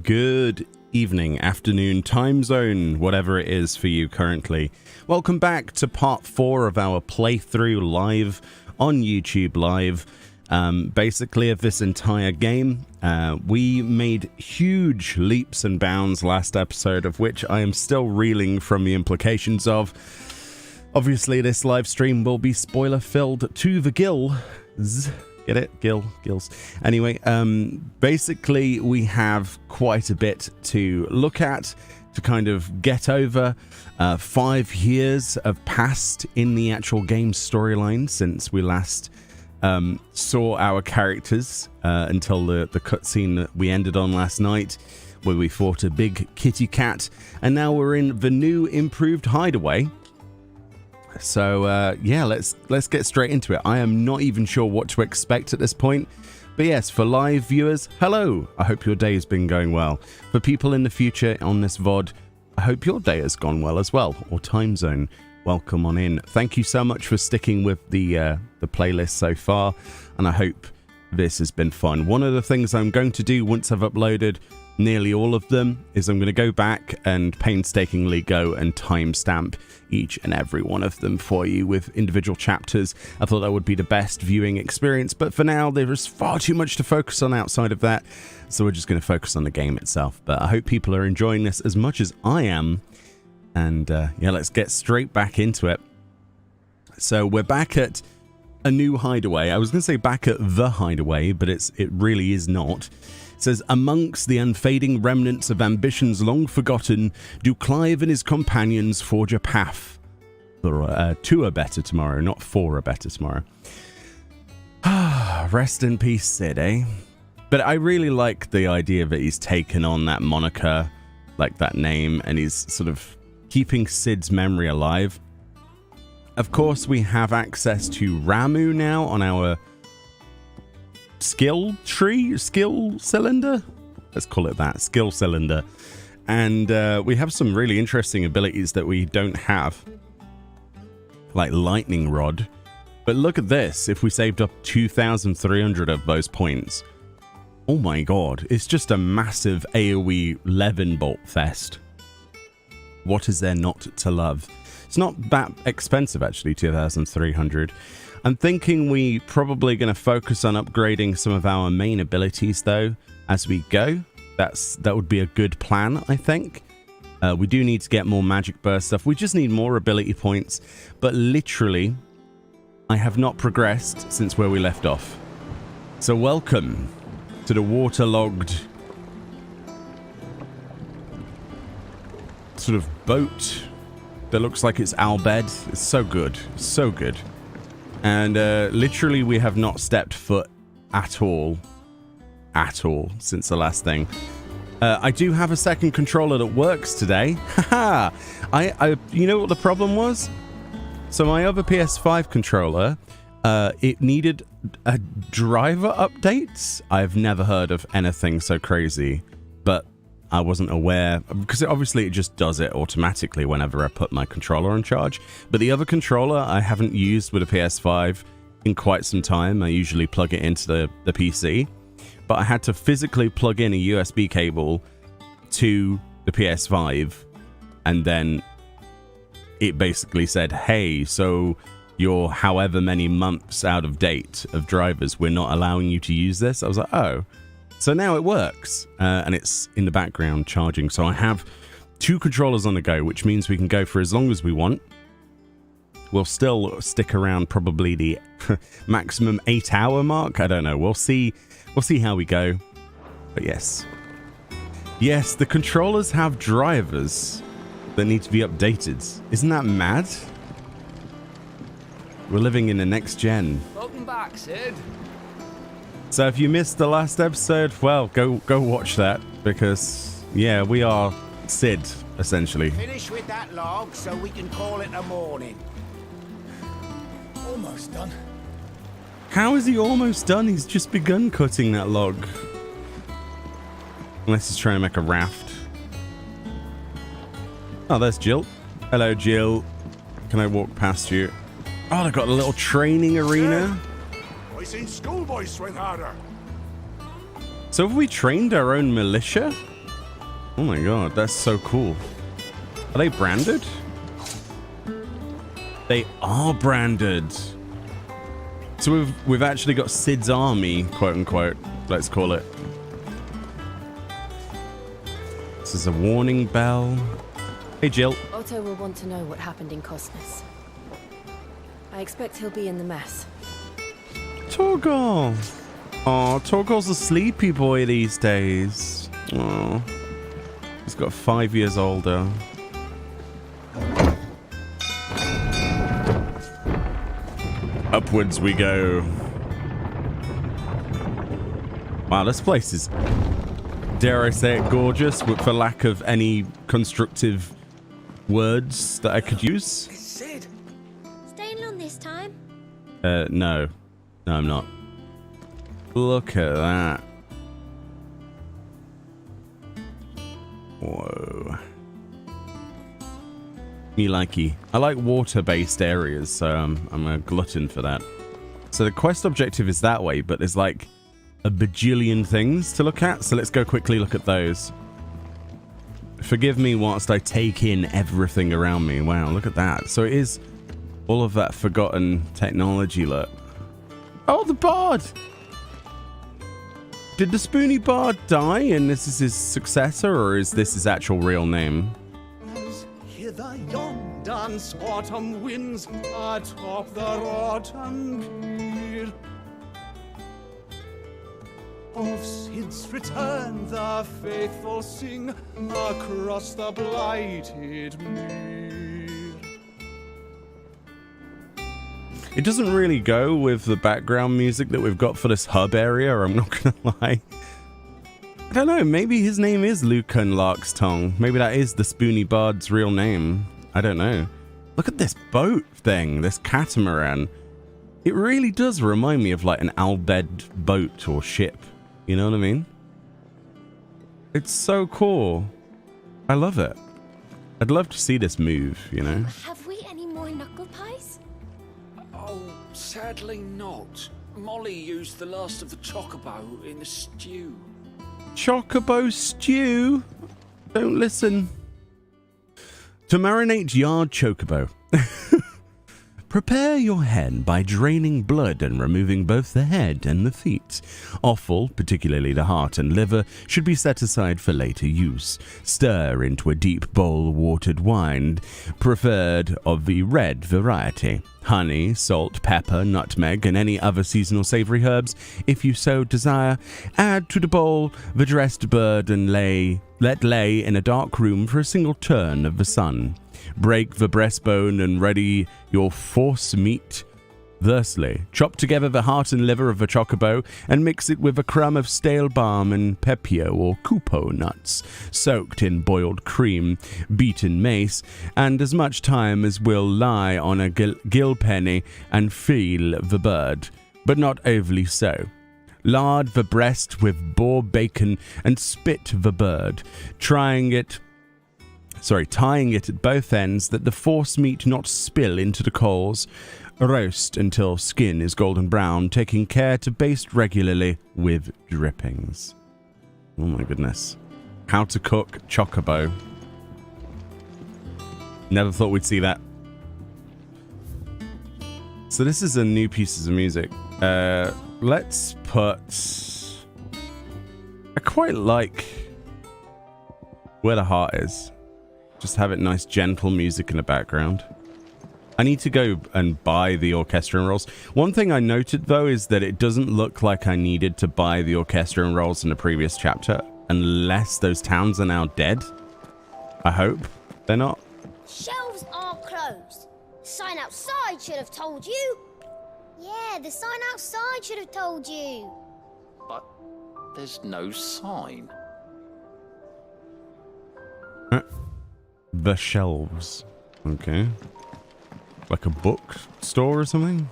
Good evening, afternoon, time zone, whatever it is for you currently. Welcome back to part 4 of our playthrough live on YouTube Live. Basically of this entire game. We made huge leaps and bounds last episode, of which I am still reeling from the implications of. Obviously this live stream will be spoiler filled to the gills. Get it? Gills. Anyway, basically we have quite a bit to look at, to kind of get over. 5 years have passed in the actual game storyline since we last saw our characters, until the cutscene that we ended on last night, where we fought a big kitty cat, and now we're in the new improved hideaway. So yeah, let's get straight into it. I am not even sure what to expect at this point. But yes, for live viewers, hello. I hope your day has been going well. For people in the future on this VOD, I hope your day has gone well as well, or time zone. Welcome on in. Thank you so much for sticking with the playlist so far, and I hope this has been fun. One of the things I'm going to do once I've uploaded nearly all of them is I'm going to go back and painstakingly go and timestamp each and every one of them for you with individual chapters. I thought that would be the best viewing experience, but for now there is far too much to focus on outside of that, so we're just going to focus on the game itself. But I hope people are enjoying this as much as I am, and yeah, let's get straight back into it. So we're back at a new hideaway. I was going to say back at the hideaway, but it really is not. It says, amongst the unfading remnants of ambitions long forgotten, do Clive and his companions forge a path to a better tomorrow, not for a better tomorrow. Rest in peace, Sid, eh? But I really like the idea that he's taken on that moniker, like that name, and he's sort of keeping Sid's memory alive. Of course, we have access to Ramu now on our skill cylinder, let's call it that, skill cylinder, and we have some really interesting abilities that we don't have, like lightning rod. But look at this, if we saved up 2,300 of those points, oh my god, it's just a massive AoE Levin bolt fest. What is there not to love? It's not that expensive actually, 2,300. I'm thinking we probably going to focus on upgrading some of our main abilities though as we go. That would be a good plan, I think. We do need to get more magic burst stuff. We just need more ability points. But literally, I have not progressed since where we left off. So welcome to the waterlogged sort of boat that looks like it's Albed. It's so good. So good. And literally we have not stepped foot at all since the last thing. I do have a second controller that works today. Haha. You know what the problem was? So my other PS5 controller, it needed a driver update. I've never heard of anything so crazy, but I wasn't aware, because obviously it just does it automatically whenever I put my controller on charge. But the other controller I haven't used with a PS5 in quite some time. I usually plug it into the PC. But I had to physically plug in a USB cable to the PS5. And then it basically said, hey, so you're however many months out of date of drivers. We're not allowing you to use this. I was like, oh. So now it works, and it's in the background charging. So I have 2 controllers on the go, which means we can go for as long as we want. We'll still stick around probably the maximum 8-hour mark. I don't know. We'll see how we go. But yes. Yes, the controllers have drivers that need to be updated. Isn't that mad? We're living in the next gen. Welcome back, Sid. So if you missed the last episode, well, go watch that, because yeah, we are Sid essentially. Finish with that log so we can call it a morning. Almost done. How is he almost done? He's just begun cutting that log. Unless he's trying to make a raft. Oh, there's Jill. Hello, Jill. Can I walk past you? Oh, they've got a little training arena. I seen schoolboys swing harder. So have we trained our own militia? Oh my god, that's so cool. Are they branded? They are branded. So we've actually got Sid's army, quote unquote. Let's call it. This is a warning bell. Hey, Jill. Otto will want to know what happened in Cosness. I expect he'll be in the mess. Torgal. Oh, Torgal's a sleepy boy these days. Oh, he's got 5 years older. Upwards we go. Wow, this place is, dare I say it, gorgeous, but for lack of any constructive words that I could use. It's Sid. Staying on this time? No. No, I'm not. Look at that. Whoa. Me likey. I like water-based areas, so I'm a glutton for that. So the quest objective is that way, but there's like a bajillion things to look at, so let's go quickly look at those. Forgive me whilst I take in everything around me. Wow, look at that. So it is all of that forgotten technology, look. Oh, the bard! Did the Spoony Bard die and this is his successor, or is this his actual real name? As hither yon dance autumn winds atop the rotten pier. Of Sid's return the faithful sing across the blighted mere. It doesn't really go with the background music that we've got for this hub area, I'm not gonna lie. I don't know, maybe his name is Lucan Larkstongue. Maybe that is the Spoony Bard's real name. I don't know. Look at this boat thing, this catamaran. It really does remind me of like an Albed boat or ship. You know what I mean? It's so cool. I love it. I'd love to see this move, you know? Have we any more knuckle pies? Oh, sadly not. Molly used the last of the chocobo in the stew. Chocobo stew? Don't listen. To marinate yard chocobo. Prepare your hen by draining blood and removing both the head and the feet. Offal, particularly the heart and liver, should be set aside for later use. Stir into a deep bowl watered wine, preferred of the red variety. Honey, salt, pepper, nutmeg, and any other seasonal savory herbs, if you so desire. Add to the bowl the dressed bird and let lay in a dark room for a single turn of the sun. Break the breastbone and ready your force meat. Thusly, chop together the heart and liver of the chocobo and mix it with a crumb of stale balm and pepio or kupo nuts, soaked in boiled cream, beaten mace, and as much time as will lie on a gill penny and feel the bird, but not overly so. Lard the breast with boar bacon and spit the bird, tying it at both ends that the force meat not spill into the coals. Roast until skin is golden brown, taking care to baste regularly with drippings. Oh my goodness. How to cook chocobo. Never thought we'd see that. So this is a new piece of music. Let's put... I quite like where the heart is. Just have it nice, gentle music in the background. I need to go and buy the orchestra and rolls. One thing I noted, though, is that it doesn't look like I needed to buy the orchestra and rolls in the previous chapter, unless those towns are now dead. I hope they're not. Shelves are closed. The sign outside should have told you. Yeah, the sign outside should have told you. but there's no sign. The shelves. Okay. Like a book store or something?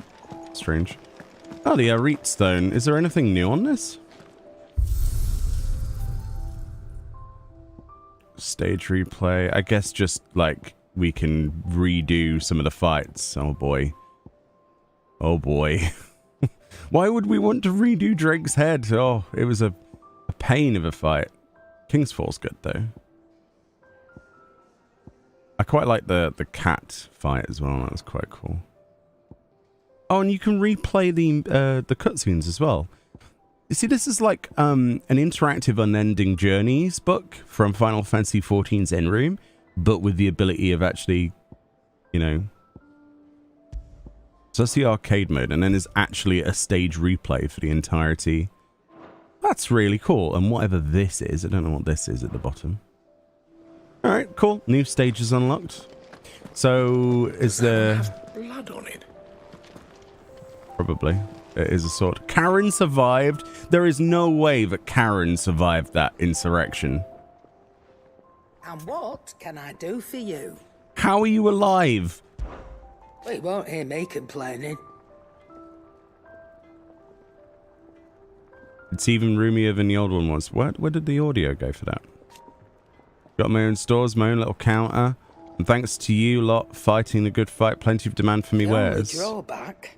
Strange. Oh, the Arete Stone. Is there anything new on this? Stage replay. I guess just like we can redo some of the fights. Oh boy. Oh boy. Why would we want to redo Drake's head? Oh, it was a pain of a fight. King's Fall's good though. I quite like the cat fight as well. That was quite cool. Oh, and you can replay the cutscenes as well. You see, this is like an interactive unending journeys book from Final Fantasy XIV's End Room, but with the ability of actually, you know. So that's the arcade mode, and then there's actually a stage replay for the entirety. That's really cool. And whatever this is, I don't know what this is at the bottom. All right, cool. New stages unlocked. So is there Blood on it. Probably. It is a sword. Karen survived. There is no way that Karen survived that insurrection. And what can I do for you? How are you alive? Well, you won't hear me complaining. It's even roomier than the old one was. Where did the audio go for that? Got my own stores, my own little counter. And thanks to you lot fighting the good fight, plenty of demand for me wares. The only drawback.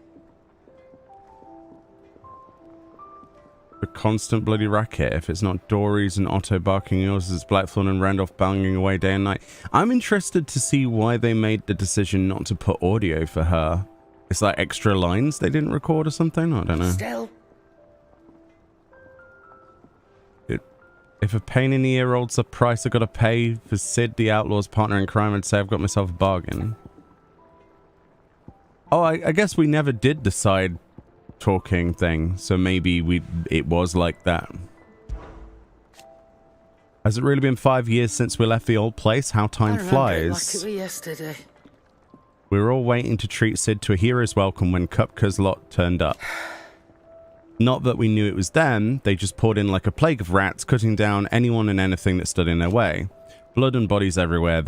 The constant bloody racket. If it's not Dory's and Otto barking yours, it's Blackthorn and Randolph banging away day and night. I'm interested to see why they made the decision not to put audio for her. It's like extra lines they didn't record or something? I don't know. Still. If a pain in the ear holds the price I gotta pay for Sid, the outlaw's partner in crime, I'd say I've got myself a bargain. Oh, I guess we never did the side talking thing, so maybe it was like that. Has it really been 5 years since we left the old place? How time flies. Like it was yesterday. We were all waiting to treat Sid to a hero's welcome when Kupka's lot turned up. Not that we knew it was them, they just poured in like a plague of rats, cutting down anyone and anything that stood in their way. Blood and bodies everywhere,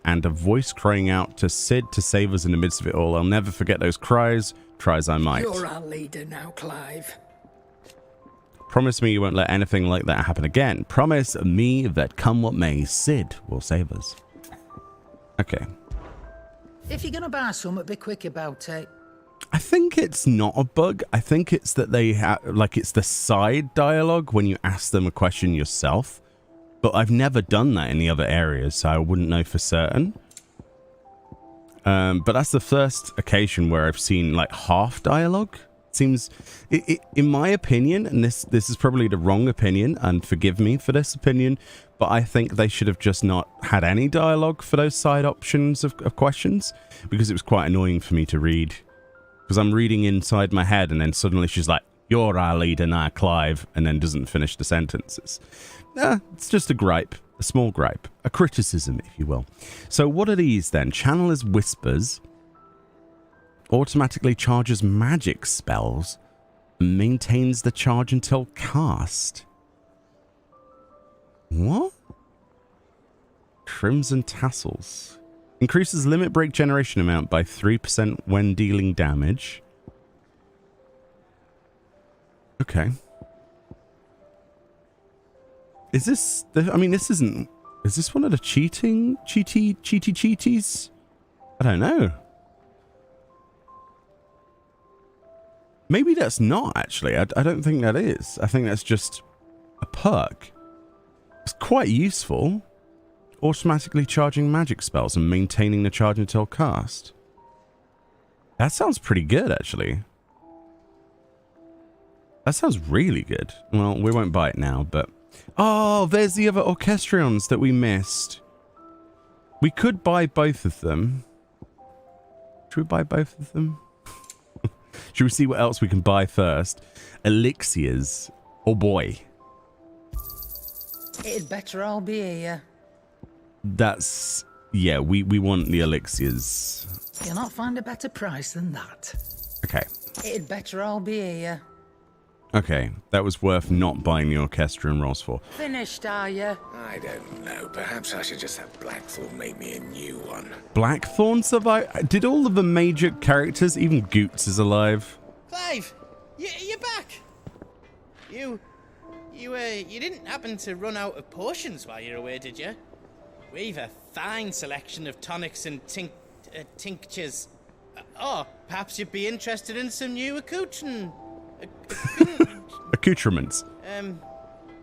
and a voice crying out to Sid to save us in the midst of it all. I'll never forget those cries, try as I might. You're our leader now, Clive. Promise me you won't let anything like that happen again. Promise me that come what may, Sid will save us. Okay. If you're gonna buy something, be quick about it. I think it's not a bug. I think it's that they have, like, it's the side dialogue when you ask them a question yourself. But I've never done that in the other areas, so I wouldn't know for certain. But that's the first occasion where I've seen, like, half dialogue. Seems, in my opinion, and this is probably the wrong opinion, and forgive me for this opinion, but I think they should have just not had any dialogue for those side options of questions, because it was quite annoying for me to read. Because I'm reading inside my head, and then suddenly she's like, "You're our leader now, Clive," and then doesn't finish the sentences. It's just a gripe, a small gripe, a criticism, if you will. So what are these then? Channeler's Whispers automatically charges magic spells and maintains the charge until cast. What? Crimson Tassels. Increases limit break generation amount by 3% when dealing damage. Okay. Is this... I mean, this isn't... Is this one of the cheaties? I don't know. Maybe that's not, actually. I don't think that is. I think that's just a perk. It's quite useful. Automatically charging magic spells and maintaining the charge until cast. That sounds pretty good, actually. That sounds really good. Well, we won't buy it now, but... Oh, there's the other Orchestrions that we missed. We could buy both of them. Should we buy both of them? Should we see what else we can buy first? Elixirs. Oh boy. It'd better all be here. That's... Yeah, we want the elixirs. You'll not find a better price than that. Okay. It'd better all be here. Okay, that was worth not buying the orchestra and rolls for. Finished, are you? I don't know. Perhaps I should just have Blackthorn make me a new one. Blackthorn survived? Did all of the major characters, even Goots is alive? Clive, you're back. You didn't happen to run out of potions while you're away, did you? We've a fine selection of tonics and tinctures. Perhaps you'd be interested in some new accoutrements.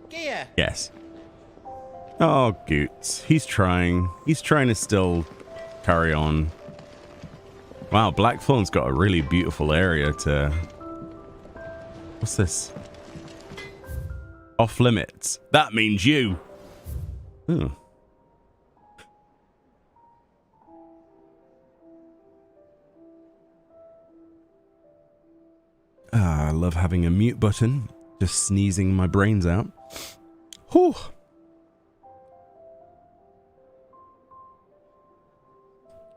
Gear. Yes. Oh, Goots. He's trying. He's trying to still carry on. Wow, Blackthorn's got a really beautiful area to... What's this? Off limits. That means you. Ooh. I love having a mute button. Just sneezing my brains out. Whew.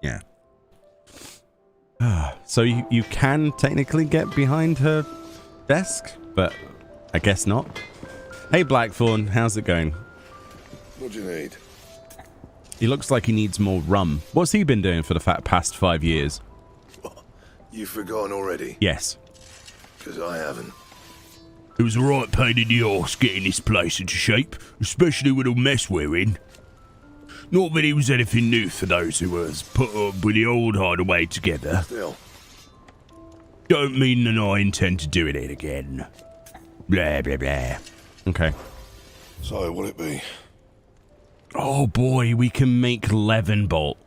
Yeah. So you can technically get behind her desk, but I guess not. Hey Blackthorn, how's it going? What do you need? He looks like he needs more rum. What's he been doing for the past 5 years? You've forgotten already? Yes. Because I haven't. It was a right pain in the arse getting this place into shape, especially with the mess we're in. Not that it was anything new for those who was put up with the old hideaway together. Still. Don't mean that I intend to do it again. Blah, blah, blah. Okay. So, what'll it be? Oh boy, we can make Levin Bolt,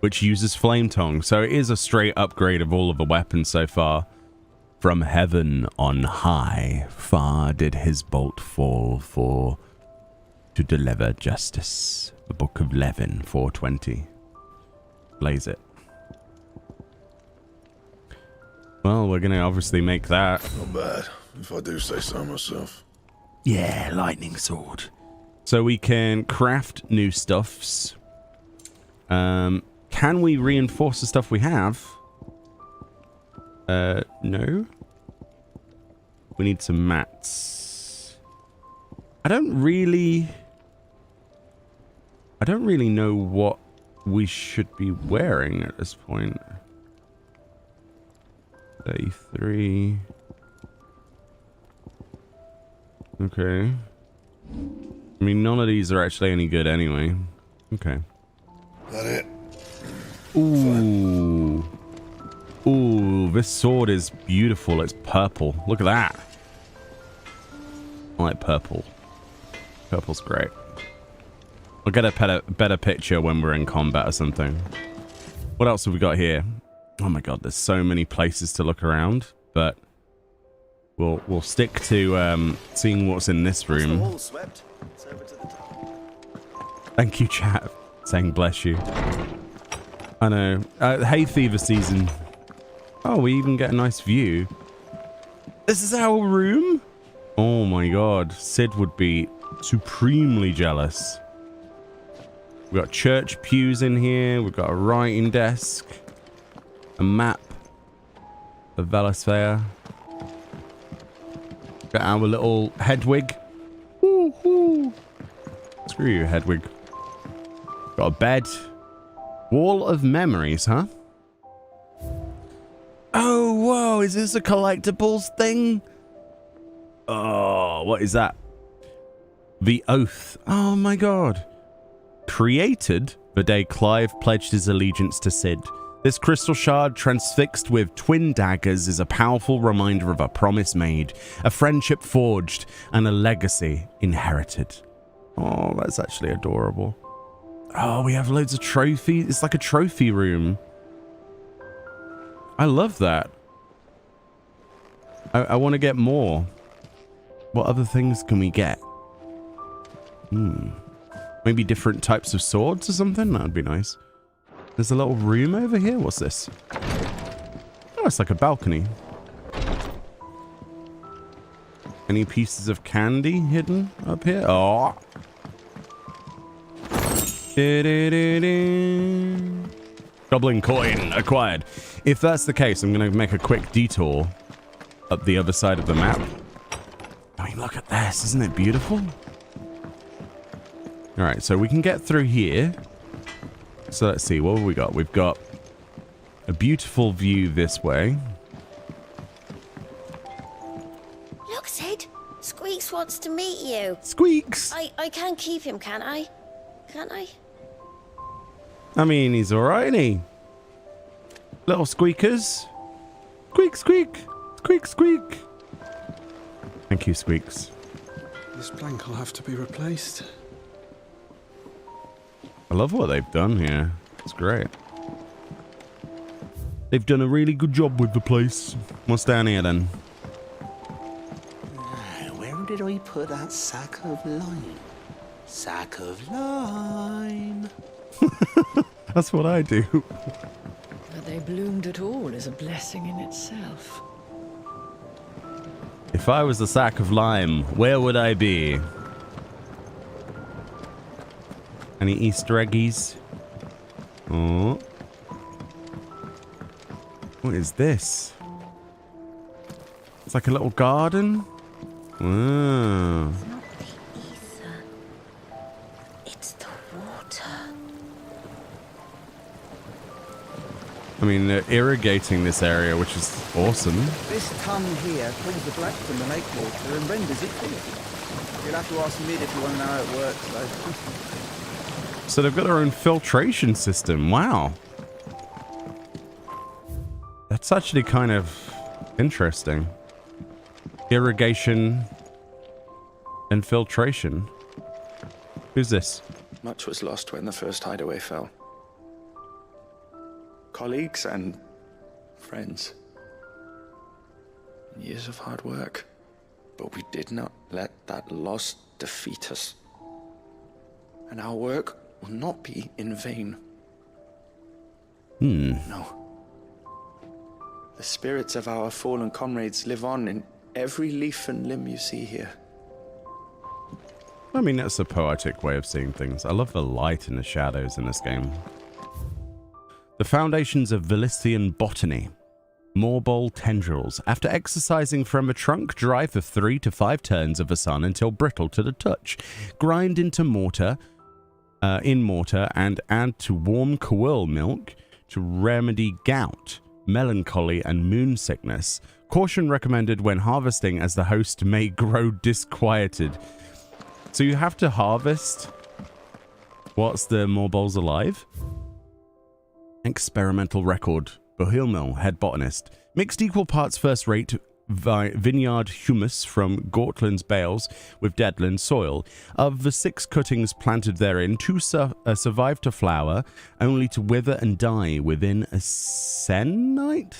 which uses Flame Tongue. So it is a straight upgrade of all of the weapons so far. From heaven on high, far did his bolt fall for to deliver justice. The Book of Levin, 420. Blaze it. Well, we're going to obviously make that. Not bad, if I do say so myself. Yeah, lightning sword. So we can craft new stuffs. Can we reinforce the stuff we have? No. We need some mats. I don't really know what we should be wearing at this point. 33. Okay. I mean, none of these are actually any good anyway. Okay. That it? Ooh. Ooh, this sword is beautiful. It's purple. Look at that. I like purple. Purple's great. We'll get a better picture when we're in combat or something. What else have we got here? Oh my god, there's so many places to look around, but we'll stick to seeing what's in this room. Thank you, chat. Saying bless you. I know. Hay fever season. Oh, we even get a nice view. This is our room? Oh my god. Sid would be supremely jealous. We've got church pews in here. We've got a writing desk. A map of Velasphere. Got our little Hedwig. Woo-hoo. Screw you, Hedwig. Got a bed. Wall of memories, huh? Oh, whoa. Is this a collectibles thing? Oh, what is that? The Oath. Oh, my God. Created the day Clive pledged his allegiance to Sid. This crystal shard, transfixed with twin daggers, is a powerful reminder of a promise made, a friendship forged, and a legacy inherited. Oh, that's actually adorable. Oh, we have loads of trophies. It's like a trophy room. I love that. I want to get more. What other things can we get? Maybe different types of swords or something? That would be nice. There's a little room over here. What's this? Oh, it's like a balcony. Any pieces of candy hidden up here? Oh. Goblin coin acquired. If that's the case, I'm going to make a quick detour up the other side of the map I mean, look at this. Isn't it beautiful? All right, so we can get through here. So let's see. What have we got? We've got a beautiful view this way. Look, Sid. Squeaks wants to meet you. Squeaks? I can't keep him, can I? Can't I? I mean, he's all right, isn't he? Little squeakers. Squeak, squeak. Squeak, squeak. Thank you, Squeaks. This plank will have to be replaced. I love what they've done here. It's great. They've done a really good job with the place. What's down here then? Where did I put that sack of lime? Sack of lime. That's what I do. That they bloomed at all is a blessing in itself. If I was a sack of lime, where would I be? Any Easter eggies? Oh. What is this? It's like a little garden? Wow. It's not the ether. It's the water. I mean, they're irrigating this area, which is awesome. This tunnel here pulls the black from the lake water and renders it clear. You'll have to ask Mid if you want to know how it works, though. So they've got their own filtration system. Wow. That's actually kind of interesting. Irrigation and filtration. Who's this? Much was lost when the first hideaway fell. Colleagues and friends. Years of hard work. But we did not let that loss defeat us. And our work will not be in vain. No. The spirits of our fallen comrades live on in every leaf and limb you see here. I mean, that's a poetic way of seeing things. I love the light and the shadows in this game. The foundations of Velician botany. Moorball tendrils. After exercising from a trunk, dry for 3 to 5 turns of the sun until brittle to the touch. Grind into mortar, and add to warm Kowil milk to remedy gout, melancholy, and moon sickness. Caution recommended when harvesting, as the host may grow disquieted. So you have to harvest whilst the moorballs alive? Experimental record. Bohilmil, head botanist. Mixed equal parts first-rate vineyard humus from Gortland's bales with Deadland soil. Of the 6 cuttings planted therein, 2 survived to flower, only to wither and die within a senite.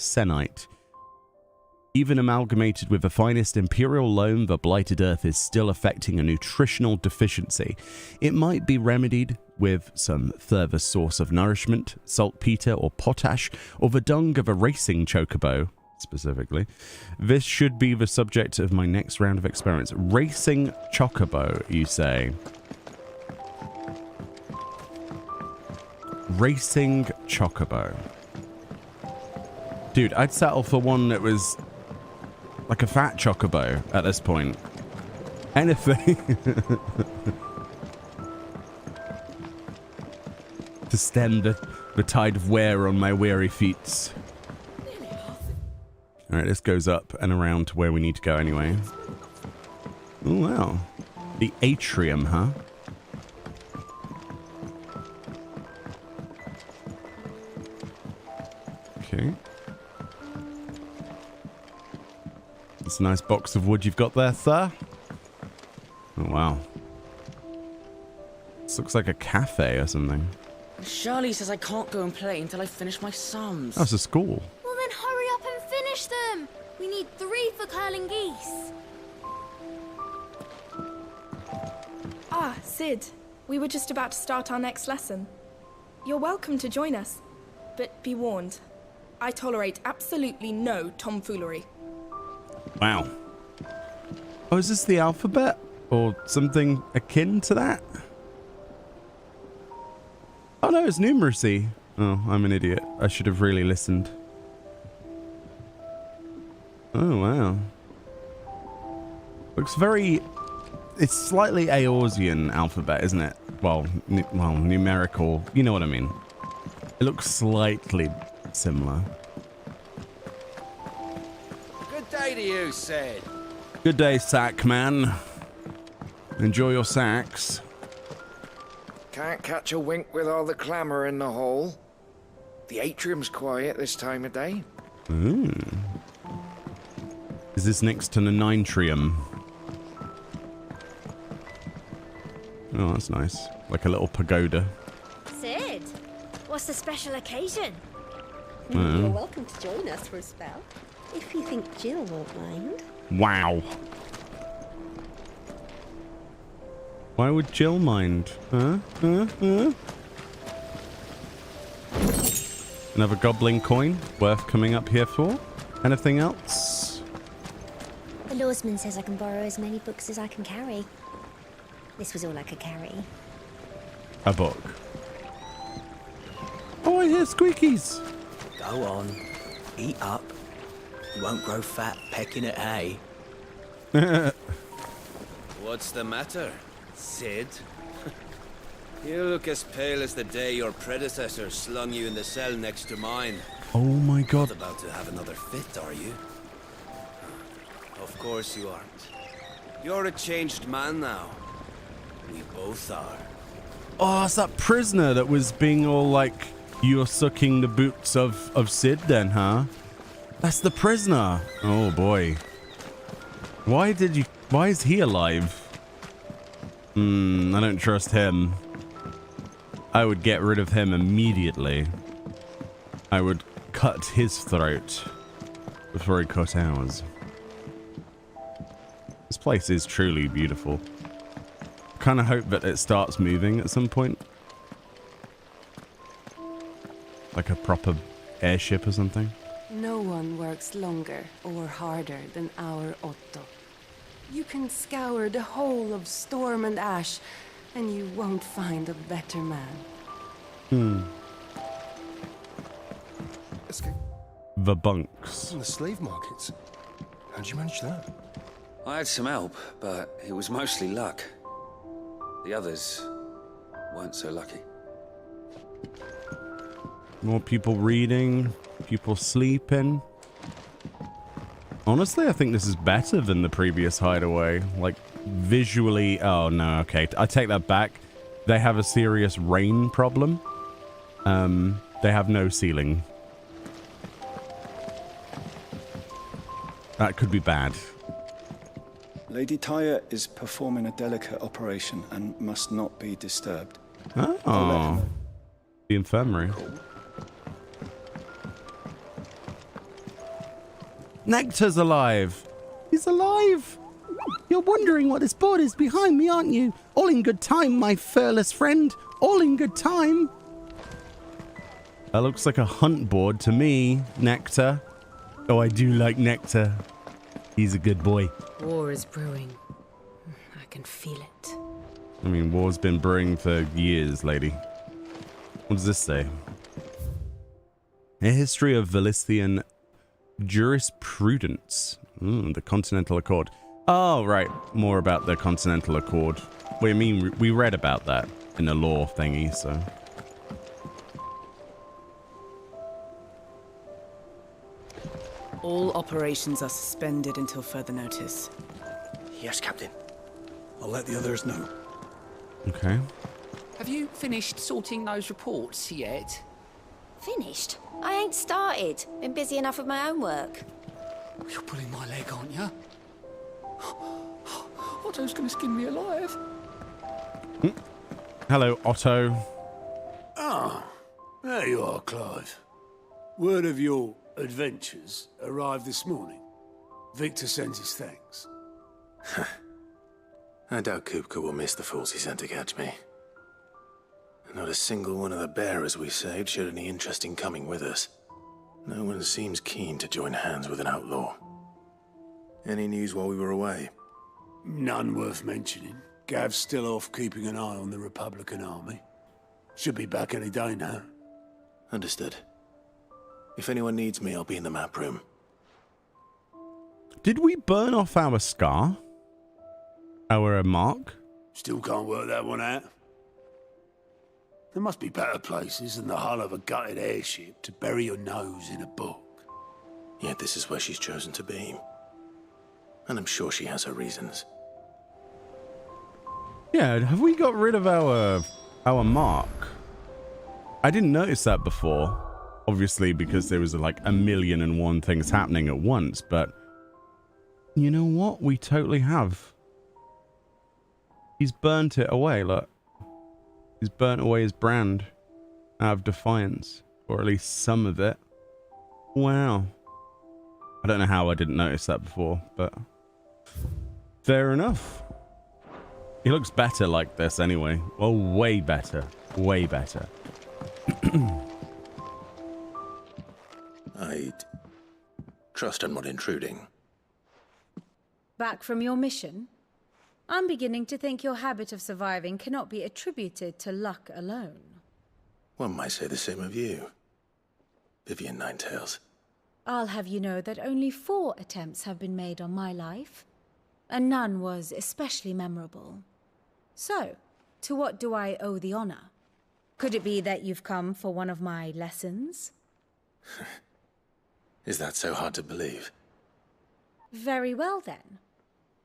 Even amalgamated with the finest imperial loam, the blighted earth is still affecting a nutritional deficiency. It might be remedied with some further source of nourishment, saltpeter or potash, or the dung of a racing chocobo, specifically. This should be the subject of my next round of experiments. Racing chocobo, you say? Racing chocobo. Dude, I'd settle for one that was like a fat chocobo at this point. Anything. To stem the tide of wear on my weary feet. Alright, this goes up and around to where we need to go anyway. Oh, wow. The atrium, huh? Okay. It's a nice box of wood you've got there, sir. Oh, wow. This looks like a cafe or something. Shirley says I can't go and play until I finish my sums. That's a school. Well, then hurry up and finish them. We need 3 for curling geese. Ah, Sid. We were just about to start our next lesson. You're welcome to join us, but be warned. I tolerate absolutely no tomfoolery. Wow. Oh, is this the alphabet? Or something akin to that? Oh no, it's numeracy. Oh, I'm an idiot. I should have really listened. Oh, wow. Looks very... It's slightly Eorzean alphabet, isn't it? Well, numerical. You know what I mean. It looks slightly similar. Good day to you, Sid. Good day, sack man. Enjoy your sacks. Can't catch a wink with all the clamour in the hall. The atrium's quiet this time of day. Ooh. Is this next to the Ninetrium? Oh, that's nice. Like a little pagoda. Sid, what's the special occasion? You're welcome to join us for a spell, if you think Jill won't mind. Wow. Why would Jill mind? Huh? Another goblin coin worth coming up here for? Anything else? The lawsman says I can borrow as many books as I can carry. This was all I could carry. A book. Oh, I hear squeakies. Go on. Eat up. You won't grow fat pecking at hay. What's the matter, Sid? You look as pale as the day your predecessor slung you in the cell next to mine. Oh my god. Not about to have another fit, are you? Of course you aren't. You're a changed man now. We both are. Oh, it's that prisoner that was being all like, you're sucking the boots of Sid then, huh? That's the prisoner. Oh boy. Why is he alive? I don't trust him. I would get rid of him immediately. I would cut his throat before he cut ours. This place is truly beautiful. Kind of hope that it starts moving at some point. Like a proper airship or something. No one works longer or harder than our Otto. You can scour the whole of Storm and Ash, and you won't find a better man. Escape. The bunks. From the slave markets. How'd you manage that? I had some help, but it was mostly luck. The others weren't so lucky. More people reading, people sleeping. Honestly, I think this is better than the previous hideaway. Like, visually... Oh, no, okay. I take that back. They have a serious rain problem. They have no ceiling. That could be bad. Lady Tyre is performing a delicate operation and must not be disturbed. Oh. The infirmary. Nectar's alive. He's alive. You're wondering what this board is behind me, aren't you? All in good time, my furless friend. All in good time. That looks like a hunt board to me, Nectar. Oh, I do like Nectar. He's a good boy. War is brewing. I can feel it. I mean, war's been brewing for years, lady. What does this say? A history of Valisthian jurisprudence. The Continental Accord. Oh, right. More about the Continental Accord. Well, I mean, we read about that in the lore thingy, so... All operations are suspended until further notice. Yes, Captain. I'll let the others know. Okay. Have you finished sorting those reports yet? Finished? I ain't started. Been busy enough with my own work. You're pulling my leg, aren't you? Otto's gonna skin me alive. Hello, Otto. Ah, there you are, Clive. Word of your adventures arrived this morning. Victor sends his thanks. I doubt Kupka will miss the fools he sent to catch me. Not a single one of the bearers we saved showed any interest in coming with us. No one seems keen to join hands with an outlaw. Any news while we were away? None worth mentioning. Gav's still off keeping an eye on the Republican army. Should be back any day now. Understood. If anyone needs me, I'll be in the map room. Did we burn off our scar? Our mark? Still can't work that one out. There must be better places than the hull of a gutted airship to bury your nose in a book. Yet this is where she's chosen to be. And I'm sure she has her reasons. Yeah, have we got rid of our mark? I didn't notice that before. Obviously, because there was like 1,000,001 things happening at once, but you know what? We totally have. He's burnt it away, look. He's burnt away his brand out of defiance, or at least some of it. Wow. I don't know how I didn't notice that before, but fair enough. He looks better like this anyway. Well, way better. Way better. I'd trust I'm not intruding. Back from your mission? I'm beginning to think your habit of surviving cannot be attributed to luck alone. One might say the same of you, Vivian Ninetails. I'll have you know that only 4 attempts have been made on my life, and none was especially memorable. So, to what do I owe the honor? Could it be that you've come for one of my lessons? Is that so hard to believe? Very well then.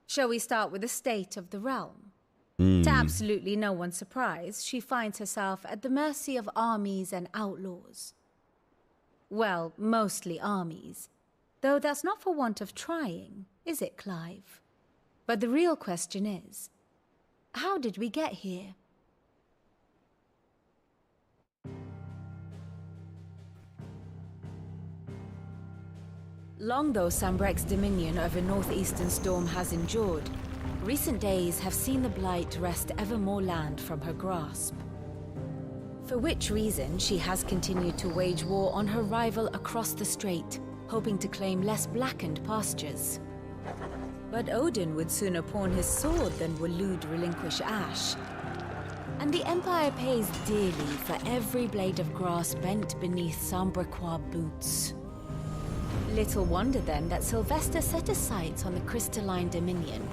Shall we start with the state of the realm? To absolutely no one's surprise, she finds herself at the mercy of armies and outlaws. Well, mostly armies. Though that's not for want of trying, is it, Clive? But the real question is, how did we get here? Long though Sambrek's dominion over northeastern Storm has endured, recent days have seen the Blight wrest ever more land from her grasp. For which reason, she has continued to wage war on her rival across the strait, hoping to claim less blackened pastures. But Odin would sooner pawn his sword than Waloed relinquish Ash. And the Empire pays dearly for every blade of grass bent beneath Sambrequois boots. Little wonder then that Sylvester set his sights on the crystalline dominion,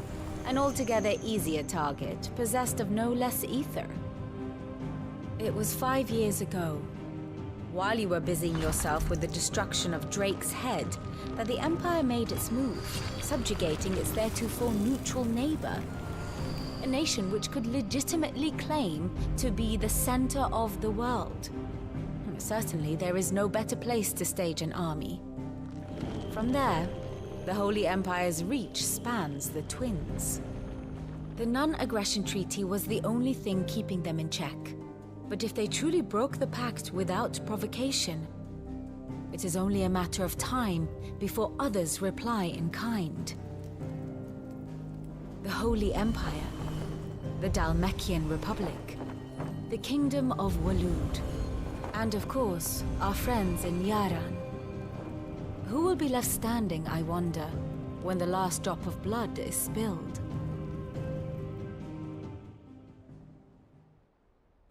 an altogether easier target, possessed of no less ether. It was 5 years ago, while you were busying yourself with the destruction of Drake's head, that the Empire made its move, subjugating its theretofore neutral neighbor. A nation which could legitimately claim to be the center of the world. Certainly, there is no better place to stage an army. From there, the Holy Empire's reach spans the Twins. The non-aggression treaty was the only thing keeping them in check. But if they truly broke the pact without provocation, it is only a matter of time before others reply in kind. The Holy Empire, the Dalmekian Republic, the Kingdom of Waloed, and of course, our friends in Yaran. Who will be left standing, I wonder, when the last drop of blood is spilled?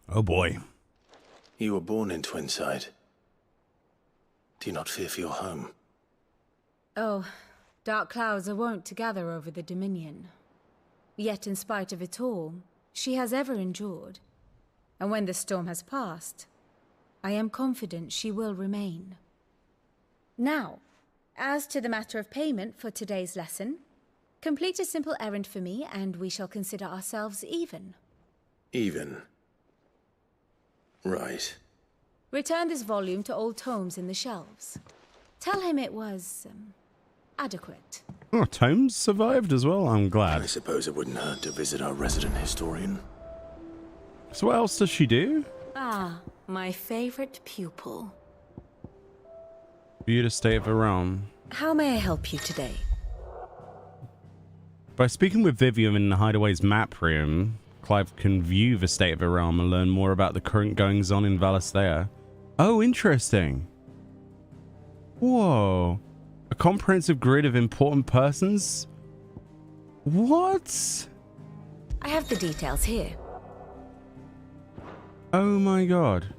Oh boy. You were born in Twinside. Do you not fear for your home? Oh, dark clouds are wont to gather over the Dominion. Yet in spite of it all, she has ever endured. And when the storm has passed, I am confident she will remain. Now, as to the matter of payment for today's lesson, complete a simple errand for me and we shall consider ourselves even. Even? Right. Return this volume to old tomes in the shelves. Tell him it was, adequate. Oh, Tomes survived as well. I'm glad. I suppose it wouldn't hurt to visit our resident historian. So what else does she do? Ah, my favorite pupil. View the state of her realm. How may I help you today? By speaking with Vivian in the Hideaway's map room, Clive can view the state of her realm and learn more about the current goings-on in Valisthea. Oh, interesting. Whoa. A comprehensive grid of important persons? What? I have the details here. Oh my god.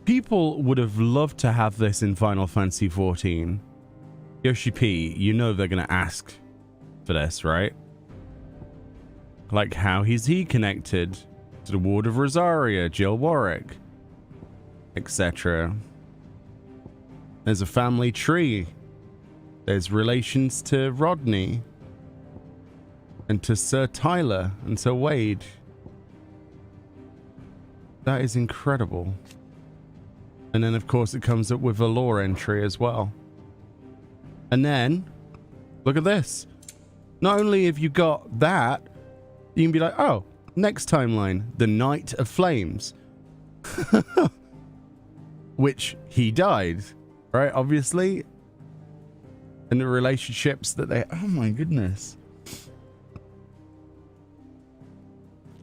People would have loved to have this in Final Fantasy XIV. Yoshi P, you know they're going to ask for this, right? Like, how is he connected to the Ward of Rosaria, Jill Warwick, etc.? There's a family tree. There's relations to Rodney and to Sir Tyler and Sir Wade. That is incredible. And then, of course, it comes up with a lore entry as well. And then, look at this. Not only have you got that, you can be like, oh, next timeline, the Knight of Flames. Which he died, right? Obviously. And the relationships that they... Oh, my goodness.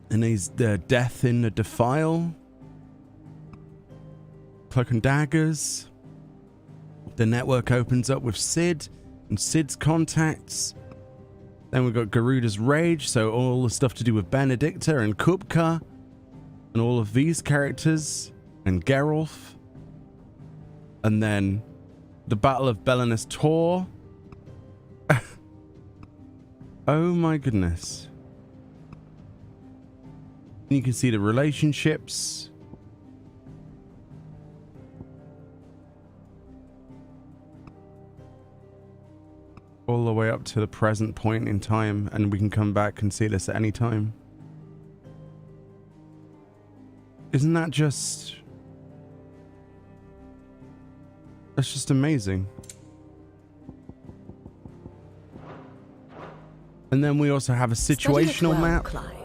And he's the death in the defile. Cloak and daggers. The network opens up with Sid and Sid's contacts. Then we've got Garuda's Rage, so all the stuff to do with Benedicta and Kupka. And all of these characters. And Geralf. And then the Battle of Belenus Tor. Oh my goodness. You can see the relationships. All the way up to the present point in time, and we can come back and see this at any time. Isn't that just... That's just amazing. And then we also have a situational map. Clive.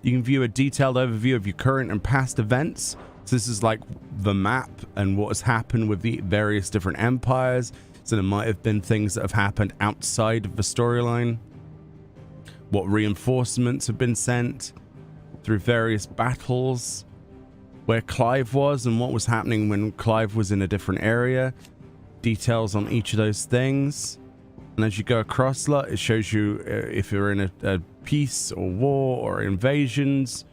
You can view a detailed overview of your current and past events. So this is like the map and what has happened with the various different empires. So there might have been things that have happened outside of the storyline. What reinforcements have been sent through various battles. Where Clive was and what was happening when Clive was in a different area. Details on each of those things. And as you go across it shows you if you're in a peace or war or invasions.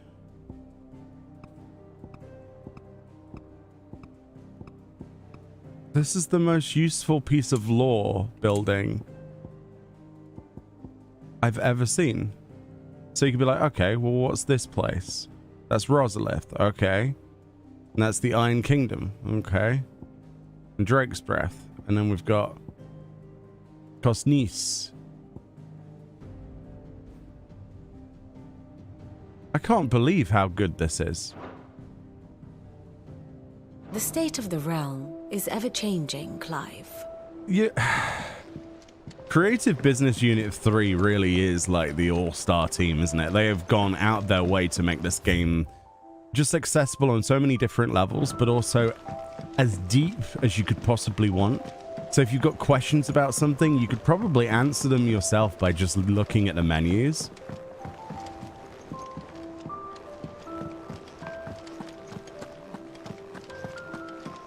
This is the most useful piece of lore building I've ever seen. So you could be like, okay, well, what's this place? That's Rosalith, okay. And that's the Iron Kingdom, okay. And Drake's Breath. And then we've got Cosnice. I can't believe how good this is. The state of the realm is ever-changing, Clive. Yeah. Creative Business Unit 3 really is like the all-star team, isn't it? They have gone out their way to make this game just accessible on so many different levels, but also as deep as you could possibly want. So if you've got questions about something, you could probably answer them yourself by just looking at the menus.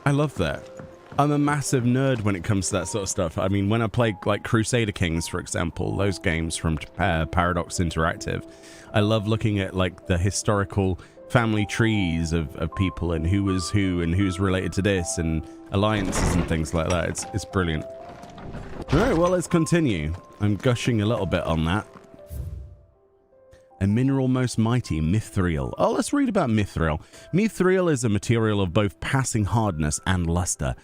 I love that. I'm a massive nerd when it comes to that sort of stuff. I mean, when I play like Crusader Kings, for example, those games from Paradox Interactive, I love looking at like the historical family trees of people and who was who and who's related to this and alliances and things like that. It's brilliant. All right, well, let's continue. I'm gushing a little bit on that. A mineral most mighty, mithril. Oh, let's read about mithril. Mithril is a material of both passing hardness and luster,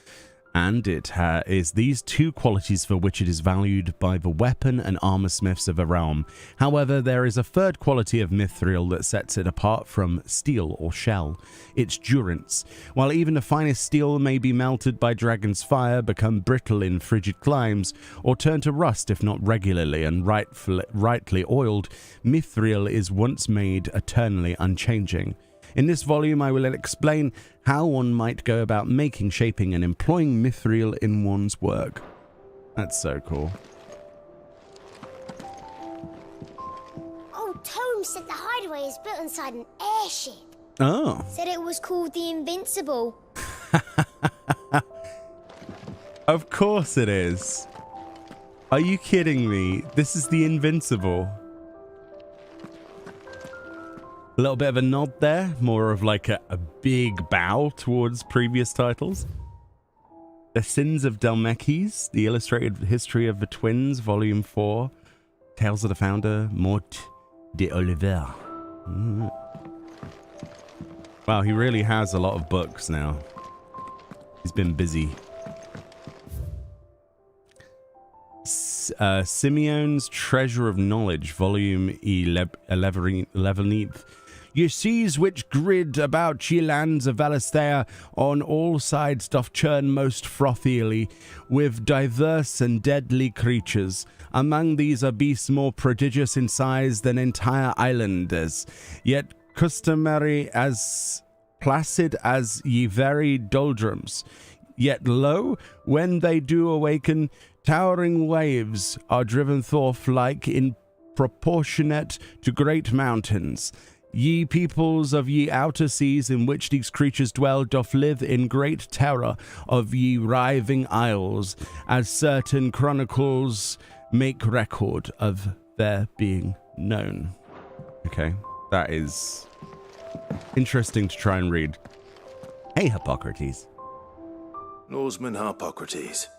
and it is these two qualities for which it is valued by the weapon and armor smiths of a realm. However, there is a third quality of mithril that sets it apart from steel or shell, its durance. While even the finest steel may be melted by dragon's fire, become brittle in frigid climes, or turn to rust if not regularly and rightly oiled, mithril is once made eternally unchanging. In this volume, I will explain how one might go about making, shaping, and employing mithril in one's work. That's so cool. Old Tome said the hideaway is built inside an airship. Oh. Said it was called the Invincible. Of course it is. Are you kidding me? This is the Invincible. A little bit of a nod there, more of like a big bow towards previous titles. The Sins of Dalmekis, The Illustrated History of the Twins, Volume 4. Tales of the Founder, Mort, de Oliver. Wow, he really has a lot of books now. He's been busy. Simeon's Treasure of Knowledge, Volume 11th. Ye seas which grid about ye lands of Valisthea on all sides doth churn most frothily, with diverse and deadly creatures. Among these are beasts more prodigious in size than entire islanders, yet customary as placid as ye very doldrums. Yet lo, when they do awaken, towering waves are driven forth like in proportionate to great mountains. Ye peoples of ye outer seas in which these creatures dwell doth live in great terror of ye writhing isles, as certain chronicles make record of their being known. Okay, that is interesting to try and read. Hey, Hippocrates. Norseman Hippocrates.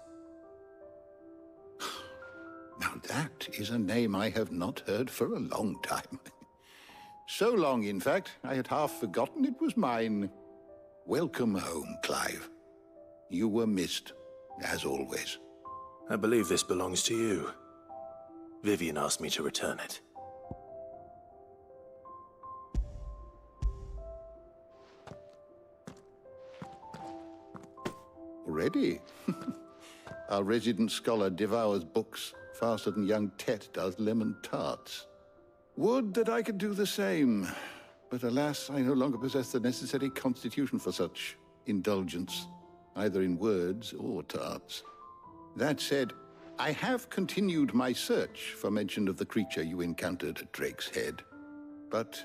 Now that is a name I have not heard for a long time. So long, in fact, I had half forgotten it was mine. Welcome home, Clive. You were missed, as always. I believe this belongs to you. Vivian asked me to return it. Already? Our resident scholar devours books faster than young Tet does lemon tarts. Would that I could do the same, but alas, I no longer possess the necessary constitution for such indulgence, either in words or tarts. That said, I have continued my search for mention of the creature you encountered at Drake's Head, but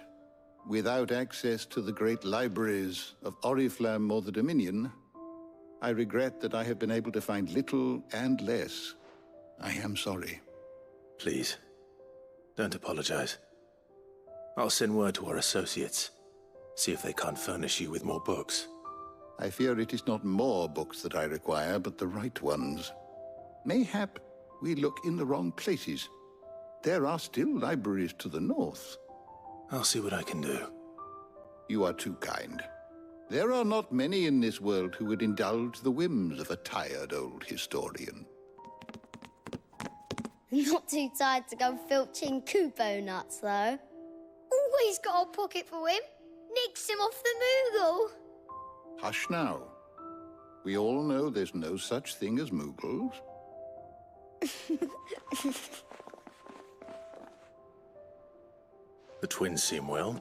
without access to the great libraries of Oriflamme or the Dominion, I regret that I have been able to find little and less. I am sorry. Please, don't apologize. I'll send word to our associates. See if they can't furnish you with more books. I fear it is not more books that I require, but the right ones. Mayhap we look in the wrong places. There are still libraries to the north. I'll see what I can do. You are too kind. There are not many in this world who would indulge the whims of a tired old historian. Not too tired to go filching Kupo nuts, though. Always got a pocket for him. Nicks him off the Moogle. Hush now. We all know there's no such thing as Moogles. The twins seem well.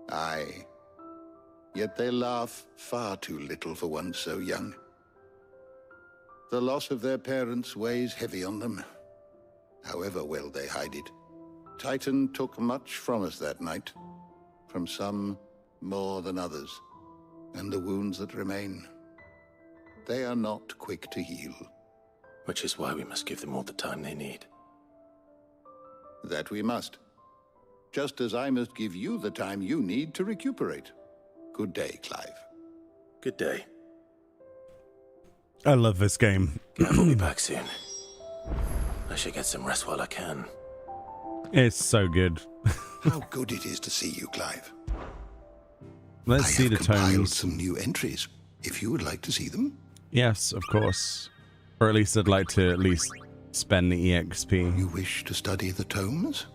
Aye. Yet they laugh far too little for one so young. The loss of their parents weighs heavy on them, however well they hide it. Titan took much from us that night, from some more than others, and the wounds that remain, they are not quick to heal. Which is why we must give them all the time they need. That we must. Just as I must give you the time you need to recuperate. Good day, Clive. Good day. I love this game. I'll be back soon. I should get some rest while I can. It's so good. How good it is to see you, Clive. Let's see the I have compiled tomes. some new entries, if you would like to see them. Yes, of course. Or at least I'd like to at least spend the EXP. You wish to study the tomes?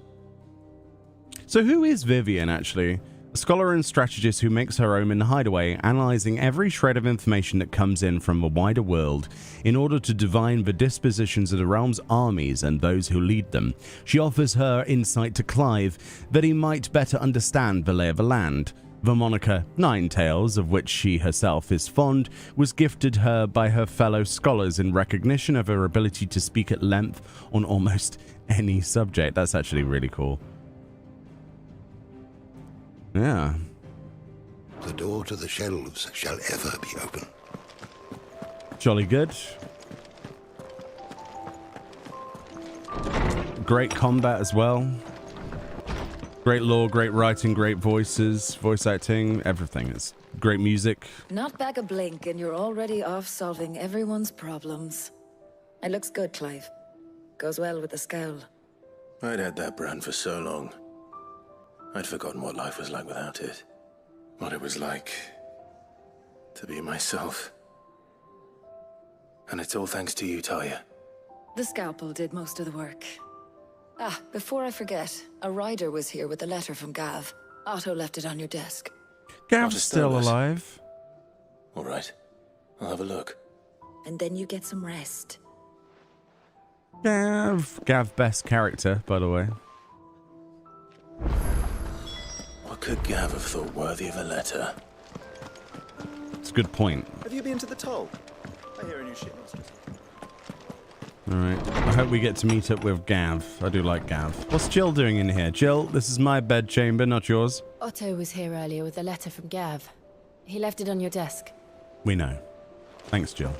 So who is Vivian, actually? A scholar and strategist who makes her home in the hideaway, analysing every shred of information that comes in from the wider world in order to divine the dispositions of the realm's armies and those who lead them. She offers her insight to Clive that he might better understand the lay of the land. The moniker Ninetales, of which she herself is fond, was gifted her by her fellow scholars in recognition of her ability to speak at length on almost any subject. That's actually really cool. Yeah. The door to the shelves shall ever be open. Jolly good. Great combat as well. Great lore, great writing, great voices, voice acting, everything. It's great music. Not back a blink and you're already off solving everyone's problems. It looks good, Clive. Goes well with the scowl. I'd had that brand for so long. I'd forgotten what life was like without it. What it was like to be myself. And it's all thanks to you, Talia. The scalpel did most of the work. Ah, before I forget, a rider was here with a letter from Gav. Otto left it on your desk. Gav's still alive. All right. I'll have a look. And then you get some rest. Gav, best character, by the way. What could Gav have thought worthy of a letter? It's a good point. Have you been to the toll? I hear a new ship master. Alright, I hope we get to meet up with Gav. I do like Gav. What's Jill doing in here? Jill, this is my bed chamber, not yours. Otto was here earlier with a letter from Gav. He left it on your desk. We know. Thanks, Jill.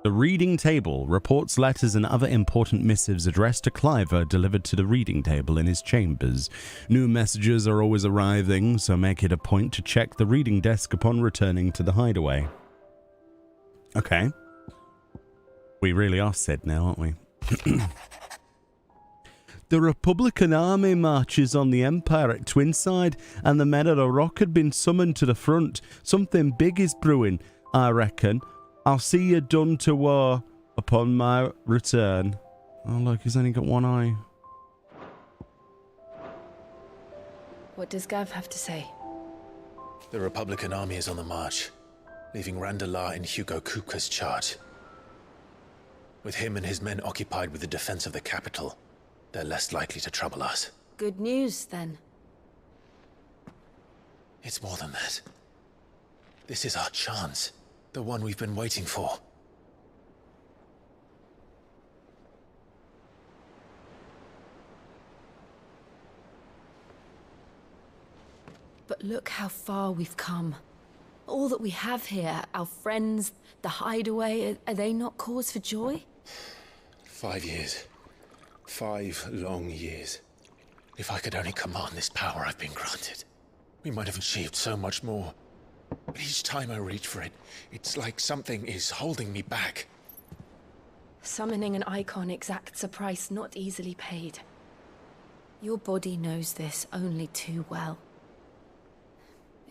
The reading table reports letters and other important missives addressed to Clive are delivered to the reading table in his chambers. New messages are always arriving, so make it a point to check the reading desk upon returning to the hideaway. Okay. We really are Sid now, aren't we? The Republican army marches on the Empire at Twinside, and the men of the Rock had been summoned to the front. Something big is brewing, I reckon. I'll see you done to war upon my return. Oh, look, he's only got one eye. What does Gav have to say? The Republican army is on the march, leaving Randalar in Hugo Kuka's charge. With him and his men occupied with the defense of the capital, they're less likely to trouble us. Good news, then. It's more than that. This is our chance. The one we've been waiting for. But look how far we've come. All that we have here, our friends, the hideaway, are they not cause for joy? 5 years. 5 long years. If I could only command this power I've been granted, we might have achieved so much more. But each time I reach for it, it's like something is holding me back. Summoning an icon exacts a price not easily paid. Your body knows this only too well.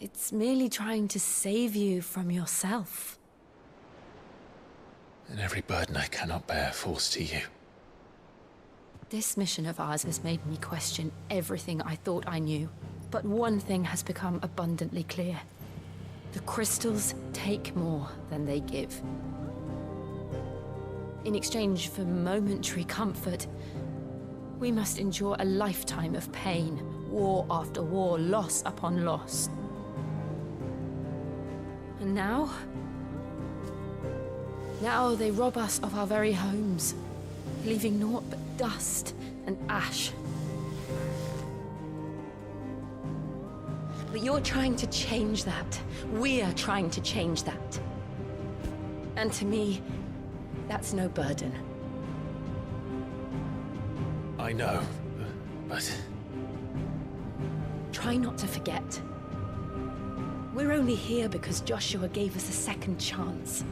It's merely trying to save you from yourself. And every burden I cannot bear falls to you. This mission of ours has made me question everything I thought I knew. But one thing has become abundantly clear. The crystals take more than they give. In exchange for momentary comfort, we must endure a lifetime of pain, war after war, loss upon loss. And now they rob us of our very homes, leaving naught but dust and ash. But you're trying to change that. We're trying to change that. And to me, that's no burden. I know, but... Try not to forget. We're only here because Joshua gave us a second chance.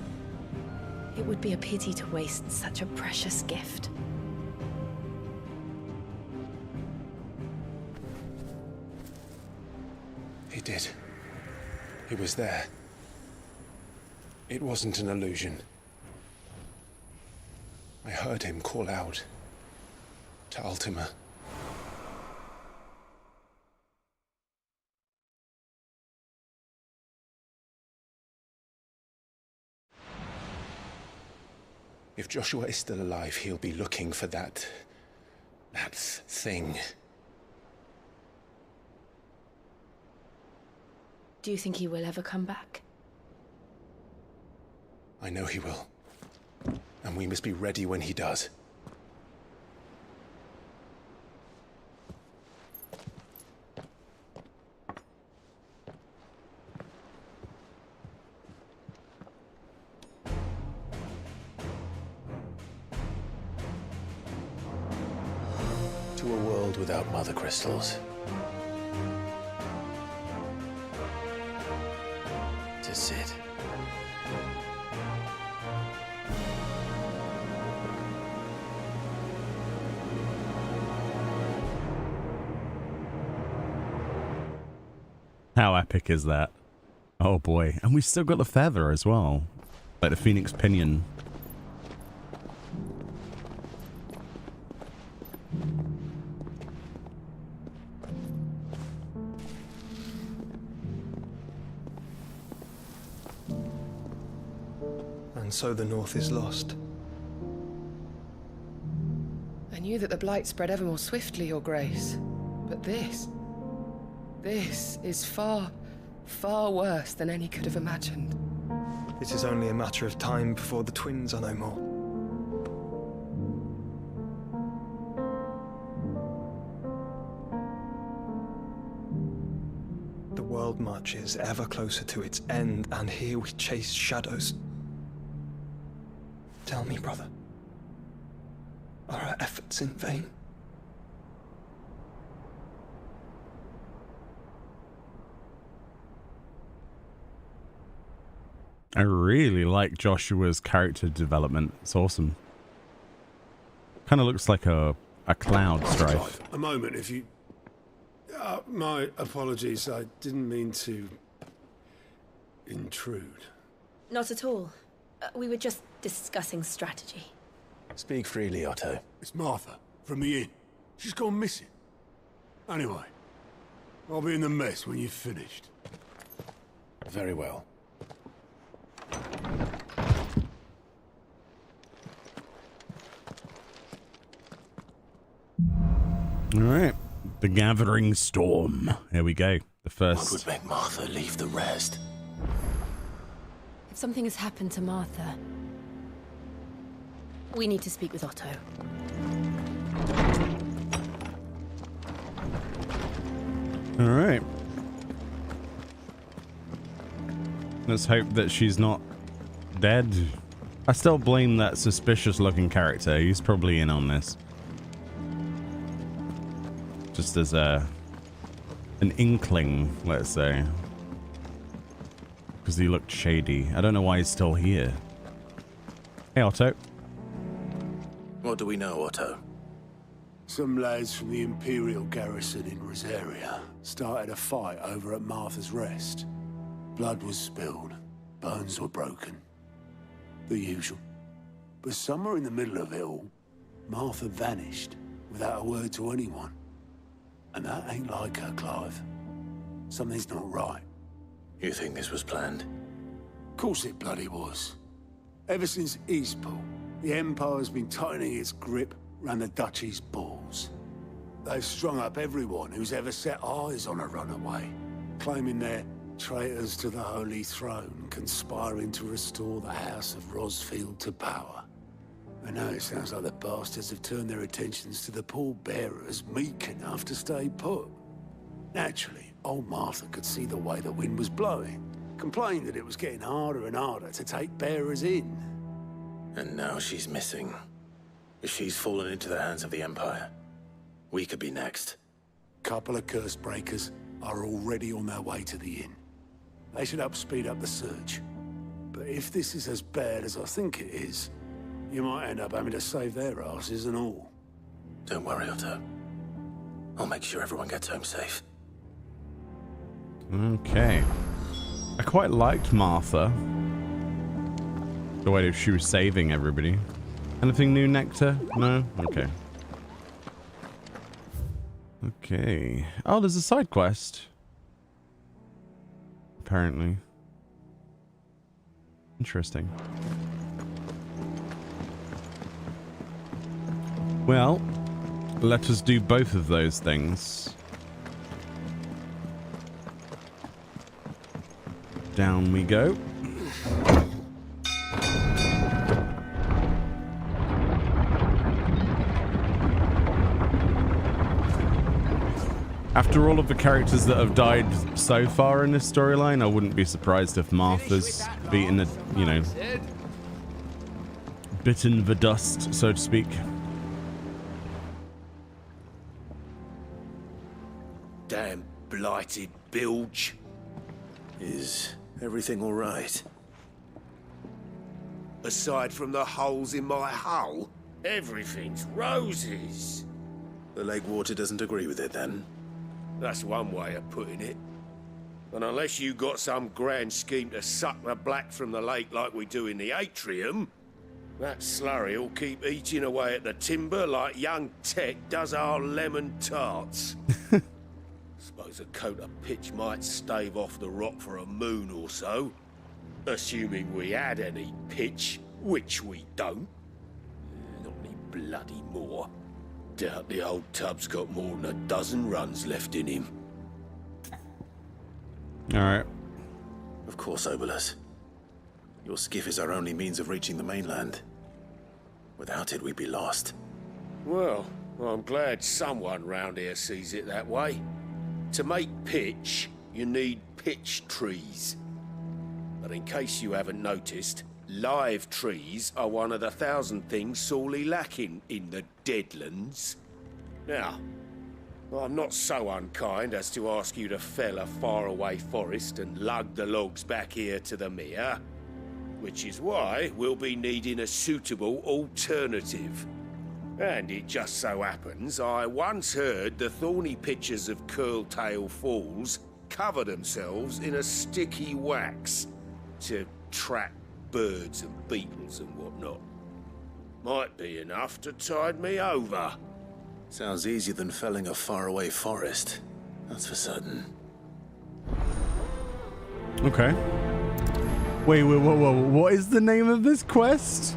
It would be a pity to waste such a precious gift. He did. He was there. It wasn't an illusion. I heard him call out to Ultima. If Joshua is still alive, he'll be looking for that thing. Do you think he will ever come back? I know he will. And we must be ready when he does. To a world without mother crystals. To Sid. How epic is that? Oh boy. And we've still got the feather as well. Like the phoenix pinion. And so the North is lost. I knew that the blight spread ever more swiftly, Your Grace. But this is far, far worse than any could have imagined. It is only a matter of time before the twins are no more. The world marches ever closer to its end, and here we chase shadows. Tell me, brother, are our efforts in vain? I really like Joshua's character development. It's awesome. Kind of looks like a cloud strife. A moment, if you... my apologies, I didn't mean to intrude. Not at all. We were just discussing strategy. Speak freely, Otto. It's Martha, from the inn. She's gone missing. Anyway, I'll be in the mess when you've finished. Very well. All right, the gathering storm. Here we go. The first. What would make Martha leave the rest? If something has happened to Martha, we need to speak with Otto. All right. Let's hope that she's not dead. I still blame that suspicious-looking character. He's probably in on this. Just as an inkling, let's say. Because he looked shady. I don't know why he's still here. Hey, Otto. What do we know, Otto? Some lads from the Imperial garrison in Rosaria started a fight over at Martha's Rest. Blood was spilled, bones were broken. The usual. But somewhere in the middle of it all, Martha vanished without a word to anyone. And that ain't like her, Clive. Something's not right. You think this was planned? Of course it bloody was. Ever since Eastpool, the Empire's been tightening its grip round the Duchy's balls. They've strung up everyone who's ever set eyes on a runaway, claiming they're traitors to the Holy Throne, conspiring to restore the House of Rosfield to power. And now it sounds like the bastards have turned their attentions to the pallbearers meek enough to stay put. Naturally, old Martha could see the way the wind was blowing, complained that it was getting harder and harder to take bearers in. And now she's missing. If she's fallen into the hands of the Empire, we could be next. Couple of curse breakers are already on their way to the inn. They should help speed up the search. But if this is as bad as I think it is, you might end up having to save their asses and all. Don't worry, Otto. I'll make sure everyone gets home safe. Okay. I quite liked Martha. The way that she was saving everybody. Anything new, Nectar? No? Okay. Okay. Oh, there's a side quest. Apparently. Interesting. Well, let us do both of those things. Down we go. After all of the characters that have died so far in this storyline, I wouldn't be surprised if Martha's beaten the, you know, bitten the dust, so to speak. Damn blighted bilge. Is everything all right? Aside from the holes in my hull, everything's roses. The lake water doesn't agree with it, then? That's one way of putting it. And unless you got some grand scheme to suck the black from the lake like we do in the atrium, that slurry will keep eating away at the timber like young Tet does our lemon tarts. Suppose a coat of pitch might stave off the rot for a moon or so. Assuming we had any pitch, which we don't. Not any bloody more. Doubt the old tub's got more than a dozen runs left in him. Alright. Of course, Obolus. Your skiff is our only means of reaching the mainland. Without it, we'd be lost. Well, I'm glad someone round here sees it that way. To make pitch, you need pitch trees. But in case you haven't noticed, live trees are one of the 1,000 things sorely lacking in the Deadlands. Now, I'm not so unkind as to ask you to fell a faraway forest and lug the logs back here to the mere, which is why we'll be needing a suitable alternative. And it just so happens I once heard the thorny pitchers of Curltail Falls cover themselves in a sticky wax to trap birds and beetles and whatnot. Might be enough to tide me over. Sounds easier than felling a faraway forest. That's for certain. Okay. Wait, whoa. What is the name of this quest?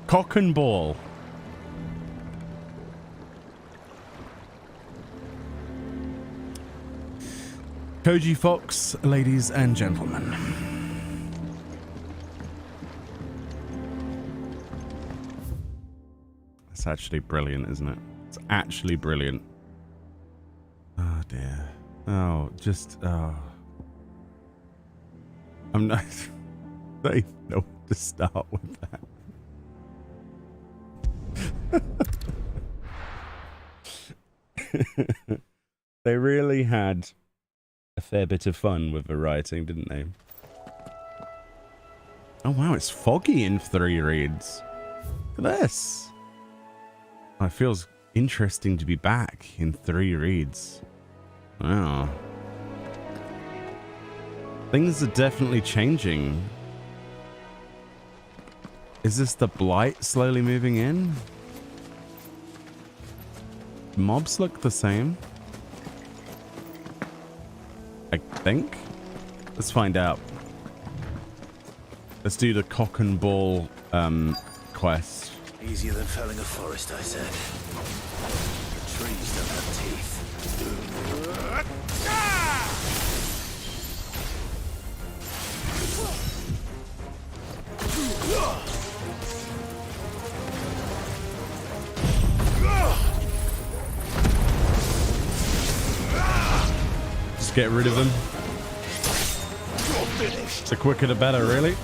Cock and Ball. Koji Fox, ladies and gentlemen. It's actually brilliant, isn't it? It's actually brilliant. Oh dear. Oh, just I'm not. I don't even know where to start with that. They really had a fair bit of fun with the writing, didn't they? Oh wow, it's foggy in 3 reads. Look at this. Oh, it feels interesting to be back in 3 reads. Wow. Things are definitely changing. Is this the blight slowly moving in? Mobs look the same. I think. Let's find out. Let's do the Cock and Ball quest. Easier than felling a forest, I said. The trees don't have teeth. Just get rid of them. The quicker the better, really.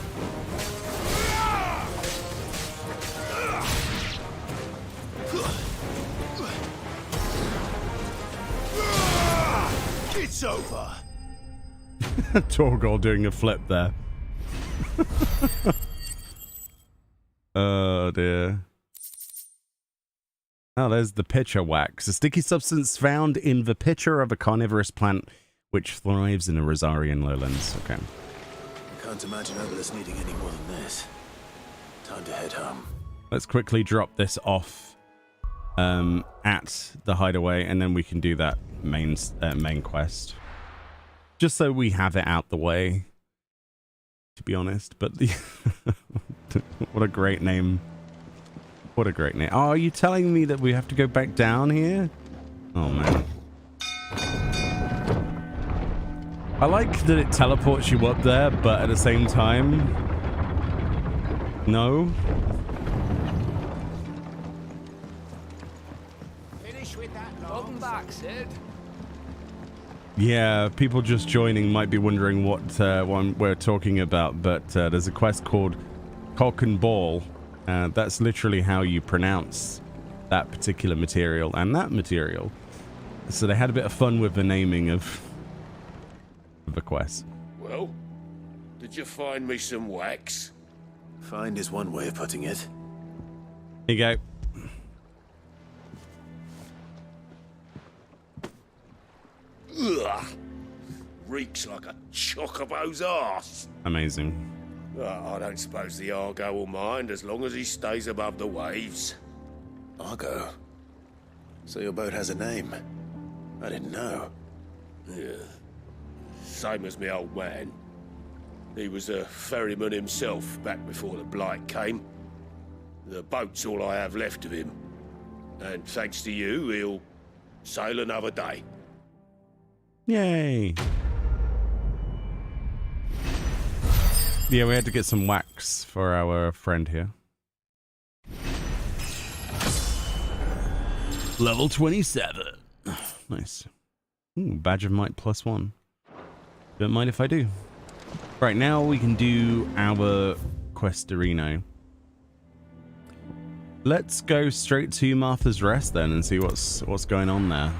It's over. Torgol doing a flip there. Oh dear. Oh, there's the pitcher wax, a sticky substance found in the pitcher of a carnivorous plant which thrives in the Rosarian lowlands. Okay. I can't imagine Obolus needing any more than this. Time to head home. Let's quickly drop this off at the hideaway, and then we can do that main quest. Just so we have it out the way, to be honest. But the what a great name. What a great name. Oh, are you telling me that we have to go back down here? Oh, man. I like that it teleports you up there, but at the same time, no. Finish with that. Welcome back, Sid. Yeah, people just joining might be wondering what we're talking about, but there's a quest called Cock and Ball. That's literally how you pronounce that particular material and that material. So they had a bit of fun with the naming of the quest. Well, did you find me some wax? Find is one way of putting it. Here you go. Ugh. Reeks like a chocobo's arse. Amazing. I don't suppose the Argo will mind as long as he stays above the waves. Argo? So your boat has a name? I didn't know. Yeah. Same as my old man. He was a ferryman himself back before the Blight came. The boat's all I have left of him. And thanks to you, he'll sail another day. Yay. Yeah, we had to get some wax for our friend here. Level 27. Nice. Ooh, badge of might +1. Don't mind if I do. Right, now we can do our questerino. Let's go straight to Martha's Rest then and see what's going on there.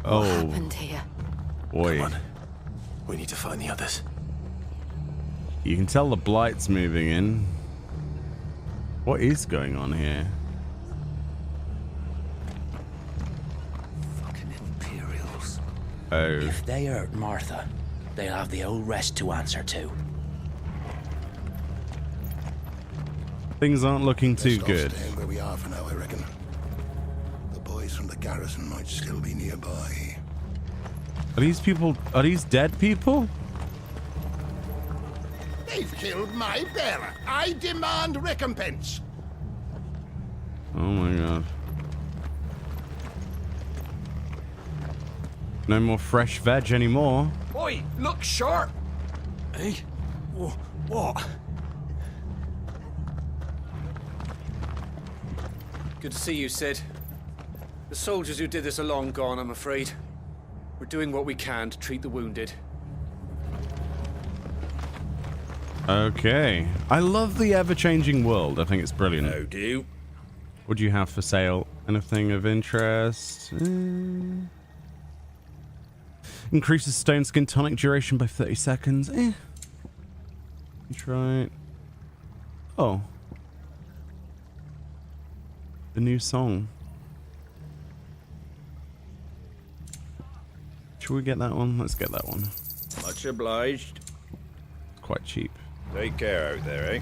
What happened here? Boy. Come on. We need to find the others. You can tell the Blight's moving in. What is going on here? Fucking Imperials. Oh. If they hurt Martha, they'll have the old rest to answer to. Things aren't looking too Best off good. staying where we are for now, I reckon. The boys from the garrison might still be nearby. Are these people? Are these dead people? They've killed my bearer. I demand recompense. Oh my god. No more fresh veg anymore. Oi, look sharp! Hey? What? Good to see you, Sid. The soldiers who did this are long gone, I'm afraid. We're doing what we can to treat the wounded. Okay. I love the ever-changing world. I think it's brilliant. Oh, do. What do you have for sale? Anything of interest? Increases stone skin tonic duration by 30 seconds. Try it. Oh. The new song. Should we get that one? Let's get that one. Much obliged. It's quite cheap. Take care out there, eh?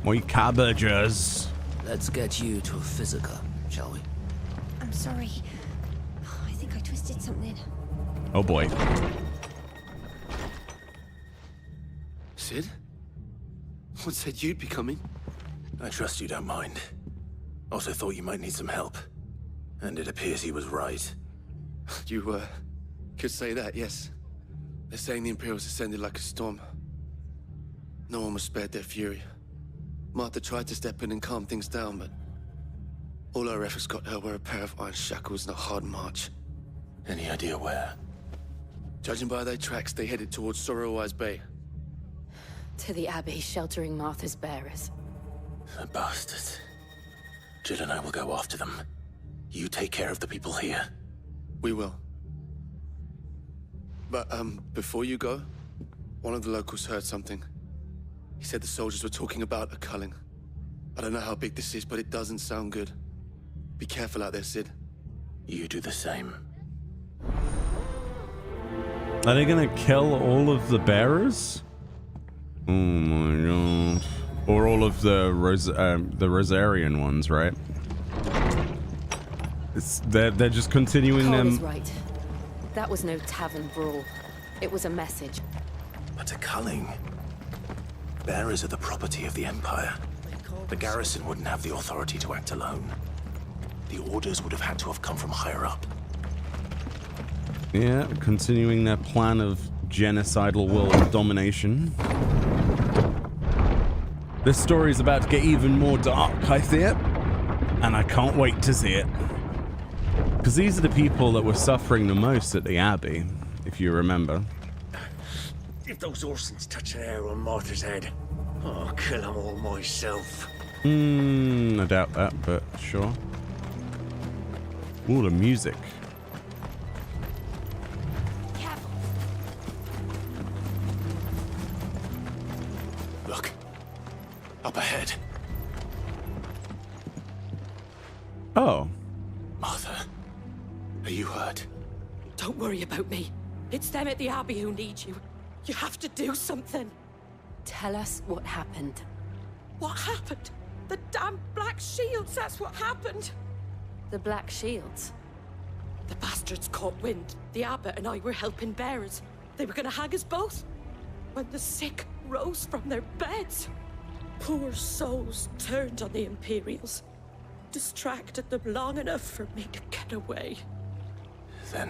My cabbages. Let's get you to a physica, shall we? I'm sorry. I think I twisted something. Oh boy. Sid? What said you'd be coming? I trust you don't mind. Also thought you might need some help. And it appears he was right. You, could say that, yes. They're saying the Imperials ascended like a storm. No one was spared their fury. Martha tried to step in and calm things down, but all our efforts got her were a pair of iron shackles and a hard march. Any idea where? Judging by their tracks, they headed towards Sorrowwise Bay. To the Abbey, sheltering Martha's bearers. The bastards. Jill and I will go after them. You take care of the people here. We will. But, before you go, one of the locals heard something. He said the soldiers were talking about a culling. I don't know how big this is, but it doesn't sound good. Be careful out there, Sid. You do the same. Are they gonna kill all of the bearers? Oh my god. Or all of the Rosarian ones, right? They're just continuing Carl them. was right. That was no tavern brawl. It was a message. But a culling. Bearers are the property of the Empire. The garrison wouldn't have the authority to act alone. The orders would have had to have come from higher up. Yeah, continuing their plan of genocidal world domination. This story is about to get even more dark, I fear. And I can't wait to see it. Because these are the people that were suffering the most at the Abbey, if you remember. If those Orsons touch an arrow on Martha's head, I'll kill them all myself. I doubt that, but sure. Ooh, the music. Look, Martha, are you hurt? Don't worry about me. It's them at the Abbey who need you. You have to do something. Tell us what happened. What happened? The damn Black Shields, that's what happened. The Black Shields? The bastards caught wind. The Abbot and I were helping bearers. They were gonna hang us both. When the sick rose from their beds, poor souls turned on the Imperials. Distracted them long enough for me to get away. Then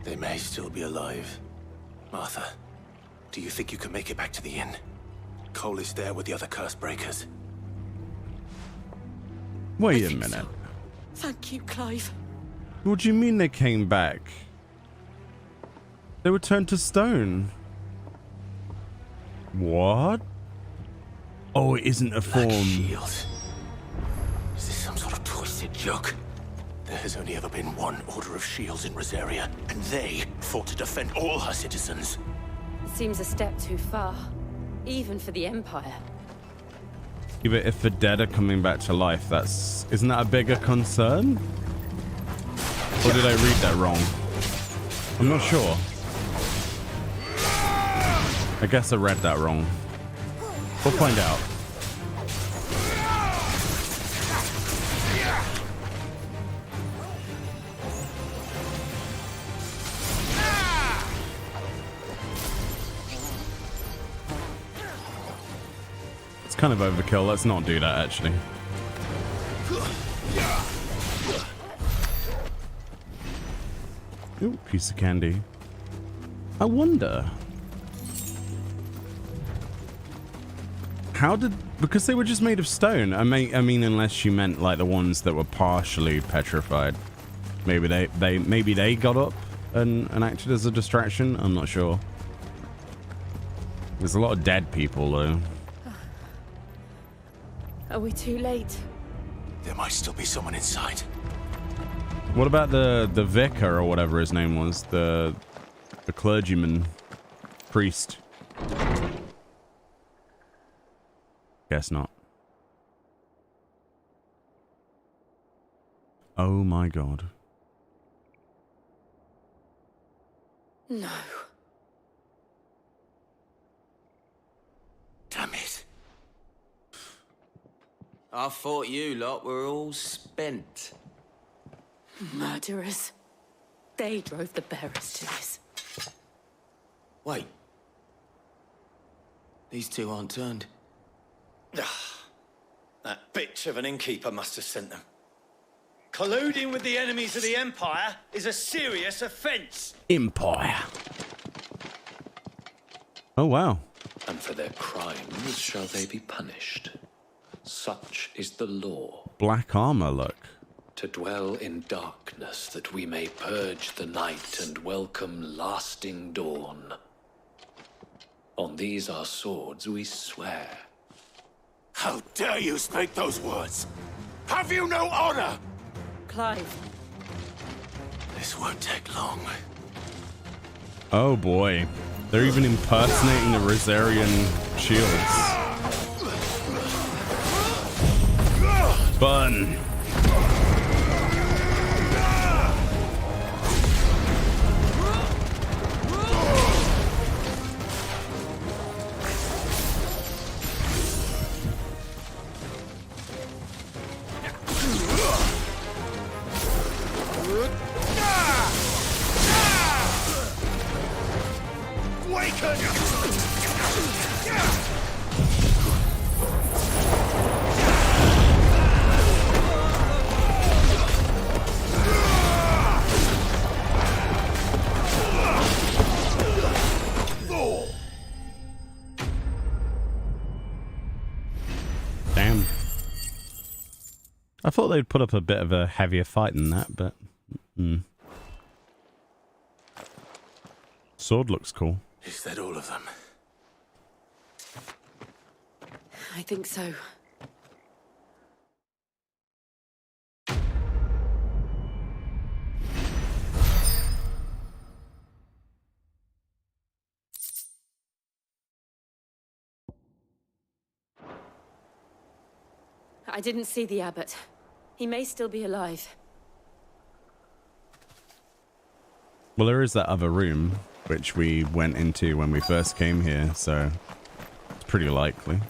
they may still be alive. Martha, do you think you can make it back to the inn? Cole is there with the other curse breakers. Wait a minute. So. Thank you, Clive. What do you mean they came back? They were turned to stone. What? Oh, it isn't a Black form. Shield. Is this some sort of twisted joke? There has only ever been one Order of Shields in Rosaria, and they fought to defend all her citizens. Seems a step too far, even for the Empire. Yeah, but if the dead are coming back to life, isn't that a bigger concern? Or did I read that wrong? I'm not sure. I guess I read that wrong. We'll find out. It's kind of overkill. Let's not do that, actually. Ooh, piece of candy. I wonder. How did... Because they were just made of stone. I mean, unless you meant like the ones that were partially petrified. Maybe they got up and acted as a distraction. I'm not sure. There's a lot of dead people though. Are we too late? There might still be someone inside. What about the vicar or whatever his name was? The clergyman, priest. Guess not. Oh my god. No. Damn it. I thought you lot were all spent. Murderers. They drove the bearers to this. Wait. These two aren't turned. That bitch of an innkeeper must have sent them. Colluding with the enemies of the Empire is a serious offense. Empire. Oh, wow. And for their crimes shall they be punished. Such is the law. Black armor, look. To dwell in darkness that we may purge the night and welcome lasting dawn. On these our swords we swear. How dare you speak those words? Have you no honor? Clive. This won't take long. Oh boy. They're even impersonating the Rosarian shields. Fun. Damn. I thought they'd put up a bit of a heavier fight than that, but... Sword looks cool. Is that all of them? I think so. I didn't see the abbot. He may still be alive. Well, there is that other room, which we went into when we first came here, so it's pretty likely.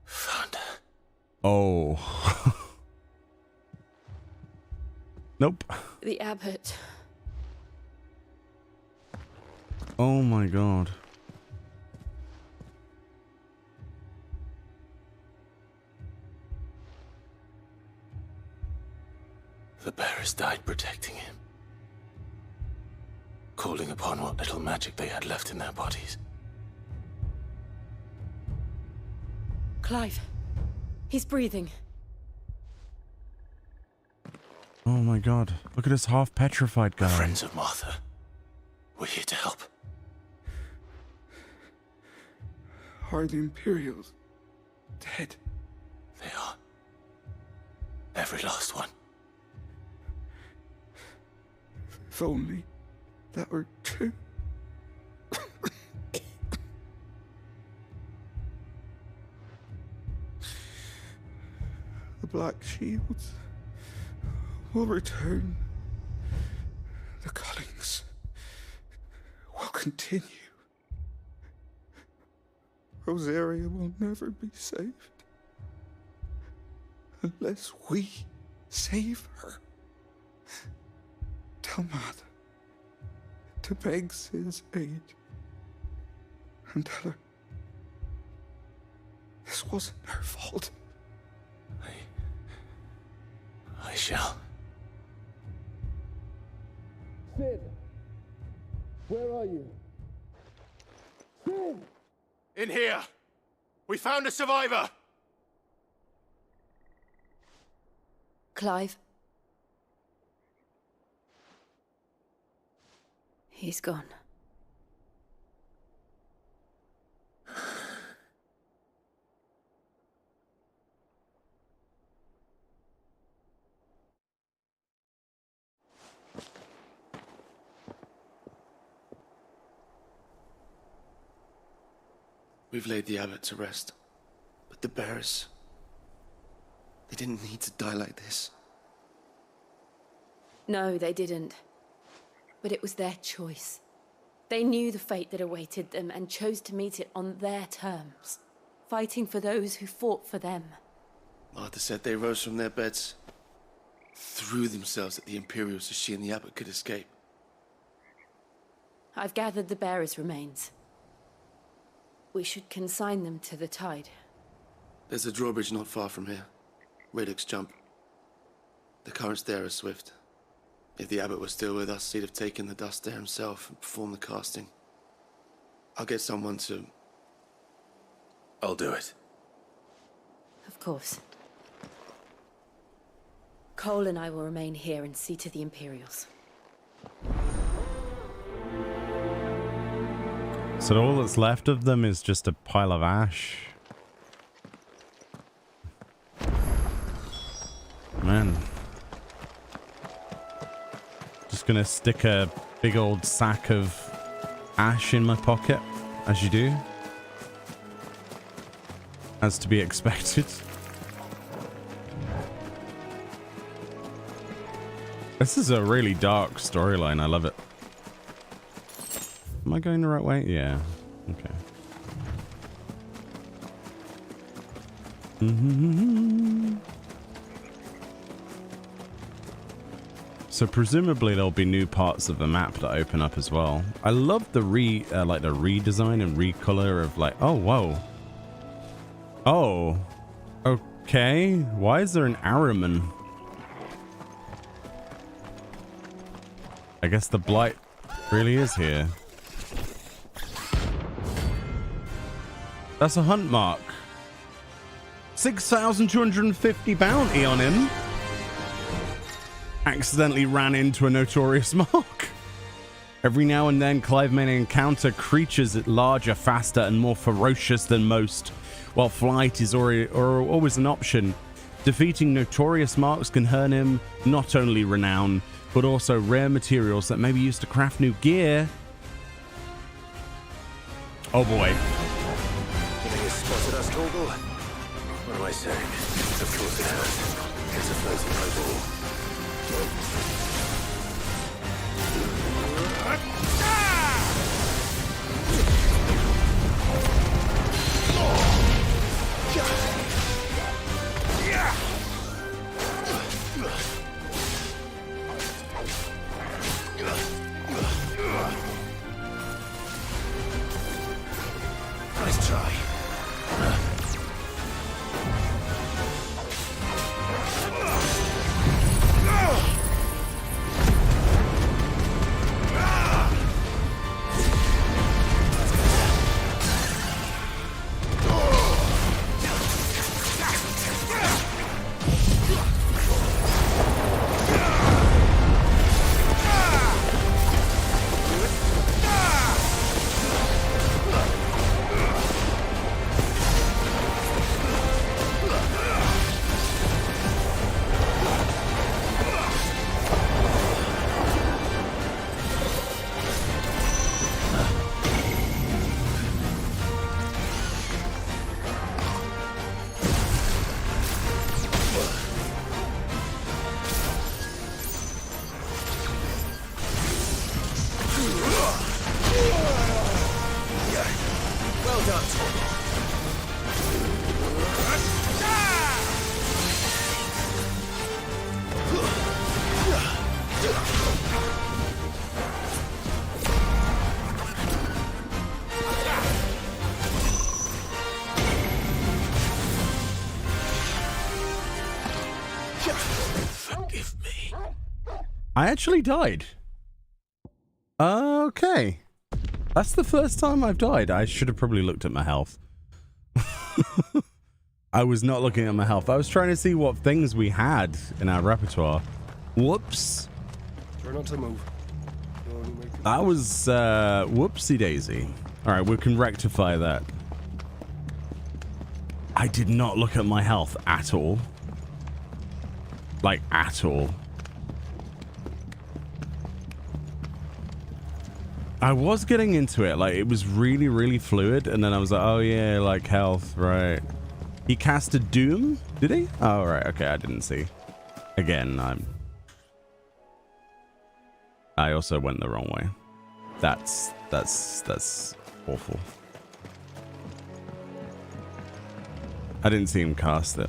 Found her. Oh. Nope. The abbot. Oh my god. The bearers died protecting him, calling upon what little magic they had left in their bodies. Clive. He's breathing. Oh my god. Look at this half petrified guy. Friends of Martha. We're here to help. Are the Imperials dead? They are. Every last one. If only that were true. The Black Shields will return. The cuttings will continue. Rosaria will never be saved unless we save her. Tell Mother to beg Sid's aid and tell her this wasn't her fault. I shall. Sid! Where are you? Sid! In here! We found a survivor! Clive? He's gone. We've laid the abbot to rest, but the bearers, they didn't need to die like this. No, they didn't. But it was their choice. They knew the fate that awaited them and chose to meet it on their terms, fighting for those who fought for them. Martha said they rose from their beds, threw themselves at the Imperials so she and the abbot could escape. I've gathered the bearers' remains. We should consign them to the tide. There's a drawbridge not far from here. Radix Jump. The currents there are swift. If the abbot was still with us, he'd have taken the dust there himself and performed the casting. I'll get someone to... I'll do it. Of course. Cole and I will remain here and see to the Imperials. So all that's left of them is just a pile of ash. Man. Just gonna stick a big old sack of ash in my pocket, as you do. As to be expected. This is a really dark storyline, I love it. Am I going the right way? Yeah. Okay. So presumably there'll be new parts of the map that open up as well. I love the like the redesign and recolor of like, oh whoa. Oh. Okay. Why is there an Araman? I guess the blight really is here. That's a hunt mark. 6,250 bounty on him. Accidentally ran into a notorious mark. Every now and then, Clive may encounter creatures larger, faster, and more ferocious than most, while flight is always an option. Defeating notorious marks can earn him not only renown, but also rare materials that may be used to craft new gear. Oh boy. You spotted us, Gogol? What do I say. Of course it has. It's a floating eyeball. Nice try. I actually died. Okay. That's the first time I've died. I should have probably looked at my health. I was not looking at my health. I was trying to see what things we had in our repertoire. Whoops. Try not to move. That was whoopsie daisy. All right, we can rectify that. I did not look at my health at all. Like, at all. I was getting into it, like it was really, really fluid, and then I was like, oh yeah, like health, right. He casted Doom, did he? Oh, right, okay, I didn't see. Again, I also went the wrong way. That's awful. I didn't see him cast it.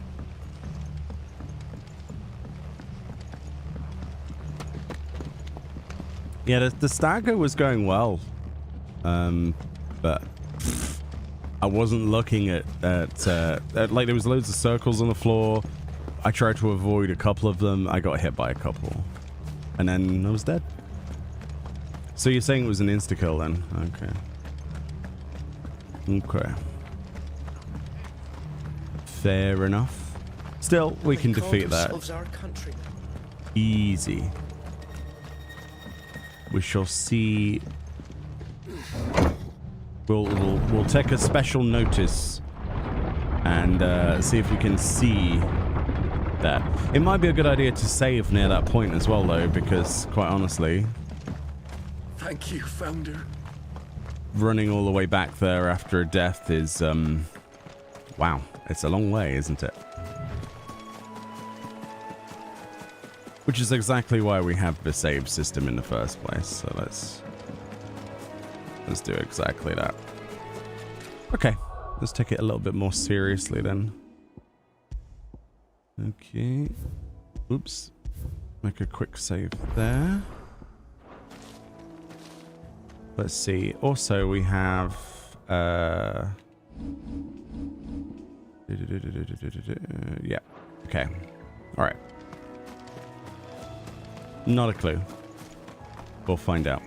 Yeah, the stagger was going well, but I wasn't looking at like there was loads of circles on the floor. I tried to avoid a couple of them. I got hit by a couple, and then I was dead. So you're saying it was an insta kill then? Okay. Okay. Fair enough. Still, we can defeat that. Easy. We shall see. We'll take a special notice and see if we can see that. It might be a good idea to save near that point as well, though, because quite honestly, thank you, Founder. Running all the way back there after a death is wow, it's a long way, isn't it? Which is exactly why we have the save system in the first place. So let's do exactly that. Okay, let's take it a little bit more seriously then. Okay. Oops. Make a quick save there. Let's see. Also, we have yeah. Okay. All right. Not a clue. We'll find out.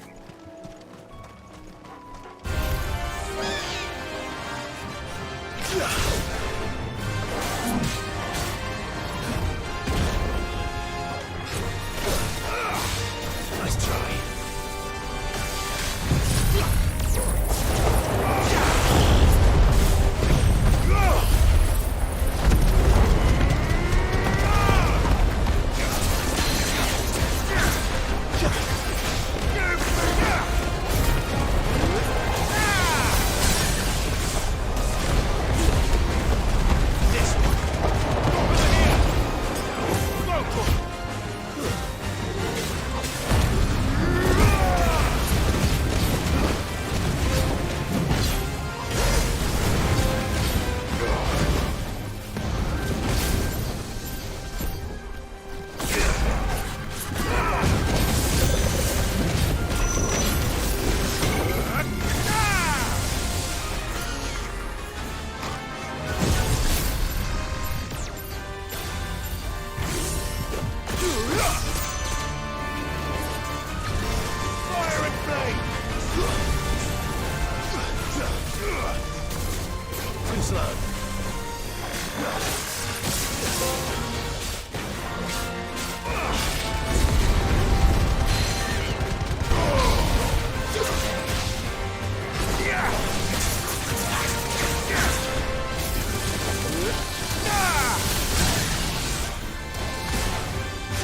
Nice try.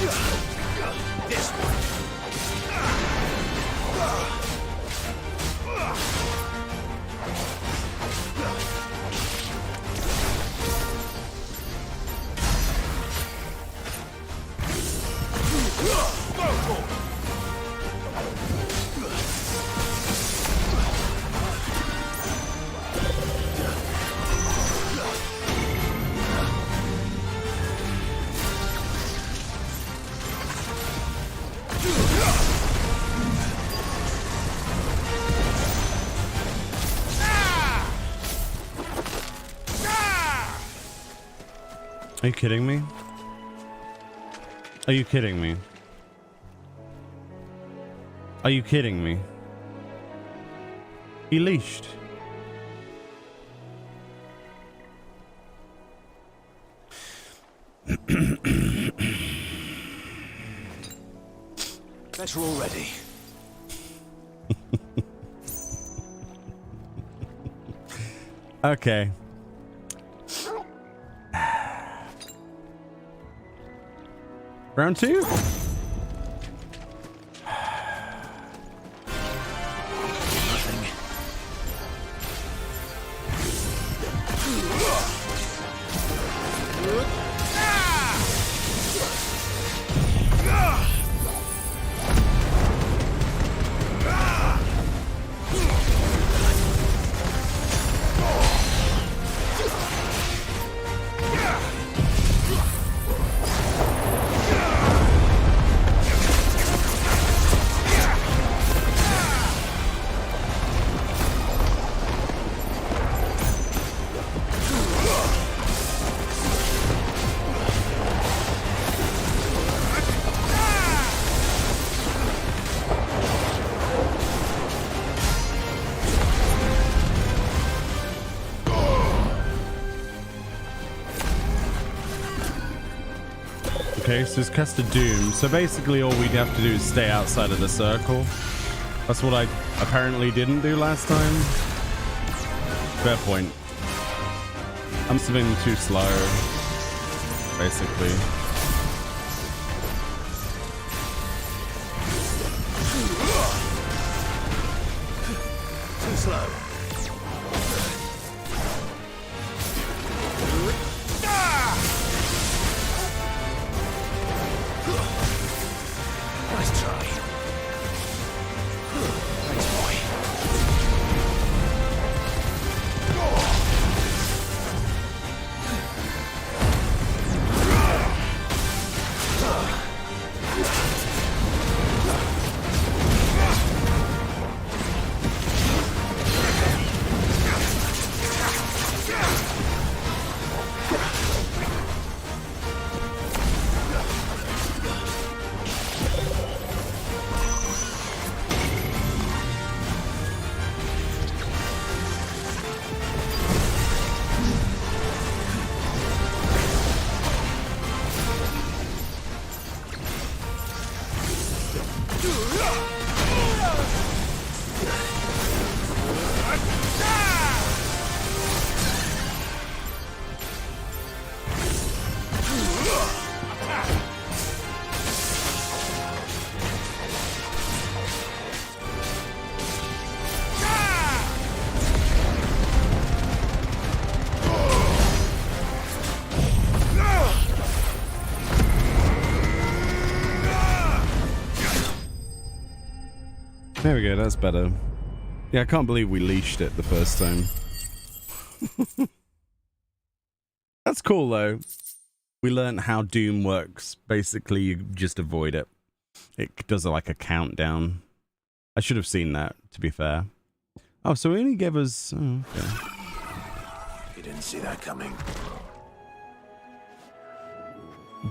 This one. Are you kidding me? Are you kidding me? Are you kidding me? He leashed. Better already. Okay. Round two? Okay, so it's cast a doom. So basically all we'd have to do is stay outside of the circle. That's what I apparently didn't do last time. Fair point. I must have been too slow, basically. Too slow. Nice try. Thanks, boy. There we go, that's better. Yeah, I can't believe we leashed it the first time. That's cool though. We learned how Doom works. Basically, you just avoid it. It does like a countdown. I should have seen that, to be fair. Oh, so he only gave us... Oh, okay. You didn't see that coming.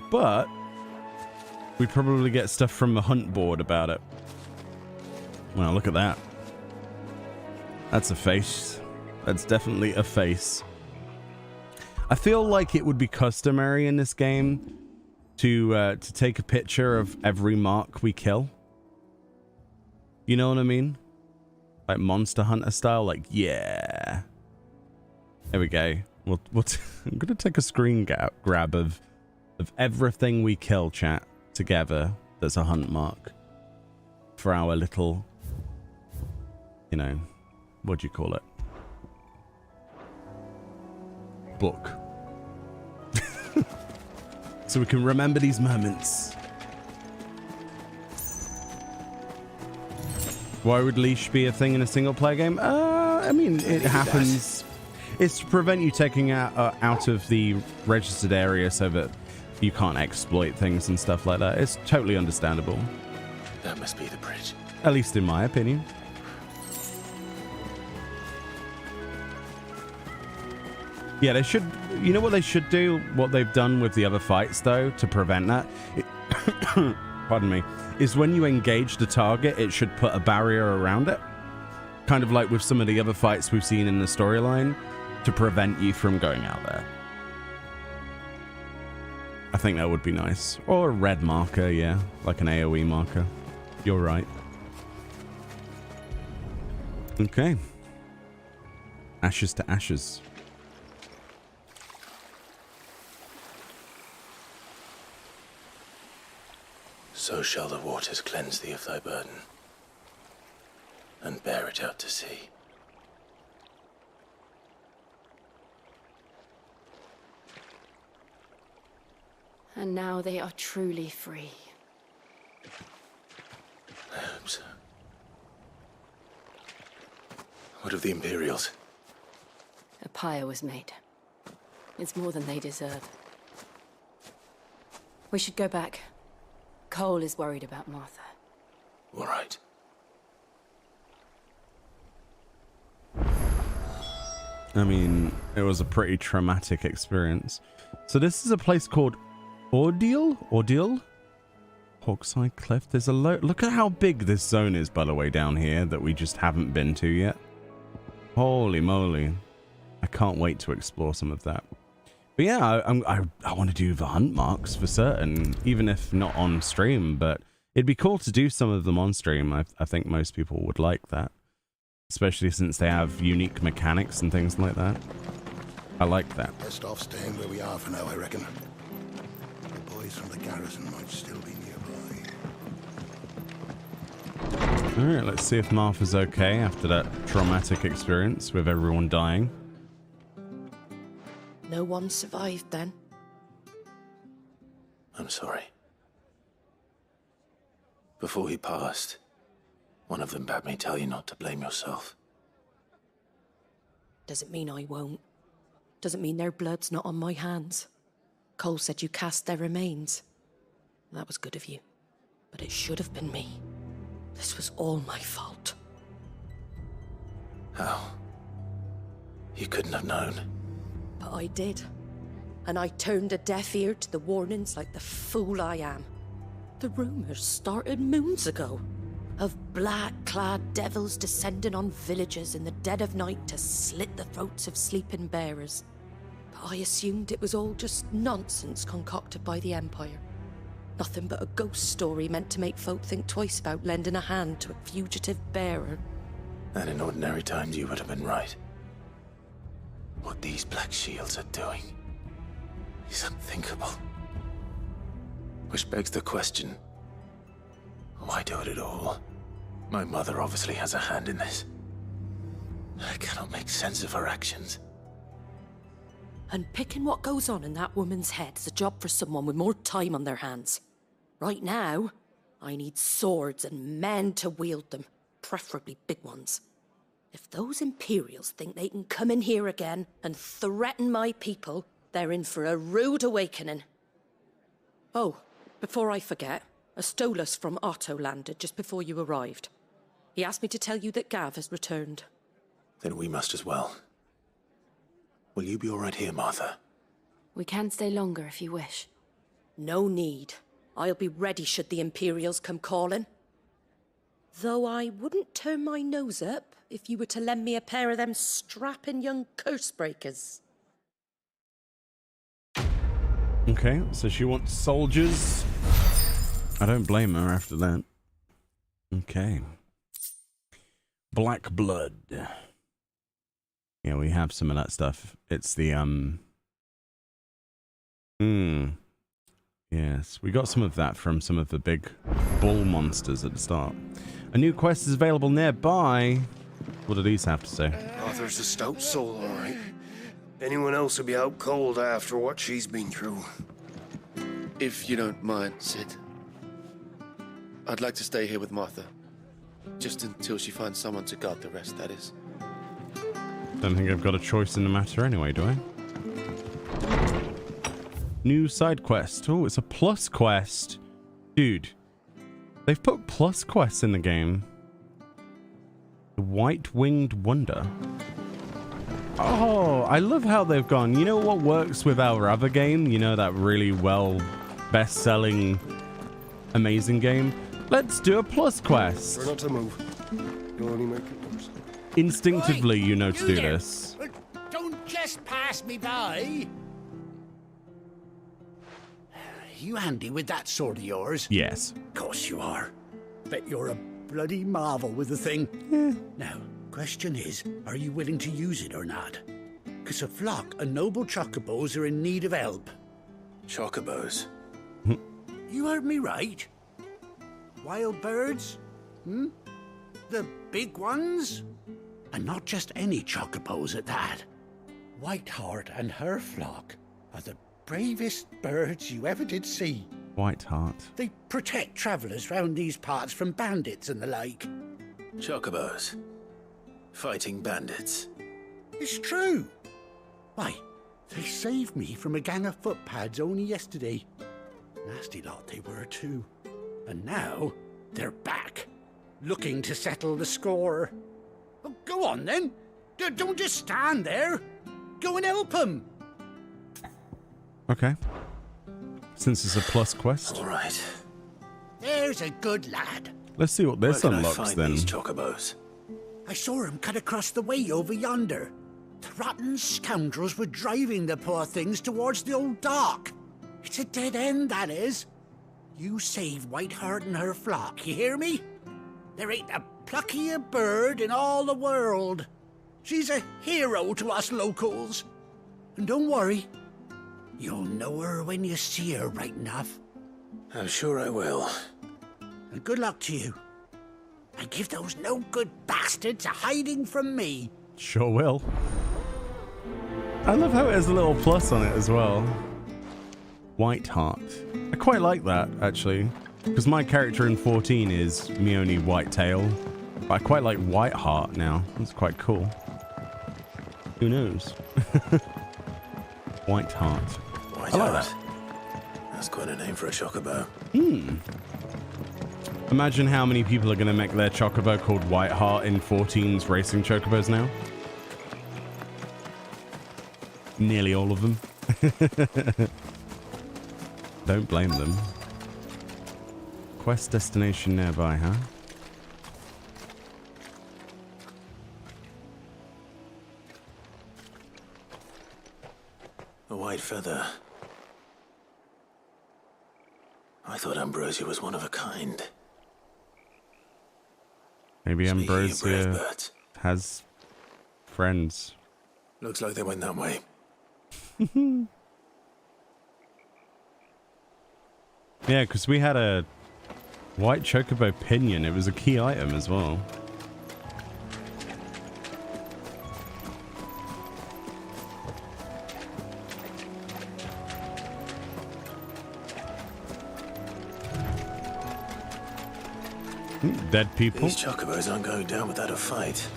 But we'd probably get stuff from the hunt board about it. Well, look at that. That's a face. That's definitely a face. I feel like it would be customary in this game to take a picture of every mark we kill. You know what I mean? Like Monster Hunter style. Like, yeah. There we go. I'm gonna take a screen grab of everything we kill, chat. together that's a hunt mark for our little, you know, what do you call it? Book. So we can remember these moments. Why would leash be a thing in a single player game? I mean, it happens. It's to prevent you taking out of the registered area so that you can't exploit things and stuff like that. It's totally understandable. That must be the bridge. At least in my opinion. Yeah, they should... You know what they should do? What they've done with the other fights, though, to prevent that? Pardon me. Is when you engage the target, it should put a barrier around it. Kind of like with some of the other fights we've seen in the storyline, to prevent you from going out there. I think that would be nice. Or a red marker, yeah. Like an AoE marker. You're right. Okay. Ashes to ashes. So shall the waters cleanse thee of thy burden, and bear it out to sea. And now they are truly free. I hope so. What of the Imperials? A pyre was made. It's more than they deserve. We should go back. Cole is worried about Martha. All right. I mean, it was a pretty traumatic experience. So this is a place called Ordeal? Hawkseye Cliff. There's a look at how big this zone is, by the way, down here that we just haven't been to yet. Holy moly. I can't wait to explore some of that. But yeah, I want to do the hunt marks for certain, even if not on stream, but it'd be cool to do some of them on stream. I think most people would like that, especially since they have unique mechanics and things like that. I like that. Best off staying where we are for now, I reckon. The boys from the garrison might still be nearby. Alright, let's see if Martha's okay after that traumatic experience with everyone dying. No one survived then? I'm sorry. Before he passed, one of them bade me tell you not to blame yourself. Doesn't mean I won't. Doesn't mean their blood's not on my hands. Cole said you cast their remains. That was good of you. But it should have been me. This was all my fault. How? You couldn't have known. But I did. And I turned a deaf ear to the warnings like the fool I am. The rumors started moons ago. Of black-clad devils descending on villages in the dead of night to slit the throats of sleeping bearers. But I assumed it was all just nonsense concocted by the Empire. Nothing but a ghost story meant to make folk think twice about lending a hand to a fugitive bearer. And in ordinary times you would have been right. What these Black Shields are doing is unthinkable. Which begs the question, why do it at all? My mother obviously has a hand in this. I cannot make sense of her actions. And picking what goes on in that woman's head is a job for someone with more time on their hands. Right now, I need swords and men to wield them, preferably big ones. If those Imperials think they can come in here again and threaten my people, they're in for a rude awakening. Oh, before I forget, a Stolas from Otto landed just before you arrived. He asked me to tell you that Gav has returned. Then we must as well. Will you be all right here, Martha? We can stay longer if you wish. No need. I'll be ready should the Imperials come calling. Though I wouldn't turn my nose up if you were to lend me a pair of them strapping young curse breakers. Okay, so she wants soldiers. I don't blame her after that. Okay. Black blood. Yeah, we have some of that stuff. It's the Yes, we got some of that from some of the big bull monsters at the start. A new quest is available nearby. What do these have to say? Arthur's a stout soul, all right. Anyone else would be out cold after what she's been through. If you don't mind, Sid, I'd like to stay here with Martha. Just until she finds someone to guard the rest, that is. Don't think I've got a choice in the matter anyway, do I? New side quest. Oh, it's a plus quest. Dude, they've put plus quests in the game. The White-Winged Wonder. Oh, I love how they've gone. You know what works with our other game? You know, that really well best-selling amazing game? Let's do a plus quest. Try not to move. You'll only make it worse. Instinctively, you know to You do there. this. Don't just pass me by. You handy with that sword of yours? Yes. Of course you are. Bet you're a bloody marvel with the thing. Now, question is, are you willing to use it or not? Because a flock of noble chocobos are in need of help. Chocobos? You heard me right. Wild birds? The big ones? And not just any chocobos at that. Whiteheart and her flock are the bravest birds you ever did see. Whiteheart. They protect travellers round these parts from bandits and the like. Chocobos. Fighting bandits. It's true. Why, they saved me from a gang of footpads only yesterday. Nasty lot they were too. And now they're back, looking to settle the score. Well, go on then. Don't just stand there. Go and help them. Okay. Since it's a plus quest. All right. There's a good lad. Let's see what this Where can unlocks I find then. these chocobos? I saw him cut across the way over yonder. The rotten scoundrels were driving the poor things towards the old dock. It's a dead end, that is. You save Whiteheart and her flock, you hear me? There ain't a pluckier bird in all the world. She's a hero to us locals. And don't worry, you'll know her when you see her right enough. I'm sure I will. And good luck to you. And give those no-good bastards a hiding from me. Sure will. I love how it has a little plus on it as well. Whiteheart. I quite like that, actually. Because my character in 14 is Meoni Whitetail. But I quite like Whiteheart now. That's quite cool. Who knows? Whiteheart. I like that. That's quite a name for a chocobo. Imagine how many people are going to make their chocobo called Whiteheart in 14's racing chocobos now. Nearly all of them. Don't blame them. Quest destination nearby, huh? A white feather. I thought Ambrosia was one of a kind. Maybe Speaking of brave Ambrosia birds, has friends. looks like they went that way. Yeah, because we had a white chocobo pinion. It was a key item as well. Dead people. These chocobos aren't going down without a fight.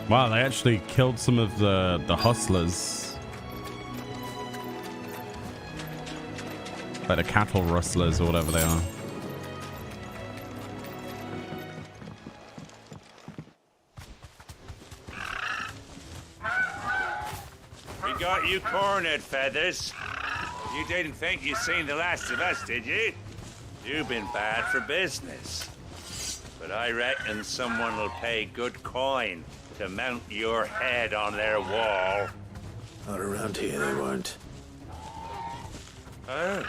Wow, they actually killed some of the hustlers. Like the cattle rustlers or whatever they are. We got you cornered, Feathers. You didn't think you'd seen the last of us, did you? You've been bad for business. But I reckon someone will pay good coin to mount your head on their wall. Not around here, they won't. Oh.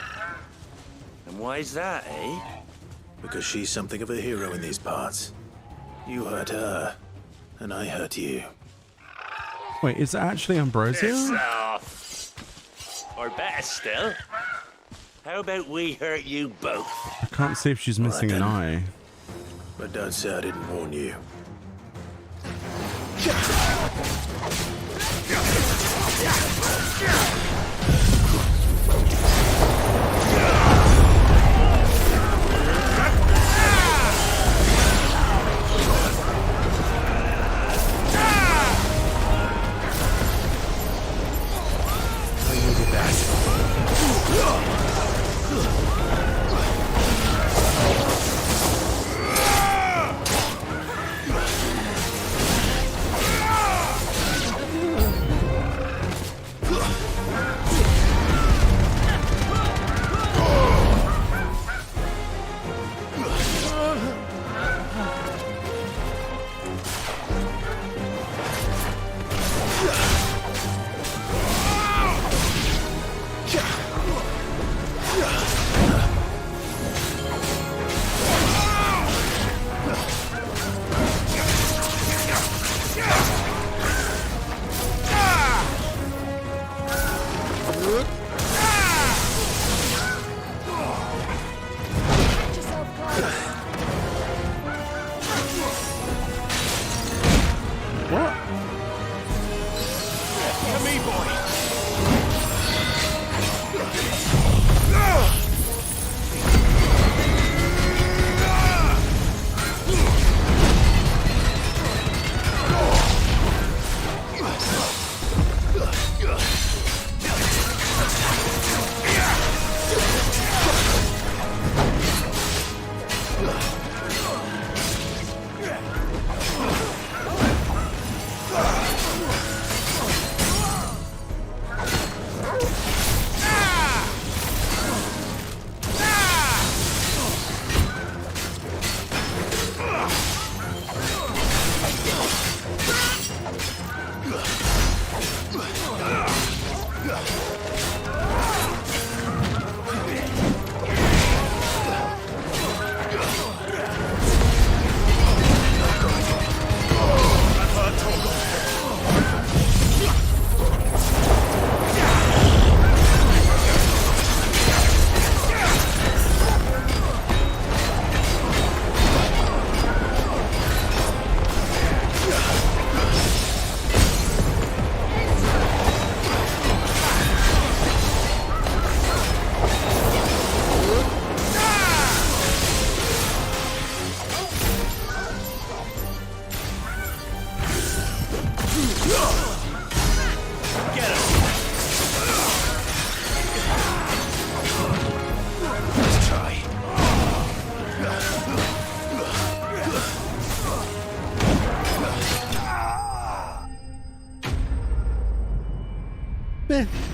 And why's that, eh? Because she's something of a hero in these parts. You hurt her, and I hurt you. Wait, is it actually Ambrosia? Piss off. Or better still, How about we hurt you both? I can't see if she's missing an eye. But don't say I didn't warn you.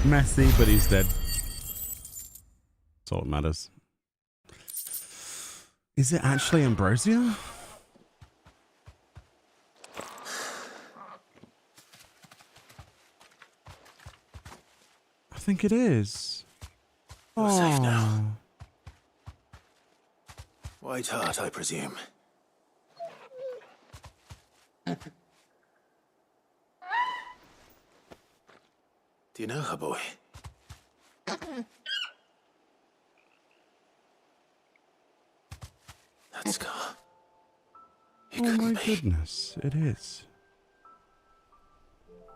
Messy, but he's dead. That's all that matters. Is it actually Ambrosia? I think it is. You're safe now. White heart, I presume. Do you know her, boy? That scar. Oh my goodness, it is.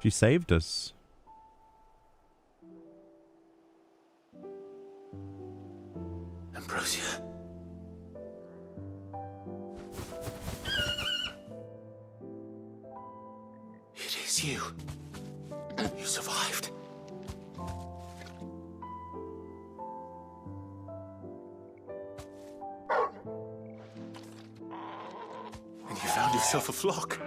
She saved us. Ambrosia. It is you. You survived. And you found yourself a flock.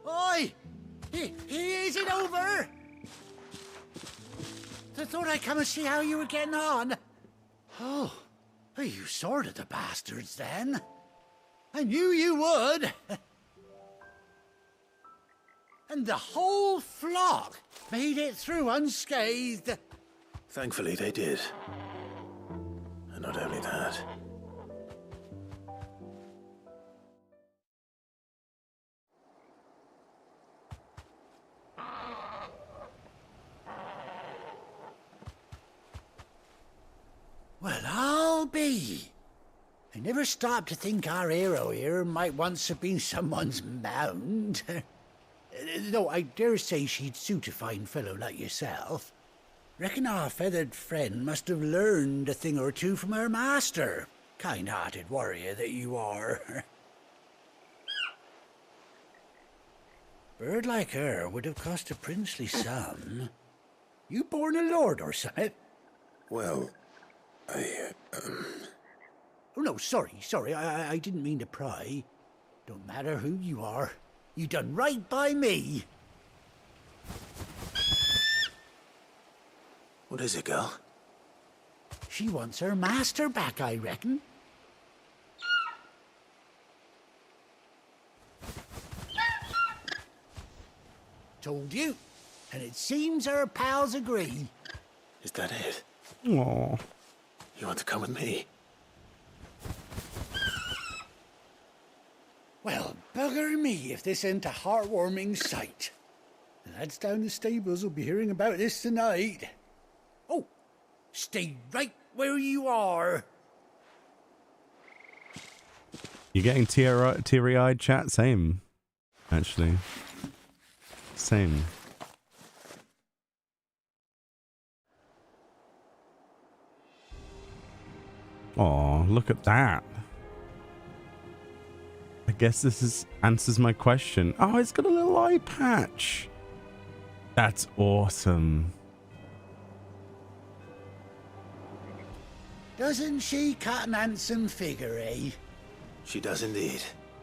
Oi! Is it over? I thought I'd come and see how you were getting on. Oh, you sorted the bastards then. I knew you would. And the whole flock made it through unscathed. Thankfully, they did. And not only that. me. I never stopped to think our hero here might once have been someone's mount. Though I dare say she'd suit a fine fellow like yourself. Reckon our feathered friend must have learned a thing or two from her master. Kind-hearted warrior that you are. Bird like her would have cost a princely sum. You born a lord or something? Well, Oh no, sorry. I didn't mean to pry. Don't matter who you are. You done right by me. What is it, girl? She wants her master back, I reckon. Told you. And it seems her pals agree. Is that it? Aww. You want to come with me? Well, bugger me if this ain't a heartwarming sight. The lads down the stables will be hearing about this tonight. Oh, stay right where you are. You're getting teary-eyed, chat? Same, actually. Same. Aw, look at that. I guess this answers my question. Oh, it's got a little eye patch. That's awesome. Doesn't she cut an handsome figure, eh? She does indeed.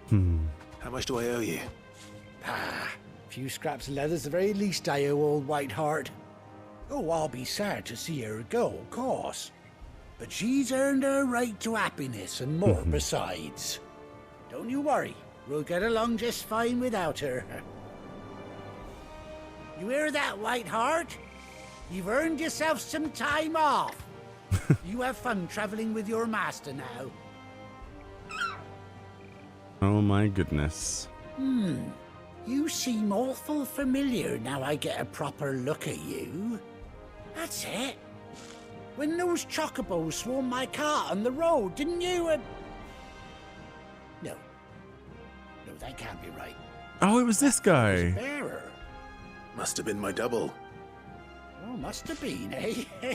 Hmm. How much do I owe you? Ah, a few scraps of leather's the very least I owe old Whiteheart. Oh, I'll be sad to see her go, of course. But she's earned her right to happiness and more besides. Don't you worry, we'll get along just fine without her. You hear that, Whiteheart? You've earned yourself some time off. You have fun traveling with your master now. Oh my goodness. You seem awful familiar now I get a proper look at you. That's it. When those chocobos swarmed my cart on the road, didn't you? No, that can't be right. Oh, it was this guy. Bearer. Must have been my double. Oh, must have been, eh?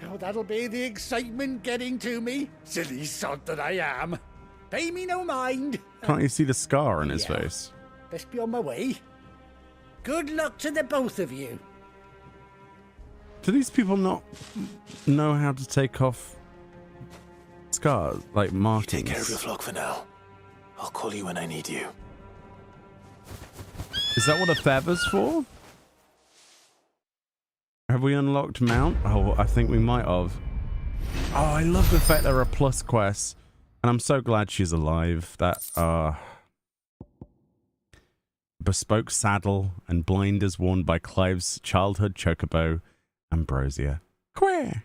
Oh, that'll be the excitement getting to me. Silly sod that I am. Pay me no mind. Can't you see the scar on his face? Best be on my way. Good luck to the both of you. Do these people not know how to take off scars, like markings? You take care of your flock for now. I'll call you when I need you. Is that what a feather's for? Have we unlocked mount? Oh, I think we might have. Oh, I love the fact there are plus quests. And I'm so glad she's alive. That, bespoke saddle and blinders worn by Clive's childhood chocobo, Ambrosia. Queer.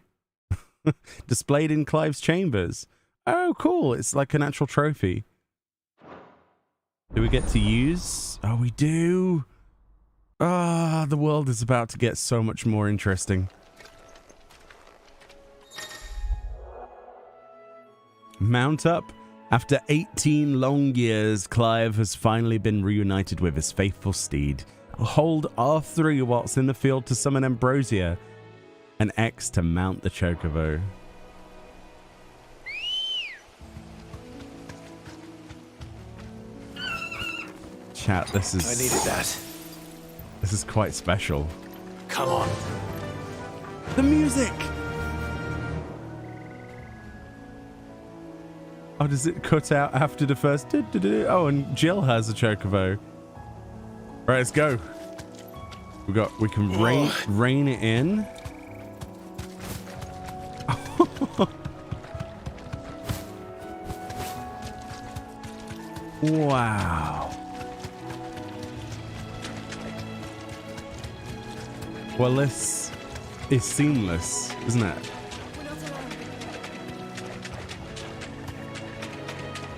Displayed in Clive's chambers. Oh, cool. It's like an actual trophy. Do we get to use? Oh, we do. Ah, the world is about to get so much more interesting. Mount up. After 18 long years, Clive has finally been reunited with his faithful steed. Hold R3 whilst in the field to summon Ambrosia, and X to mount the chocobo. Chat, this is... I needed that. This is quite special. Come on. The music! Oh, does it cut out after the first... Oh, and Jill has a chocobo. Right, let's go. We can rein it in. Wow. Well, this is seamless, isn't it?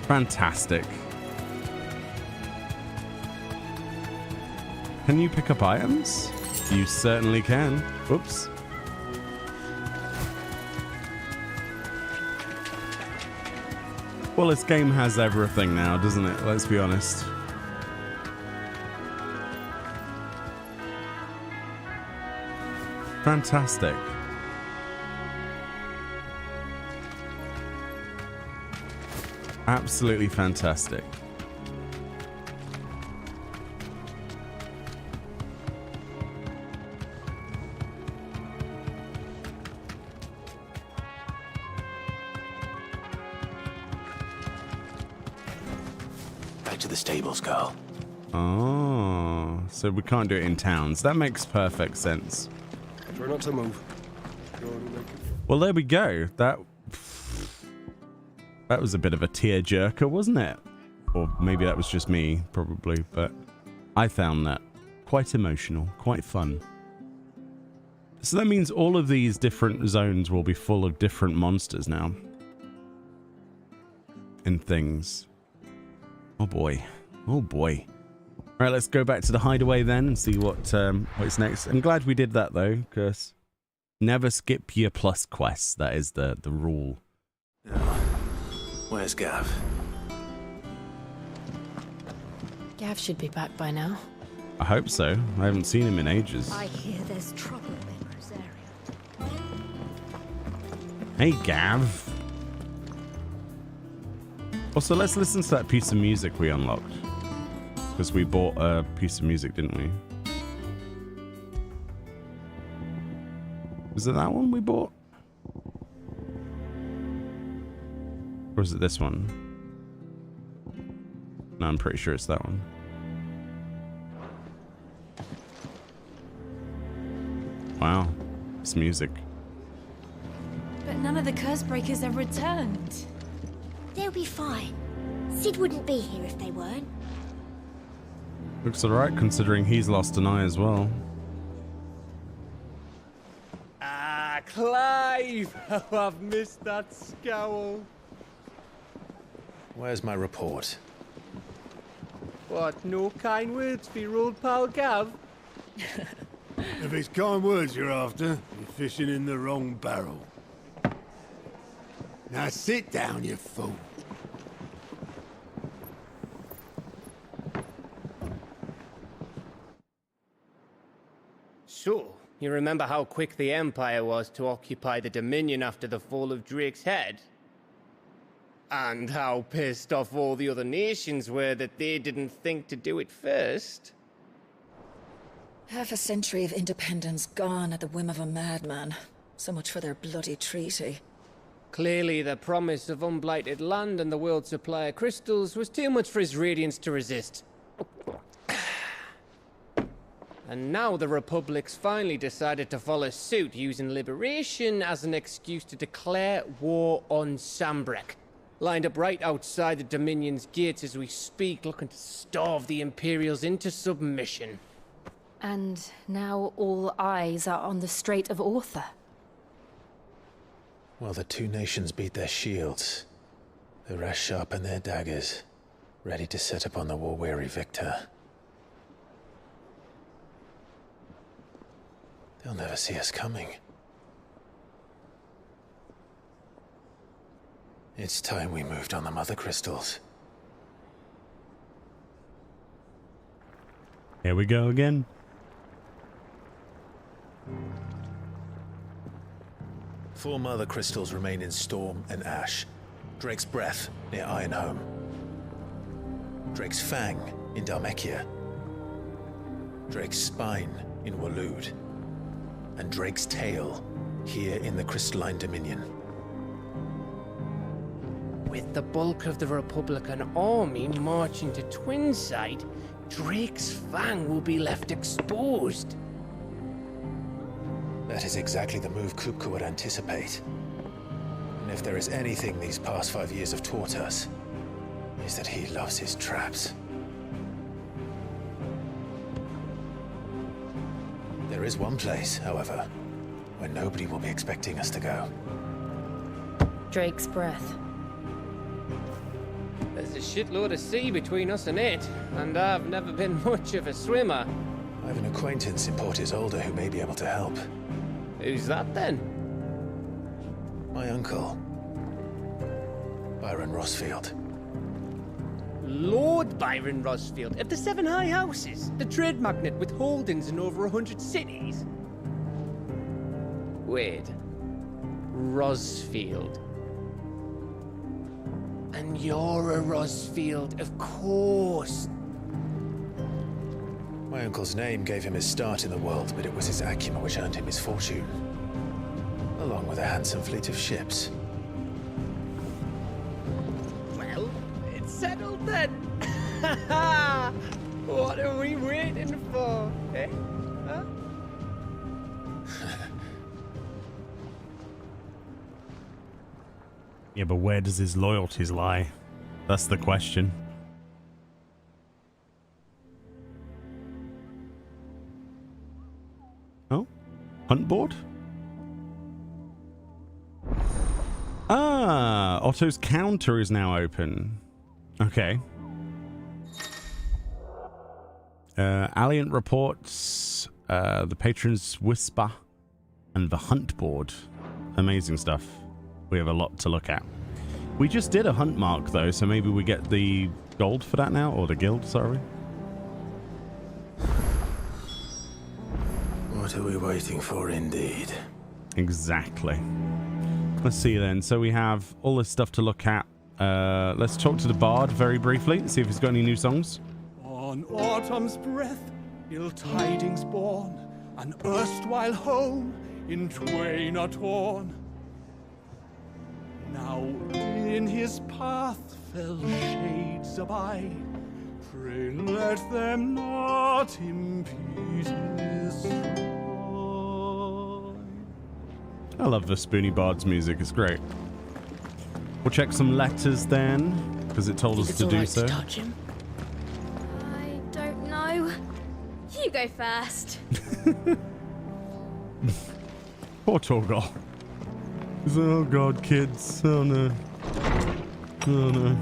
Fantastic. Can you pick up items? You certainly can. Oops. Well, this game has everything now, doesn't it? Let's be honest. Fantastic. Absolutely fantastic. Back to the stables, Carl. Oh, so we can't do it in towns. That makes perfect sense. Try not to move. Well, there we go. That was a bit of a tear-jerker, wasn't it? Or maybe that was just me, probably, but I found that quite emotional, quite fun. So that means all of these different zones will be full of different monsters now. And things. Oh boy. Oh boy. Alright, let's go back to the hideaway then and see what's next. I'm glad we did that though, because never skip your plus quests. That is the rule. Where's Gav? Gav should be back by now. I hope so. I haven't seen him in ages. I hear there's trouble in Rosaria. Hey, Gav. Also, let's listen to that piece of music we unlocked. Because we bought a piece of music, didn't we? Was it that one we bought? Or is it this one? No, I'm pretty sure it's that one. Wow, it's music. But none of the curse breakers have returned. They'll be fine. Sid wouldn't be here if they weren't. Looks alright considering he's lost an eye as well. Ah, Clive! Oh, I've missed that scowl. Where's my report? What, no kind words for your old pal Gav? If it's kind words you're after, you're fishing in the wrong barrel. Now sit down, you fool. So, you remember how quick the Empire was to occupy the Dominion after the fall of Drake's head? And how pissed off all the other nations were that they didn't think to do it first? Half a century of independence gone at the whim of a madman. So much for their bloody treaty. Clearly, the promise of unblighted land and the world's supply of crystals was too much for his radiance to resist. And now the Republic's finally decided to follow suit, using liberation as an excuse to declare war on Sambrek. Lined up right outside the Dominion's gates as we speak, looking to starve the Imperials into submission. And now all eyes are on the Strait of Author. Well, the two nations beat their shields. The rest sharpen their daggers, ready to set upon the war-weary victor. They'll never see us coming. It's time we moved on the mother crystals. Here we go again. Four mother crystals remain in Storm and Ash. Drake's Breath near Ironhome. Drake's Fang in Dhalmekia. Drake's Spine in Waloed. And Drake's Tail here in the Crystalline Dominion. With the bulk of the Republican army marching to Twinside, Drake's Fang will be left exposed. That is exactly the move Kupka would anticipate. And if there is anything these past 5 years have taught us, is that he loves his traps. There is one place, however, where nobody will be expecting us to go. Drake's Breath. There's a shitload of sea between us and it, and I've never been much of a swimmer. I have an acquaintance in Port Isolde who may be able to help. Who's that then? My uncle. Byron Rosfield. Lord Byron Rosfield of the Seven High Houses, the trade magnate with holdings in over 100 cities. Wait. Rosfield. And you're a Rosfield, of course. My uncle's name gave him his start in the world, but it was his acumen which earned him his fortune, along with a handsome fleet of ships. Well, it's settled then. What are we waiting for, eh? Huh? Yeah, but where does his loyalties lie? That's the question. Oh? Hunt board? Ah, Otto's counter is now open. Okay. Alliant reports, the Patron's Whisper, and the Hunt board. Amazing stuff. We have a lot to look at. We just did a hunt mark though, so maybe we get the gold for that now, or the guild, sorry. What are we waiting for indeed? Exactly. Let's see then. So we have all this stuff to look at. Let's talk to the bard very briefly, see if he's got any new songs. On autumn's breath, ill tidings born, an erstwhile home in twain are torn. Now in his path fell shades abide, pray let them not impede his stride. I love the Spoony Bard's music, it's great. We'll check some letters then, because it told us to do so. I don't know. You go first. Poor Torgal. He's like, oh god, kids. Oh no. Oh no.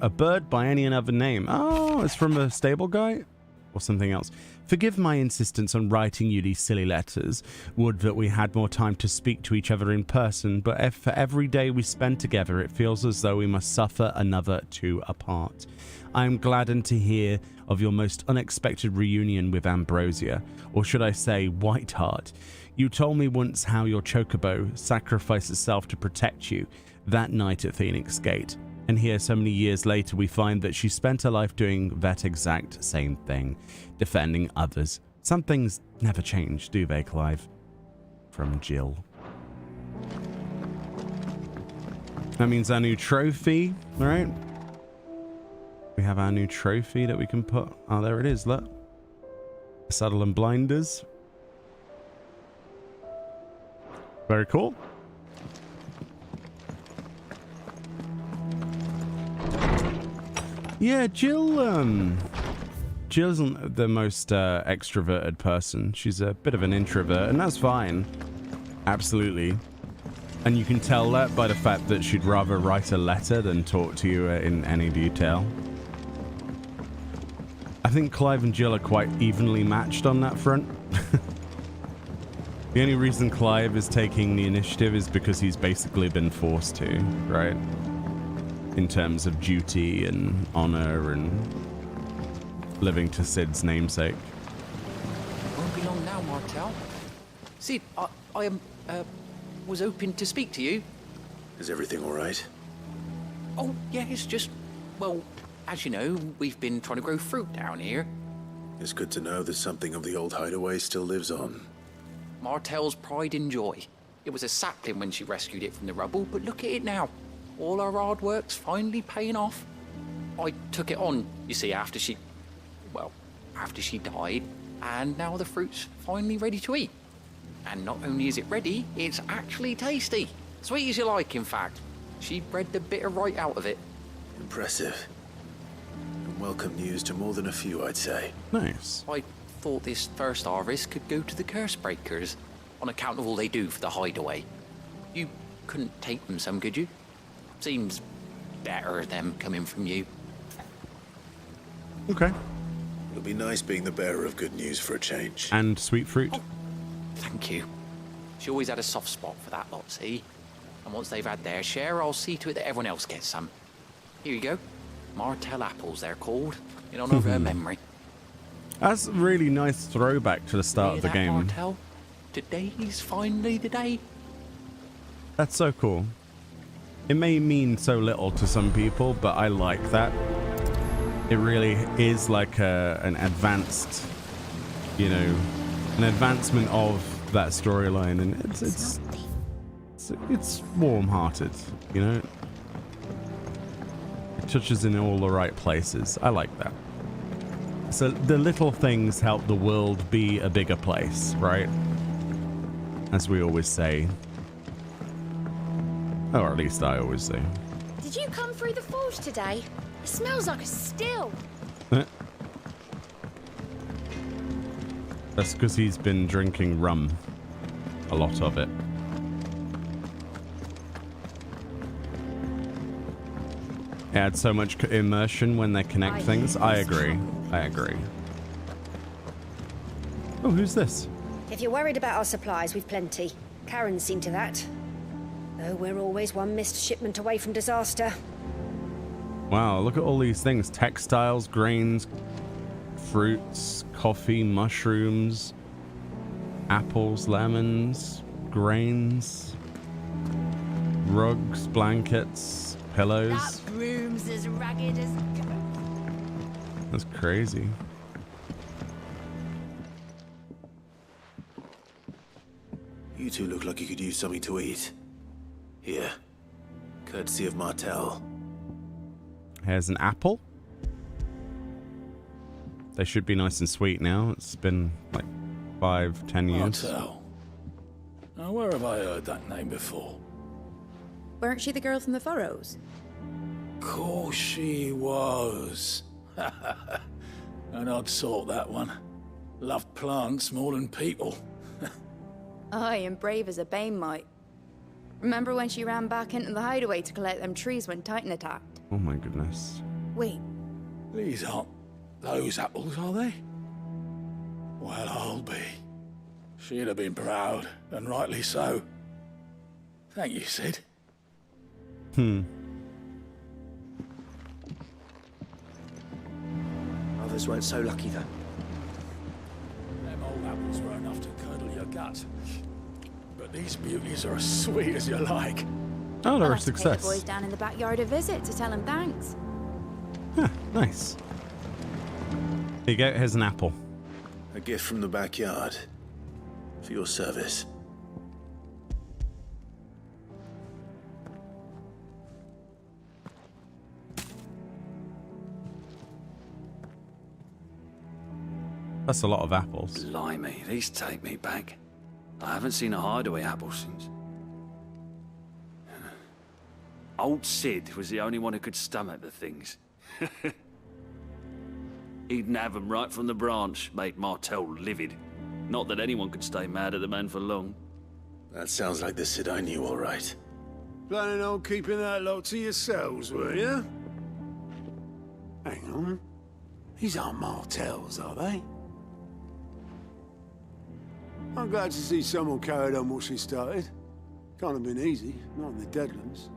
A bird by any other name. Oh, it's from a stable guy? Or something else. Forgive my insistence on writing you these silly letters. Would that we had more time to speak to each other in person, but if for every day we spend together, it feels as though we must suffer another two apart. I am gladdened to hear of your most unexpected reunion with Ambrosia, or should I say Whiteheart. You told me once how your chocobo sacrificed itself to protect you that night at Phoenix Gate, and here so many years later we find that she spent her life doing that exact same thing, defending others. Some things never change, do they, Clive? From Jill. That means our new trophy, right? We have our new trophy that we can put. Oh, there it is, look. Saddle and blinders. Very cool. Yeah, Jill isn't the most extroverted person. She's a bit of an introvert, and that's fine. Absolutely. And you can tell that by the fact that she'd rather write a letter than talk to you in any detail. I think Clive and Jill are quite evenly matched on that front. The only reason Clive is taking the initiative is because he's basically been forced to, right? In terms of duty and honor and living to Sid's namesake. Won't be long now, Martel. Sid, I was hoping to speak to you. Is everything all right? Oh, yeah, it's just, well, as you know, we've been trying to grow fruit down here. It's good to know that something of the old hideaway still lives on. Martel's pride and joy. It was a sapling when she rescued it from the rubble, but look at it now. All our hard work's finally paying off. I took it on, you see, after she died, and now the fruit's finally ready to eat. And not only is it ready, it's actually tasty. Sweet as you like, in fact. She bred the bitter right out of it. Impressive. And welcome news to more than a few, I'd say. Nice. I thought this first harvest could go to the curse breakers, on account of all they do for the hideaway. You couldn't take them some, could you? Seems better them coming from you. Okay. It'll be nice being the bearer of good news for a change. And sweet fruit. Oh, thank you. She always had a soft spot for that lot, see? And once they've had their share, I'll see to it that everyone else gets some. Here you go. Martell apples, they're called, in honor of her memory. That's a really nice throwback to the start of the game. Martell? Today's finally the day. That's so cool. It may mean so little to some people, but I like that. It really is like an advanced, you know, an advancement of that storyline, and it's warm-hearted, you know. It touches in all the right places. I like that. So the little things help the world be a bigger place, right? As we always say. Or at least I always say. Did you come through the forge today? It smells like a still. That's because he's been drinking rum. A lot of it. It adds so much immersion when they connect things. I agree. I agree. Oh, who's this? If you're worried about our supplies, we've plenty. Karen's seen to that. Though we're always one missed shipment away from disaster. Wow, look at all these things. Textiles, grains, fruits, coffee, mushrooms, apples, lemons, grains, rugs, blankets, pillows. That broom's as ragged as... That's crazy. You two look like you could use something to eat. Here, courtesy of Martell. Here's an apple. They should be nice and sweet now. It's been like 5-10 years. Martell. Now, where have I heard that name before? Weren't she the girl from the Furrows? Course she was. An odd sort, that one. Loved plants more than people. Aye, and brave as a bane might. Remember when she ran back into the hideaway to collect them trees when Titan attacked? Oh my goodness. Wait. These aren't those apples, are they? Well, I'll be. She'd have been proud, and rightly so. Thank you, Sid. Others weren't so lucky, though. Them old apples were enough to curdle your gut. But these beauties are as sweet as you like. Oh, they're I'll a have to pay success. the boys down in the backyard a visit to tell them thanks. Huh, nice. Here you go, here's an apple. A gift from the backyard. For your service. That's a lot of apples. Blimey, these take me back. I haven't seen a hideaway apple since. Old Sid was the only one who could stomach the things. He'd nab them right from the branch, made Martell livid. Not that anyone could stay mad at the man for long. That sounds like the Sid I knew, all right. Planning on keeping that lot to yourselves, were you? Hang on. These aren't Martells, are they? I'm glad to see someone carried on what she started. Can't have been easy, not in the Deadlands.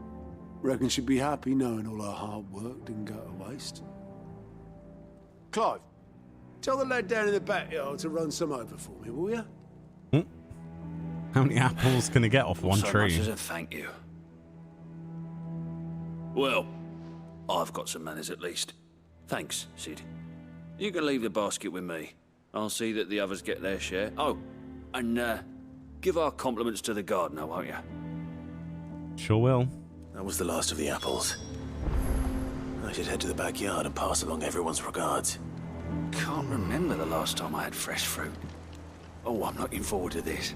Reckon she'd be happy knowing all her hard work didn't go to waste. Clive, tell the lad down in the backyard to run some over for me, will you? How many apples can he get off one so tree? Much as a thank you. Well, I've got some manners at least. Thanks, Sid. You can leave the basket with me. I'll see that the others get their share. Oh, and give our compliments to the gardener, won't you? Sure will. That was the last of the apples. I should head to the backyard and pass along everyone's regards. Can't remember the last time I had fresh fruit. Oh, I'm looking forward to this.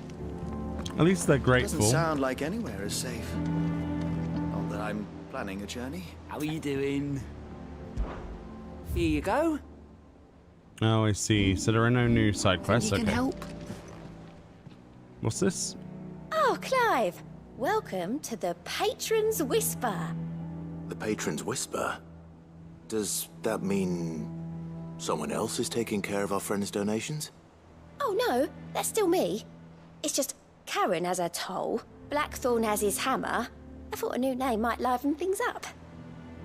At least they're grateful. Doesn't sound like anywhere is safe. Not that I'm planning a journey. How are you doing? Here you go. Oh, I see. So there are no new side quests. You can Okay. help. What's this? Oh, Clive. Welcome to the Patron's Whisper. The Patron's Whisper? Does that mean someone else is taking care of our friends' donations? Oh, no. That's still me. It's just Karen has her toll, Blackthorn has his hammer. I thought a new name might liven things up.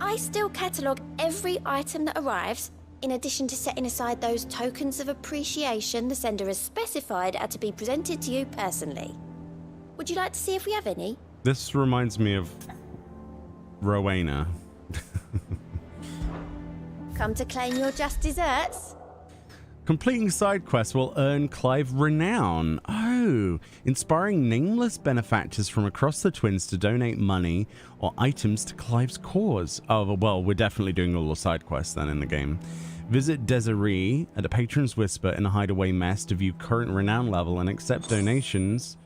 I still catalogue every item that arrives, in addition to setting aside those tokens of appreciation the sender has specified are to be presented to you personally. Would you like to see if we have any? This reminds me of Rowena. Come to claim your just desserts? Completing side quests will earn Clive renown. Oh, inspiring nameless benefactors from across the Twins to donate money or items to Clive's cause. Oh, well, we're definitely doing all the side quests then in the game. Visit Desiree at a Patron's Whisper in a hideaway mess to view current renown level and accept donations.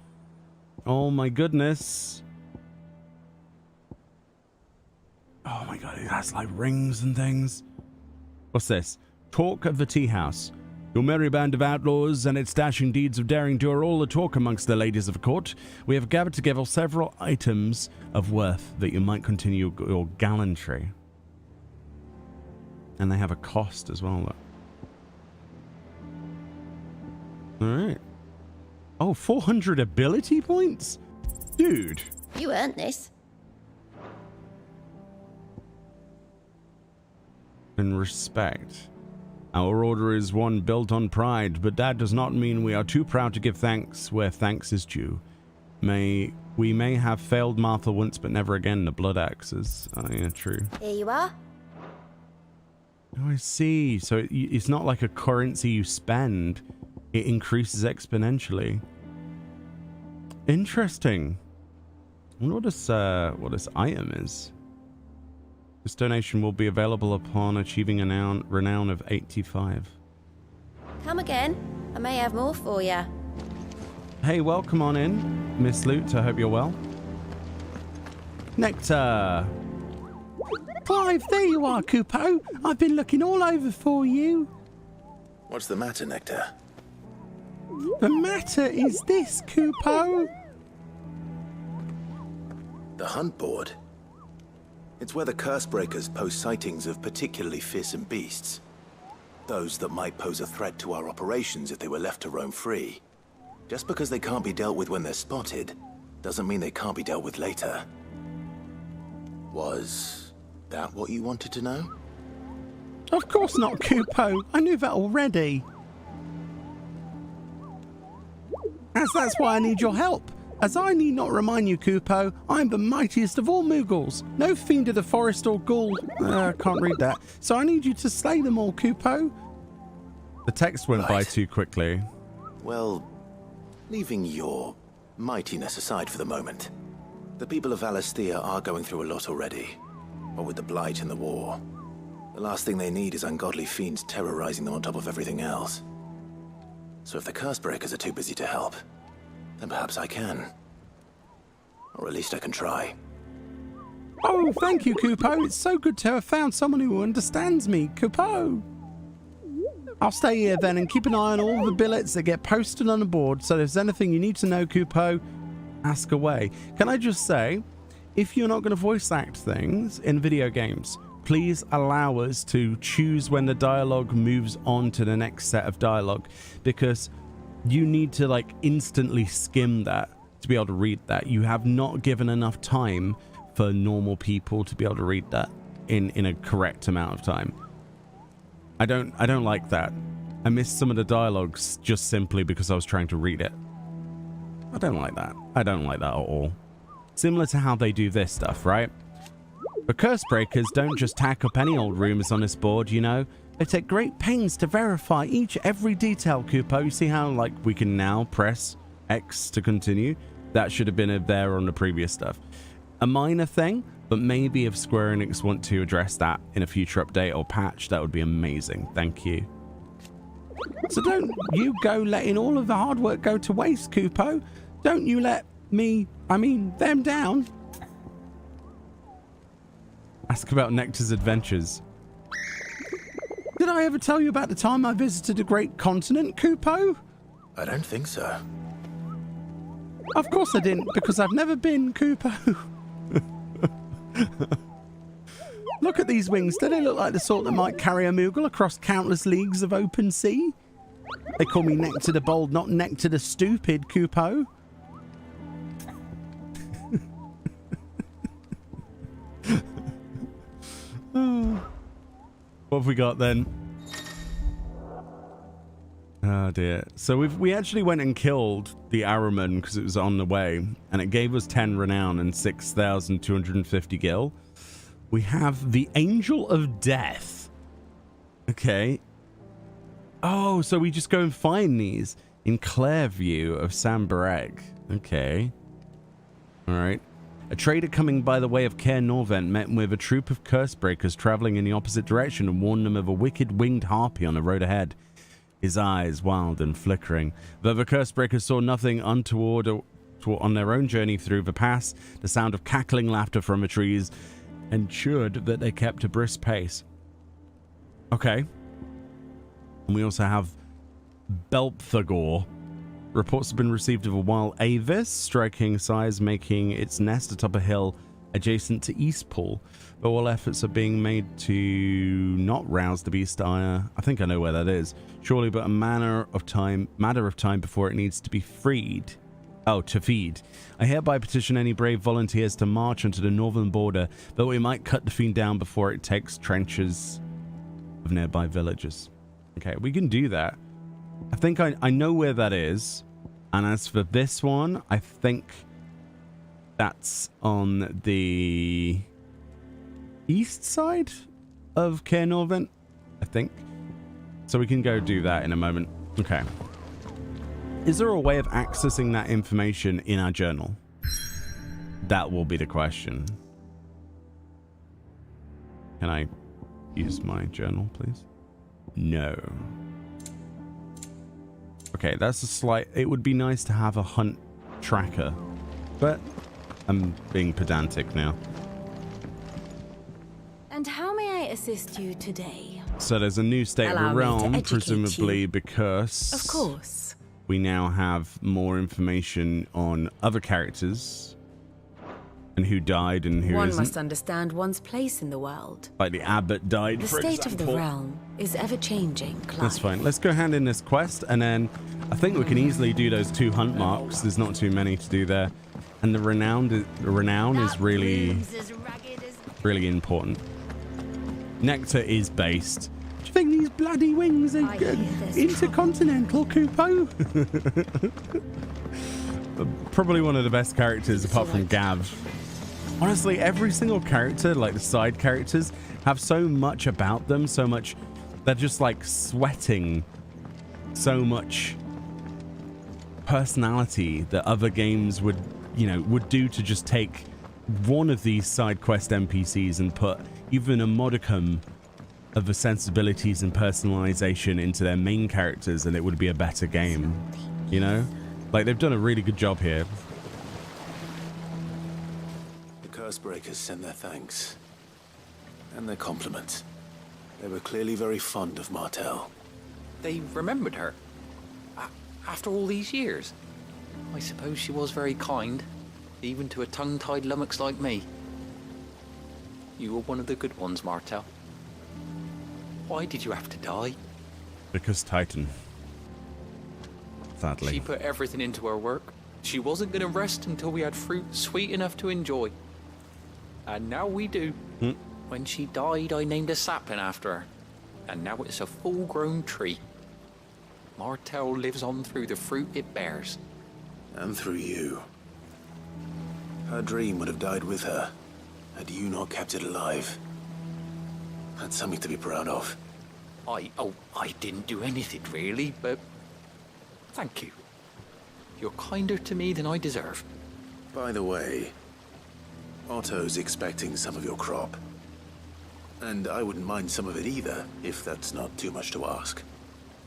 Oh my goodness. Oh my god, it has like rings and things. What's this? Talk of the Tea House. Your merry band of outlaws and its dashing deeds of daring do are all the talk amongst the ladies of court. We have gathered together several items of worth that you might continue your gallantry. And they have a cost as well. Alright. Oh, 400 ability points? Dude. You earned this. And respect. Our order is one built on pride, but that does not mean we are too proud to give thanks where thanks is due. We may have failed Martha once, but never again the blood axes. Oh yeah, true. Here you are. Oh, I see. So it's not like a currency you spend. It increases exponentially. Interesting. I wonder what this item is. This donation will be available upon achieving a renown of 85. Come again. I may have more for you. Hey, welcome on in, Miss Lute. I hope you're well. Nectar. Clive, there you are, Kupo. I've been looking all over for you. What's the matter, Nectar? The matter is this, Kupo. The hunt board? It's where the Cursebreakers post sightings of particularly fearsome beasts. Those that might pose a threat to our operations if they were left to roam free. Just because they can't be dealt with when they're spotted, doesn't mean they can't be dealt with later. Was that what you wanted to know? Of course not, Kupo. I knew that already. As that's why I need your help. As I need not remind you, Kupo, I am the mightiest of all Moogles. No fiend of the forest or ghoul. I can't read that. So I need you to slay them all, Kupo. The text went by too quickly. Well, leaving your mightiness aside for the moment, the people of Valisthea are going through a lot already. What with the Blight and the war. The last thing they need is ungodly fiends terrorizing them on top of everything else. So if the Cursebreakers are too busy to help, then perhaps I can. Or at least I can try. Oh, thank you, Kupo. It's so good to have found someone who understands me, Kupo. I'll stay here then and keep an eye on all the billets that get posted on the board. So if there's anything you need to know, Kupo, ask away. Can I just say, if you're not going to voice act things in video games, please allow us to choose when the dialogue moves on to the next set of dialogue, because you need to like instantly skim that to be able to read that. You have not given enough time for normal people to be able to read that in a correct amount of time. I don't like that. I missed some of the dialogues just simply because I was trying to read it. I don't like that. I don't like that at all. Similar to how they do this stuff, right? But Cursebreakers don't just tack up any old rumors on this board, you know? They take great pains to verify every detail, Kupo. You see how, like, we can now press X to continue? That should have been there on the previous stuff. A minor thing, but maybe if Square Enix want to address that in a future update or patch, that would be amazing. Thank you. So don't you go letting all of the hard work go to waste, Kupo. Don't you let them down. Ask about Nectar's adventures. Did I ever tell you about the time I visited a great continent, Kupo? I don't think so. Of course I didn't, because I've never been, Kupo. Look at these wings. Do they look like the sort that might carry a Moogle across countless leagues of open sea? They call me Nectar the Bold, not Nectar the Stupid, Kupo. What have we got then? Oh dear. So we actually went and killed the Arrowman because it was on the way, and it gave us 10 renown and 6,250 gil. We have the Angel of Death. Okay. Oh, so we just go and find these in Clairview of Sambareg. Okay. All right. A trader coming by the way of Caer Norvent met with a troop of Cursebreakers traveling in the opposite direction and warned them of a wicked winged harpy on the road ahead. His eyes wild and flickering. Though the Cursebreakers saw nothing untoward on their own journey through the pass, the sound of cackling laughter from the trees ensured that they kept a brisk pace. Okay. And we also have Belpthagor. Reports have been received of a wild avis striking size, making its nest atop a hill adjacent to Eastpool. But all efforts are being made to not rouse the beast. I think I know where that is. Surely but a matter of time before it needs to be freed. Oh, to feed. I hereby petition any brave volunteers to march onto the northern border, that we might cut the fiend down before it takes trenches of nearby villages. Okay, we can do that. I think I know where that is. And as for this one, I think that's on the east side of Caer Norvent, I think. So we can go do that in a moment. Okay. Is there a way of accessing that information in our journal? That will be the question. Can I use my journal, please? No. Okay, that's a slight... It would be nice to have a hunt tracker, but I'm being pedantic now. And how may I assist you today? So there's a new state of the realm, presumably because... Of course. We now have more information on other characters and who died and who One isn't. must understand one's place in the world. Like the abbot died, The for state example. of the realm is ever-changing, Clive. That's fine. Let's go hand in this quest, and then I think we can easily do those 2 hunt marks. There's not too many to do there. And the renown is really, really important. Nectar is based. Do you think these bloody wings are intercontinental, Kupo? Probably one of the best characters apart from Gav. Honestly, every single character, like the side characters, have so much about them, so much. They're just like sweating so much personality that other games would do to just take one of these side quest NPCs and put even a modicum of the sensibilities and personalization into their main characters, and it would be a better game, you know? Like, they've done a really good job here. The Cursebreakers sent their thanks and their compliments. They were clearly very fond of Martel. They remembered her. After all these years. I suppose she was very kind, even to a tongue-tied lummox like me. You were one of the good ones, Martel. Why did you have to die? Because Titan. Sadly. She put everything into her work. She wasn't going to rest until we had fruit sweet enough to enjoy. And now we do. When she died, I named a sapling after her. And now it's a full-grown tree. Martel lives on through the fruit it bears. And through you. Her dream would have died with her, had you not kept it alive. That's something to be proud of. I didn't do anything really, but thank you. You're kinder to me than I deserve. By the way, Otto's expecting some of your crop. And I wouldn't mind some of it either, if that's not too much to ask.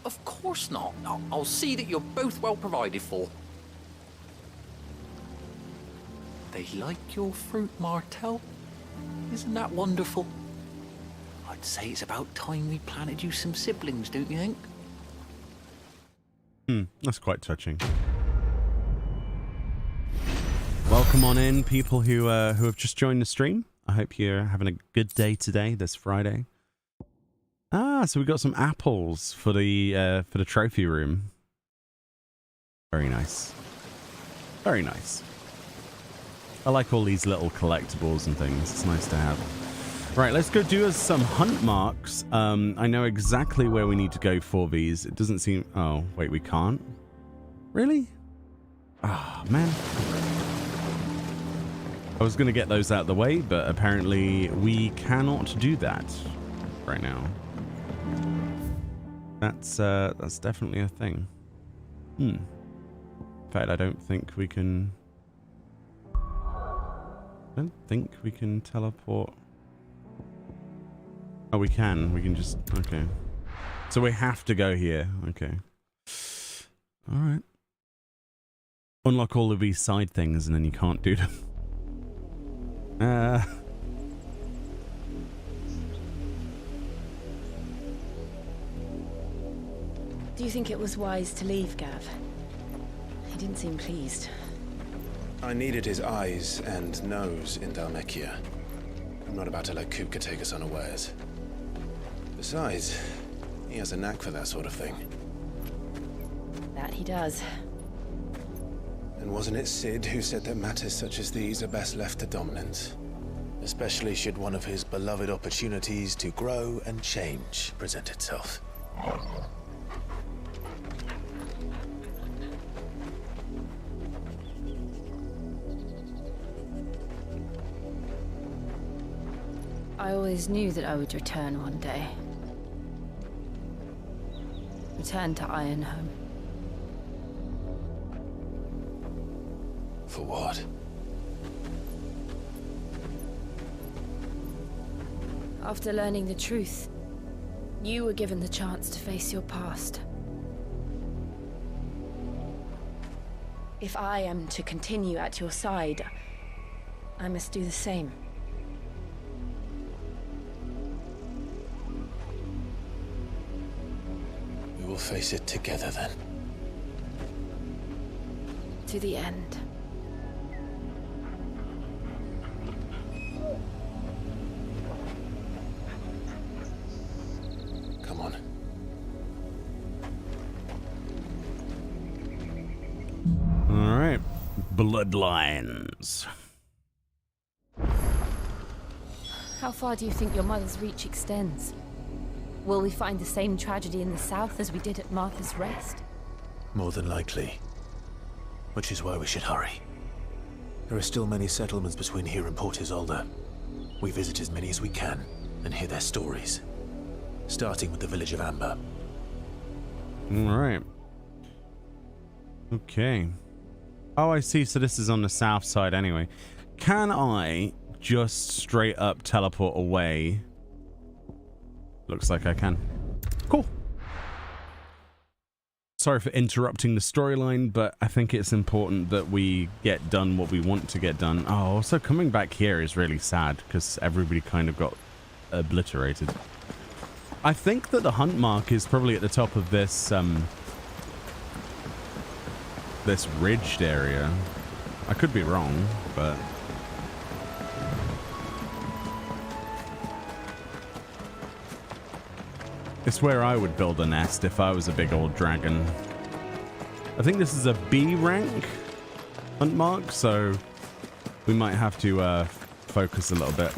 Of course not. I'll see that you're both well provided for. They like your fruit, Martel. Isn't that wonderful? I'd say it's about time we planted you some siblings, don't you think? That's quite touching. Welcome on in, people who have just joined the stream. I hope you're having a good day today, this Friday. So we got some apples for the trophy room. Very nice. Very nice. I like all these little collectibles and things. It's nice to have. Right, let's go do us some hunt marks. I know exactly where we need to go for these. It doesn't seem... Oh, wait, we can't? Really? Ah, man. I was going to get those out of the way, but apparently we cannot do that right now. That's definitely a thing. In fact, I don't think we can... I don't think we can teleport... Oh, we can. We can just... Okay. So we have to go here. Okay. Alright. Unlock all of these side things and then you can't do them. Do you think it was wise to leave, Gav? He didn't seem pleased. I needed his eyes and nose in Dhalmekia. I'm not about to let Kupka take us unawares. Besides, he has a knack for that sort of thing. That he does. And wasn't it Sid who said that matters such as these are best left to dominance? Especially should one of his beloved opportunities to grow and change present itself. I always knew that I would return one day. Return to Ironhome. For what? After learning the truth, you were given the chance to face your past. If I am to continue at your side, I must do the same. We will face it together then. To the end. Come on. All right. Bloodlines. How far do you think your mother's reach extends? Will we find the same tragedy in the south as we did at Martha's Rest? More than likely. Which is why we should hurry. There are still many settlements between here and Port Isolde. We visit as many as we can and hear their stories. Starting with the village of Amber. Alright. Okay. Oh, I see. So this is on the south side anyway. Can I just straight up teleport away? Looks like I can. Cool. Sorry for interrupting the storyline, but I think it's important that we get done what we want to get done. Oh, also coming back here is really sad because everybody kind of got obliterated. I think that the hunt mark is probably at the top of this this ridged area. I could be wrong, but it's where I would build a nest if I was a big old dragon. I think this is a B rank hunt mark, so we might have to focus a little bit.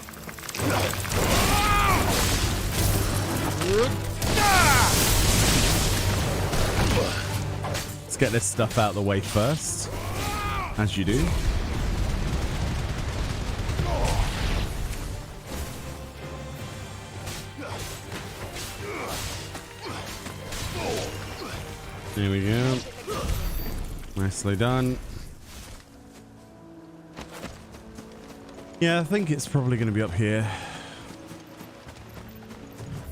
Let's get this stuff out of the way first, as you do. There we go. Nicely done. Yeah, I think it's probably going to be up here.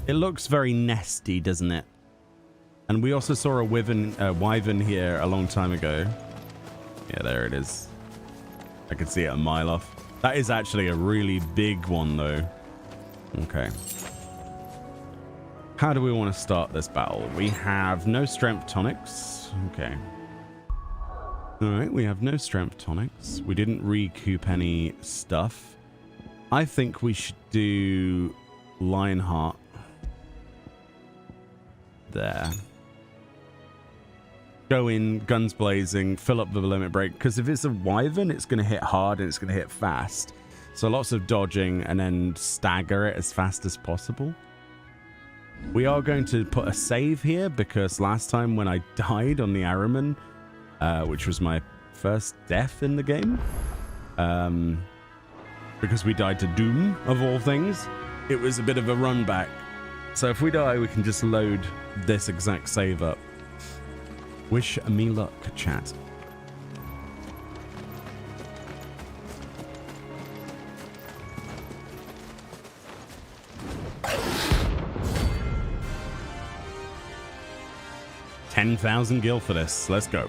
It looks very nesty, doesn't it? And we also saw a wyvern here a long time ago. Yeah, there it is. I can see it a mile off. That is actually a really big one, though. Okay. How do we want to start this battle? We have no strength tonics. Okay. All right, we have no strength tonics. We didn't recoup any stuff. I think we should do Lionheart. There. Go in, guns blazing, fill up the limit break. Because if it's a wyvern, it's going to hit hard and it's going to hit fast. So lots of dodging and then stagger it as fast as possible. We are going to put a save here because last time when I died on the Araman, which was my first death in the game, because we died to Doom, of all things, it was a bit of a run back. So if we die, we can just load this exact save up. Wish me luck, chat. $10,000 gil for this. Let's go.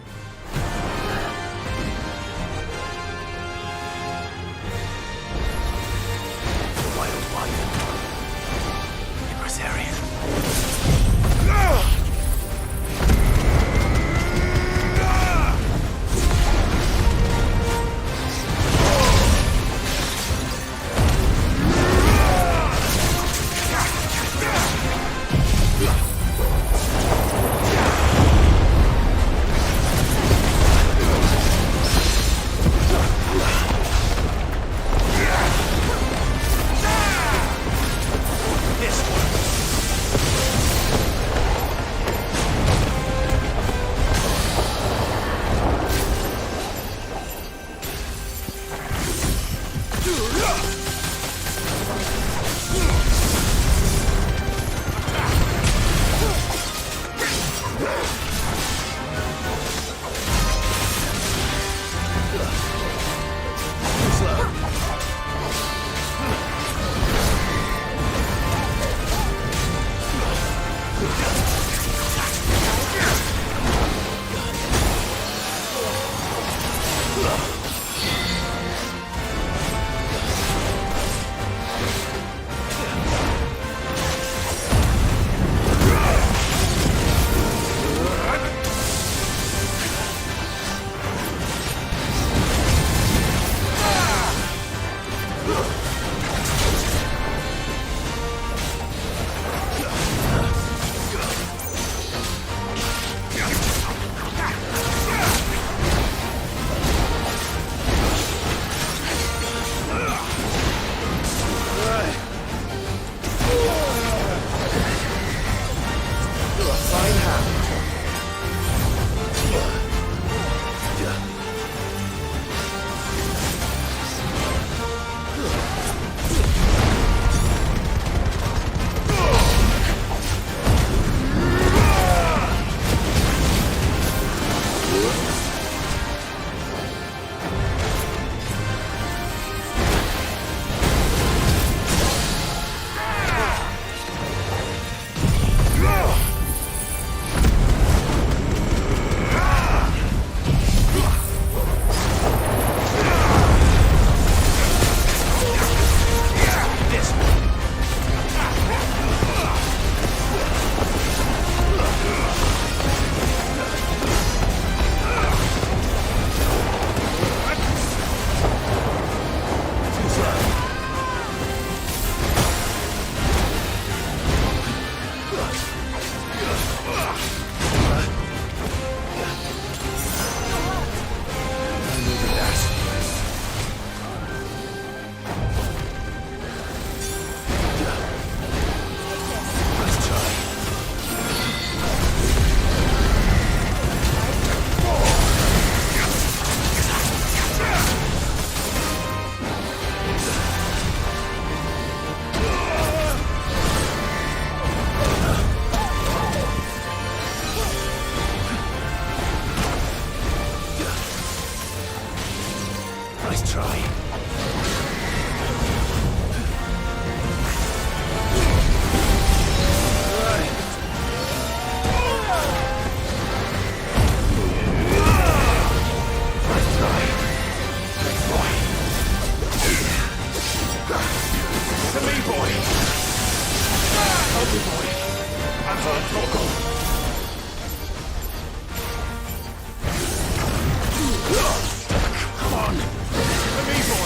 Come on! The me boy!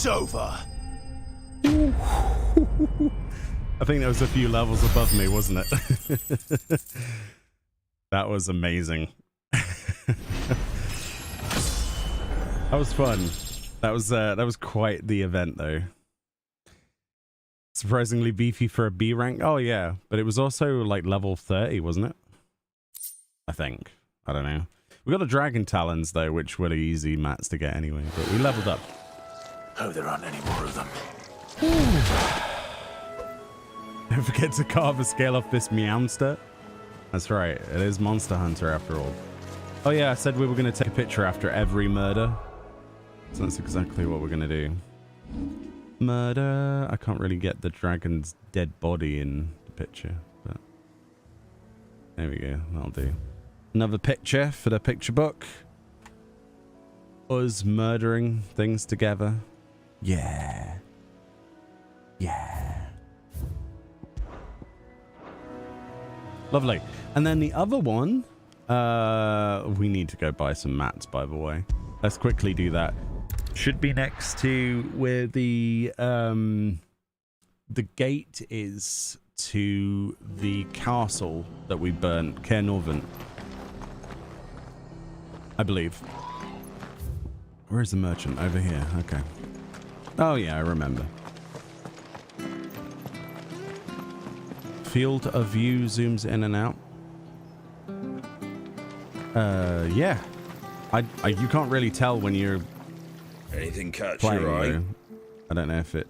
It's over. I think that was a few levels above me, wasn't it? That was amazing. That was fun. That was quite the event, though. Surprisingly beefy for a B rank. Oh yeah, but it was also like level 30, wasn't it? I think. I don't know. We got the dragon talons though, which were easy mats to get anyway. But we leveled up. Hope there aren't any more of them. Don't forget to carve a scale off this Meowster. That's right. It is Monster Hunter after all. Oh yeah, I said we were going to take a picture after every murder. So that's exactly what we're going to do. Murder. I can't really get the dragon's dead body in the picture, but there we go. That'll do. Another picture for the picture book. Us murdering things together. Yeah. Yeah. Lovely. And then the other one, we need to go buy some mats, by the way. Let's quickly do that. Should be next to where the gate is to the castle that we burnt, Caer Norvent, I believe. Where is the merchant? Over here. Okay. Oh yeah, I remember. Field of view zooms in and out. Yeah. You can't really tell when you're Anything catch playing, your eye? though. I don't know if it...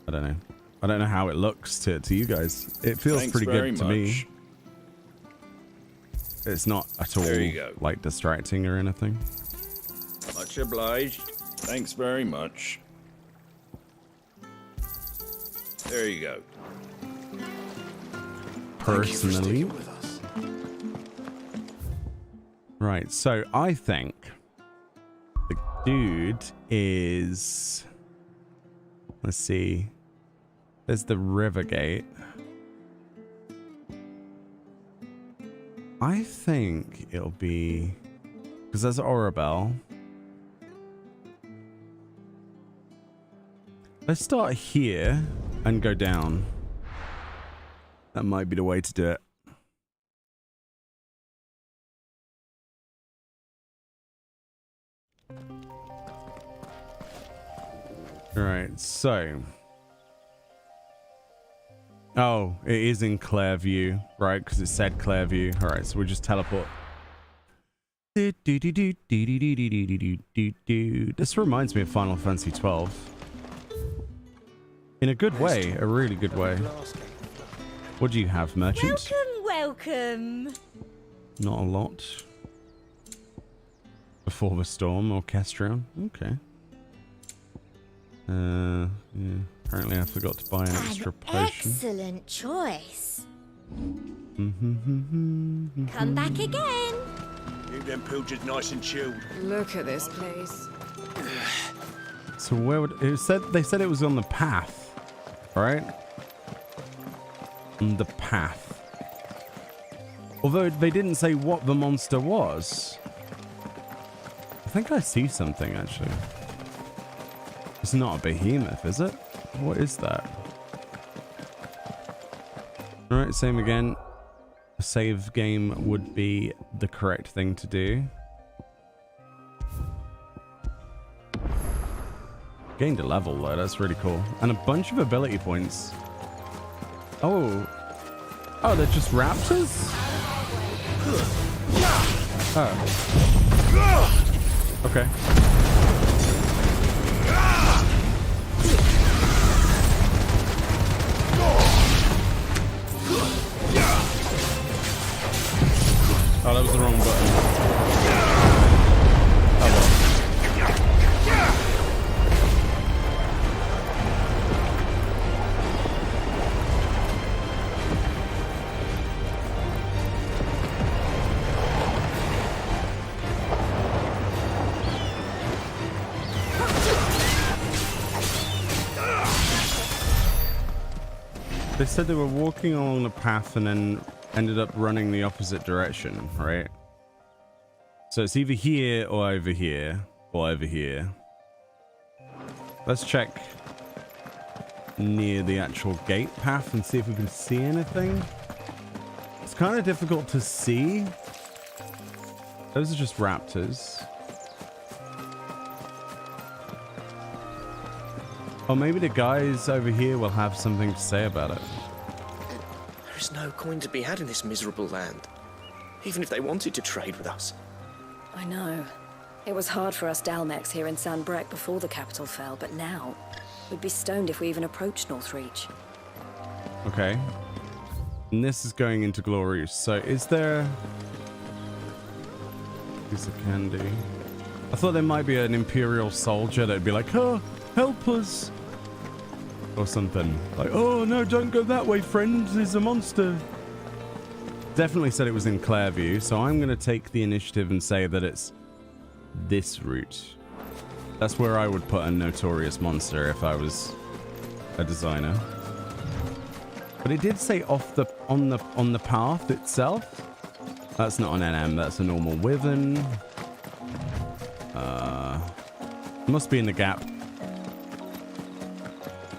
I don't know. I don't know how it looks to you guys. It feels Thanks pretty very good to me. It's not at all There you go. like distracting or anything. Much obliged. Thanks very much. There you go. Personally. Right, so I think the dude is... Let's see. There's the river gate. I think it'll be... Because there's Orabel. Let's start here and go down. That might be the way to do it. Alright, so... Oh, it is in Clairview, right? Because it said Clairview. Alright, so we'll just teleport. This reminds me of Final Fantasy XII. In a good way, a really good way. What do you have, merchant? Welcome. Not a lot. Before the storm, orchestrion. Okay. Yeah. Apparently I forgot to buy an extra potion. Excellent choice. Come back again. Keep them pilchards nice and chilled. Look at this place. So where would it said? They said it was on the path, right? On the path. Although they didn't say what the monster was. I think I see something actually. It's not a behemoth, is it? What is that? Alright, same again. A save game would be the correct thing to do. Gained a level though, that's really cool. And a bunch of ability points. Oh. Oh, they're just raptors? Oh. Okay. Oh, that was the wrong button. Oh well. They said they were walking along the path and then ended up running the opposite direction, right? So it's either here or over here or over here. Let's check near the actual gate path and see if we can see anything. It's kind of difficult to see. Those are just raptors. Or maybe the guys over here will have something to say about it. There is no coin to be had in this miserable land, even if they wanted to trade with us. I know. It was hard for us Dalmex here in Sandbreck before the capital fell, but now we'd be stoned if we even approached Northreach. Okay. And this is going into Glorious. So is there... Piece of candy. I thought there might be an Imperial soldier that'd be like, oh, help us. Or something. Like, oh no, don't go that way, friends. There's a monster. Definitely said it was in Clairview, so I'm going to take the initiative and say that it's this route. That's where I would put a notorious monster if I was a designer. But it did say off the on the path itself. That's not an NM, that's a normal Wyvern. Must be in the gap.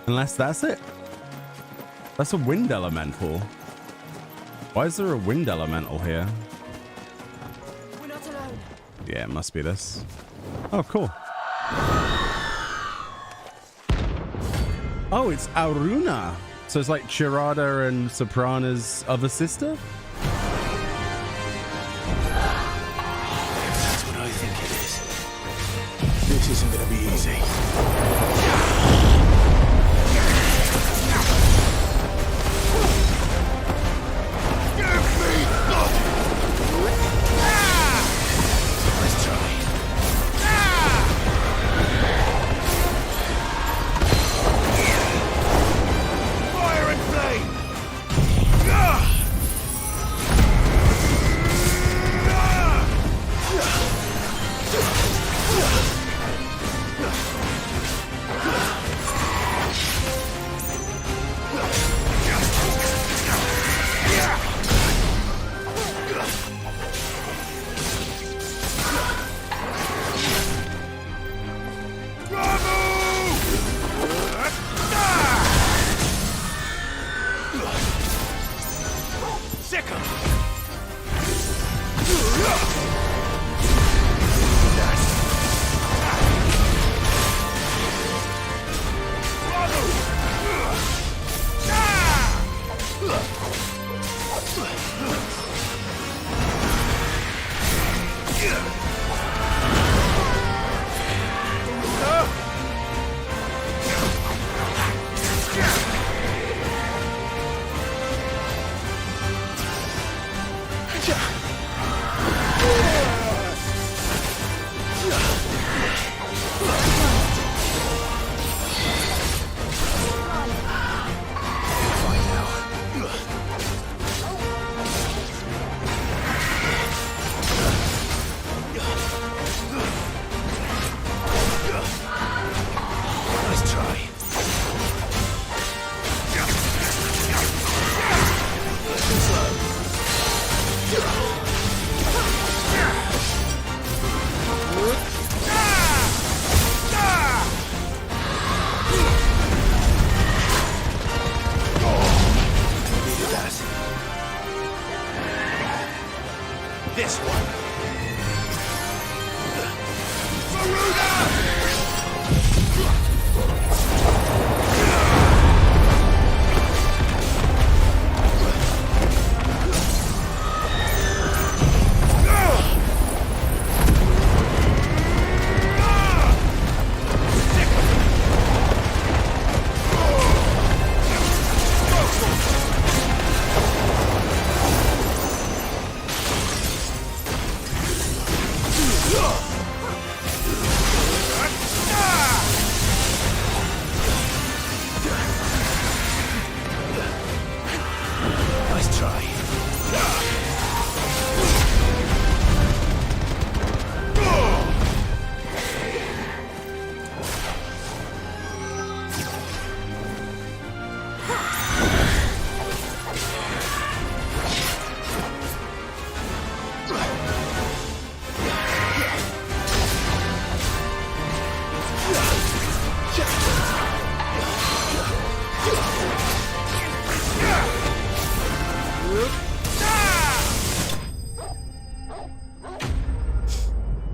Unless that's it. That's a wind elemental. Why is there a wind elemental here? We're not alone. Yeah, it must be this. Oh, cool. Oh, it's Aruna. So it's like Chirada and Soprana's other sister? That's what I think it is. This isn't gonna be easy.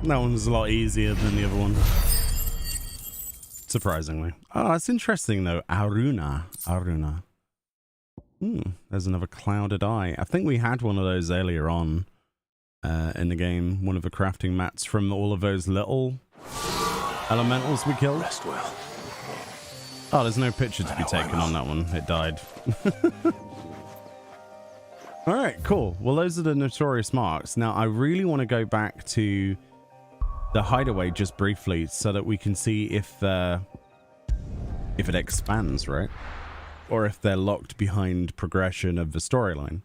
That one was a lot easier than the other one. Surprisingly. Oh, that's interesting though. Aruna. There's another clouded eye. I think we had one of those earlier on in the game. One of the crafting mats from all of those little elementals we killed. Rest well. Oh, there's no picture to be taken on that one. It died. All right, cool. Well, those are the notorious marks. Now, I really want to go back to the hideaway just briefly so that we can see if it expands, right? Or if they're locked behind progression of the storyline,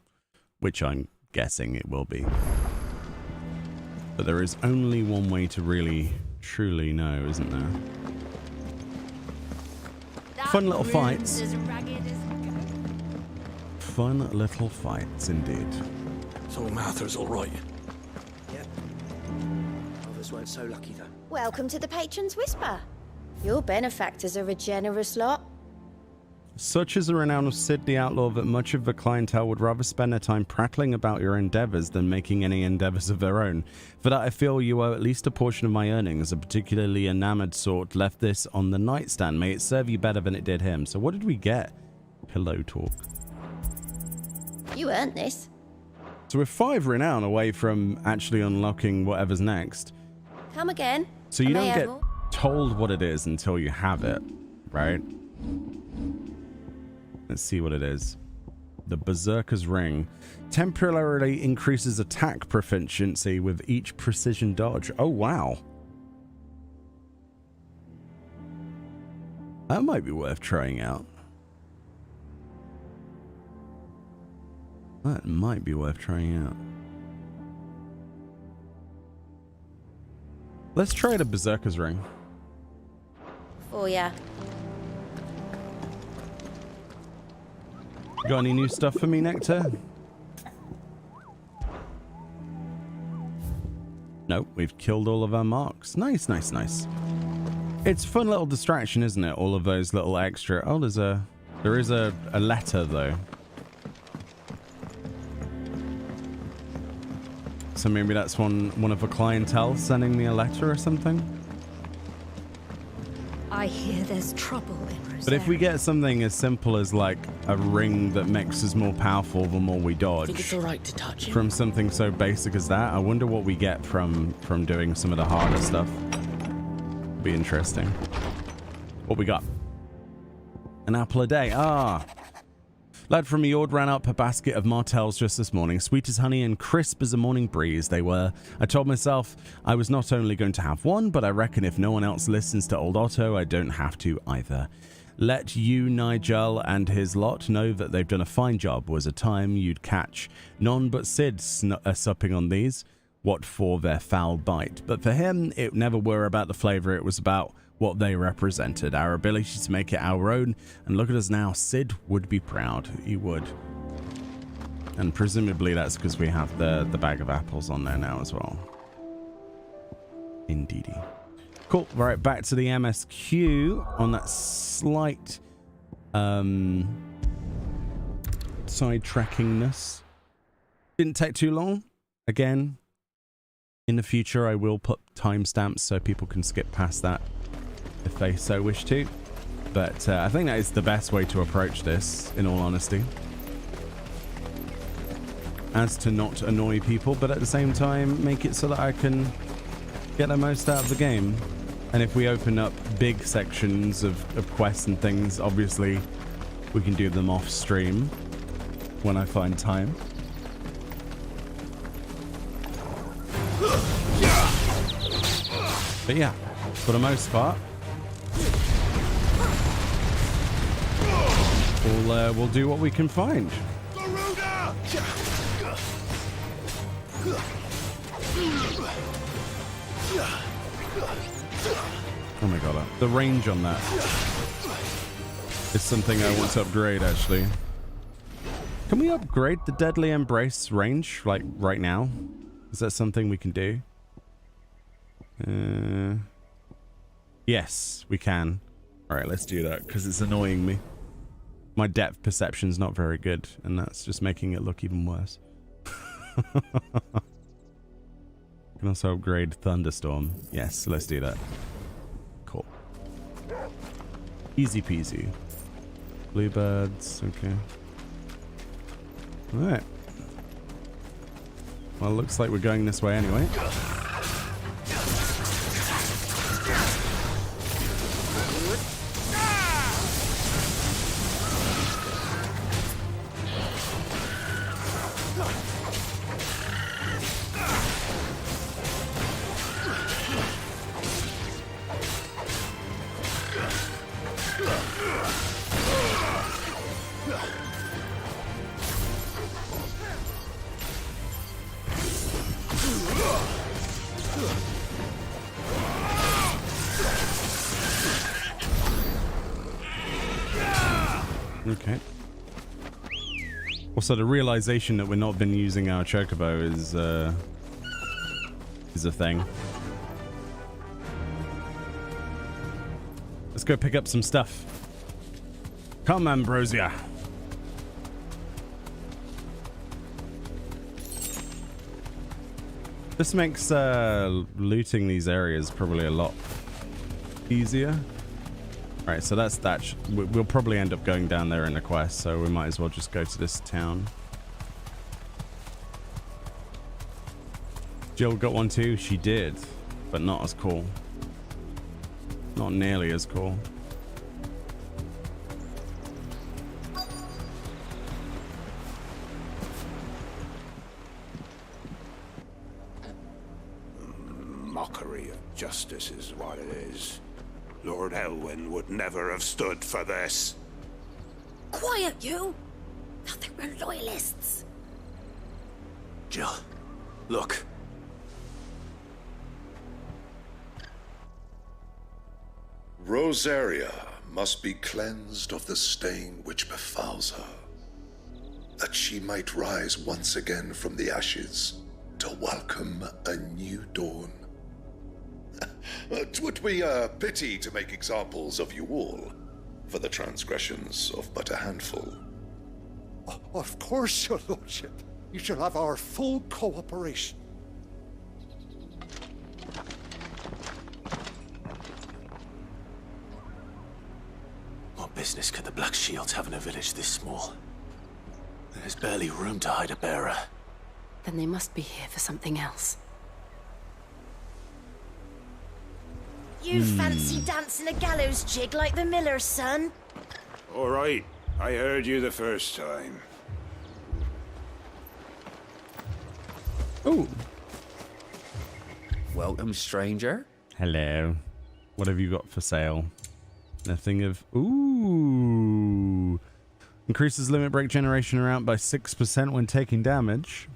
which I'm guessing it will be. But there is only one way to really, truly know, isn't there? Fun little fights. Fun little fights, indeed. So Martha's all right. Yep. Others weren't so lucky, though. Welcome to the Patron's Whisper. Your benefactors are a generous lot. Such is the renown of Sid the Outlaw that much of the clientele would rather spend their time prattling about your endeavors than making any endeavors of their own. For that, I feel you owe at least a portion of my earnings. A particularly enamored sort left this on the nightstand. May it serve you better than it did him. So what did we get? Pillow talk. You earned this. So we're 5 renown away from actually unlocking whatever's next. Come again. So you don't get told what it is until you have it, right? Let's see what it is. The Berserker's Ring. Temporarily increases attack proficiency with each precision dodge. Oh, wow. That might be worth trying out. That might be worth trying out. Let's try the Berserker's Ring. Oh, yeah. Got any new stuff for me, Nectar? Nope, we've killed all of our marks. Nice, nice, nice. It's a fun little distraction, isn't it? All of those little extra... Oh, there is a letter, though. So maybe that's one of the clientele sending me a letter or something? I hear there's trouble in Rosaria. But if we get something as simple as like a ring that makes us more powerful the more we dodge, I think it's all right to touch it. From something so basic as that, I wonder what we get from doing some of the harder stuff. Be interesting. What we got? An apple a day. Ah. Lad from Yord ran up a basket of martels just this morning, sweet as honey and crisp as a morning breeze they were. I told myself I was not only going to have one, but I reckon if no one else listens to old Otto, I don't have to either. Let you, Nigel, and his lot know that they've done a fine job. Was a time you'd catch none but Sid supping on these. What for their foul bite. But for him, it never were about the flavour, it was about what they represented, our ability to make it our own. And look at us now. Sid would be proud. He would. And presumably that's because we have the bag of apples on there now as well. Indeedy. Cool. Right, back to the MSQ on that slight sidetrackingness. Didn't take too long. Again, in the future I will put timestamps so people can skip past that if they so wish to, but I think that is the best way to approach this, in all honesty, as to not annoy people, but at the same time make it so that I can get the most out of the game. And if we open up big sections of quests and things, obviously we can do them off stream when I find time. But yeah, for the most part, we'll do what we can find. Oh my god, the range on that is something I want to upgrade, actually. Can we upgrade the Deadly Embrace range, like, right now? Is that something we can do? Yes, we can. Alright, let's do that, because it's annoying me. My depth perception's not very good, and that's just making it look even worse. Can also upgrade Thunderstorm. Yes, let's do that. Cool. Easy peasy. Bluebirds, okay. Alright. Well, looks like we're going this way anyway. Okay. Also, the realization that we're not been using our chocobo is a thing. Let's go pick up some stuff. Come, Ambrosia. This makes looting these areas probably a lot easier. Alright, so that's that. We'll probably end up going down there in a quest, so we might as well just go to this town. Jill got one too? She did, but not as cool. Not nearly as cool. Mockery of justice is what it is. Lord Elwyn would never have stood for this. Quiet, you! I think we're loyalists. Jill, look. Rosaria must be cleansed of the stain which befouls her, that she might rise once again from the ashes to welcome a new dawn. 'Twould be a pity to make examples of you all for the transgressions of but a handful. Of course, your lordship. You shall have our full cooperation. What business could the Black Shields have in a village this small? There's barely room to hide a bearer. Then they must be here for something else. You fancy dancing a gallows jig like the miller's son? All right, I heard you the first time. Ooh. Welcome, stranger. Hello. What have you got for sale? Nothing of... Ooh. Increases limit break generation around by 6% when taking damage.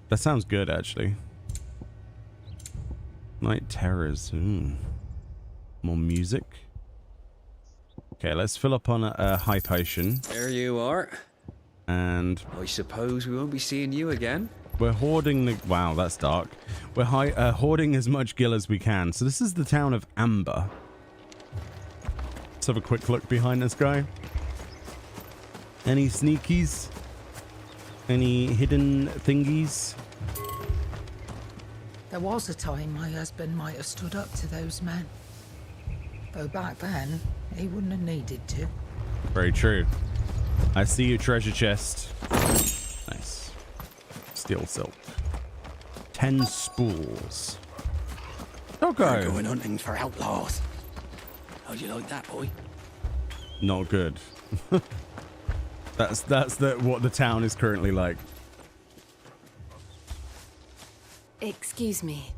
That sounds good, actually. Night Terrors. More music. Okay, let's fill up on a high potion. There you are. And I suppose we won't be seeing you again. We're hoarding the... Wow, that's dark. We're hoarding as much gil as we can. So this is the town of Amber. Let's have a quick look behind this guy. Any sneakies? Any hidden thingies? There was a time my husband might have stood up to those men. Though back then, he wouldn't have needed to. Very true. I see your treasure chest. Nice. Steel silk. 10 spools. Okay. We're going hunting for outlaws. How'd you like that, boy? Not good. That's what the town is currently like. Excuse me,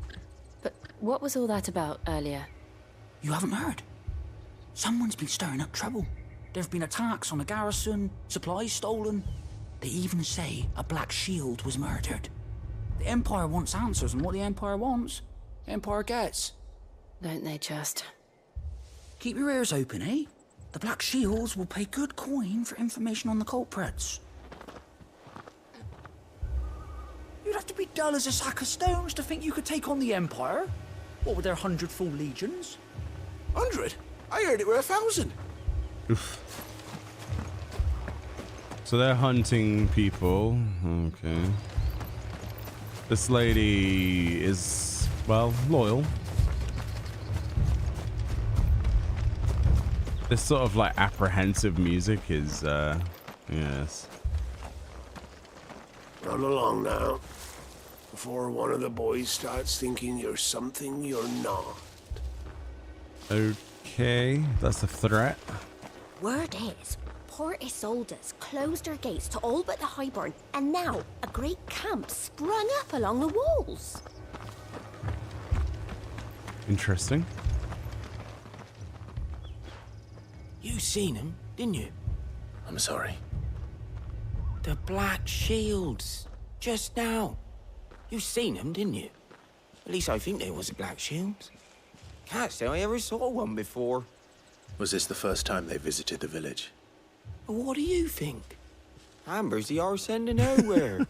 but what was all that about earlier? You haven't heard? Someone's been stirring up trouble. There've been attacks on the garrison, supplies stolen. They even say a Black Shield was murdered. The Empire wants answers, and what the Empire wants, the Empire gets. Don't they just? Keep your ears open, eh? The Black Shields will pay good coin for information on the culprits. You'd have to be dull as a sack of stones to think you could take on the Empire. What with their 100 full legions? 100? I heard it were 1,000. Oof. So they're hunting people. Okay. This lady is, well, loyal. This sort of like apprehensive music is, yes. Run along now, before one of the boys starts thinking you're something you're not. Okay, that's a threat. Word is, Port Isolde's closed her gates to all but the Highborn, and now a great camp sprung up along the walls. Interesting. You seen him, didn't you? I'm sorry. The Black Shields. Just now. You seen them, didn't you? At least I think they was a Black Shields. Can't say I ever saw one before. Was this the first time they visited the village? What do you think? Ambrosia are sending nowhere.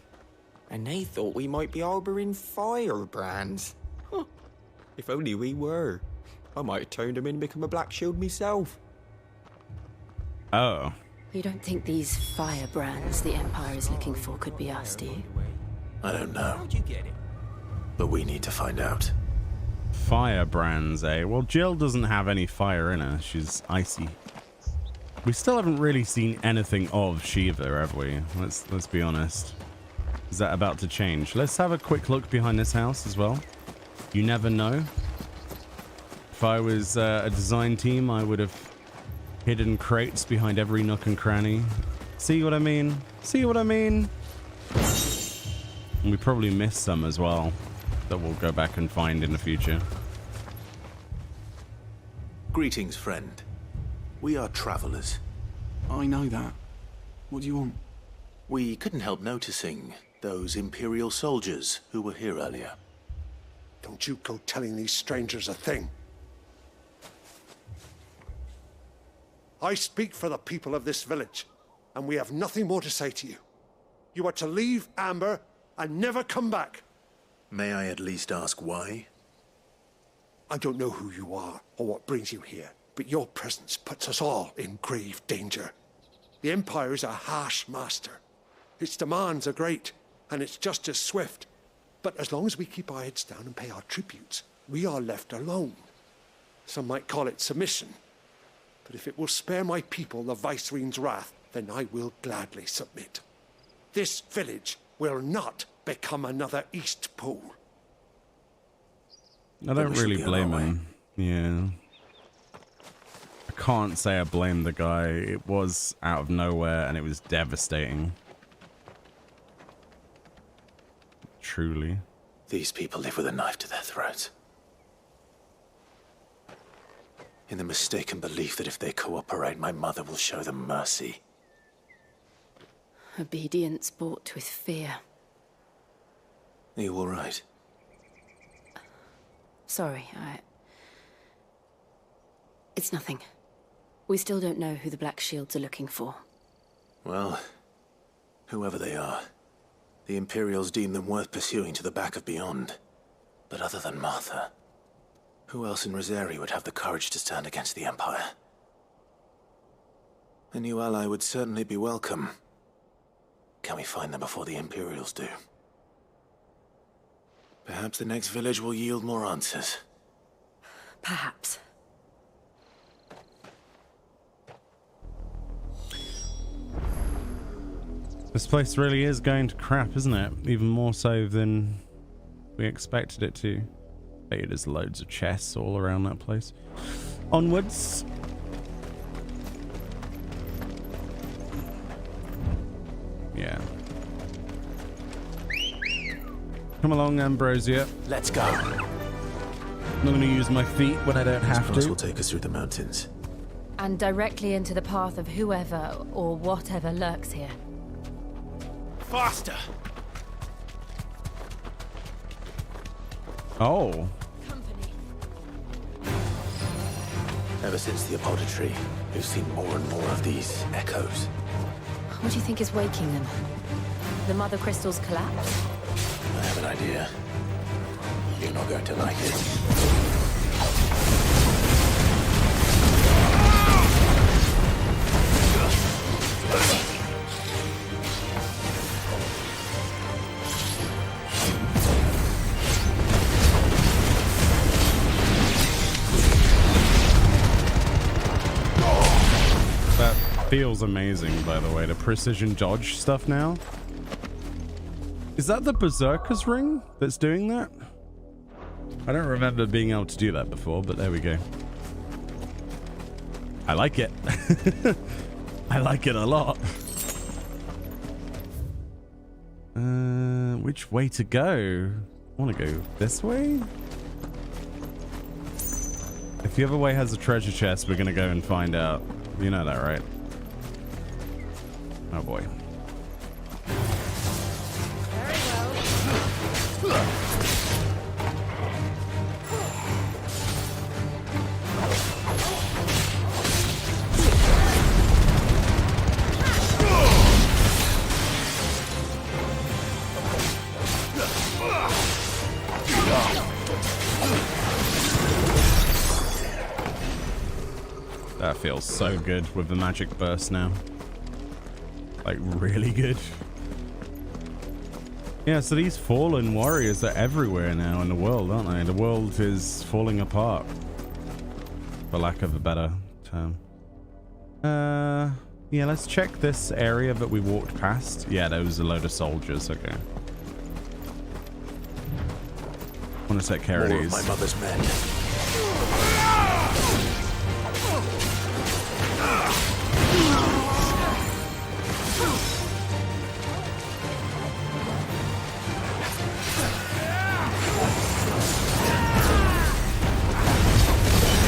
And they thought we might be harboring firebrands. Huh. If only we were. I might have turned them in and become a Black Shield myself. Oh. You don't think these firebrands the Empire is looking for could be us, do you? I don't know. How'd you get it? But we need to find out. Firebrands, eh? Well, Jill doesn't have any fire in her. She's icy. We still haven't really seen anything of Shiva, have we? Let's be honest. Is that about to change? Let's have a quick look behind this house as well. You never know. If I was a design team, I would have hidden crates behind every nook and cranny. See what I mean? See what I mean? And we probably missed some as well that we'll go back and find in the future. Greetings, friend. We are travelers. I know that. What do you want? We couldn't help noticing those Imperial soldiers who were here earlier. Don't you go telling these strangers a thing. I speak for the people of this village, and we have nothing more to say to you. You are to leave Amber and never come back. May I at least ask why? I don't know who you are or what brings you here, but your presence puts us all in grave danger. The Empire is a harsh master. Its demands are great, and its justice swift. But as long as we keep our heads down and pay our tributes, we are left alone. Some might call it submission. But if it will spare my people the Viceroy's wrath, then I will gladly submit. This village will not become another East Pool. I don't really blame him. Yeah. I can't say I blame the guy. It was out of nowhere and it was devastating. Truly. These people live with a knife to their throats. In the mistaken belief that if they cooperate, my mother will show them mercy. Obedience bought with fear. Are you all right? Sorry, It's nothing. We still don't know who the Black Shields are looking for. Well, whoever they are, the Imperials deem them worth pursuing to the back of beyond. But other than Martha, who else in Rosari would have the courage to stand against the Empire? A new ally would certainly be welcome. Can we find them before the Imperials do? Perhaps the next village will yield more answers. Perhaps. This place really is going to crap, isn't it? Even more so than we expected it to. Hey, there's loads of chests all around that place. Onwards. Yeah. Come along, Ambrosia. Let's go. I'm not going to use my feet when I don't have to. This path will take us through the mountains. And directly into the path of whoever or whatever lurks here. Faster! Oh. Ever since the apothecary, we've seen more and more of these echoes. What do you think is waking them? The mother crystals collapse? I have an idea. You're not going to like it. feels amazing, by the way. The precision dodge stuff now. Is that the Berserker's ring that's doing that? I don't remember being able to do that before, but there we go. I like it. I like it a lot. Which way to go? I want to go this way? If the other way has a treasure chest, we're going to go and find out. You know that, right? Oh boy. That feels so good with the magic burst now. Like, really good. Yeah, so these fallen warriors are everywhere now in the world, aren't they? The world is falling apart, for lack of a better term. Yeah, let's check this area that we walked past. Yeah, there was a load of soldiers. Okay. I want to take care of these. My mother's men.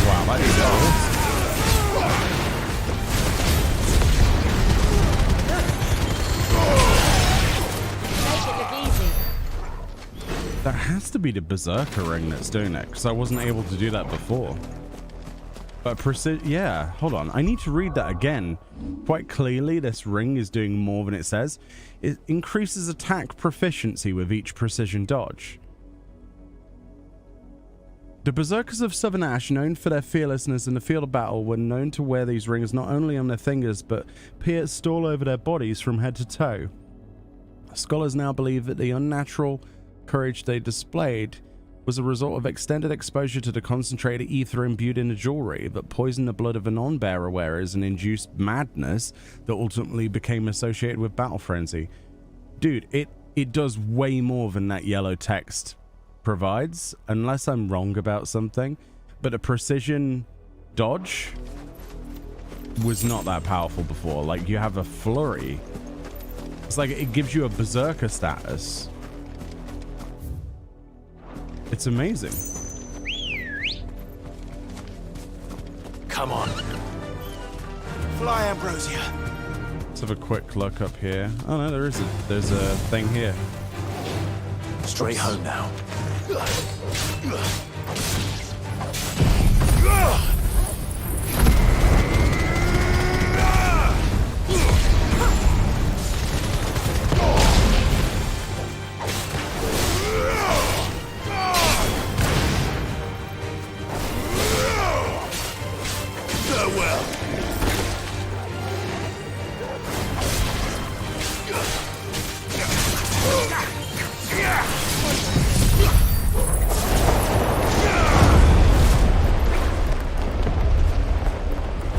Wow, that is cool. Make it look easy. That has to be the Berserker ring that's doing it, because I wasn't able to do that before. But yeah, hold on. I need to read that again. Quite clearly, this ring is doing more than it says. It increases attack proficiency with each precision dodge. The Berserkers of Southern Ash, known for their fearlessness in the field of battle, were known to wear these rings not only on their fingers, but pierced all over their bodies from head to toe. Scholars now believe that the unnatural courage they displayed was a result of extended exposure to the concentrated ether imbued in the jewelry that poisoned the blood of the non-bearer wearers and induced madness that ultimately became associated with battle frenzy. Dude, it does way more than that yellow text provides, unless I'm wrong about something, but a precision dodge was not that powerful before. Like, you have a flurry. It's like it gives you a berserker status. It's amazing. Come on. Fly, Ambrosia. Let's have a quick look up here. Oh no, there's a thing here. Straight home now.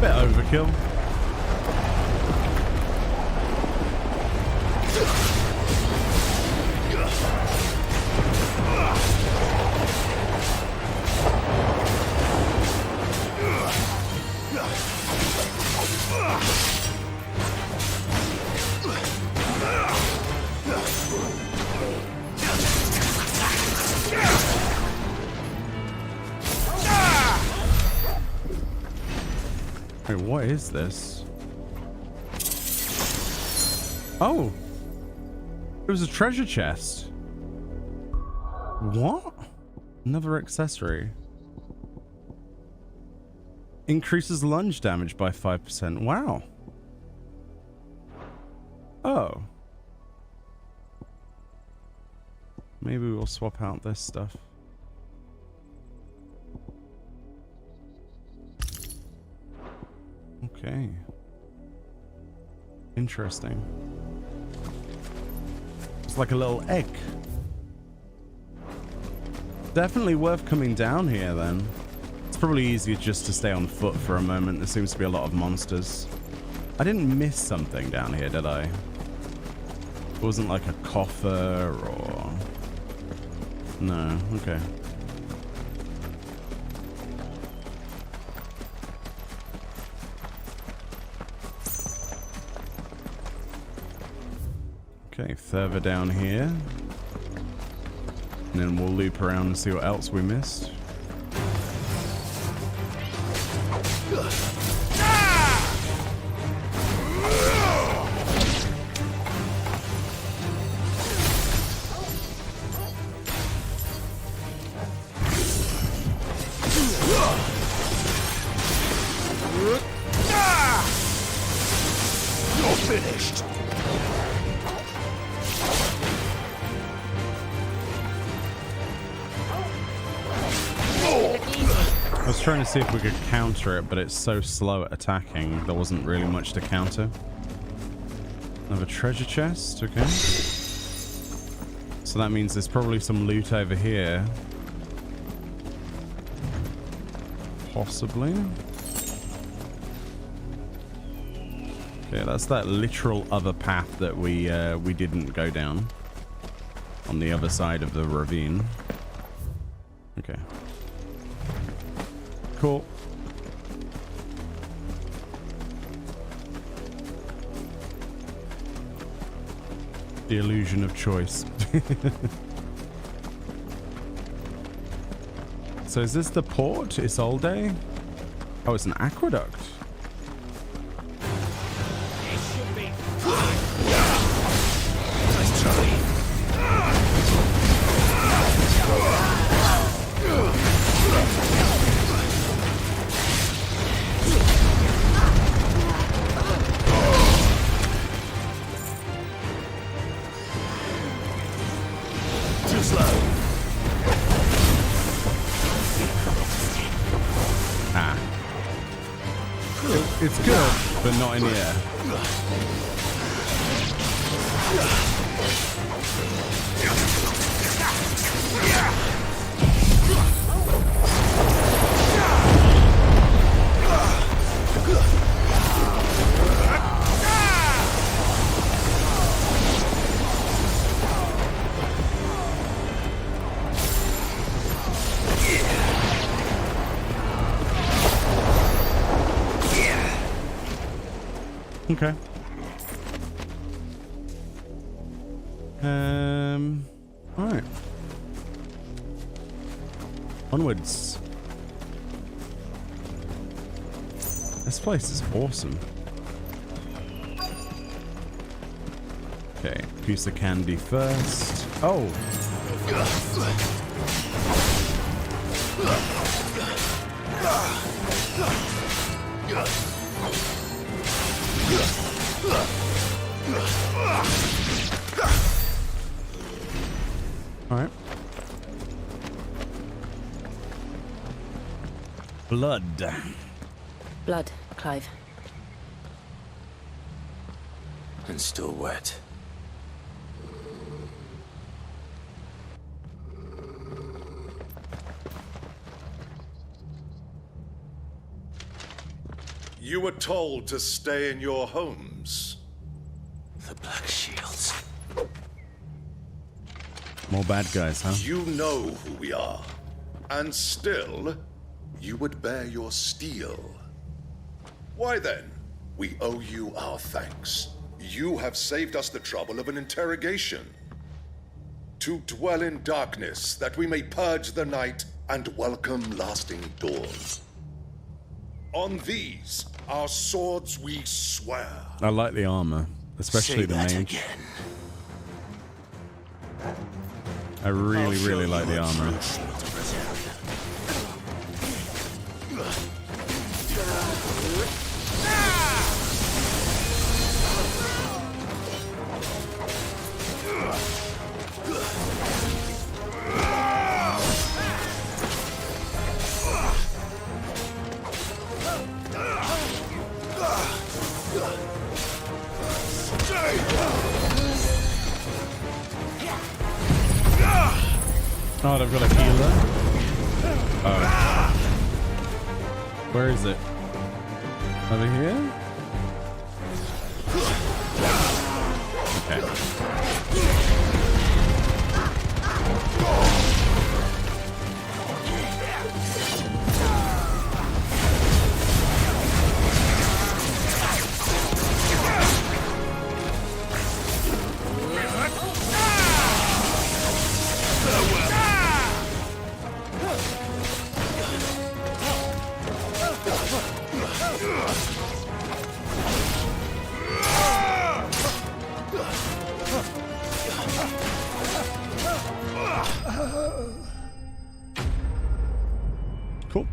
Bit overkill. Wait, what is this? Oh! It was a treasure chest. What? Another accessory. Increases lunge damage by 5%. Wow. Oh. Maybe we'll swap out this stuff. Okay. Interesting. It's like a little egg. Definitely worth coming down here then. It's probably easier just to stay on foot for a moment. There seems to be a lot of monsters. I didn't miss something down here, did I? It wasn't like a coffer or... No, okay. Okay, further down here. And then we'll loop around and see what else we missed. You're finished. I was trying to see if we could counter it, but it's so slow at attacking, there wasn't really much to counter. Another treasure chest, okay. So that means there's probably some loot over here. Possibly. Okay, that's that literal other path that we didn't go down. On the other side of the ravine. Okay. Cool. The illusion of choice. So is this the port, Isolde? Oh, it's an aqueduct. It's good, but not in the air. Okay. All right. Onwards. This place is awesome. Okay, piece of candy first. Oh. All right. Blood. Blood, Clive. And still wet. You were told to stay in your homes. The Black Shields. More bad guys, huh? You know who we are. And still, you would bear your steel. Why then? We owe you our thanks. You have saved us the trouble of an interrogation. To dwell in darkness, that we may purge the night and welcome lasting dawn. On these, our swords we swear. I like the armor, especially the mage. I really like the armor. Oh, they've got a healer. Oh. Where is it? Over here? Okay. Cool.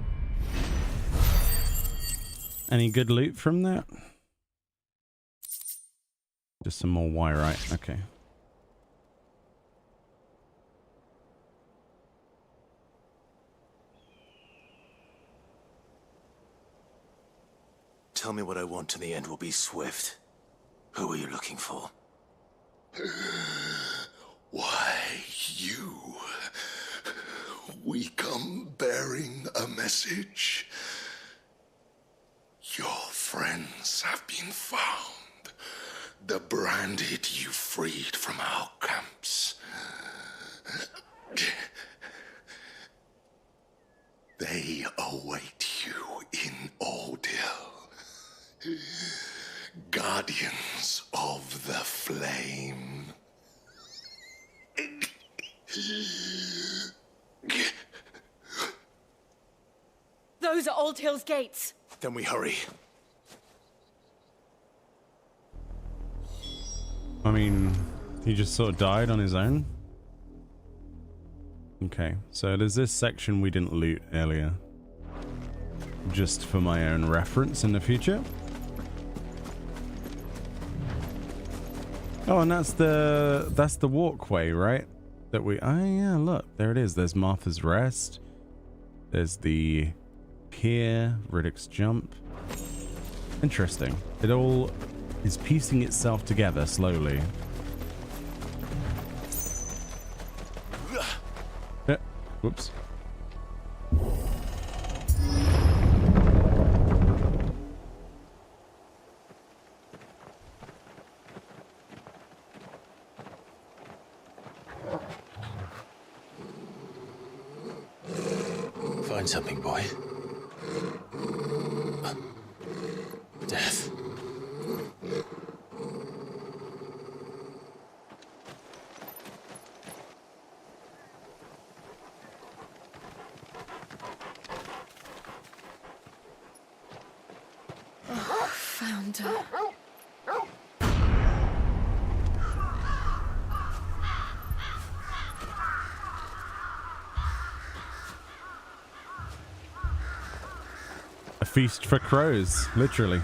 Any good loot from that? Just some more wire-right. Okay. Tell me what I want and the end will be swift. Who are you looking for? Why, you. We come bearing a message. Your friends have been found. The branded you freed from our camps. They await you in Ordil. Guardians of the Flame. Those are Old Hill's gates. Then we hurry. I mean, he just sort of died on his own. Okay, so there's this section we didn't loot earlier. Just for my own reference in the future. Oh, and that's the walkway, right? That we, oh yeah, look, there it is. There's Martha's Rest. There's the pier, Riddick's Jump. Interesting. It all is piecing itself together slowly. Whoops. Find something, boy. Death. Found her. A feast for crows, literally.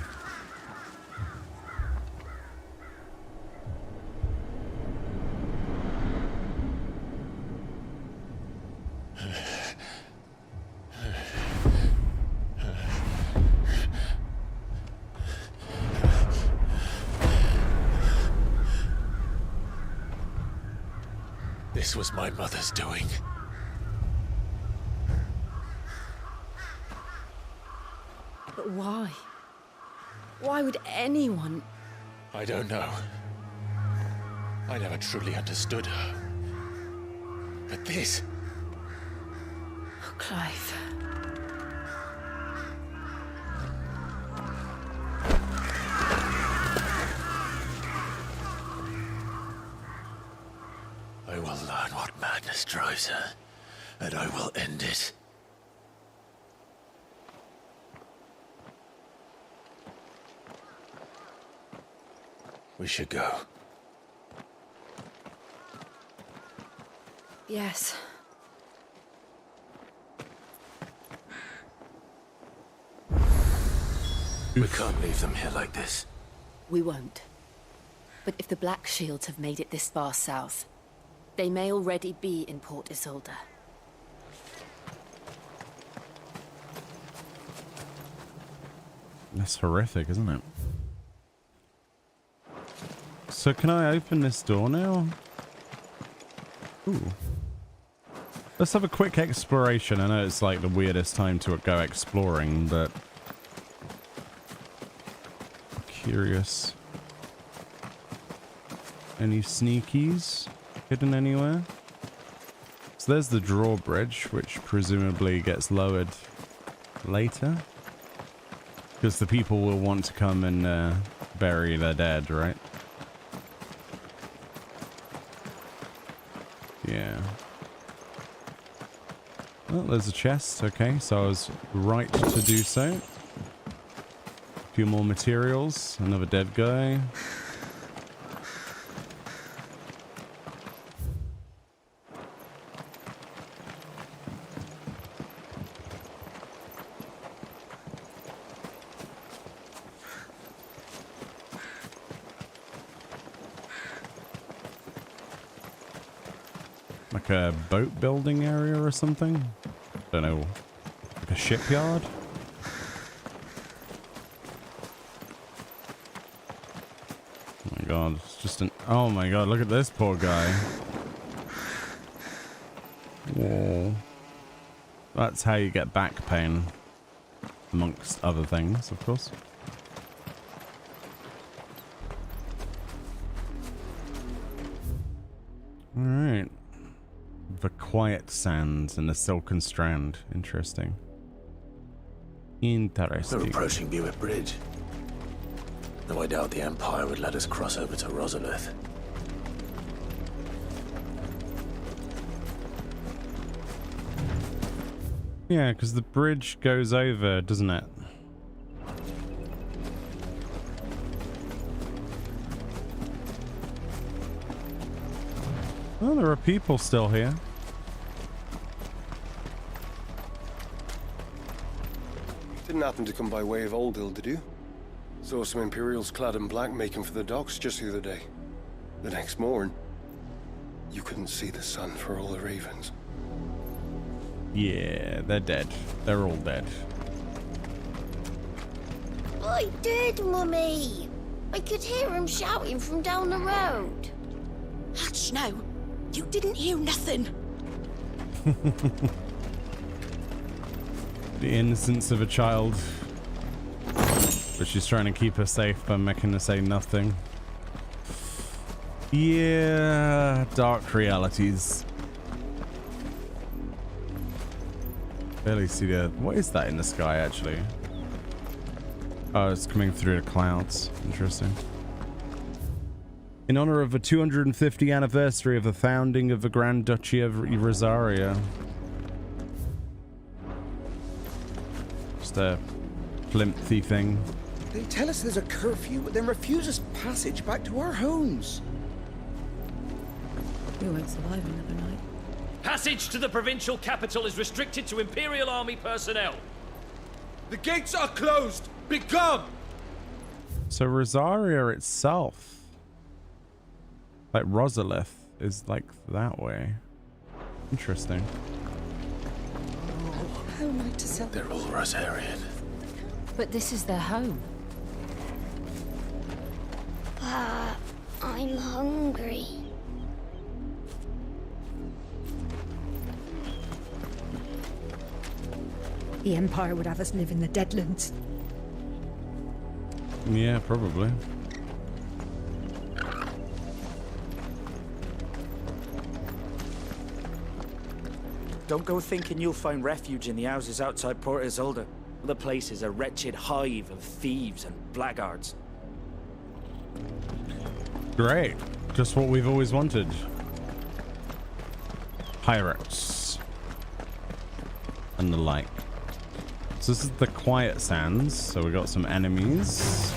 This was my mother's doing. But why? Why would anyone? I don't know. I never truly understood her. But this... Oh, Clive. I will learn what madness drives her, and I will end it. We should go. Yes. We can't leave them here like this. We won't. But if the Black Shields have made it this far south, they may already be in Port Isolde. That's horrific, isn't it? So can I open this door now? Ooh. Let's have a quick exploration. I know it's like the weirdest time to go exploring, but... I'm curious. any sneakies hidden anywhere. So there's the drawbridge, which presumably gets lowered later. Because the people will want to come and bury their dead, right? Yeah. Oh, there's a chest. Okay, so I was right to do so. A few more materials. Another dead guy. Like a boat building area or something? Don't know. Like a shipyard? Oh my god, it's just an... Oh my god, look at this poor guy. Whoa. That's how you get back pain. Amongst other things, of course. Alright. The Quiet Sands and the Silken Strand. Interesting. Interesting. We're approaching Buick Bridge. Though I doubt the Empire would let us cross over to Rosalith. Yeah, because the bridge goes over, doesn't it? Oh, there are people still here. Didn't happen to come by way of Oldhill, did you? Saw some Imperials clad in black making for the docks just the other day. The next morn, you couldn't see the sun for all the ravens. Yeah, they're dead. They're all dead. I did, Mummy. I could hear him shouting from down the road. Hush now. You didn't hear nothing. The innocence of a child. But she's trying to keep her safe by making her say nothing. Yeah, dark realities. Barely see the... What is that in the sky, actually? Oh, it's coming through the clouds. Interesting. In honor of the 250th anniversary of the founding of the Grand Duchy of Rosaria. Just a plimthy thing. They tell us there's a curfew, but then refuse us passage back to our homes. We won't survive another night. Passage to the provincial capital is restricted to Imperial Army personnel. The gates are closed! Become! So Rosaria itself, like Rosalith, is like that way. Interesting. How am I to sell? They're all Rosarian. But this is their home. I'm hungry. The Empire would have us live in the Deadlands. Yeah, probably. Don't go thinking you'll find refuge in the houses outside Port Isolde. The place is a wretched hive of thieves and blackguards. Great. Just what we've always wanted. Pirates. And the like. So this is the Quiet Sands. So we got some enemies.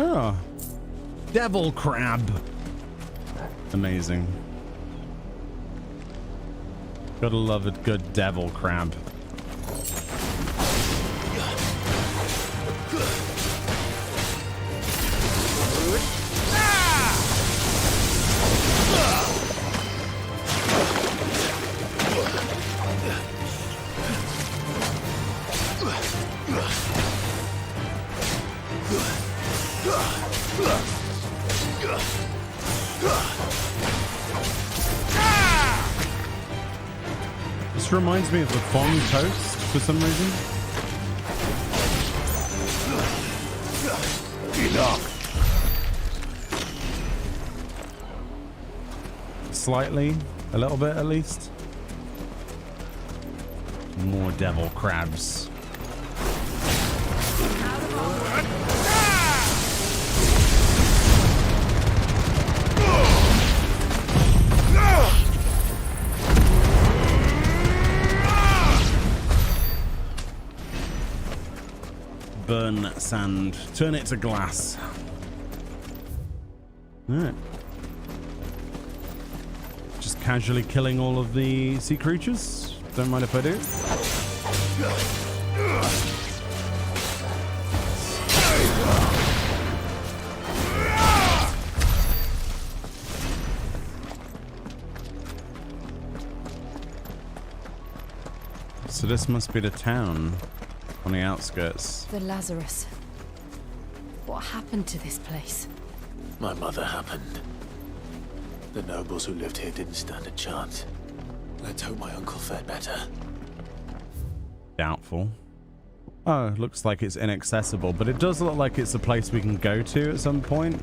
Oh. Devil crab. Amazing. Gotta love a good devil crab. This reminds me of the Fong Toast for some reason. Slightly, a little bit at least. More devil crabs. Burn sand. Turn it to glass. Alright. Just casually killing all of the sea creatures. Don't mind if I do. So this must be the town on the outskirts. The Lazarus. What happened to this place? My mother happened. The nobles who lived here didn't stand a chance. Let's hope my uncle fared better. Doubtful. Oh, looks like it's inaccessible, but it does look like it's a place we can go to at some point.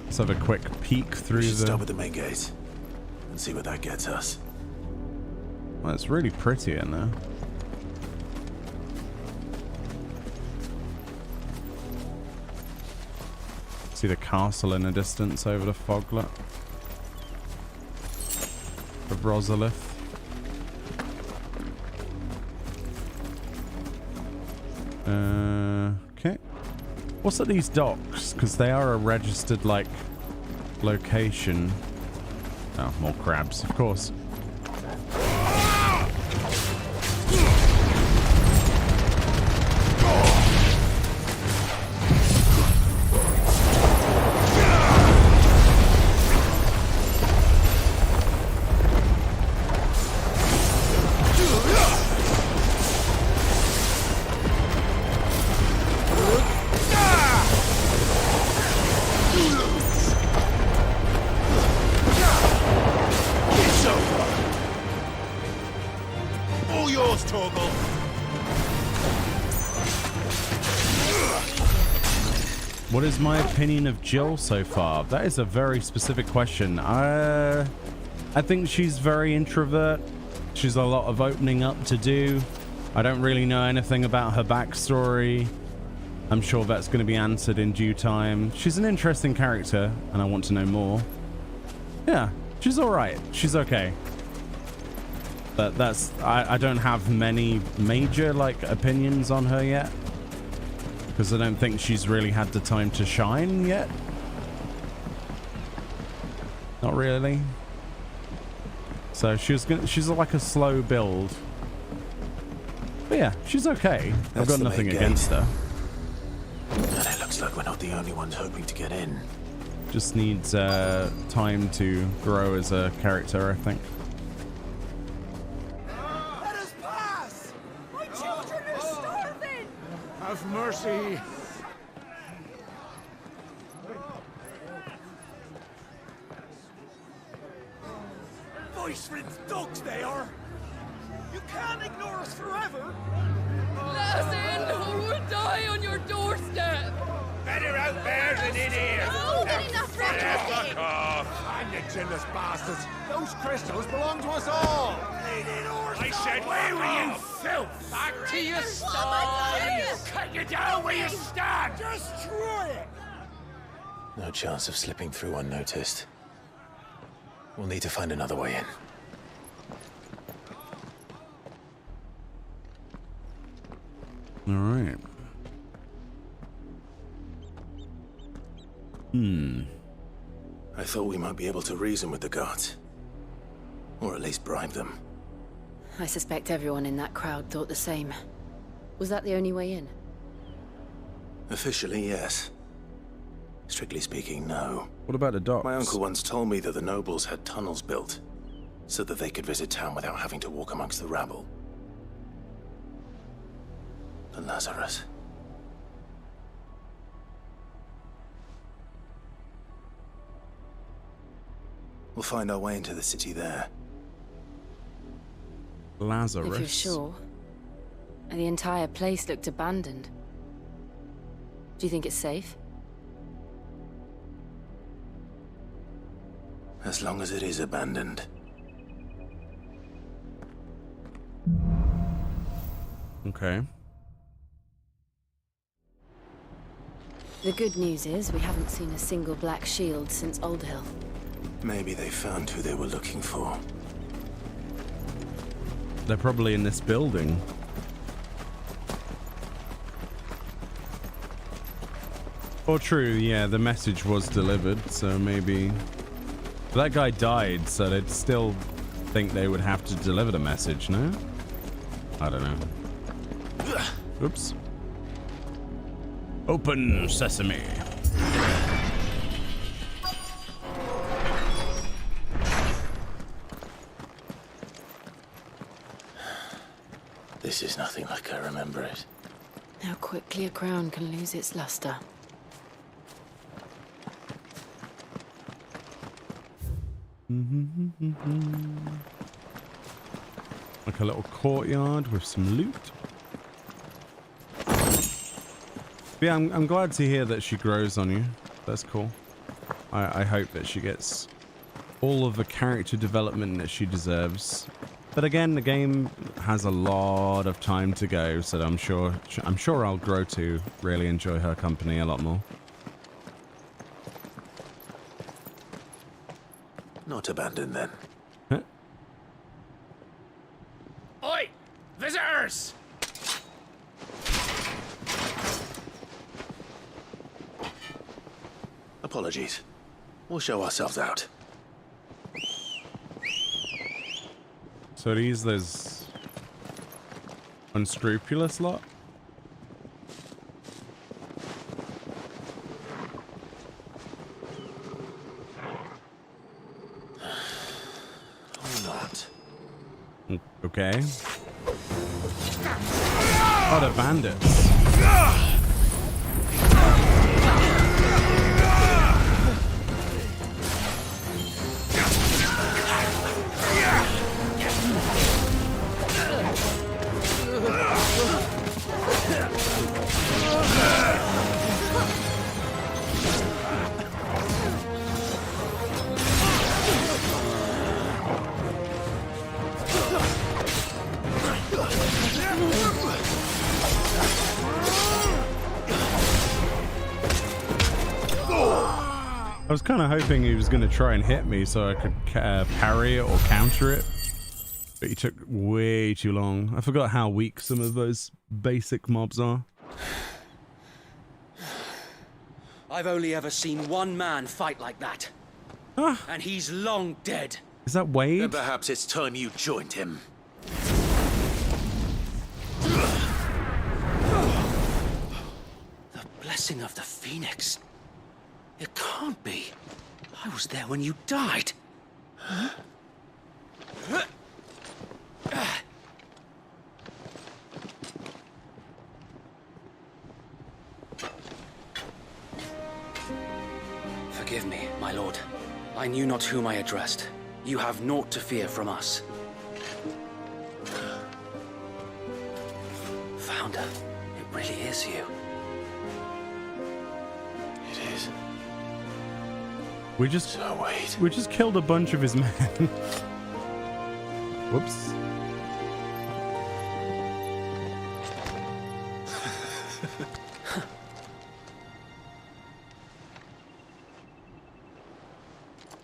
Let's have a quick peek through the... Start with the main gate and see where that gets us. Well, it's really pretty in there. See the castle in the distance over the foglet of Rosfield. Okay. What's at these docks? Because they are a registered, like, location. Oh, more crabs, of course. What is my opinion of Jill so far? That is a very specific question. I think she's very introvert. She's a lot of opening up to do. I don't really know anything about her backstory. I'm sure that's going to be answered in due time. She's an interesting character, and I want to know more. Yeah, she's all right. She's okay. But that's... I don't have many major, like, opinions on her yet. Because I don't think she's really had the time to shine yet. Not really. So she's like a slow build. But yeah, she's okay. I've got nothing against her. And it looks like we're not the only ones hoping to get in. Just needs time to grow as a character, I think. Let us pass! My children are starving! Have mercy! Voice-riddled dogs they are! You can't ignore us forever! Let us in, or we'll die on your doorstep! Better out there than in here! Oh, get enough Fuck off! And you jealous bastards! Those crystals belong to us all! I said, where were you, filth? Back to your sties! Cut you down where you stand! Destroy it! No chance of slipping through unnoticed. We'll need to find another way in. All right. I thought we might be able to reason with the guards. Or at least bribe them. I suspect everyone in that crowd thought the same. Was that the only way in? Officially, yes. Strictly speaking, no. What about the docks? My uncle once told me that the nobles had tunnels built so that they could visit town without having to walk amongst the rabble. The Lazarus. We'll find our way into the city there. Lazarus. If you're sure. And the entire place looked abandoned. Do you think it's safe? As long as it is abandoned. Okay. The good news is we haven't seen a single black shield since Old Hill. Maybe they found who they were looking for. They're probably in this building. Or true, yeah, the message was delivered, so maybe... That guy died, so they'd still think they would have to deliver the message, no? I don't know. Oops. Open sesame. This is nothing like I remember it. How quickly a crown can lose its luster. Like a little courtyard with some loot. Yeah, I'm glad to hear that she grows on you. That's cool. I hope that she gets all of the character development that she deserves. But again, the game has a lot of time to go, so I'm sure I'll grow to really enjoy her company a lot more. Not abandoned then. Huh? Oi! Visitors! Apologies. We'll show ourselves out. So those unscrupulous lot? Or not. Okay. Oh, they're bandits. I was kind of hoping he was going to try and hit me so I could parry it or counter it. But he took way too long. I forgot how weak some of those basic mobs are. I've only ever seen one man fight like that. And he's long dead. Is that Wade? Then perhaps it's time you joined him. The blessing of the Phoenix. It can't be. I was there when you died. Huh? Forgive me, my lord. I knew not whom I addressed. You have naught to fear from us. Founder, it really is you. It is. We just killed a bunch of his men. Whoops.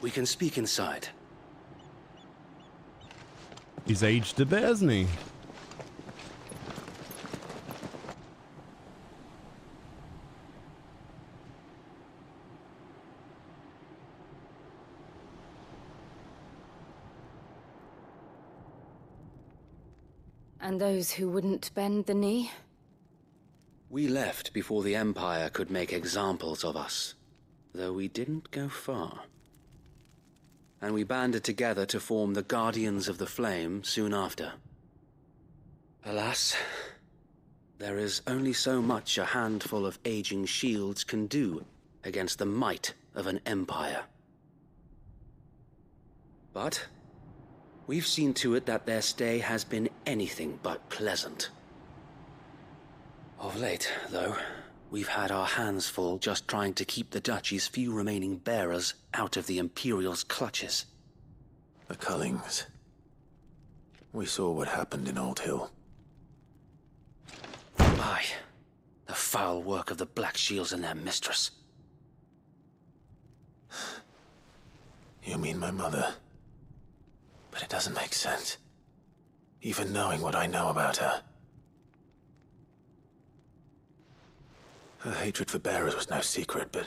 We can speak inside. He's aged a bit, hasn't he? And those who wouldn't bend the knee? We left before the Empire could make examples of us, though we didn't go far. And we banded together to form the Guardians of the Flame soon after. Alas, there is only so much a handful of aging shields can do against the might of an empire. But We've seen to it that their stay has been anything but pleasant. Of late, though, we've had our hands full just trying to keep the Duchy's few remaining bearers out of the Imperial's clutches. The Cullings. We saw what happened in Old Hill. Aye. The foul work of the Black Shields and their mistress. You mean my mother? But it doesn't make sense. Even knowing what I know about her. Her hatred for bearers was no secret, but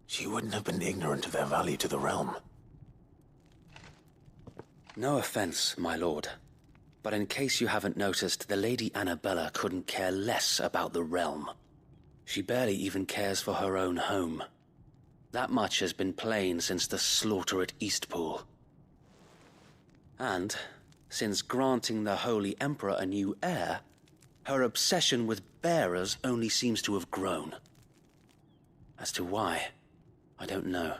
she wouldn't have been ignorant of their value to the realm. No offense, my lord. But in case you haven't noticed, the Lady Annabella couldn't care less about the realm. She barely even cares for her own home. That much has been plain since the slaughter at Eastpool. And, since granting the Holy Emperor a new heir, her obsession with bearers only seems to have grown. As to why, I don't know.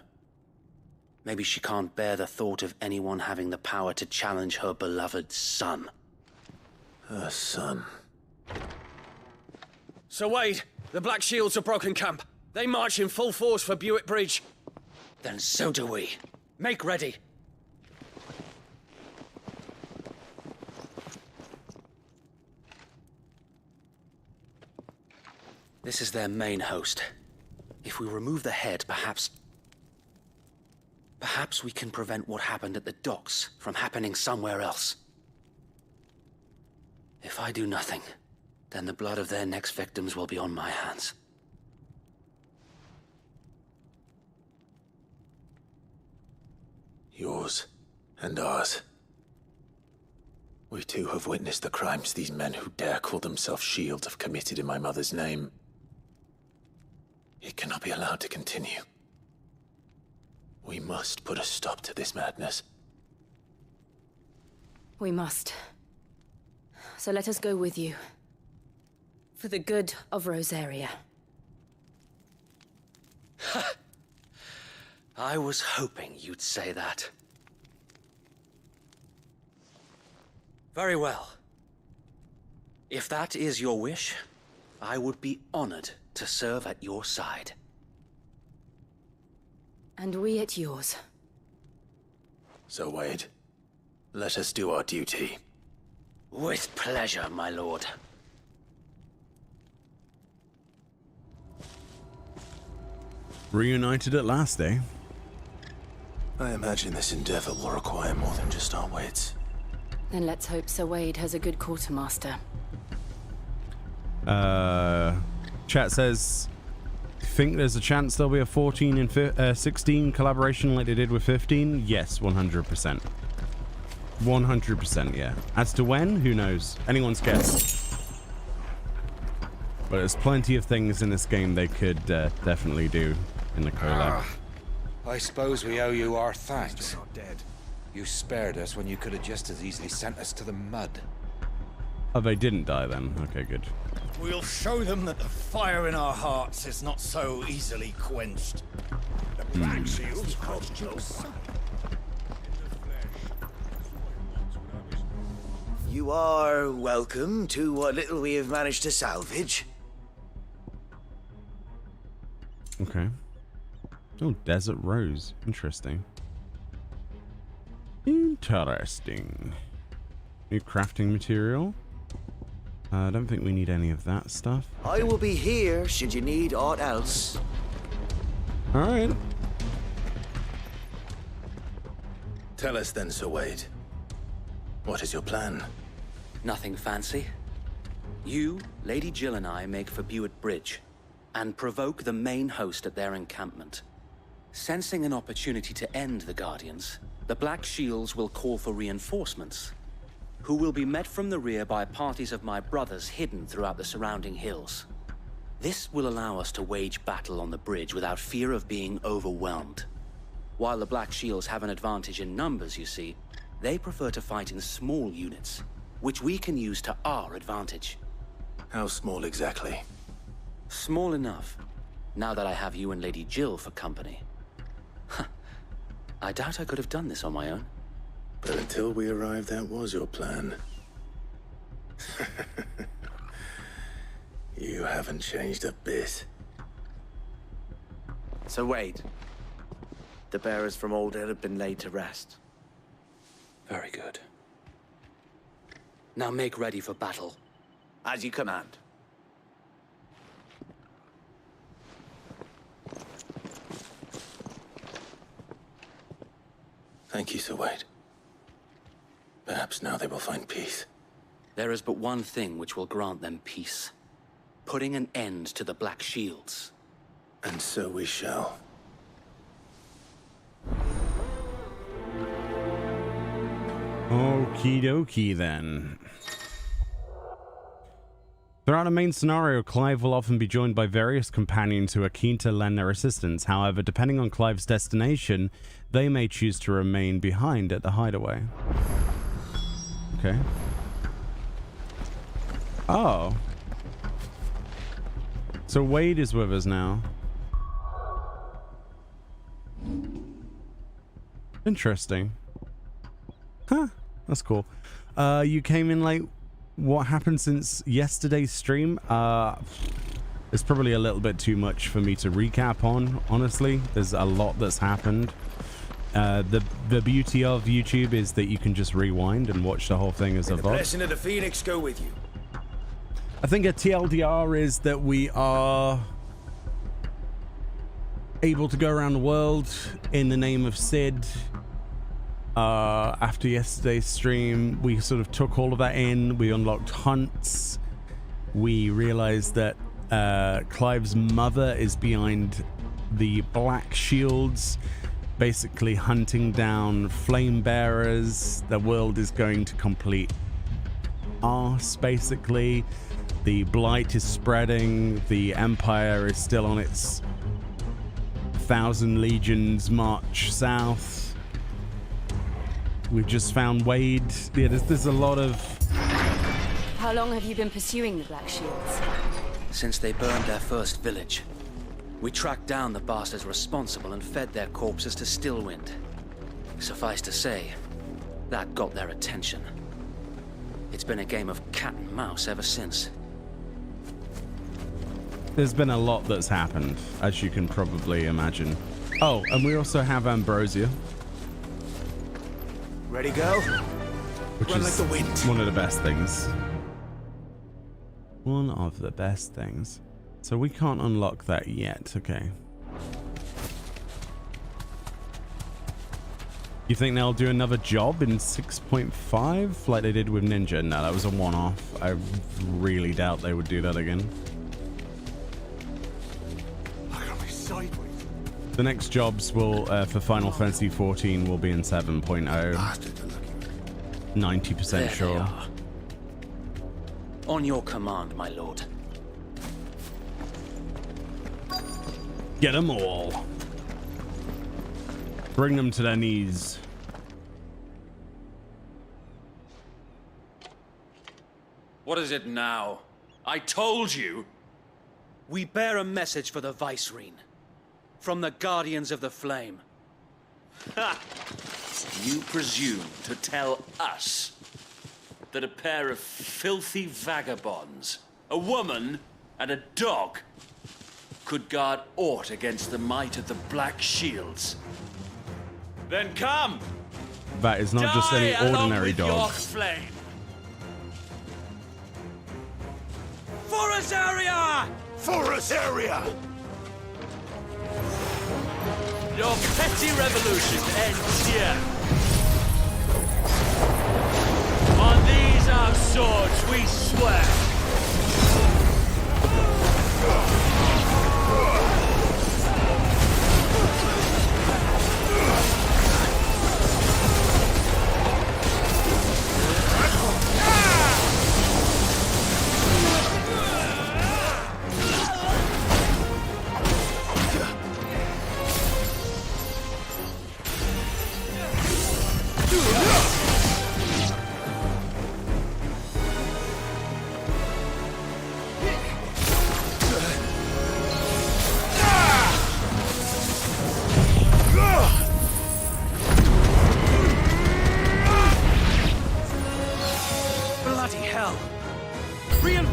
Maybe she can't bear the thought of anyone having the power to challenge her beloved son. Her son? Sir Wade, the Black Shields have broken camp. They march in full force for Buick Bridge. Then so do we. Make ready. This is their main host. If we remove the head, perhaps we can prevent what happened at the docks from happening somewhere else. If I do nothing, then the blood of their next victims will be on my hands. Yours and ours. We too have witnessed the crimes these men who dare call themselves Shields have committed in my mother's name. It cannot be allowed to continue. We must put a stop to this madness. We must. So let us go with you. For the good of Rosaria. I was hoping you'd say that. Very well. If that is your wish, I would be honored to serve at your side. And we at yours. So, Wade, let us do our duty. With pleasure, my lord. Reunited at last, eh? I imagine this endeavor will require more than just our wits. Then let's hope Sir Wade has a good quartermaster. Chat says, think there's a chance there'll be a 14 and 16 collaboration like they did with 15? Yes, 100%. 100%, yeah. As to when, who knows? Anyone's guess. But there's plenty of things in this game they could definitely do in the collab. I suppose we owe you our thanks. You spared us when you could have just as easily sent us to the mud. Oh, they didn't die then. Okay, good. We'll show them that the fire in our hearts is not so easily quenched. The Black Shields cost you something. You are welcome to what little we have managed to salvage. Okay. Oh, Desert Rose. Interesting. Interesting. New crafting material. I don't think we need any of that stuff. I will be here should you need aught else. Alright. Tell us then, Sir Wade. What is your plan? Nothing fancy. You, Lady Jill and I make for Buick Bridge and provoke the main host at their encampment. Sensing an opportunity to end the Guardians, the Black Shields will call for reinforcements, who will be met from the rear by parties of my brothers hidden throughout the surrounding hills. This will allow us to wage battle on the bridge without fear of being overwhelmed. While the Black Shields have an advantage in numbers, you see, they prefer to fight in small units, which we can use to our advantage. How small exactly? Small enough, now that I have you and Lady Jill for company. I doubt I could have done this on my own, But until we arrived, that was your plan. You haven't changed a bit. So Wade, the bearers from Oldale have been laid to rest. Very good. Now make ready for battle. As you command. Thank you, Sir Wade. Perhaps now they will find peace. There is but one thing which will grant them peace. Putting an end to the Black Shields. And so we shall. Okie dokie then. Throughout a main scenario, Clive will often be joined by various companions who are keen to lend their assistance. However, depending on Clive's destination, they may choose to remain behind at the hideaway. Okay. Oh. So Wade is with us now. Interesting. Huh. That's cool. You came in late. What happened since yesterday's stream? It's probably a little bit too much for me to recap on, honestly. There's a lot that's happened. The beauty of YouTube is that you can just rewind and watch the whole thing as a VOD. The blessing of the Phoenix go with you. I think a TLDR is that we are able to go around the world in the name of Sid. After yesterday's stream, we sort of took all of that in. We unlocked hunts. We realized that Clive's mother is behind the Black Shields, basically hunting down flame bearers. The world is going to complete arse, basically. The blight is spreading. The Empire is still on its 1,000 legions march south. We've just found Wade. Yeah, there's a lot of... How long have you been pursuing the Black Shields? Since they burned their first village. We tracked down the bastards responsible and fed their corpses to Stillwind. Suffice to say, that got their attention. It's been a game of cat and mouse ever since. There's been a lot that's happened, as you can probably imagine. Oh, and we also have Ambrosia. Ready, go? Which Run is like the wind. One of the best things. One of the best things. So we can't unlock that yet. Okay. You think they'll do another job in 6.5 like they did with Ninja? No, that was a one-off. I really doubt they would do that again. Sideways. The next jobs will for Final Fantasy XIV will be in 7.0. 90% sure. On your command, my lord. Get them all. Bring them to their knees. What is it now? I told you. We bear a message for the Vicereine. From the Guardians of the Flame. Ha! You presume to tell us that a pair of filthy vagabonds, a woman and a dog, could guard aught against the might of the Black Shields? Then come! That is not just any ordinary dog. Your flame. For Azaria! For Azaria! Your petty revolution ends here. On these our swords we swear.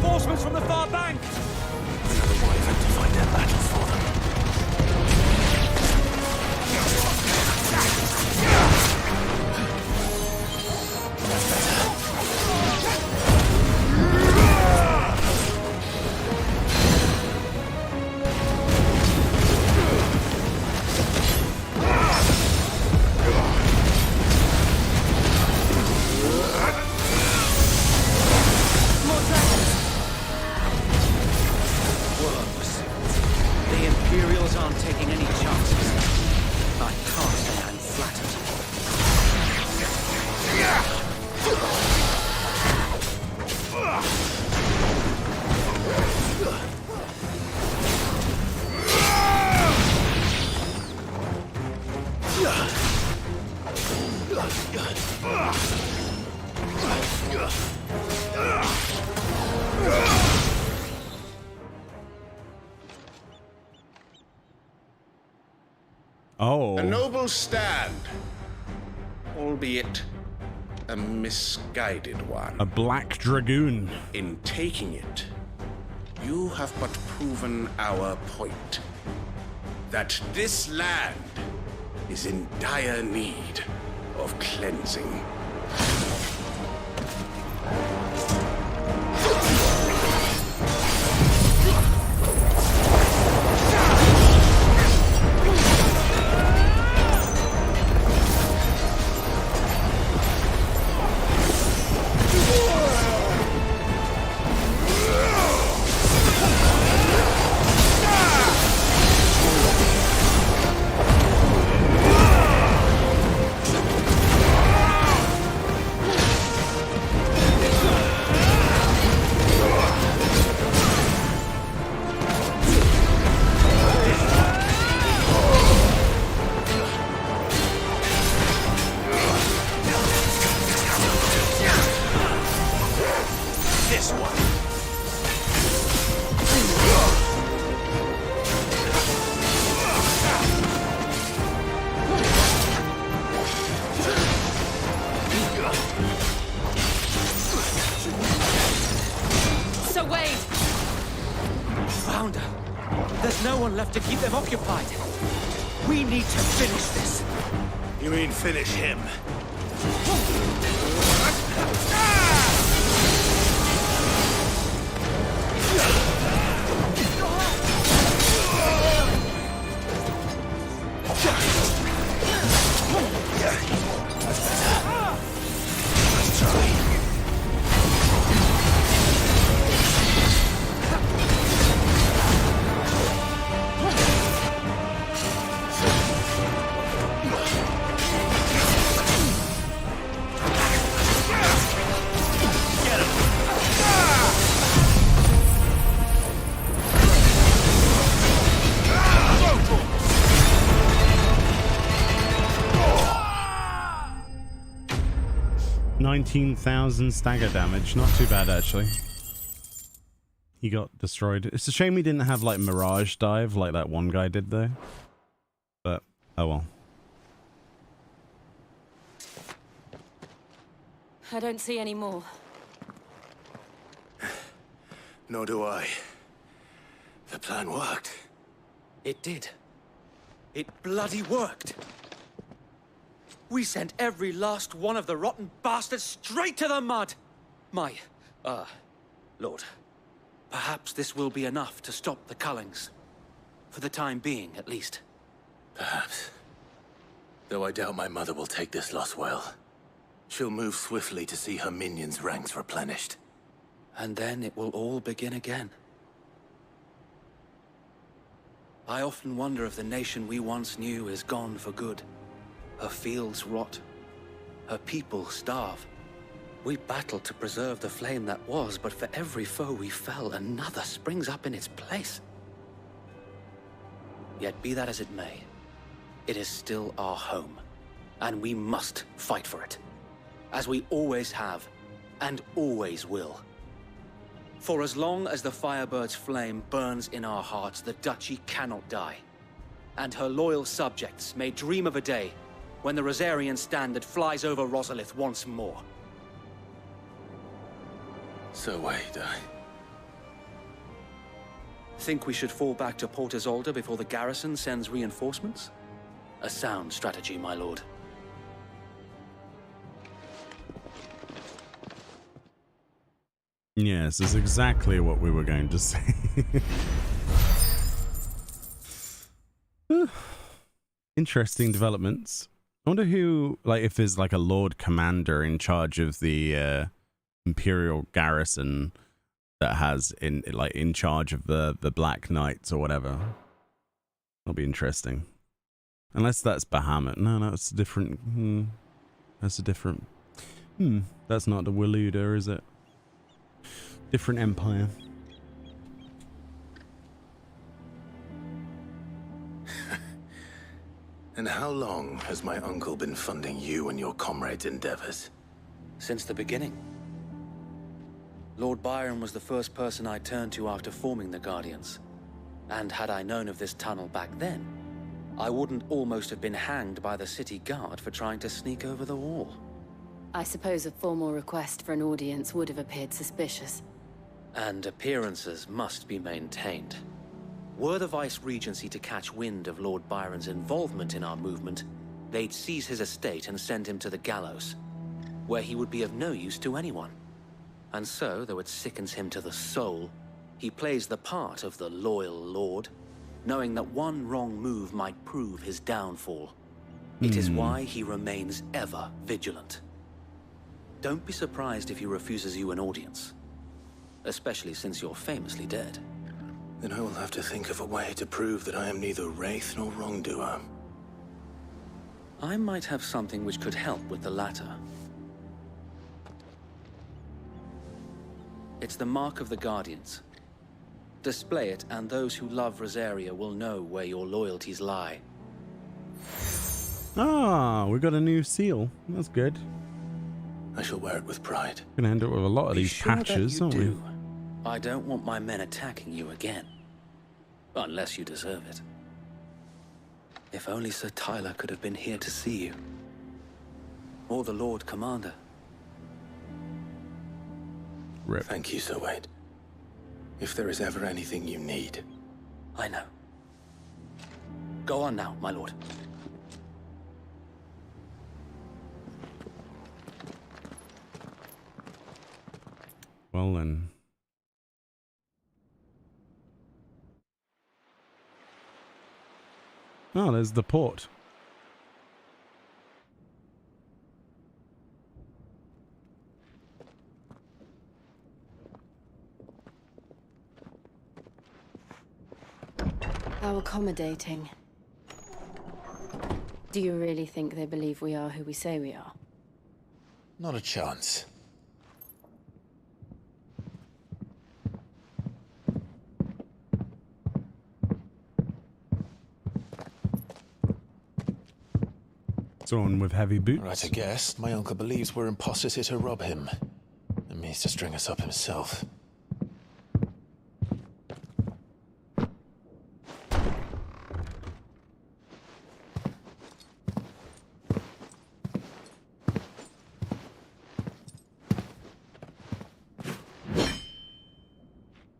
Reinforcements from the far bank! Another wyvern to fight their battles for them. That's better. The Imperials aren't taking any chances. I can't say I'm flattered. Oh. A noble stand, albeit a misguided one. A black dragoon. In taking it, you have but proven our point. That this land is in dire need of cleansing. To keep them occupied. We need to finish this. You mean finish him? Let's try. $19,000 stagger damage. Not too bad, actually. He got destroyed. It's a shame we didn't have, like, Mirage Dive like that one guy did, though. But, oh well. I don't see any more. Nor do I. The plan worked. It did. It bloody worked. We sent every last one of the rotten bastards straight to the mud! My, Lord, perhaps this will be enough to stop the Cullings. For the time being, at least. Perhaps. Though I doubt my mother will take this loss well. She'll move swiftly to see her minions' ranks replenished. And then it will all begin again. I often wonder if the nation we once knew is gone for good. Her fields rot. Her people starve. We battled to preserve the flame that was, but for every foe we fell, another springs up in its place. Yet be that as it may, it is still our home, and we must fight for it. As we always have, and always will. For as long as the Firebird's flame burns in our hearts, the Duchy cannot die. And her loyal subjects may dream of a day when the Rosarian standard flies over Rosalith once more. So wait, Think we should fall back to Port Isolde before the garrison sends reinforcements? A sound strategy, my lord. Yes, that's exactly what we were going to say. Interesting developments. I wonder who, like, if there's like a Lord Commander in charge of the Imperial garrison that has in charge of the Black Knights or whatever. That'll be interesting. Unless that's Bahamut. No, that's a different. That's a different. That's not the Waluda, is it? Different empire. And how long has my uncle been funding you and your comrades' endeavors? Since the beginning. Lord Byron was the first person I turned to after forming the Guardians. And had I known of this tunnel back then, I wouldn't almost have been hanged by the city guard for trying to sneak over the wall. I suppose a formal request for an audience would have appeared suspicious. And appearances must be maintained. Were the Vice-Regency to catch wind of Lord Byron's involvement in our movement, they'd seize his estate and send him to the gallows, where he would be of no use to anyone. And so, though it sickens him to the soul, he plays the part of the loyal lord, knowing that one wrong move might prove his downfall. It is why he remains ever vigilant. Don't be surprised if he refuses you an audience, especially since you're famously dead. Then I will have to think of a way to prove that I am neither wraith nor wrongdoer. I might have something which could help with the latter. It's the mark of the Guardians. Display it, and those who love Rosaria will know where your loyalties lie. Ah, we got a new seal. That's good. I shall wear it with pride. Gonna end up with a lot of these patches, aren't we? I don't want my men attacking you again. Unless you deserve it. If only Sir Tyler could have been here to see you. Or the Lord Commander. Rip. Thank you, Sir Wade. If there is ever anything you need. I know. Go on now, my lord. Well then. Oh, there's the port. How accommodating. Do you really think they believe we are who we say we are? Not a chance. Someone with heavy boots. Right, I guess. My uncle believes we're imposters here to rob him. And means to string us up himself.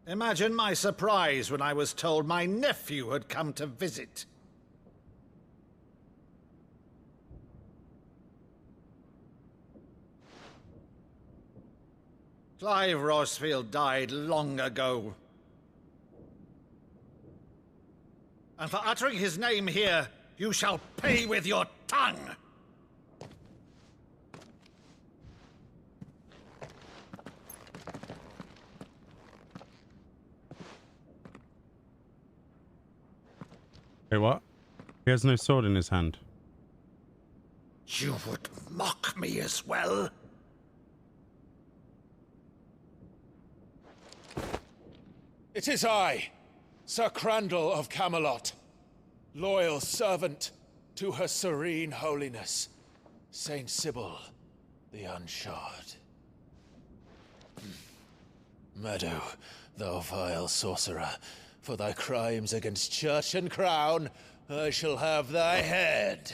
Imagine my surprise when I was told my nephew had come to visit. Clive Rosfield died long ago. And for uttering his name here, you shall pay with your tongue! Hey, what? He has no sword in his hand. You would mock me as well? It is I, Sir Crandall of Camelot, loyal servant to Her Serene Holiness, Saint Sybil the Unshod. Meadow, thou vile sorcerer, for thy crimes against church and crown, I shall have thy head.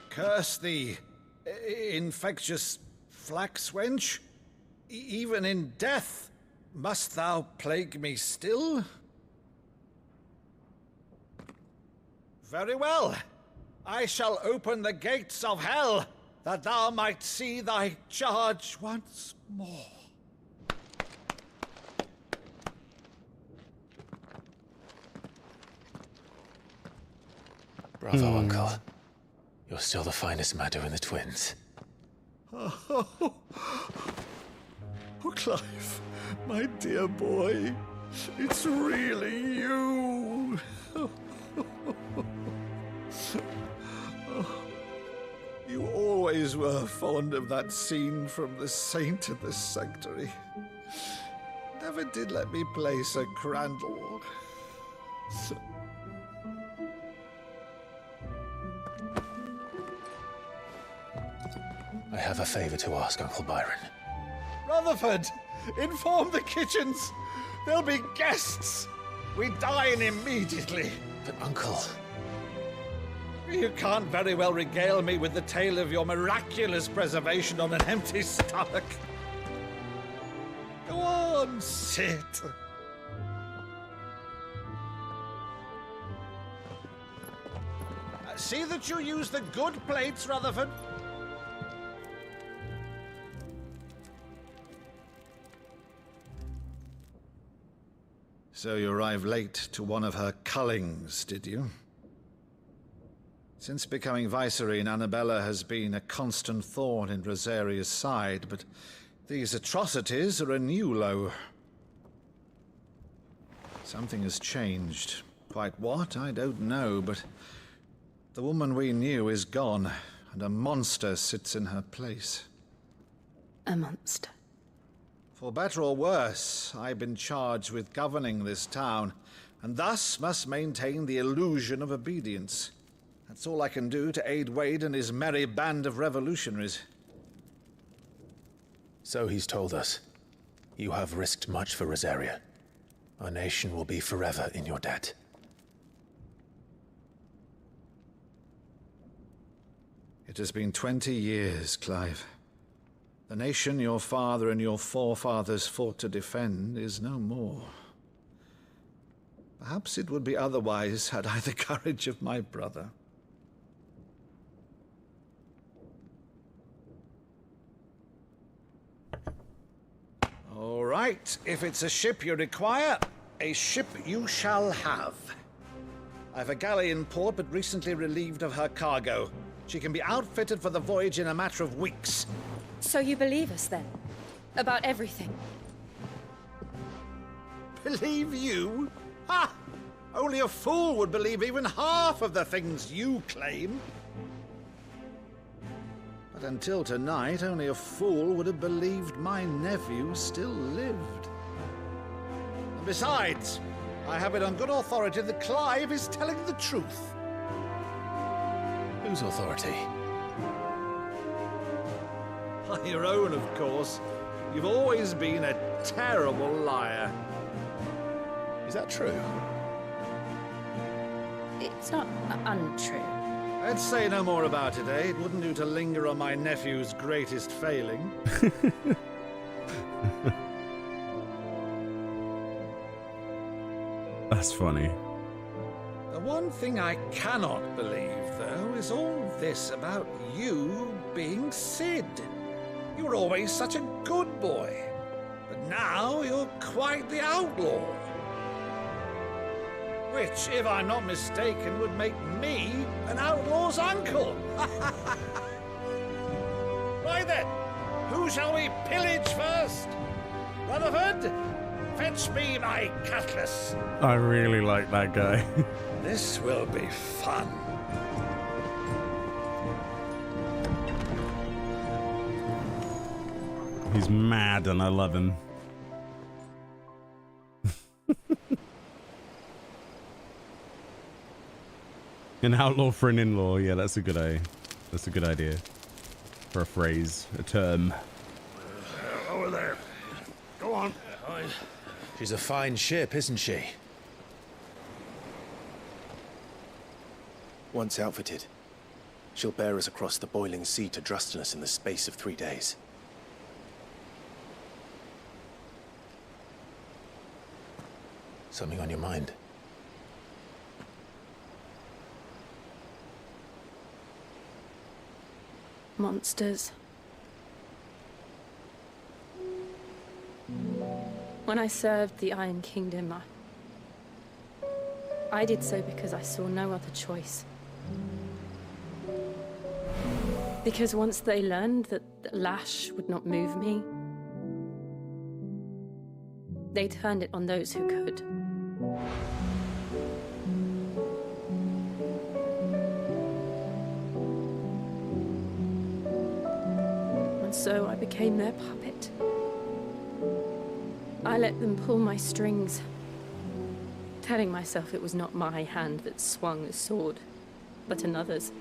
Curse thee, infectious flax wench. Even in death, must thou plague me still? Very well. I shall open the gates of hell, that thou might see thy charge once more. Bravo, Uncle. You're still the finest Maddo in the twins. Oh, Clive, my dear boy, it's really you. You always were fond of that scene from The Saint of the Sanctuary. Never did let me play Sir Crandall. I have a favor to ask, Uncle Byron. Rutherford, inform the kitchens. There'll be guests. We dine immediately. But, Uncle... You can't very well regale me with the tale of your miraculous preservation on an empty stomach. Go on, sit. See that you use the good plates, Rutherford. So you arrived late to one of her cullings, did you? Since becoming Vicereine, Annabella has been a constant thorn in Rosaria's side, but these atrocities are a new low. Something has changed. Quite what, I don't know, but the woman we knew is gone, and a monster sits in her place. A monster? For better or worse, I've been charged with governing this town, and thus must maintain the illusion of obedience. That's all I can do to aid Wade and his merry band of revolutionaries. So he's told us. You have risked much for Rosaria. Our nation will be forever in your debt. It has been 20 years, Clive. The nation your father and your forefathers fought to defend is no more. Perhaps it would be otherwise had I the courage of my brother. All right, if it's a ship you require, a ship you shall have. I've a galley in port, but recently relieved of her cargo. She can be outfitted for the voyage in a matter of weeks. So you believe us, then? About everything? Believe you? Ha! Only a fool would believe even half of the things you claim. But until tonight, only a fool would have believed my nephew still lived. And besides, I have it on good authority that Clive is telling the truth. Whose authority? On your own, of course. You've always been a terrible liar. Is that true? It's not untrue. Let's say no more about it, eh? It wouldn't do to linger on my nephew's greatest failing. That's funny. The one thing I cannot believe, though, is all this about you being Sid. You were always such a good boy, but now you're quite the outlaw. Which, if I'm not mistaken, would make me an outlaw's uncle. Right then, who shall we pillage first? Rutherford, fetch me my cutlass. I really like that guy. This will be fun. He's mad and I love him. An outlaw for an in-law. Yeah, that's a good idea. For a phrase, a term. Over there. Go on. She's a fine ship, isn't she? Once outfitted, she'll bear us across the boiling sea to Drustinus in the space of 3 days. Something on your mind? Monsters. When I served the Iron Kingdom, I did so because I saw no other choice. Because once they learned that the lash would not move me, they turned it on those who could. And so I became their puppet. I let them pull my strings, telling myself it was not my hand that swung the sword, but another's.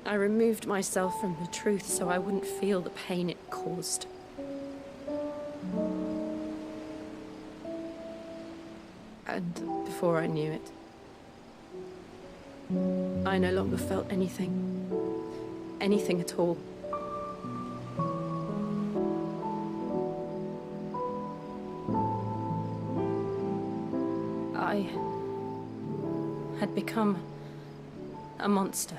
I removed myself from the truth so I wouldn't feel the pain it caused. And before I knew it, I no longer felt anything. Anything at all. I had become a monster.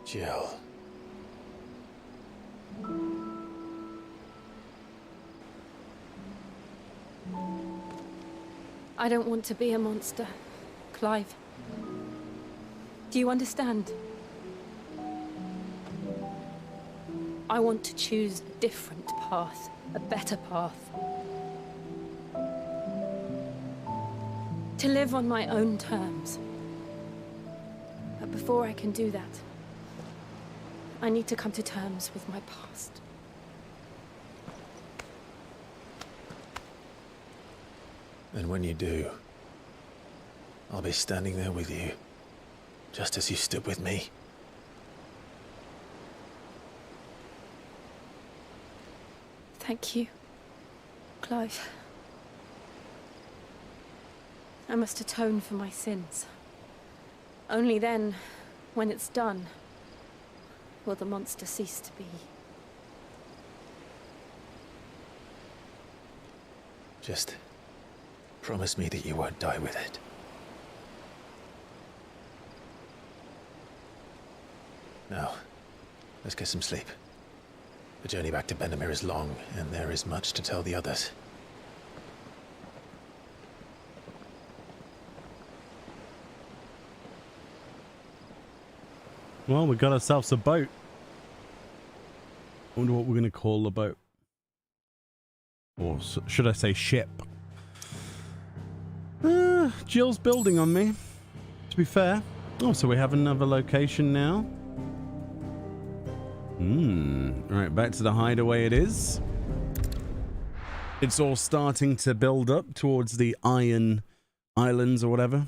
Jill. I don't want to be a monster, Clive. Do you understand? I want to choose a different path, a better path. To live on my own terms. But before I can do that, I need to come to terms with my past. And when you do, I'll be standing there with you, just as you stood with me. Thank you, Clive. I must atone for my sins. Only then, when it's done, will the monster cease to be. Just promise me that you won't die with it. Now, let's get some sleep. The journey back to Benamir is long, and there is much to tell the others. Well, we got ourselves a boat. I wonder what we're going to call the boat. Or should I say ship? Jill's building on me, to be fair. Oh, so we have another location now. Right, back to the hideaway it is. It's all starting to build up towards the Iron Islands or whatever.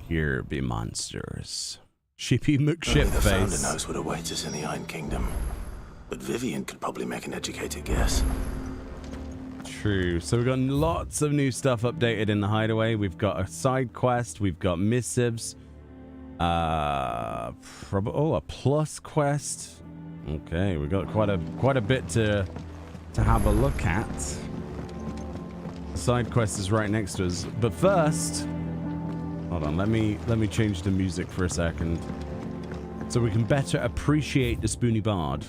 Here be monsters. Shippy McShipface. Only the founder knows what awaits us in the Iron Kingdom. But Vivian could probably make an educated guess. True. So we've got lots of new stuff updated in the hideaway. We've got a side quest. We've got missives. A plus quest. Okay, we've got quite a bit to have a look at. The side quest is right next to us. But first, hold on. Let me change the music for a second, so we can better appreciate the Spoony Bard.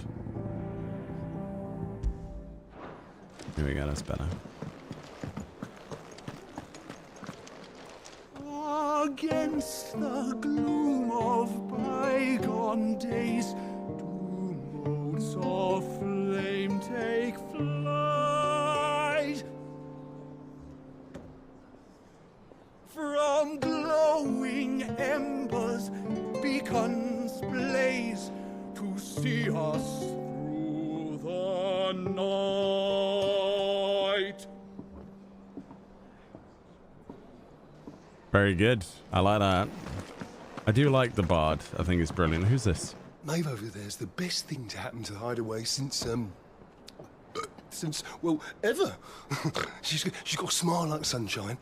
Here we go, that's better. Against the gloom of bygone days, do motes of flame take flight. From glowing embers, beacons blaze to see us through the night. Very good. I like that. I do like the bard. I think it's brilliant. Who's this? Maeve over there's the best thing to happen to the hideaway since since, well, ever. she's got a smile like sunshine,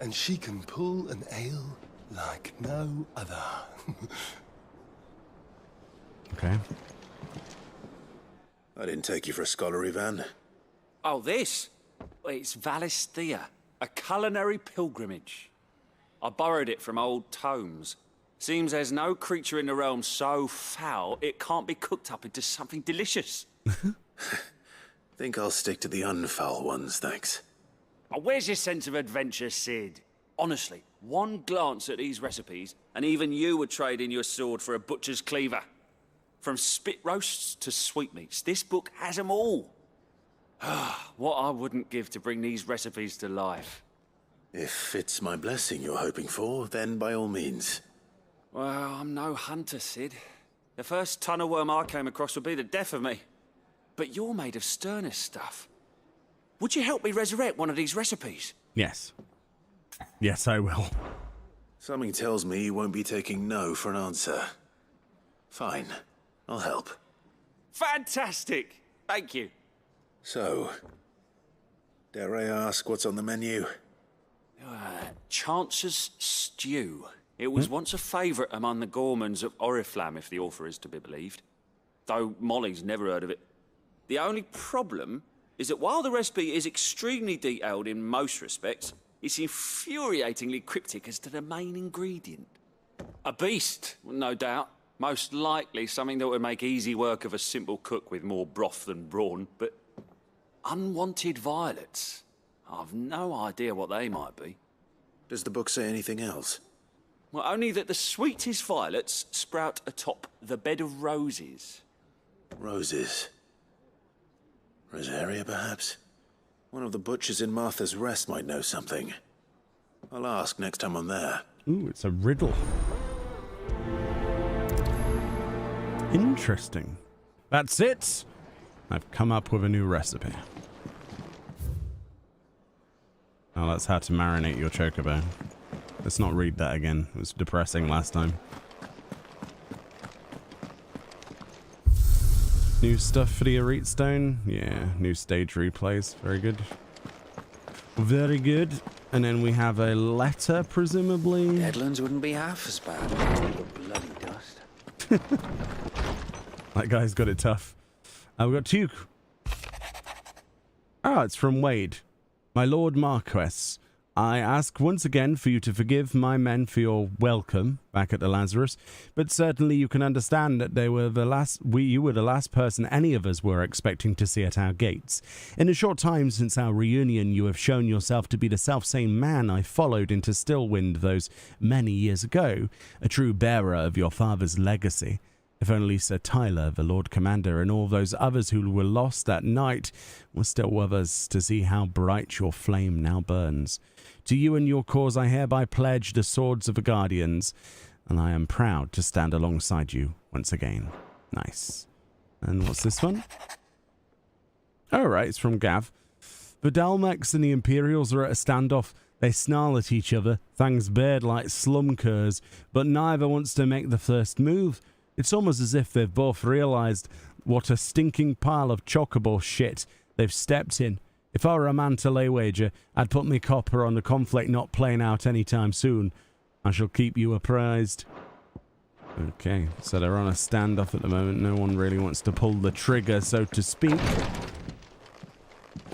and she can pull an ale like no other. Okay. I didn't take you for a scholar, Ivan. Oh, this? It's Valisthea, a culinary pilgrimage. I borrowed it from old tomes. Seems there's no creature in the realm so foul it can't be cooked up into something delicious. Think I'll stick to the unfoul ones, thanks. Oh, where's your sense of adventure, Sid? Honestly, one glance at these recipes, and even you would trade in your sword for a butcher's cleaver. From spit roasts to sweetmeats, this book has them all. What I wouldn't give to bring these recipes to life. If it's my blessing you're hoping for, then by all means. Well, I'm no hunter, Sid. The first tunnel worm I came across would be the death of me. But you're made of sterner stuff. Would you help me resurrect one of these recipes? Yes. Yes, I will. Something tells me you won't be taking no for an answer. Fine. I'll help. Fantastic! Thank you. So, dare I ask what's on the menu? Chance's Stew. It was once a favourite among the gourmands of Oriflamme, if the author is to be believed. Though Molly's never heard of it. The only problem is that while the recipe is extremely detailed in most respects, it's infuriatingly cryptic as to the main ingredient. A beast, no doubt. Most likely something that would make easy work of a simple cook with more broth than brawn, but unwanted violets. I've no idea what they might be. Does the book say anything else? Well, only that the sweetest violets sprout atop the bed of roses. Roses. Rosaria, perhaps? One of the butchers in Martha's Rest might know something. I'll ask next time I'm there. Ooh, it's a riddle. Interesting. That's it. I've come up with a new recipe. Oh, that's how to marinate your chocobo. Let's not read that again. It was depressing last time. New stuff for the Arete Stone. Yeah, new stage replays. Very good. Very good. And then we have a letter, presumably. Headlands wouldn't be half as bad. Bloody dust. That guy's got it tough. We've got two. Ah, it's from Wade. My Lord Marquess, I ask once again for you to forgive my men for your welcome back at the Lazarus, but certainly you can understand that you were the last person any of us were expecting to see at our gates. In a short time since our reunion, you have shown yourself to be the selfsame man I followed into Stillwind those many years ago, a true bearer of your father's legacy. If only Sir Tyler, the Lord Commander, and all those others who were lost that night were still with us to see how bright your flame now burns. To you and your cause I hereby pledge the swords of the Guardians, and I am proud to stand alongside you once again. Nice. And what's this one? Alright, it's from Gav. The Dalmex and the Imperials are at a standoff. They snarl at each other, things bird like slum curs, but neither wants to make the first move. It's almost as if they've both realised what a stinking pile of chocobo shit they've stepped in. If I were a man to lay wager, I'd put me copper on the conflict not playing out anytime soon. I shall keep you apprised. Okay, so they're on a standoff at the moment. No one really wants to pull the trigger, so to speak.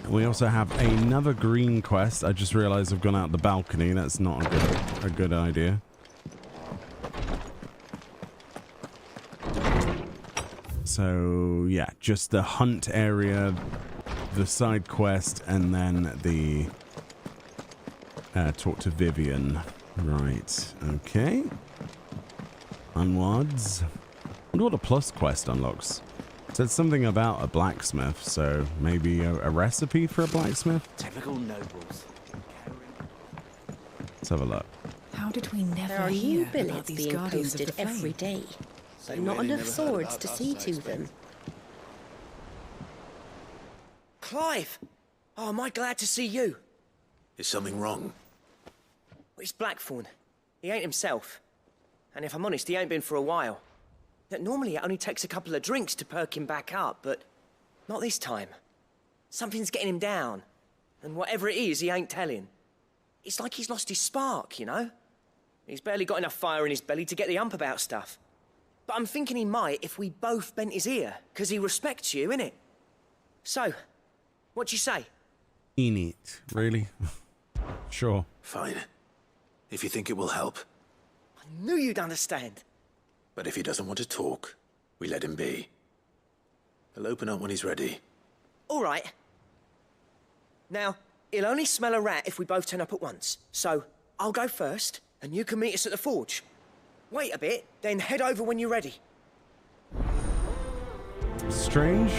We also have another green quest. I just realised I've gone out the balcony. That's not a good idea. So, yeah, just the hunt area, the side quest, and then the talk to Vivian. Right, okay. Onwards. I wonder what a plus quest unlocks. It said something about a blacksmith, so maybe a recipe for a blacksmith? Typical nobles. Let's have a look. How did we never There are hear new about billets these being Guardians of posted the Flame? every day. Not enough swords to see to them. Clive! Oh, am I glad to see you? Is something wrong? It's Blackthorn. He ain't himself. And if I'm honest, he ain't been for a while. Normally it only takes a couple of drinks to perk him back up, but not this time. Something's getting him down. And whatever it is, he ain't telling. It's like he's lost his spark, you know? He's barely got enough fire in his belly to get the ump about stuff. But I'm thinking he might if we both bent his ear, because he respects you, innit? So, what do you say? Neat. Really? Sure. Fine. If you think it will help. I knew you'd understand. But if he doesn't want to talk, we let him be. He'll open up when he's ready. All right. Now, he'll only smell a rat if we both turn up at once. So, I'll go first, and you can meet us at the forge. Wait a bit, then head over when you're ready. Strange.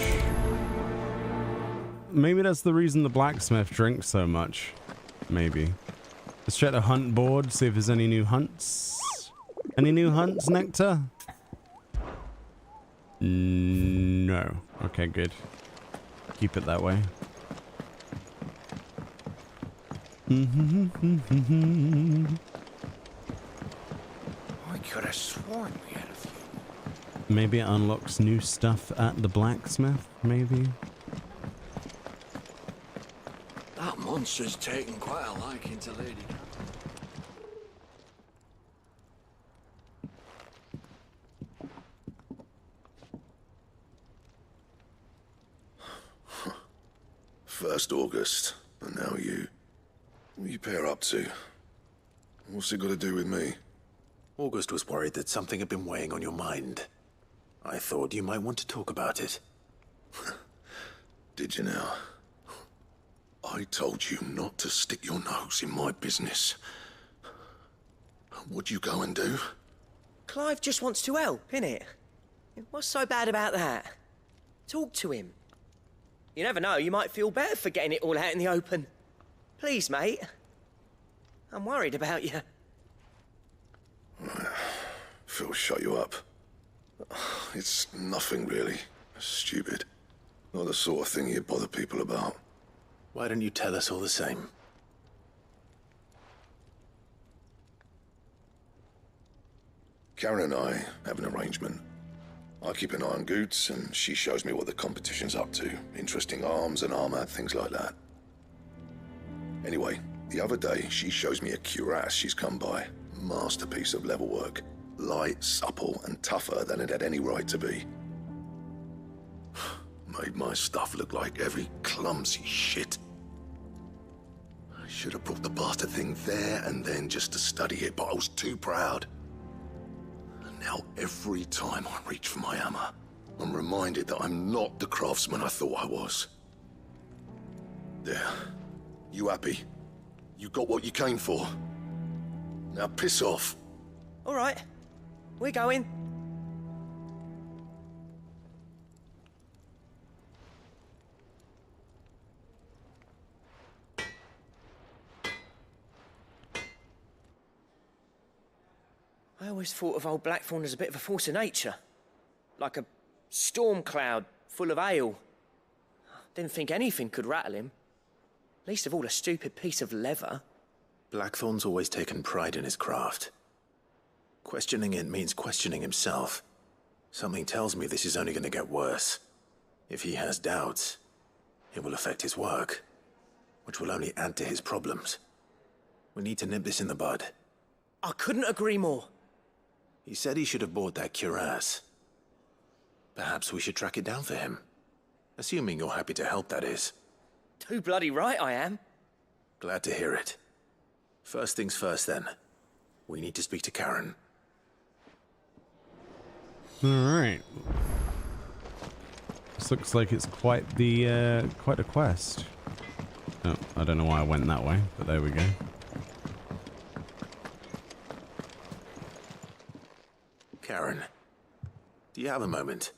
Maybe that's the reason the blacksmith drinks so much. Maybe. Let's check the hunt board, see if there's any new hunts. Any new hunts, Nectar? No. Okay, good. Keep it that way. I could have sworn we had a few. Maybe it unlocks new stuff at the blacksmith, maybe? That monster's taken quite a liking to Lady. First August, and now you. What are you pair up to? What's it got to do with me? August was worried that something had been weighing on your mind. I thought you might want to talk about it. Did you now? I told you not to stick your nose in my business. What'd you go and do? Clive just wants to help, innit? What's so bad about that? Talk to him. You never know, you might feel better for getting it all out in the open. Please, mate. I'm worried about you. Phil shut you up. It's nothing really. Stupid. Not the sort of thing you bother people about. Why don't you tell us all the same? Karen and I have an arrangement. I keep an eye on Goots, and she shows me what the competition's up to. Interesting arms and armor, things like that. Anyway, the other day, she shows me a cuirass she's come by. Masterpiece of level work. Light, supple, and tougher than it had any right to be. Made my stuff look like every clumsy shit. I should have brought the bastard thing there and then just to study it, but I was too proud. And now every time I reach for my hammer, I'm reminded that I'm not the craftsman I thought I was. There. You happy? You got what you came for. Now piss off. All right. We're going. I always thought of old Blackthorn as a bit of a force of nature. Like a storm cloud full of hail. Didn't think anything could rattle him. Least of all a stupid piece of leather. Blackthorn's always taken pride in his craft. Questioning it means questioning himself. Something tells me this is only going to get worse. If he has doubts, it will affect his work, which will only add to his problems. We need to nip this in the bud. I couldn't agree more. He said he should have bought that cuirass. Perhaps we should track it down for him. Assuming you're happy to help, that is. Too bloody right I am. Glad to hear it. First things first, then. We need to speak to Karen. Alright. This looks like it's quite a quest. Oh, I don't know why I went that way, but there we go. Karen, do you have a moment?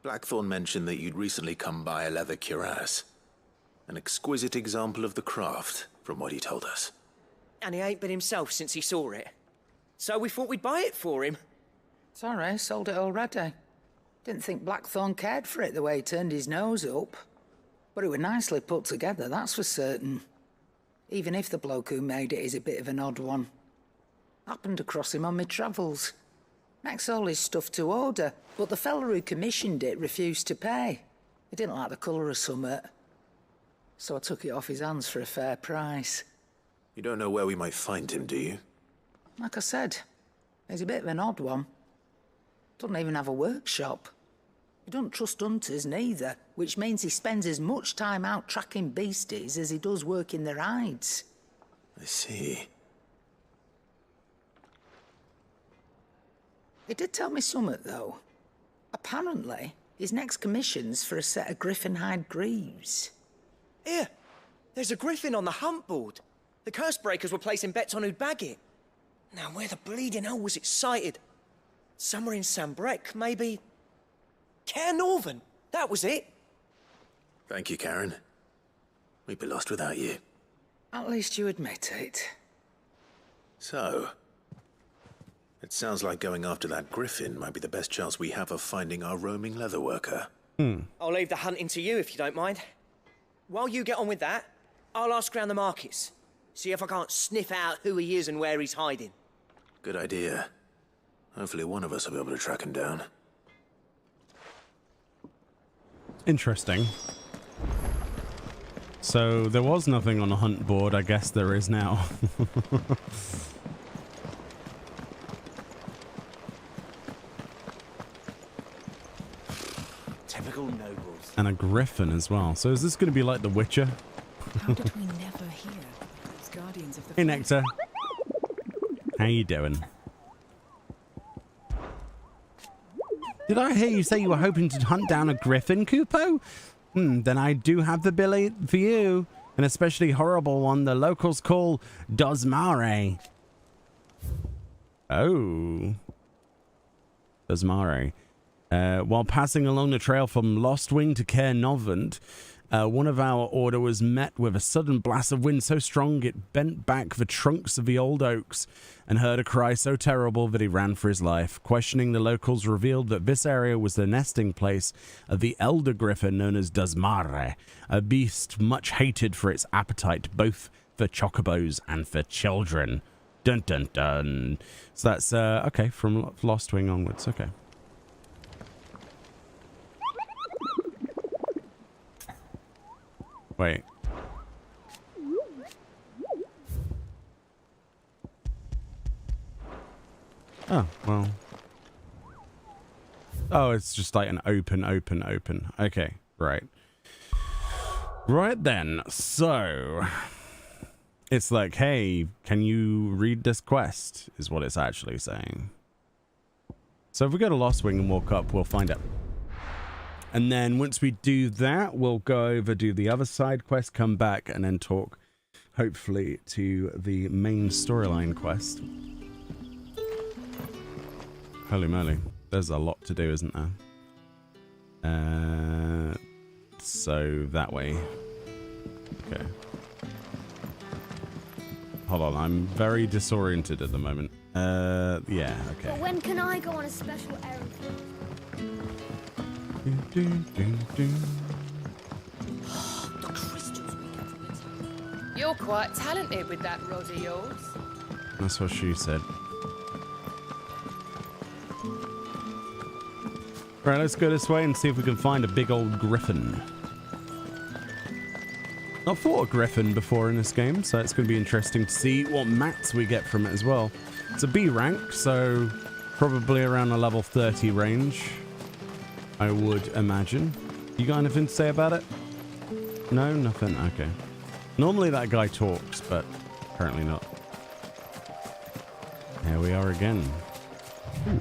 Blackthorn mentioned that you'd recently come by a leather cuirass. An exquisite example of the craft, from what he told us. And he ain't been himself since he saw it. So we thought we'd buy it for him. Sorry, sold it already. Didn't think Blackthorn cared for it the way he turned his nose up. But it was nicely put together, that's for certain. Even if the bloke who made it is a bit of an odd one. Happened across him on my travels. Makes all his stuff to order, but the fella who commissioned it refused to pay. He didn't like the colour of summit. so I took it off his hands for a fair price. You don't know where we might find him, do you? Like I said, he's a bit of an odd one. Doesn't even have a workshop. He don't trust hunters neither, which means he spends as much time out tracking beasties as he does working their hides. I see. He did tell me something, though. Apparently, his next commission's for a set of griffin hide greaves. Here, there's a griffin on the hunt board. The curse breakers were placing bets on who'd bag it. Now, where the bleeding hell was it sighted? Somewhere in Sambrec, maybe... Cairnorvon, that was it. Thank you, Karen. We'd be lost without you. At least you admit it. So, it sounds like going after that griffin might be the best chance we have of finding our roaming leatherworker. I'll leave the hunting to you if you don't mind. While you get on with that, I'll ask around the markets. See if I can't sniff out who he is and where he's hiding. Good idea. Hopefully one of us will be able to track him down. Interesting. So there was nothing on a hunt board. I guess there is now. Typical nobles. And a griffin as well. So is this going to be like The Witcher? How did we never hear those guardians of the... Hey, Nectar. How you doing? Did I hear you say you were hoping to hunt down a griffin, Kupo? Then I do have the billy for you. An especially horrible one the locals call Dosmare. Oh. Dosmare. While passing along the trail from Lostwing to Cairnovant, one of our order was met with a sudden blast of wind so strong it bent back the trunks of the old oaks and heard a cry so terrible that he ran for his life. Questioning the locals revealed that this area was the nesting place of the elder griffin known as Dosmare, a beast much hated for its appetite both for chocobos and for children. Dun dun dun. So that's, okay, from Lostwing onwards, okay. Wait. Oh, well. Oh, it's just like an open. Okay, right. Right then, so... It's like, hey, can you read this quest? Is what it's actually saying. So if we go to Lostwing and walk up, we'll find out. And then once we do that, we'll go over, do the other side quest, come back, and then talk, hopefully, to the main storyline quest. Holy moly. There's a lot to do, isn't there? So that way. Okay. Hold on, I'm very disoriented at the moment. Yeah, okay. But when can I go on a special errand? You're quite talented with that rod of yours. That's what she said. Right, let's go this way and see if we can find a big old griffin. Not fought a griffin before in this game, so it's going to be interesting to see what mats we get from it as well. It's a B rank, so probably around a level 30 range, I would imagine. You got anything to say about it? No, nothing? Okay. Normally that guy talks, but apparently not. Here we are again. Ooh.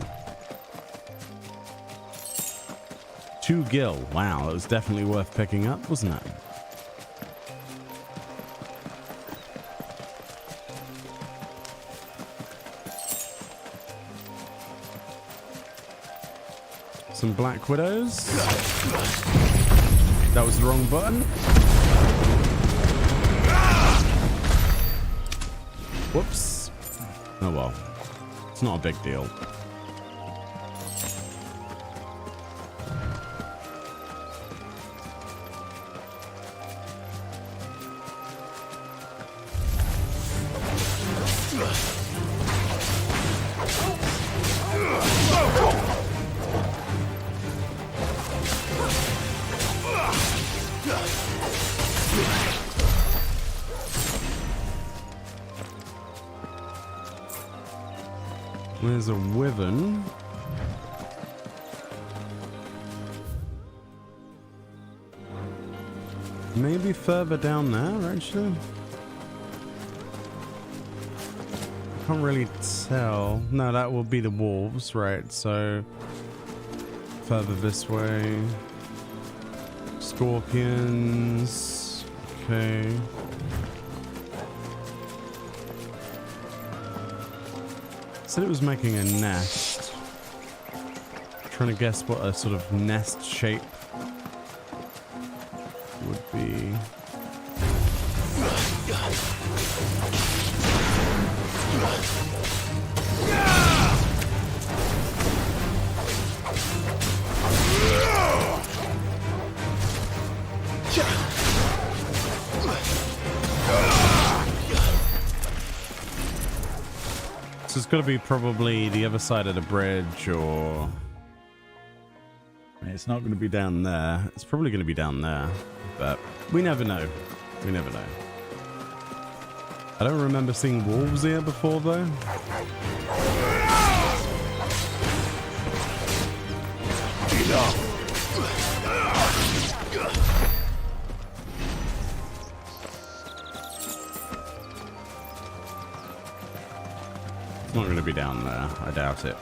2 gil. Wow, that was definitely worth picking up, wasn't it? Some Black Widows. That was the wrong button. Whoops. Oh well. It's not a big deal. There's a wyvern. Maybe further down there, actually. Can't really tell. No, that will be the wolves, right? So further this way. Scorpions. Okay. Said it was making a nest. Trying to guess what a sort of nest shape would be. So it's got to be probably the other side of the bridge, or it's not going to be down there. It's probably going to be down there, but we never know. We never know. I don't remember seeing wolves here before, though. It's not going to be down there. I doubt it.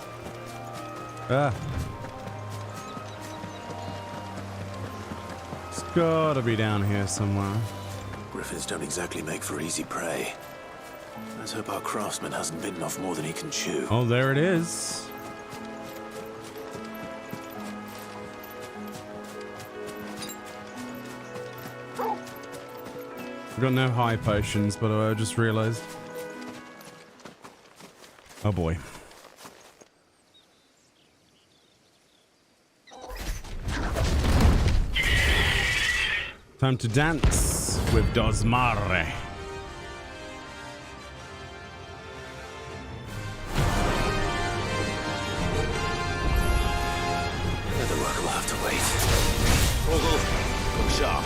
Ah. It's got to be down here somewhere. Griffins don't exactly make for easy prey. Let's hope our craftsman hasn't bitten off more than he can chew. Oh, there it is. I've got no high potions, but I just realized. Oh boy. Time to dance with Dosmare. The work will have to wait. Look sharp.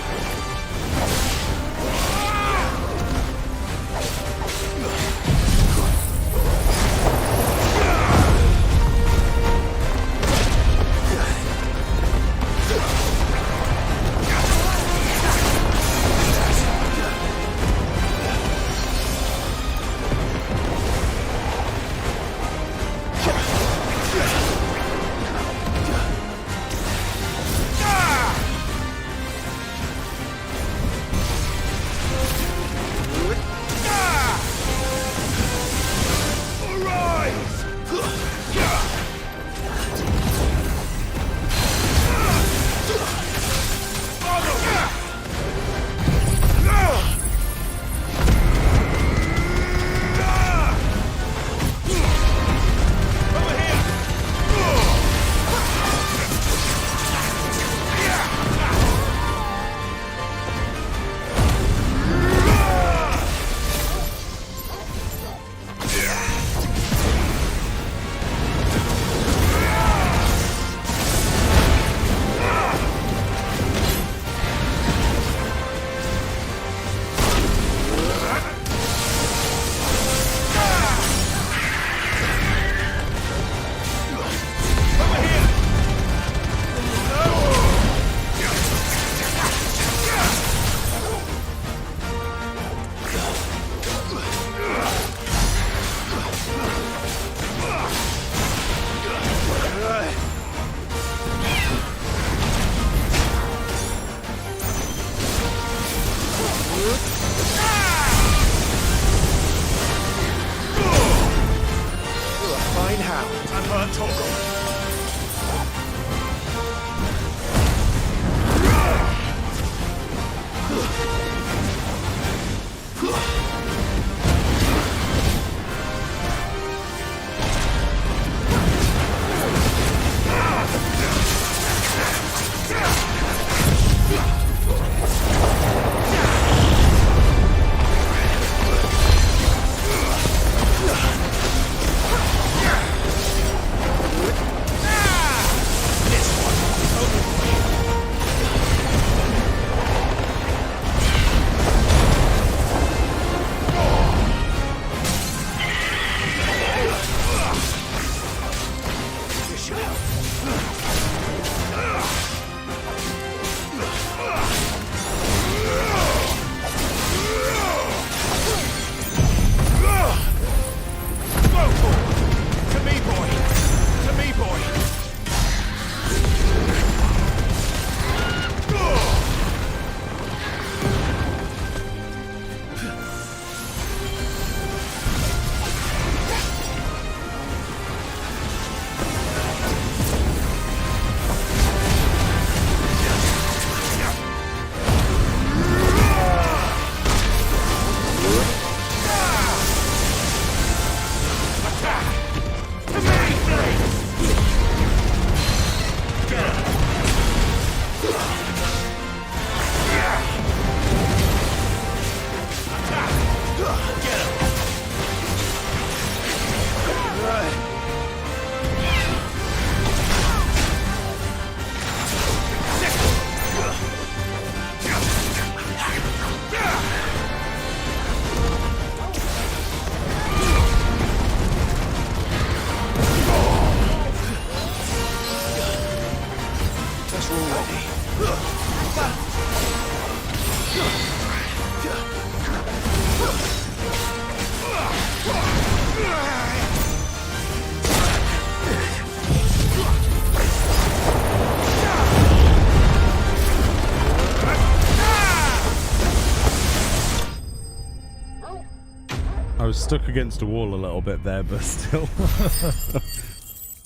I was stuck against a wall a little bit there, but still.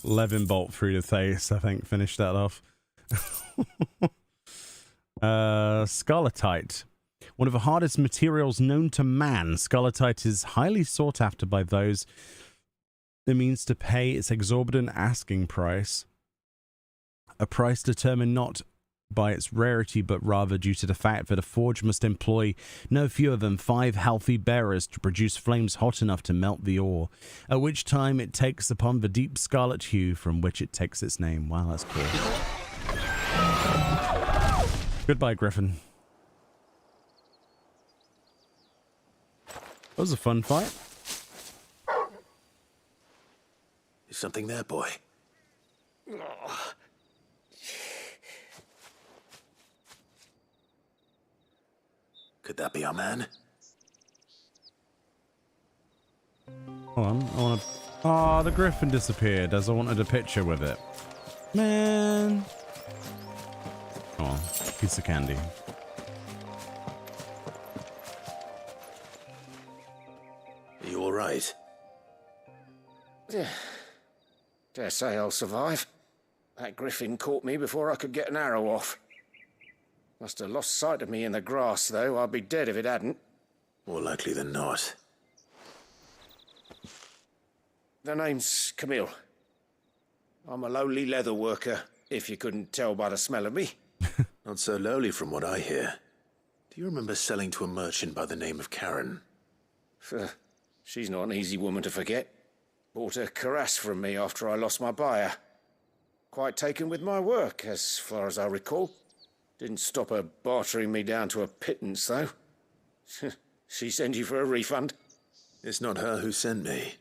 Levin bolt through the face, I think, finished that off. Scarletite. One of the hardest materials known to man, scarletite is highly sought after by those it means to pay its exorbitant asking price. A price determined not by its rarity, but rather due to the fact that a forge must employ no fewer than 5 healthy bearers to produce flames hot enough to melt the ore, at which time it takes upon the deep scarlet hue from which it takes its name. Wow, that's cool. Goodbye, Griffin. That was a fun fight. Is something there, boy? Could that be our man? Hold on, I want to... Oh, the griffin disappeared as I wanted a picture with it. Man. Oh, piece of candy. Are you all right? Dare say I'll survive. That griffin caught me before I could get an arrow off. Must have lost sight of me in the grass, though. I'd be dead if it hadn't. More likely than not. The name's Camille. I'm a lowly leather worker, if you couldn't tell by the smell of me. Not so lowly from what I hear. Do you remember selling to a merchant by the name of Karen? She's not an easy woman to forget. Bought a cuirass from me after I lost my buyer. Quite taken with my work, as far as I recall. Didn't stop her bartering me down to a pittance, though. She sent you for a refund? It's not her who sent me.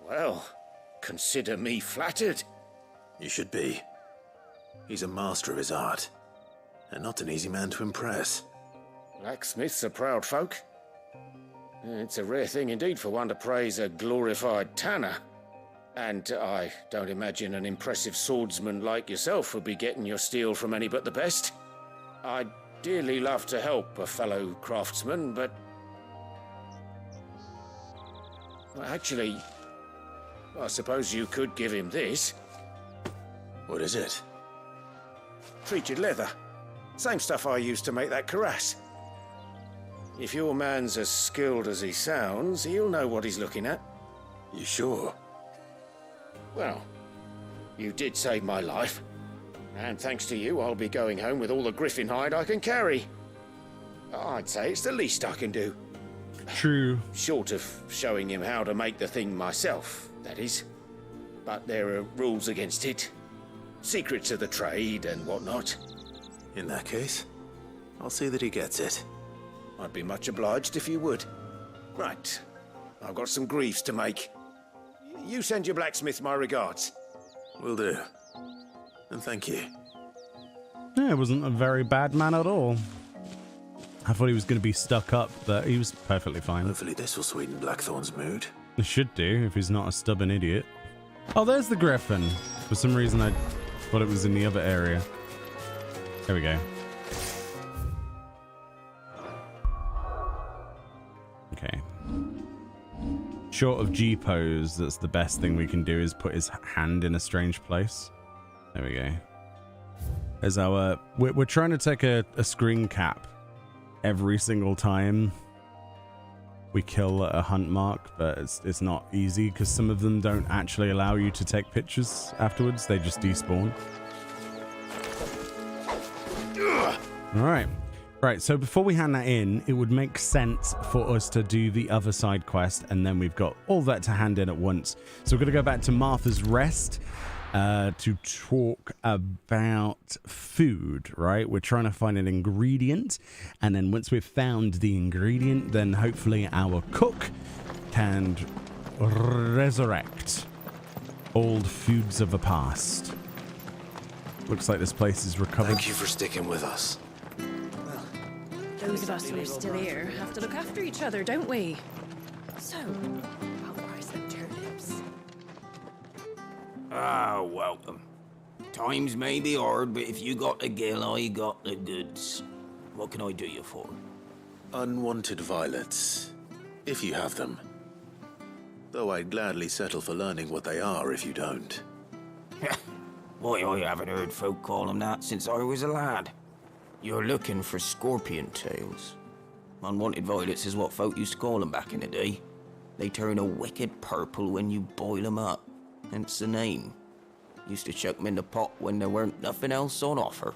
Well, consider me flattered. You should be. He's a master of his art, and not an easy man to impress. Blacksmiths are proud folk. It's a rare thing indeed for one to praise a glorified tanner. And I don't imagine an impressive swordsman like yourself would be getting your steel from any but the best. I'd dearly love to help a fellow craftsman, but... Well, actually, I suppose you could give him this. What is it? Treated leather. Same stuff I used to make that cuirass. If your man's as skilled as he sounds, he'll know what he's looking at. You sure? Well, you did save my life. And thanks to you, I'll be going home with all the griffin hide I can carry. I'd say it's the least I can do. True. Short of showing him how to make the thing myself, that is. But there are rules against it. Secrets of the trade and whatnot. In that case, I'll see that he gets it. I'd be much obliged if you would. Right. I've got some greaves to make. You send your blacksmith my regards. Will do. And thank you. Yeah, it wasn't a very bad man at all. I thought he was going to be stuck up, but he was perfectly fine. Hopefully this will sweeten Blackthorn's mood. It should do, if he's not a stubborn idiot. Oh, there's the griffin. For some reason, I thought it was in the other area. There we go. Okay. Short of G-pose, that's the best thing we can do is put his hand in a strange place. There we go. As our... We're trying to take a screen cap every single time we kill a hunt mark, but it's not easy because some of them don't actually allow you to take pictures afterwards. They just despawn. Alright. Right, so before we hand that in, it would make sense for us to do the other side quest, and then we've got all that to hand in at once. So we're going to go back to Martha's Rest to talk about food, right? We're trying to find an ingredient, and then once we've found the ingredient, then hopefully our cook can resurrect old foods of the past. Looks like this place is recovered. Thank you for sticking with us. Those of us who are still here have to look after each other, don't we? So, I'll buy some turnips. Ah, welcome. Times may be hard, but if you got the gill, I got the goods. What can I do you for? Unwanted violets, if you have them. Though I'd gladly settle for learning what they are if you don't. Why, I haven't heard folk call them that since I was a lad. You're looking for scorpion tails. Unwanted violets is what folk used to call them back in the day. They turn a wicked purple when you boil them up, hence the name. Used to chuck them in the pot when there weren't nothing else on offer,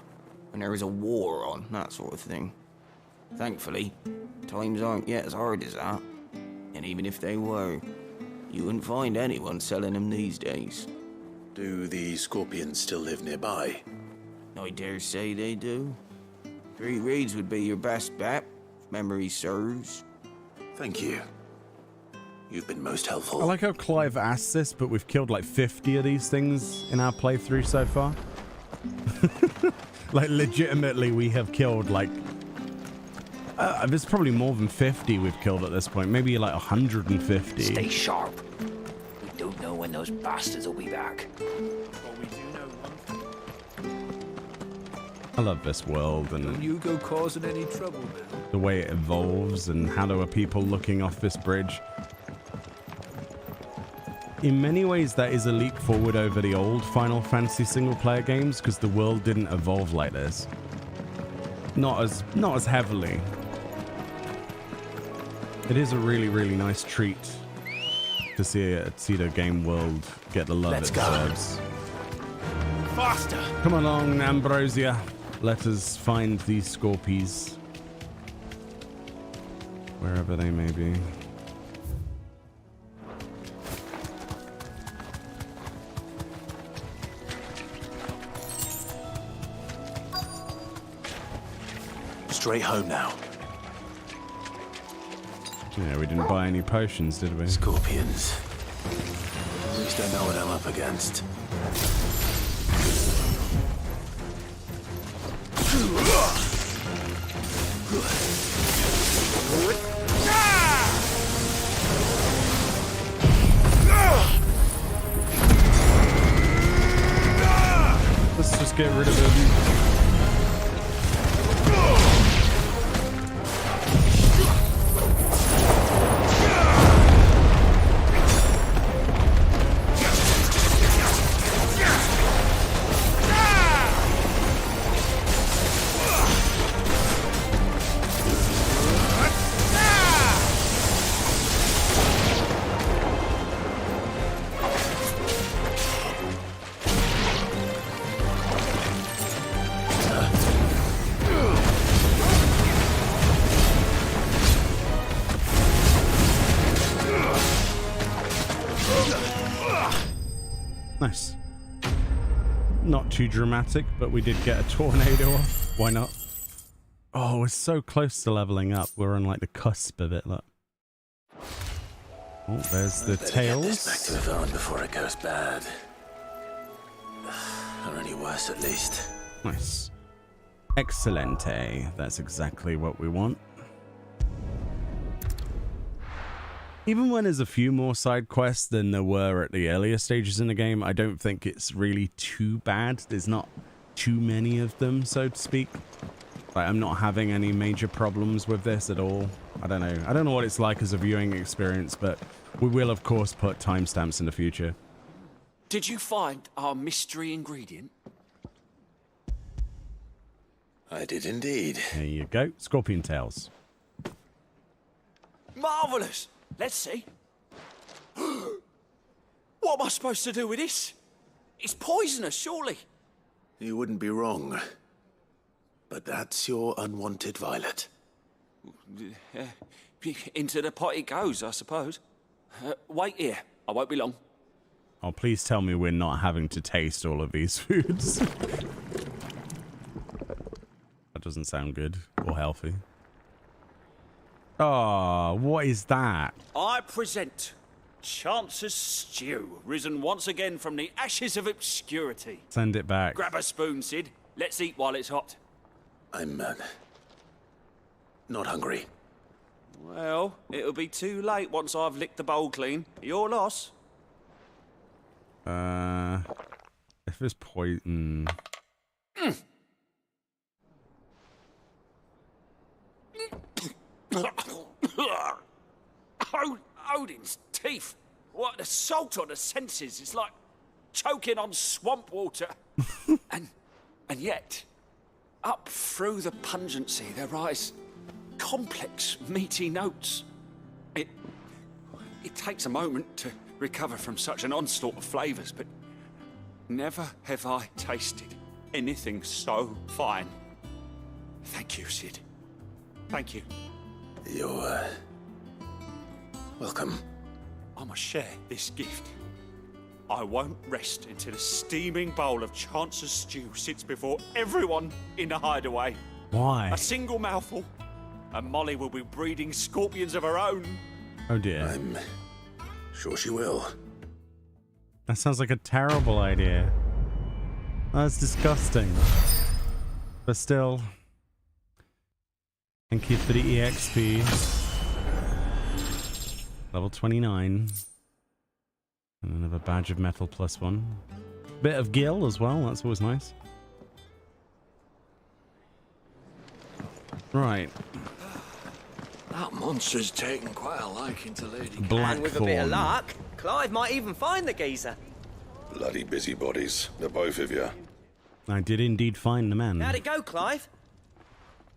when there was a war on, that sort of thing. Thankfully, times aren't yet as hard as that. And even if they were, you wouldn't find anyone selling them these days. Do the scorpions still live nearby? I dare say they do. 3 Reeds would be your best bet, if memory serves. Thank you. You've been most helpful. I like how Clive asked this, but we've killed like 50 of these things in our playthrough so far. Like, legitimately, we have killed like... there's probably more than 50 we've killed at this point. Maybe like 150. Stay sharp. We don't know when those bastards will be back. I love this world and Don't you go causing any trouble now. the way it evolves and how there are people looking off this bridge. In many ways, that is a leap forward over the old Final Fantasy single-player games because the world didn't evolve like this. Not as heavily. It is a really, really nice treat to see the game world get the love it deserves. Faster! Come along, Ambrosia. Let us find these Scorpies. Wherever they may be. Straight home now. Yeah, we didn't buy any potions, did we? Scorpions. At least I know what I'm up against. Let's just get rid of them. Nice. Not too dramatic, but we did get a tornado off. Why not? Oh, we're so close to leveling up. We're on like the cusp of it, look. Oh, there's the tails. Get this back to Yvonne before it goes bad. Or any worse, at least. Nice. Excelente. That's exactly what we want. Even when there's a few more side quests than there were at the earlier stages in the game, I don't think it's really too bad. There's not too many of them, so to speak. Like, I'm not having any major problems with this at all. I don't know. I don't know what it's like as a viewing experience, but we will, of course, put timestamps in the future. Did you find our mystery ingredient? I did indeed. There you go. Scorpion tails. Marvellous! Let's see. What am I supposed to do with this? It's poisonous, surely. You wouldn't be wrong. But that's your unwanted violet. Into the pot it goes, I suppose. Wait here. I won't be long. Oh, please tell me we're not having to taste all of these foods. That doesn't sound good or healthy. Oh, what is that? I present Chance's Stew, risen once again from the ashes of obscurity. Send it back. Grab a spoon, Sid. Let's eat while it's hot. I'm, not hungry. Well, it'll be too late once I've licked the bowl clean. Your loss. If it's poison... Odin's teeth. What an assault on the senses. It's like choking on swamp water. and yet, up through the pungency, there rise complex, meaty notes. It takes a moment to recover from such an onslaught of flavors, but never have I tasted anything so fine. Thank you, Sid. Thank you. You're, welcome. I must share this gift. I won't rest until a steaming bowl of Chance's stew sits before everyone in the hideaway. Why? A single mouthful, and Molly will be breeding scorpions of her own. Oh dear. I'm sure she will. That sounds like a terrible idea. That's disgusting. But still. Thank you for the EXP. Level 29. And another badge of metal +1. Bit of gil as well, that's always nice. Right. That monster's taken quite a liking to Lady Blackthorn. And with a bit of luck, Clive might even find the geezer. Bloody busybodies, the both of you. I did indeed find the man. How'd it go, Clive?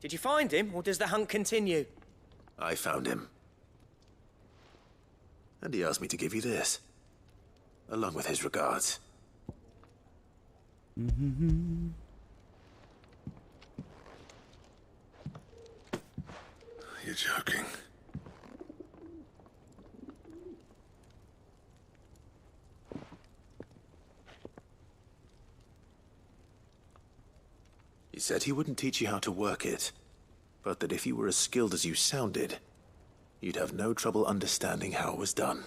Did you find him, or does the hunt continue? I found him. And he asked me to give you this, along with his regards. You're joking. He said he wouldn't teach you how to work it, but that if you were as skilled as you sounded, you'd have no trouble understanding how it was done.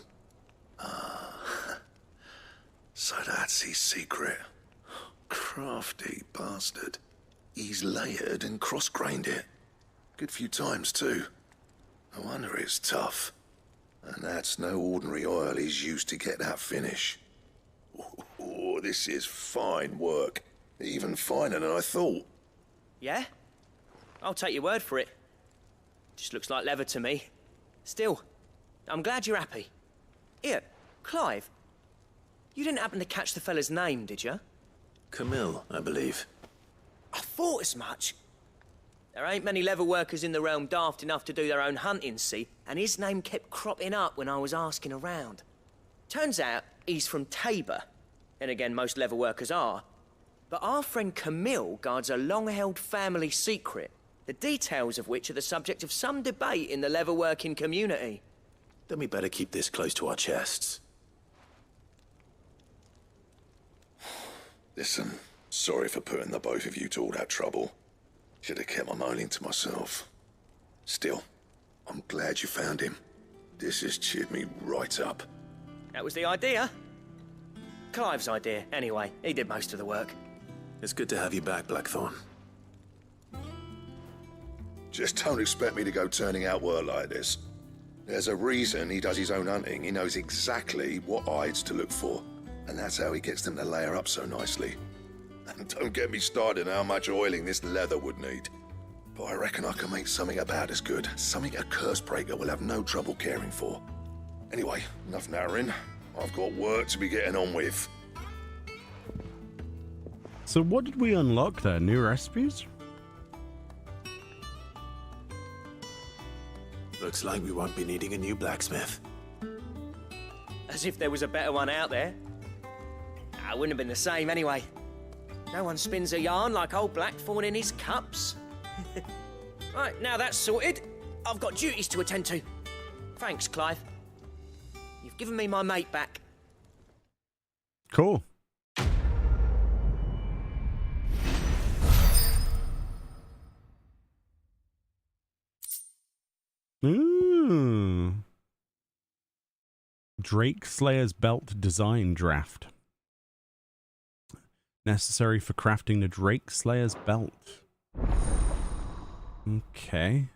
So that's his secret. Crafty bastard. He's layered and cross-grained it. Good few times, too. No wonder it's tough. And that's no ordinary oil he's used to get that finish. Oh, this is fine work. Even finer than I thought. Yeah? I'll take your word for it. Just looks like leather to me. Still, I'm glad you're happy. Here, Clive. You didn't happen to catch the fella's name, did you? Camille, I believe. I thought as much. There ain't many leather workers in the realm daft enough to do their own hunting, see? And his name kept cropping up when I was asking around. Turns out he's from Tabor. Then again, most leather workers are. But our friend Camille guards a long-held family secret, the details of which are the subject of some debate in the leather-working community. Then we better keep this close to our chests. Listen, sorry for putting the both of you to all that trouble. Should have kept my moaning to myself. Still, I'm glad you found him. This has cheered me right up. That was the idea. Clive's idea, anyway. He did most of the work. It's good to have you back, Blackthorn. Just don't expect me to go turning out work like this. There's a reason he does his own hunting. He knows exactly what hides to look for. And that's how he gets them to layer up so nicely. And don't get me started on how much oiling this leather would need. But I reckon I can make something about as good. Something a Cursebreaker will have no trouble caring for. Anyway, enough narrowing. I've got work to be getting on with. So what did we unlock there? New recipes? Looks like we won't be needing a new blacksmith. As if there was a better one out there. I wouldn't have been the same anyway. No one spins a yarn like old Blackthorn in his cups. Right, now that's sorted, I've got duties to attend to. Thanks, Clive. You've given me my mate back. Cool. Ooh. Drake Slayer's Belt Design Draft. Necessary for crafting the Drake Slayer's Belt. Okay. Is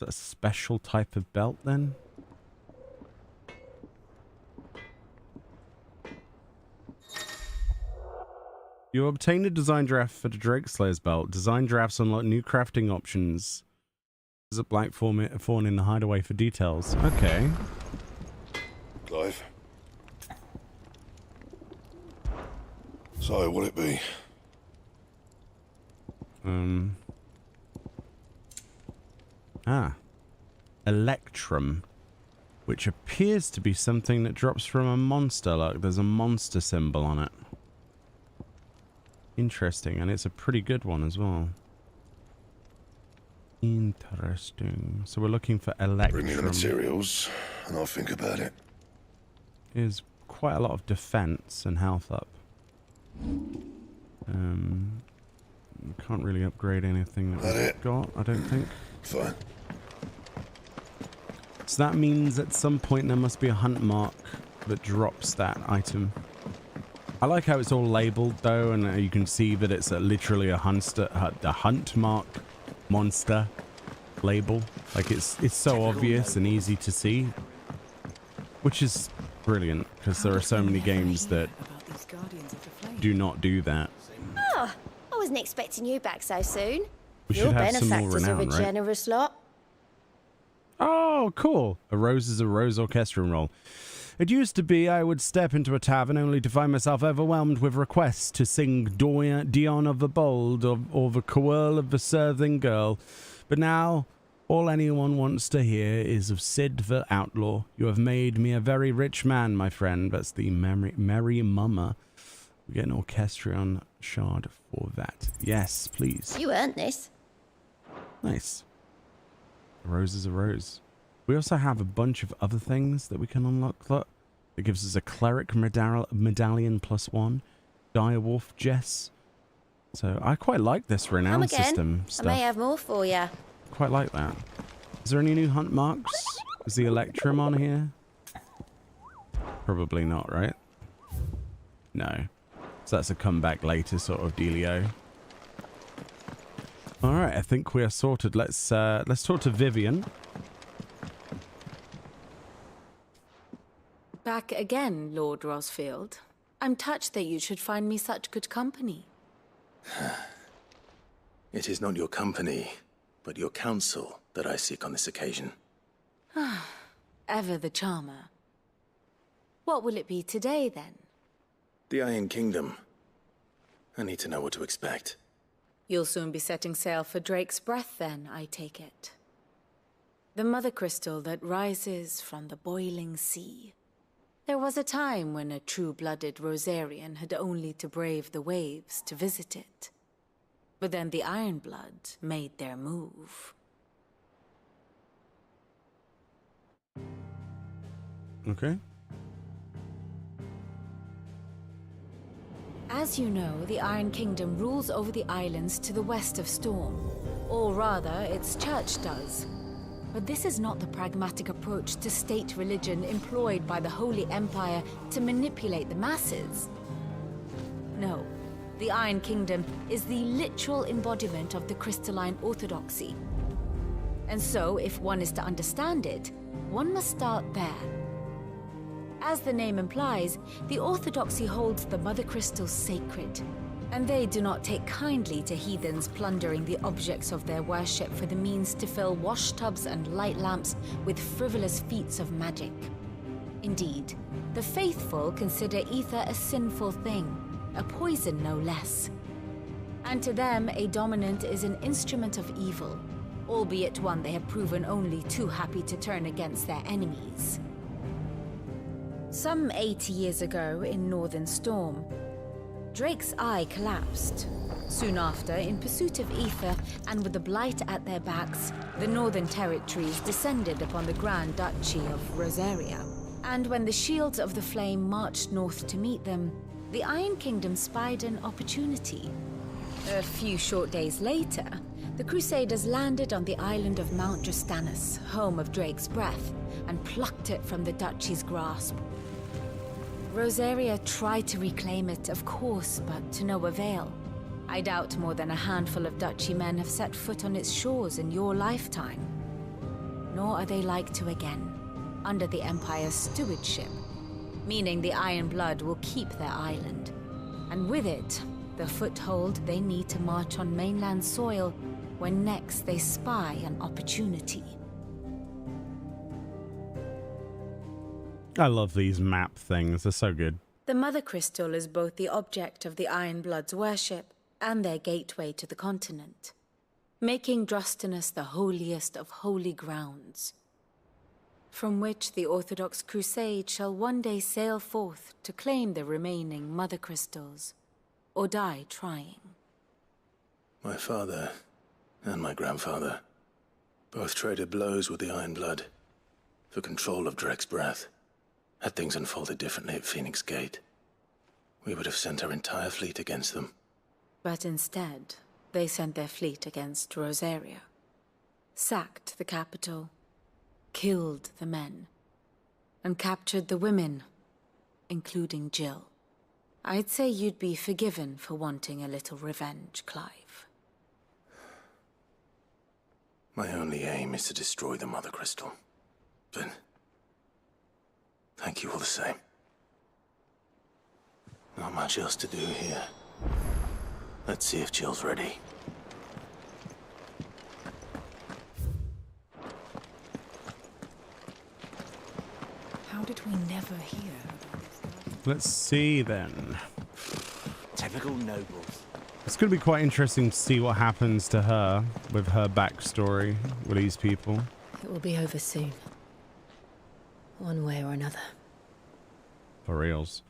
that a special type of belt then? You obtain a design draft for the Drake Slayer's belt. Design drafts unlock new crafting options. There's a black fawn in the hideaway for details. Okay. Clive. So, what'll it be? Electrum, which appears to be something that drops from a monster. Look, there's a monster symbol on it. Interesting, and it's a pretty good one as well. Interesting. So we're looking for Electrum. Bring me the materials, and I'll think about it. There's quite a lot of defense and health up. Can't really upgrade anything that we've got, I don't think. Fine. So that means at some point there must be a hunt mark that drops that item. I like how it's all labeled though, and you can see that it's literally a hunt mark monster label. Like it's so obvious and easy to see, which is brilliant because there are so many games that do not do that. Oh, I wasn't expecting you back so soon. We Your should have some more benefactors renown, are a right? generous lot. Oh, cool. A rose is a rose orchestral roll. It used to be I would step into a tavern only to find myself overwhelmed with requests to sing Dion of the Bold or the Quirl of the Serving Girl. But now, all anyone wants to hear is of Sid the Outlaw. You have made me a very rich man, my friend. That's the Merry Mummer. We get an orchestrion shard for that. Yes, please. You earned this. Nice. A rose is a rose. We also have a bunch of other things that we can unlock. Look, it gives us a cleric medallion +1, direwolf Jess. So I quite like this renown system stuff. I may have more for you. Quite like that. Is there any new hunt marks? Is the Electrum on here? Probably not, right? No. So that's a comeback later sort of dealio. All right, I think we are sorted. Let's talk to Vivian. Back again, Lord Rosfield. I'm touched that you should find me such good company. It is not your company, but your counsel that I seek on this occasion. Ever the charmer. What will it be today, then? The Iron Kingdom. I need to know what to expect. You'll soon be setting sail for Drake's Breath, then, I take it. The mother crystal that rises from the boiling sea. There was a time when a true-blooded Rosarian had only to brave the waves to visit it. But then the Ironblood made their move. Okay. As you know, the Iron Kingdom rules over the islands to the west of Storm. Or rather, its church does. But this is not the pragmatic approach to state religion employed by the Holy Empire to manipulate the masses. No, the Iron Kingdom is the literal embodiment of the crystalline orthodoxy. And so, if one is to understand it, one must start there. As the name implies, the orthodoxy holds the mother crystals sacred, and they do not take kindly to heathens plundering the objects of their worship for the means to fill washtubs and light lamps with frivolous feats of magic. Indeed, the faithful consider ether a sinful thing, a poison no less. And to them, a dominant is an instrument of evil, albeit one they have proven only too happy to turn against their enemies. Some 80 years ago in Northern Storm, Drake's eye collapsed. Soon after, in pursuit of ether and with the blight at their backs, the Northern Territories descended upon the Grand Duchy of Rosaria. And when the Shields of the Flame marched north to meet them, the Iron Kingdom spied an opportunity. A few short days later, the Crusaders landed on the island of Mount Justanus, home of Drake's Breath, and plucked it from the Duchy's grasp. Rosaria tried to reclaim it, of course, but to no avail. I doubt more than a handful of Duchy men have set foot on its shores in your lifetime. Nor are they like to again, under the Empire's stewardship, meaning the Iron Blood will keep their island, and with it, the foothold they need to march on mainland soil when next they spy an opportunity. I love these map things, they're so good. The Mother Crystal is both the object of the Ironbloods' worship and their gateway to the continent, making Drustinus the holiest of holy grounds, from which the Orthodox Crusade shall one day sail forth to claim the remaining Mother Crystals, or die trying. My father and my grandfather both traded blows with the Ironblood for control of Drek's breath. Had things unfolded differently at Phoenix Gate, we would have sent our entire fleet against them. But instead, they sent their fleet against Rosaria, sacked the capital, killed the men, and captured the women, including Jill. I'd say you'd be forgiven for wanting a little revenge, Clive. My only aim is to destroy the Mother Crystal. But thank you all the same. Not much else to do here. Let's see if Jill's ready. How did we never hear about this? Let's see then. Typical nobles. It's going to be quite interesting to see what happens to her with her backstory with these people. It will be over soon. One way or another. For reals.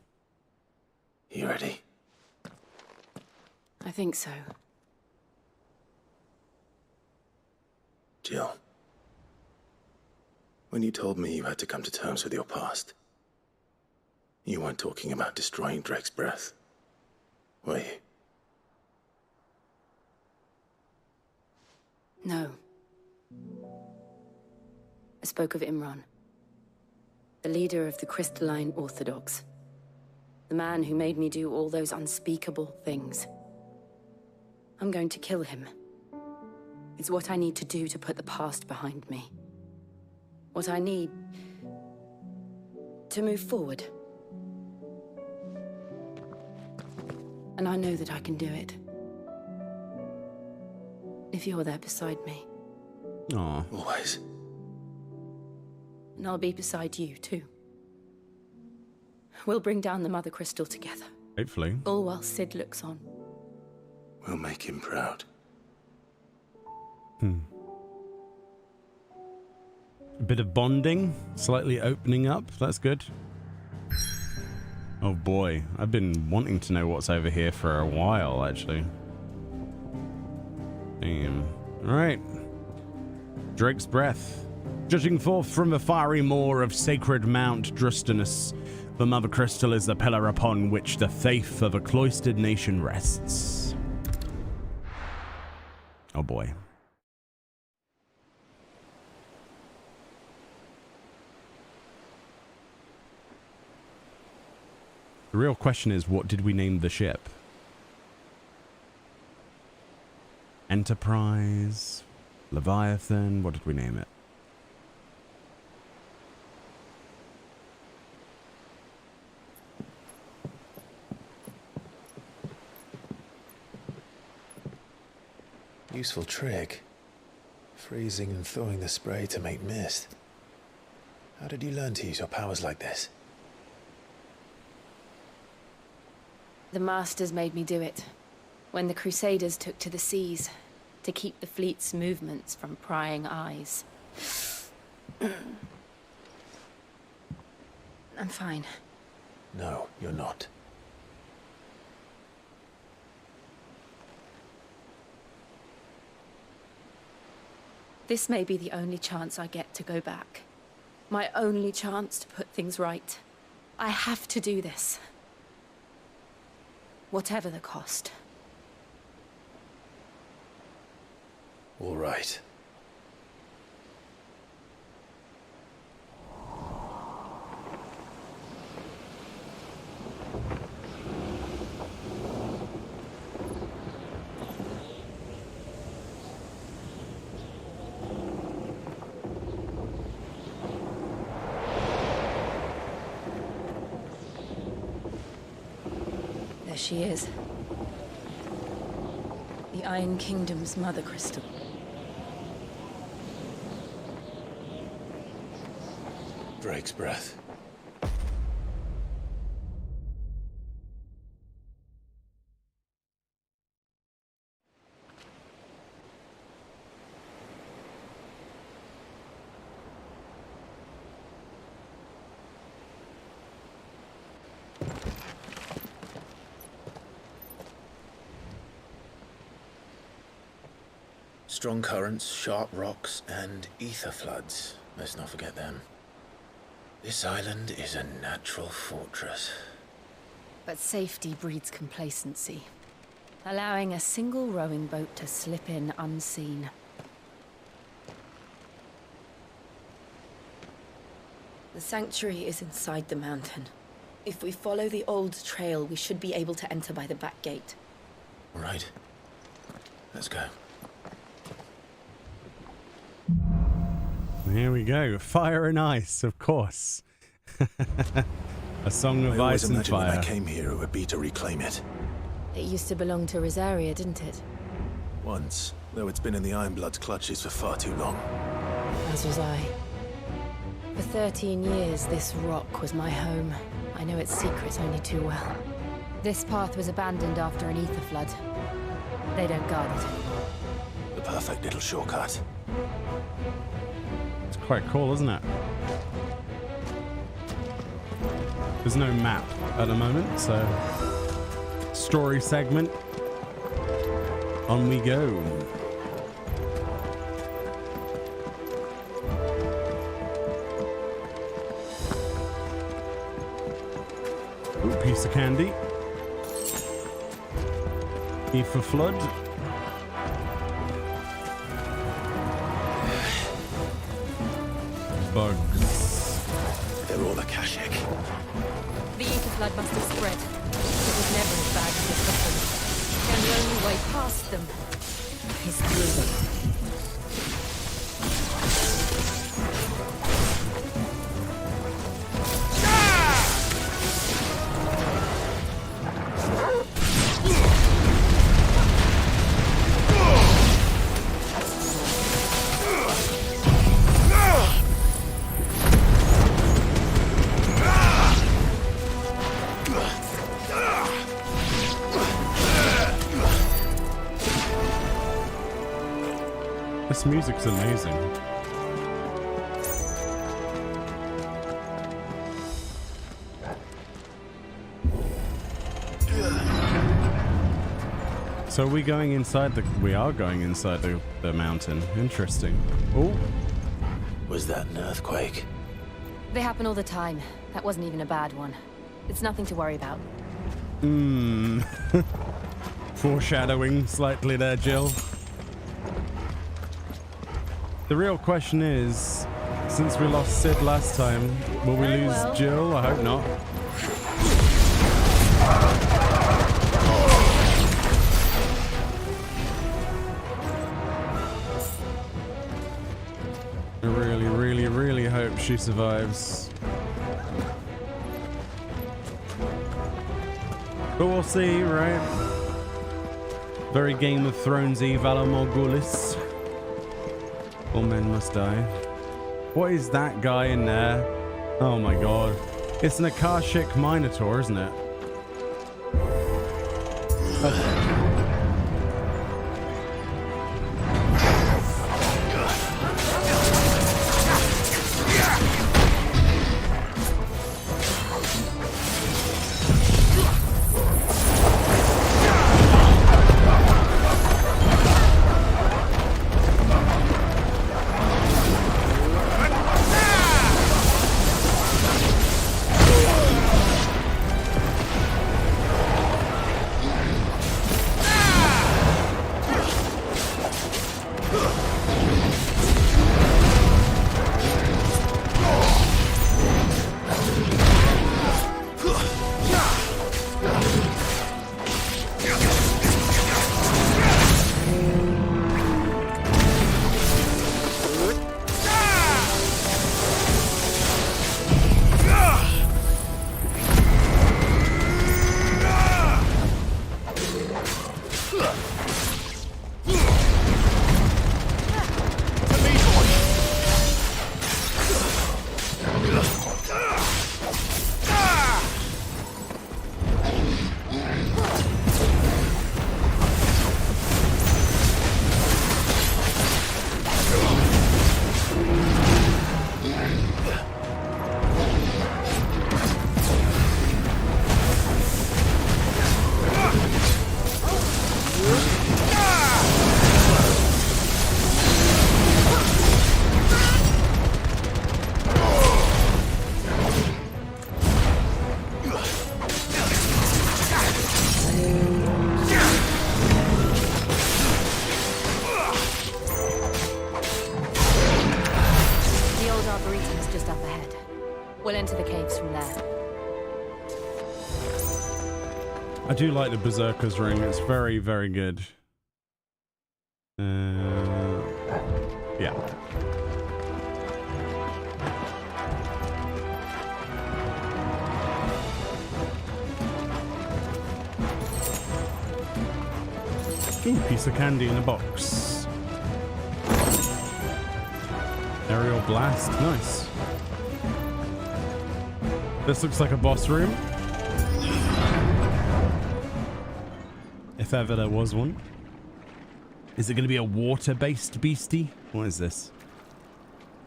You ready? I think so. Jill, when you told me you had to come to terms with your past, you weren't talking about destroying Drek's breath, were you? No. I spoke of Imran, the leader of the Crystalline Orthodox. The man who made me do all those unspeakable things. I'm going to kill him. It's what I need to do to put the past behind me. What I need to move forward. And I know that I can do it. If you're there beside me. Aw. Always. And I'll be beside you, too. We'll bring down the Mother Crystal together. Hopefully. All while Sid looks on. We'll make him proud. A bit of bonding, slightly opening up, that's good. Oh boy, I've been wanting to know what's over here for a while, actually. Damn. Alright. Drake's Breath. Jutting forth from the fiery moor of sacred Mount Drustinus, the Mother Crystal is the pillar upon which the faith of a cloistered nation rests. Oh boy. The real question is, what did we name the ship? Enterprise? Leviathan? What did we name it? Useful trick. Freezing and thawing the spray to make mist. How did you learn to use your powers like this? The Masters made me do it. When the Crusaders took to the seas, to keep the fleet's movements from prying eyes. I'm fine. No, you're not. This may be the only chance I get to go back. My only chance to put things right. I have to do this. Whatever the cost. All right. There she is. Iron Kingdom's mother crystal. Drake's breath. Strong currents, sharp rocks, and ether floods. Let's not forget them. This island is a natural fortress. But safety breeds complacency, allowing a single rowing boat to slip in unseen. The sanctuary is inside the mountain. If we follow the old trail, we should be able to enter by the back gate. All right. Let's go. Here we go. Fire and ice, of course. A song of ice and fire. When I came here, it would be to reclaim it. It used to belong to Rosaria, didn't it? Once, though it's been in the Ironblood's clutches for far too long. As was I. For 13 years, this rock was my home. I know its secrets only too well. This path was abandoned after an ether flood. They don't guard it anymore. The perfect little shortcut. It's quite cool, isn't it? There's no map at the moment, so story segment. On we go. Ooh, piece of candy. Ether flood. Bugs. They're all Akashic. The ether flood must have spread. It was never as bad as it looked. And the only way past them is through them. This music's amazing. So are we going inside the... We are going inside the mountain. Interesting. Oh. Was that an earthquake? They happen all the time. That wasn't even a bad one. It's nothing to worry about. Foreshadowing slightly there, Jill. The real question is, since we lost Sid last time, will we lose Jill? I hope not. I really, really, really hope she survives. But we'll see, right? Very Game of Thrones-y, Valar Morghulis. All men must die. What is that guy in there? Oh my god. It's an Akashic Minotaur, isn't it? I do like the Berserker's ring. It's very, very good. Yeah. Ooh, piece of candy in a box. Aerial blast, nice. This looks like a boss room. If ever there was one. Is it going to be a water-based beastie? What is this?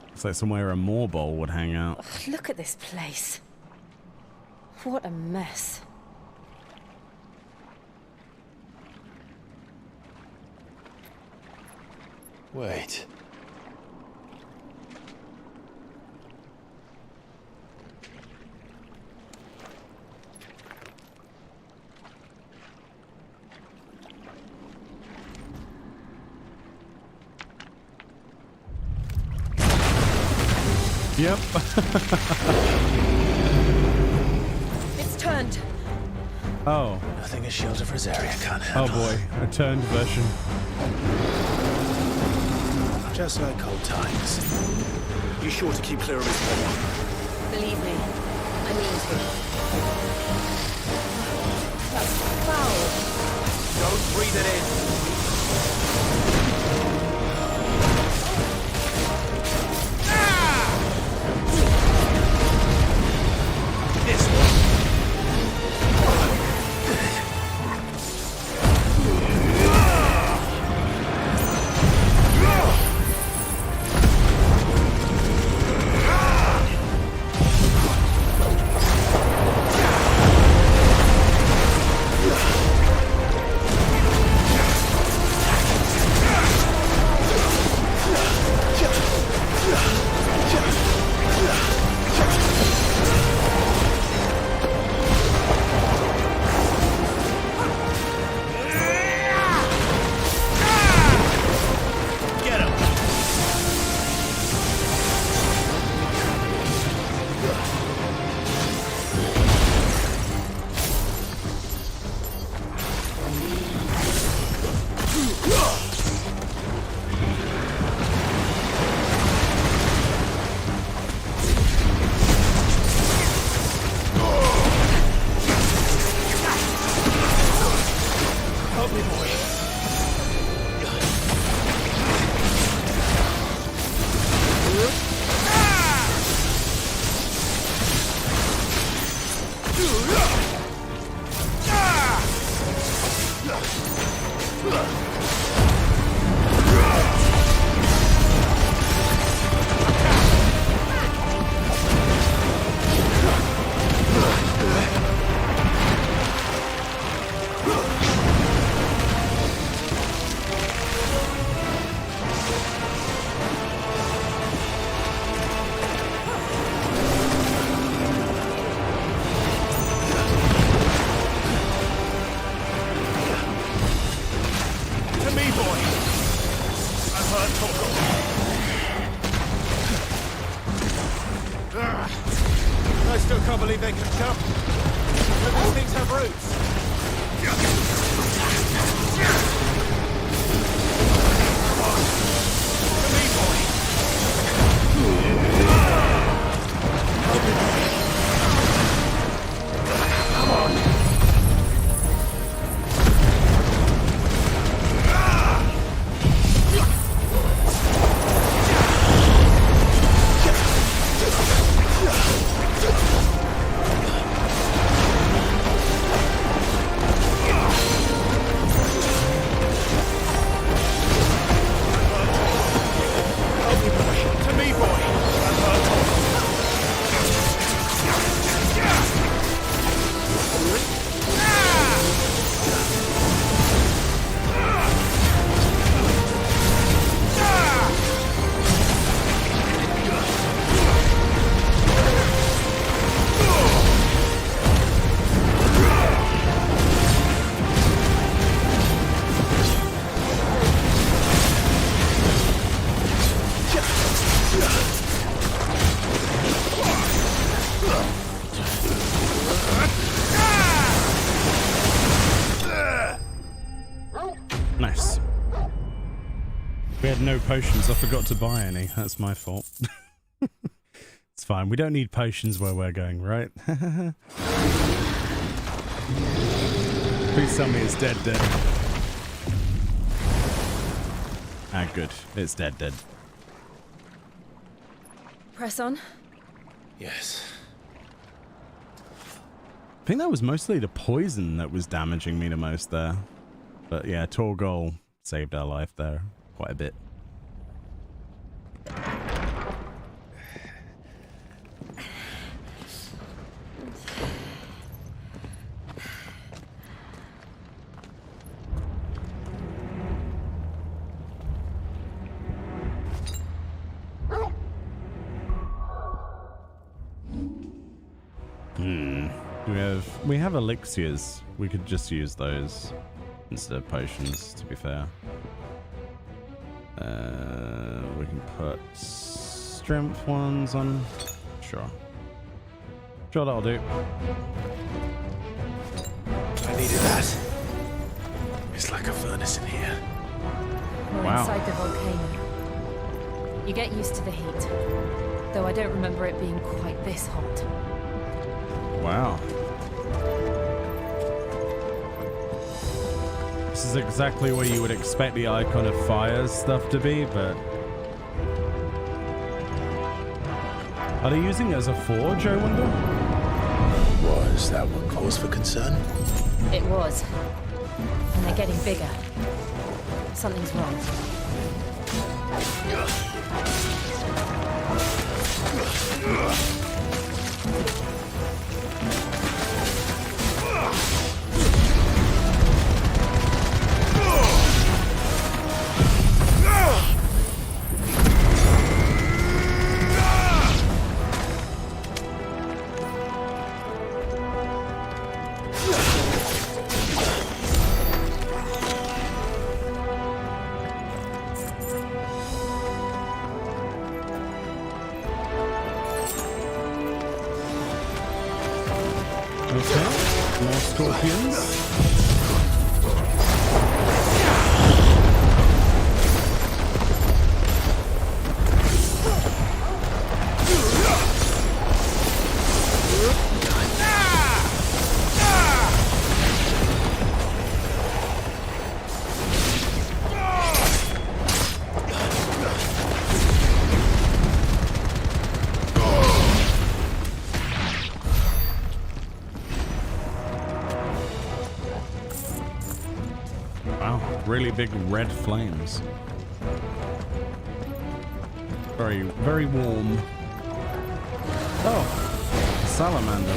Looks like somewhere a moorbowl would hang out. Ugh, look at this place. What a mess. Wait. Yep. It's turned. Oh. Nothing a shield of Rosaria can't handle. Oh boy, a turned version. Just like old times. You sure to keep clear of his paw? Believe me, I mean to. That's foul. Don't breathe it in. This one. had no potions. I forgot to buy any. That's my fault. It's fine. We don't need potions where we're going, right? Please tell me it's dead. Ah, good. It's dead. Press on. Yes. I think that was mostly the poison that was damaging me the most there. But yeah, Torgol saved our life there quite a bit. We have elixirs. We could just use those instead of potions, to be fair. We can put strength ones on. Sure, that'll do. I needed that. It's like a furnace in here. We're inside the volcano. You get used to the heat, though I don't remember it being quite this hot. Wow. This is exactly where you would expect the Icon of Fire stuff to be, but... Are they using it as a forge, I wonder? Was that what cause for concern? It was. And they're getting bigger. Something's wrong. Really big red flames. Very, very warm. Oh, salamander.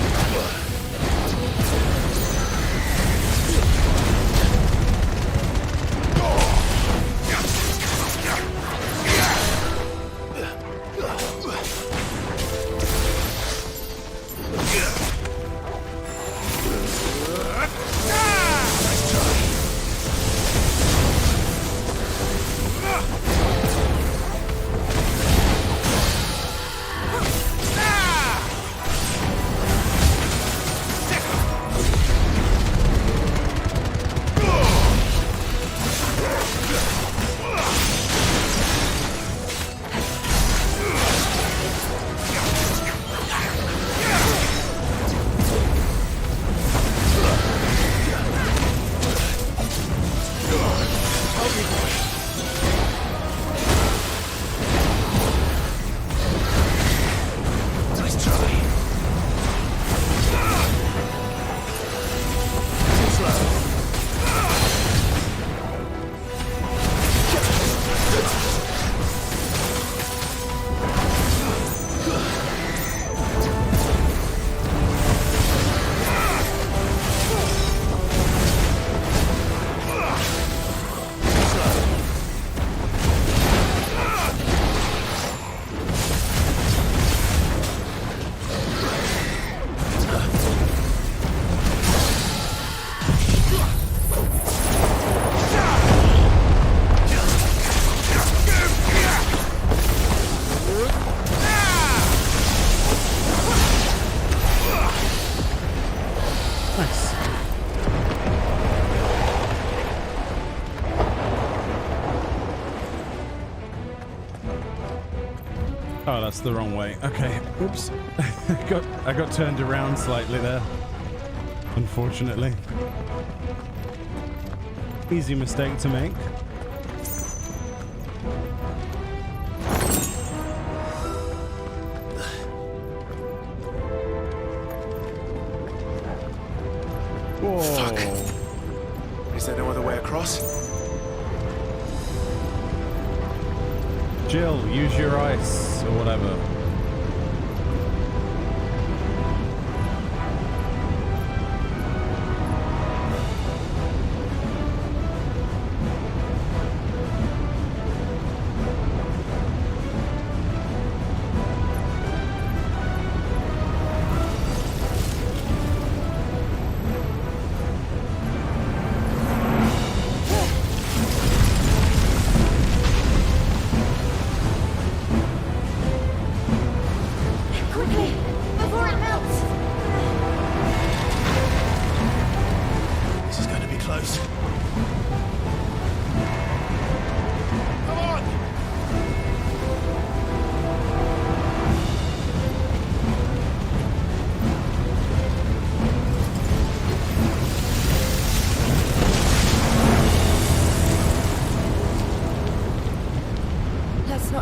Oh, that's the wrong way. Okay. Oops. I got turned around slightly there. Unfortunately. Easy mistake to make. Whoa. Fuck. Is there no other way across? Jill, use your ice or whatever.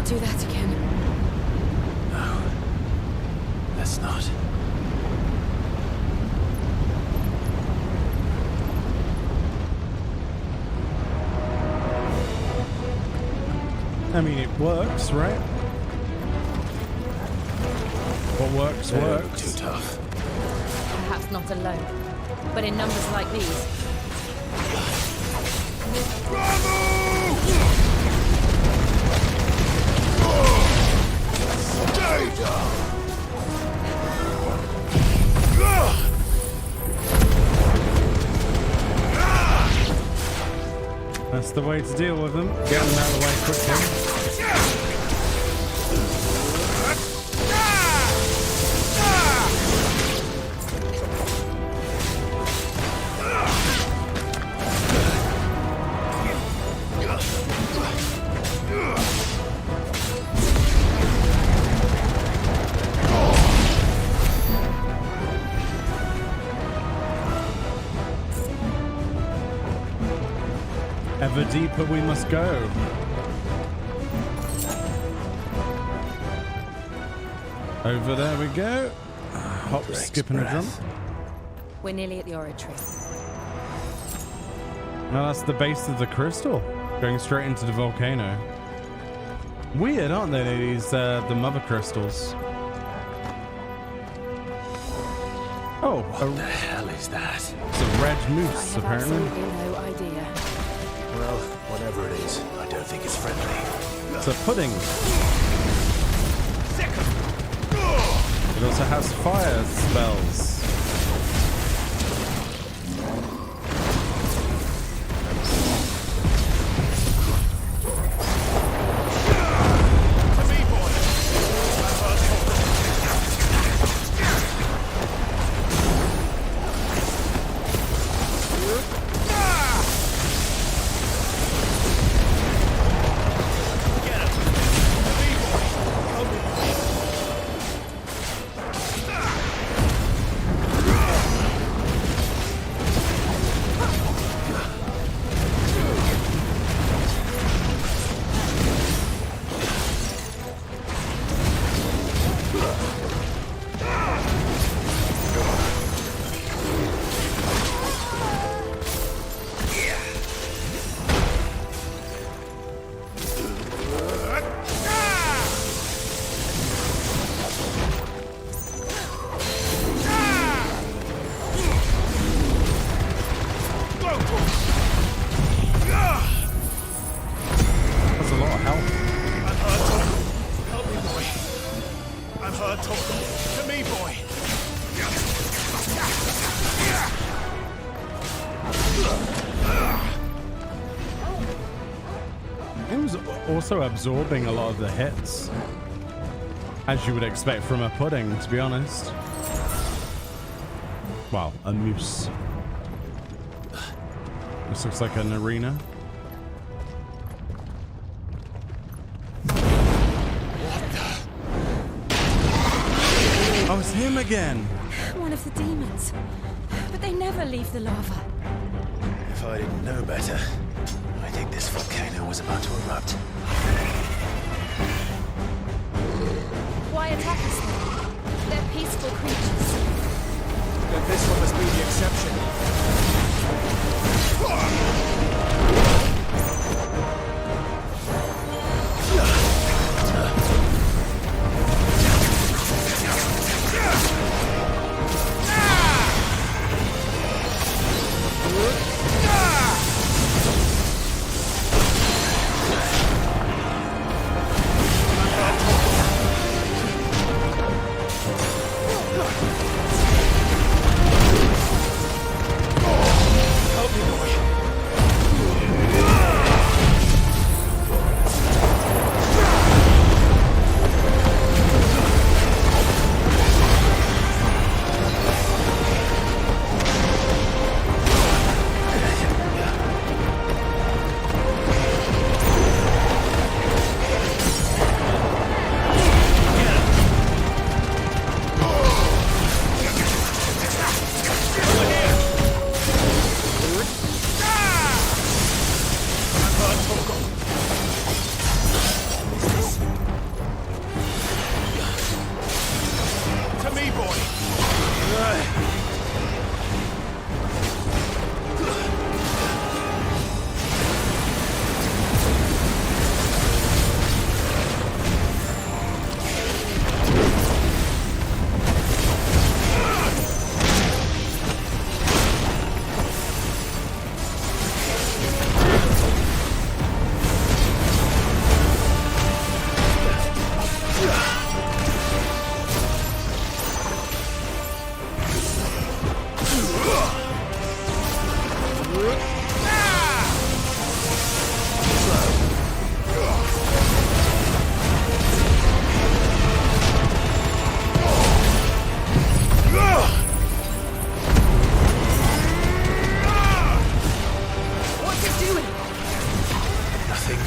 Do that again. No. Let's not. I mean, it works, right? What works, works. Too tough. Perhaps not alone, but in numbers like these. That's the way to deal with them. Get them out of the way quickly. Ever deeper we must go. Over there we go. Hop, skip and a jump. We're nearly at the oratory. No, that's the base of the crystal. Going straight into the volcano. Weird, aren't they, these, the mother crystals? Oh, what the hell is that? It's a red moose, apparently. Absolutely no idea. Well, whatever it is, I don't think it's friendly. It's a pudding. It also has fire spells. Also absorbing a lot of the hits, as you would expect from a pudding, to be honest. Wow, a moose. This looks like an arena. What the? him again. One of the demons. But they never leave the lava. If I didn't know better, I think this volcano was about to erupt. Why attack us then? They're peaceful creatures. Then this one must be the exception.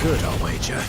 Good, I'll wager.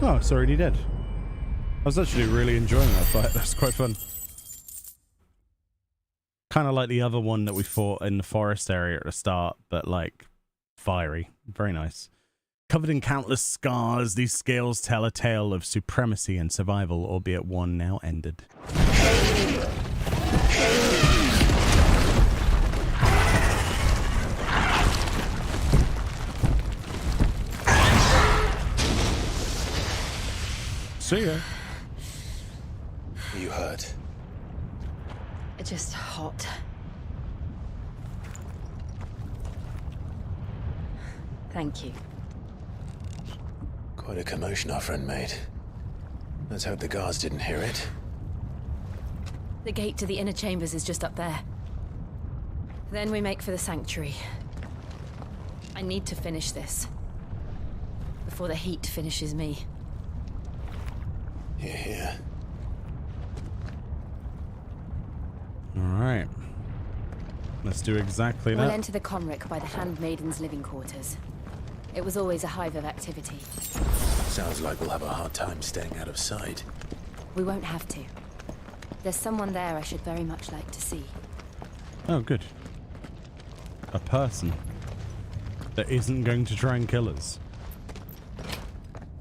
Oh, it's already dead. I was actually really enjoying that fight. That was quite fun. Kind of like the other one that we fought in the forest area at the start, but like fiery. Very nice. Covered in countless scars, these scales tell a tale of supremacy and survival, albeit one now ended. See ya. You hurt? Just hot. Thank you. Quite a commotion our friend made. Let's hope the guards didn't hear it. The gate to the inner chambers is just up there. Then we make for the sanctuary. I need to finish this. Before the heat finishes me. Hear, hear. Alright. Let's do exactly that. We'll enter the Comric by the Handmaiden's living quarters. It was always a hive of activity. Sounds like we'll have a hard time staying out of sight. We won't have to. There's someone there I should very much like to see. Oh, good. A person that isn't going to try and kill us.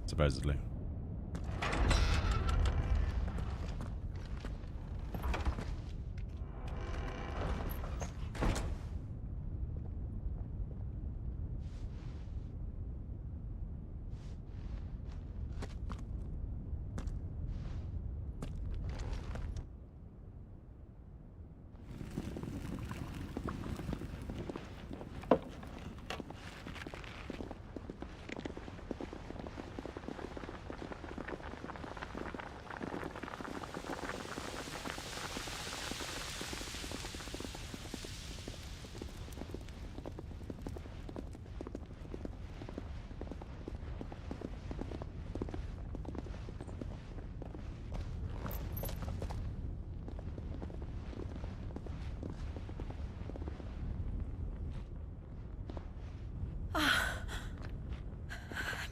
Supposedly.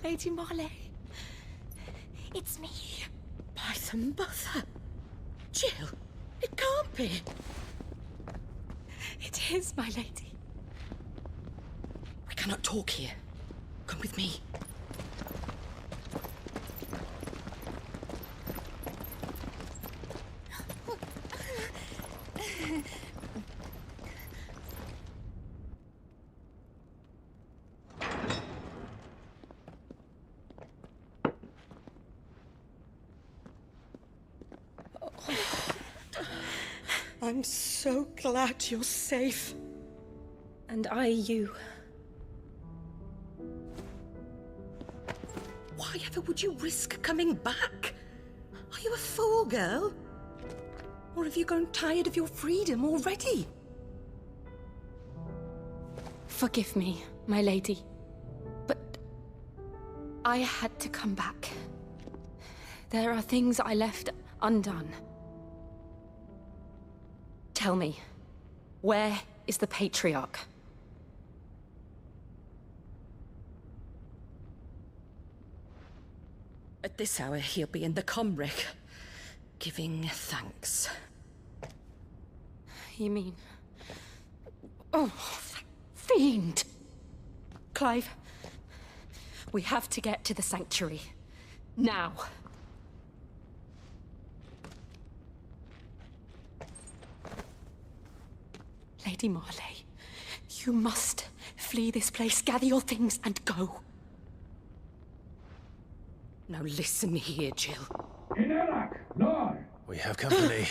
Lady Marley. It's me. By the mother. Jill, it can't be. It is, my lady. We cannot talk here. Come with me. I'm so glad you're safe. And you. Why ever would you risk coming back? Are you a fool, girl? Or have you grown tired of your freedom already? Forgive me, my lady. But I had to come back. There are things I left undone. Tell me, where is the Patriarch? At this hour, he'll be in the Comric, giving thanks. You mean... Oh, fiend! Clive, we have to get to the sanctuary. Now. Lady Marley, you must flee this place, gather your things, and go. Now listen here, Jill. We have company.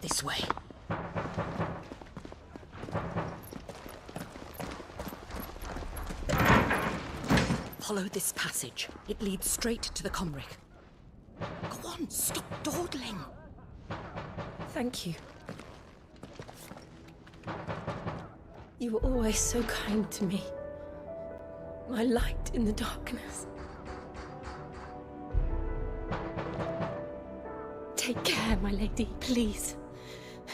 This way. Follow this passage. It leads straight to the Comric. Go on, stop dawdling. Thank you. You were always so kind to me. My light in the darkness. Take care, my lady, please.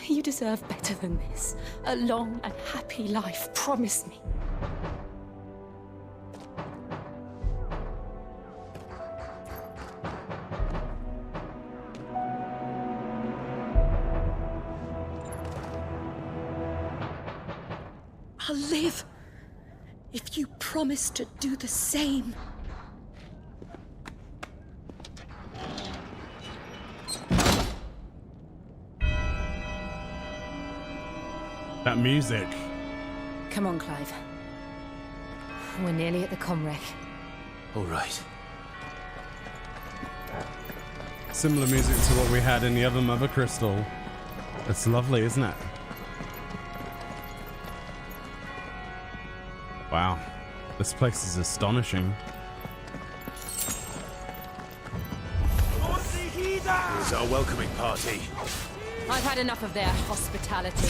You deserve better than this. A long and happy life, promise me. I'll live if you promise to do the same. That music. Come on, Clive. We're nearly at the Comric. All right. Similar music to what we had in the other Mother Crystal. It's lovely, isn't it? Wow, this place is astonishing. Here's our welcoming party. I've had enough of their hospitality.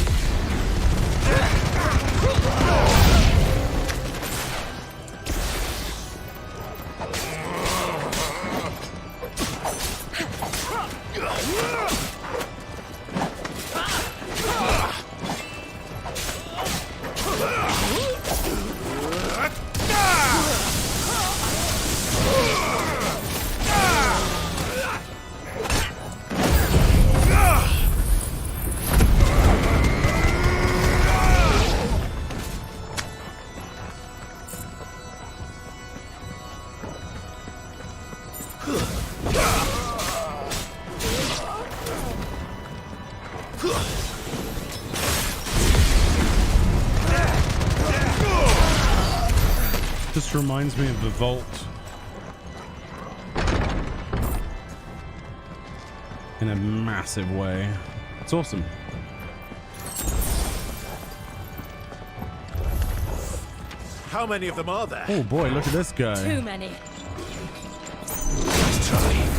Just reminds me of the vault. In a massive way. It's awesome. How many of them are there? Oh boy, look at this guy. Too many. Let's try.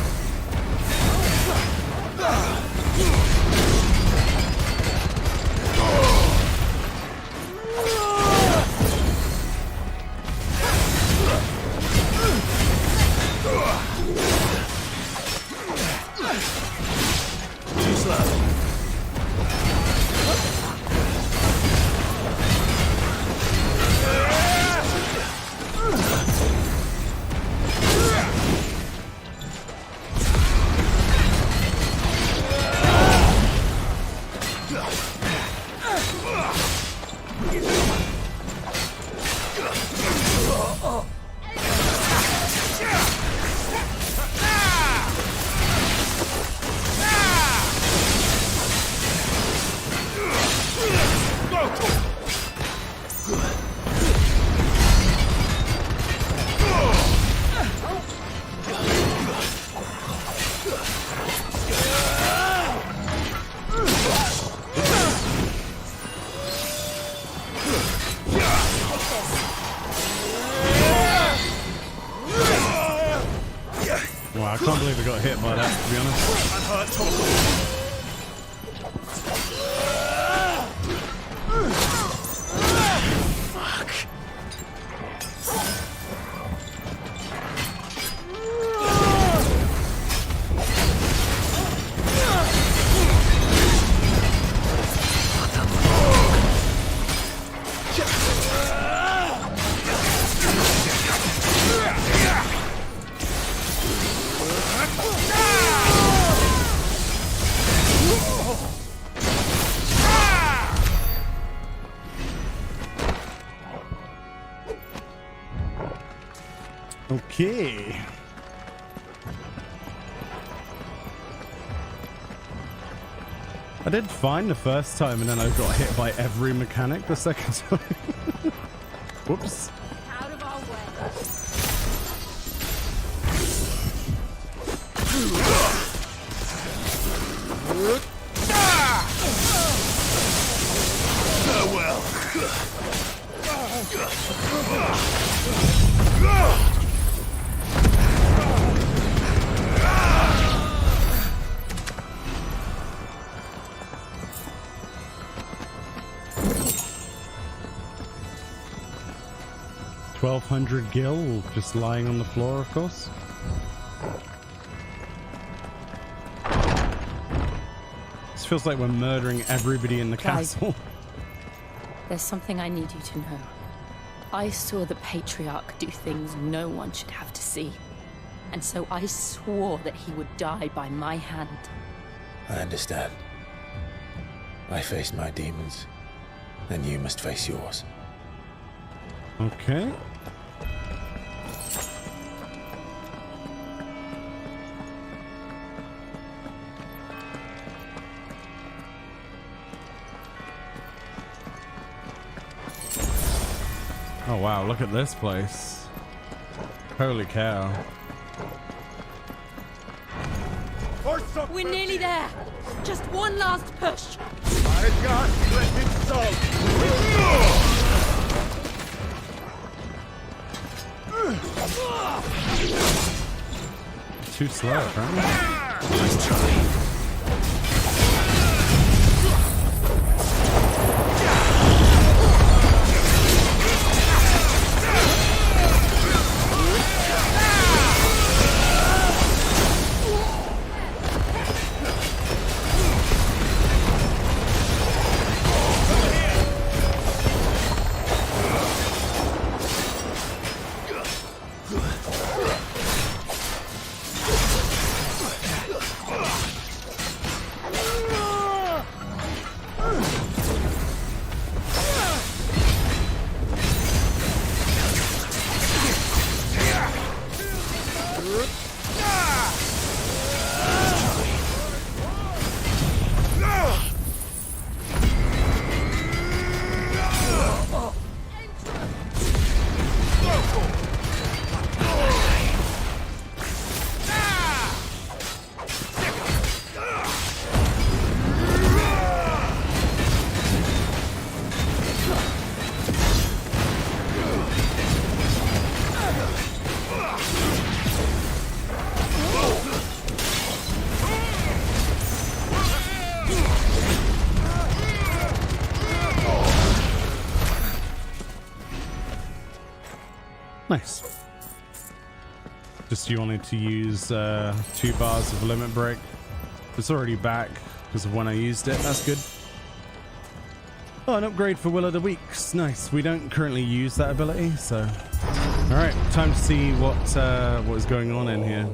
Too slow. Wow, I can't believe I got hit by that, to be honest. Okay. I did fine the first time and then I got hit by every mechanic the second time. Whoops. Out of our way. Farewell. 1200 gil just lying on the floor, of course. This feels like we're murdering everybody in the castle. There's something I need you to know. I saw the Patriarch do things no one should have to see. And so I swore that he would die by my hand. I understand. I faced my demons, and you must face yours. Okay. Oh wow, look at this place. Holy cow. We're nearly there. Just one last push. My God, let him solve. Too slow, apparently. Let's try. Nice. Just you wanted to use 2 bars of limit break. It's already back because of when I used it. That's good. Oh, an upgrade for Will of the Weeks. Nice. We don't currently use that ability, so... Alright, time to see what is going on in here.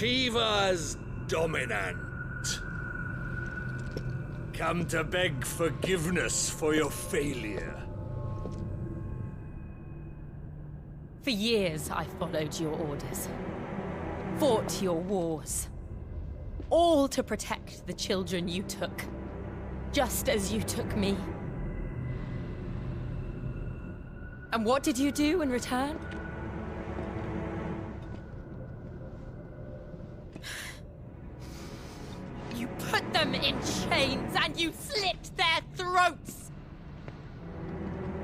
Shiva's dominant. Come to beg forgiveness for your failure. For years, I followed your orders. Fought your wars. All to protect the children you took. Just as you took me. And what did you do in return? You put them in chains and you slit their throats!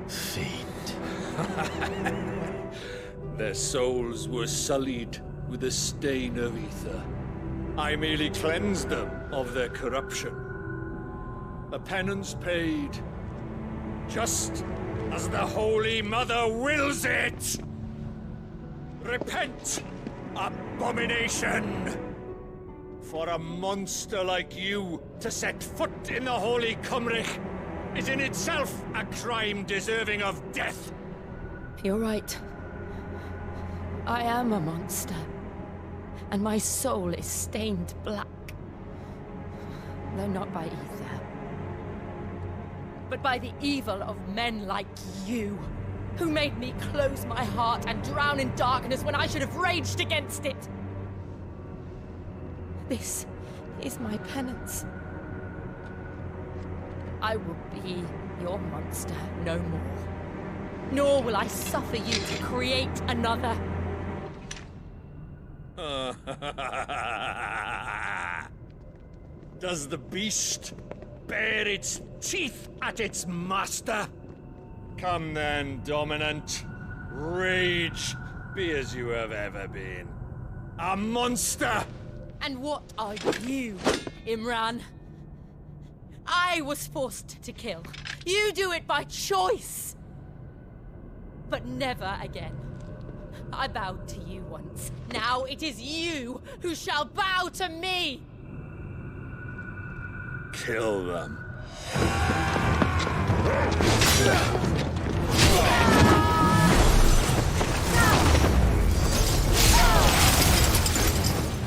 Fiend. Their souls were sullied with the stain of ether. I merely cleansed them of their corruption. A penance paid, just as the Holy Mother wills it! Repent, abomination! For a monster like you to set foot in the Holy Cymric is in itself a crime deserving of death. You're right. I am a monster. And my soul is stained black. Though not by ether. But by the evil of men like you, who made me close my heart and drown in darkness when I should have raged against it. This is my penance. I will be your monster no more. Nor will I suffer you to create another. Does the beast bare its teeth at its master? Come then, dominant. Rage, be as you have ever been. A monster! And what are you, Imran? I was forced to kill. You do it by choice. But never again. I bowed to you once. Now it is you who shall bow to me! Kill them.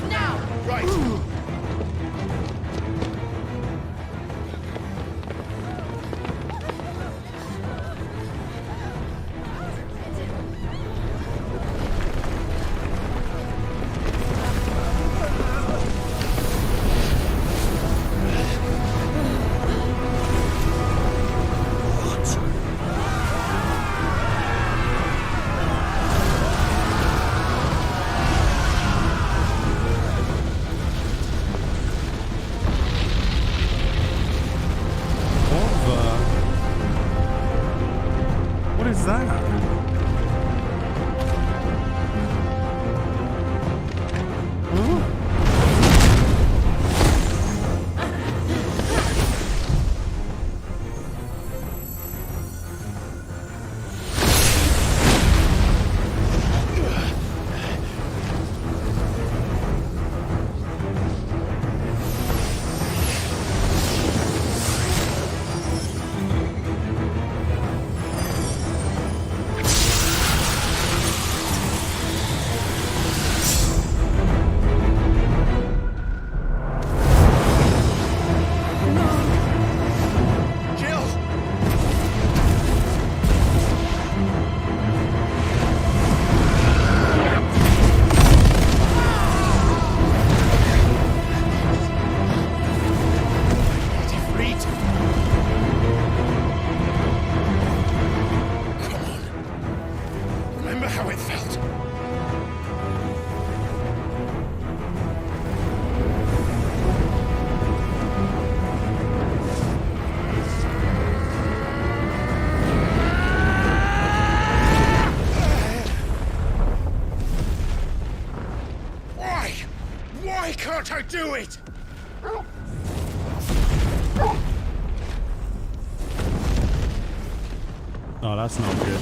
Now! Right! What is that? how it felt. Why can't I do it? Oh, that's not good.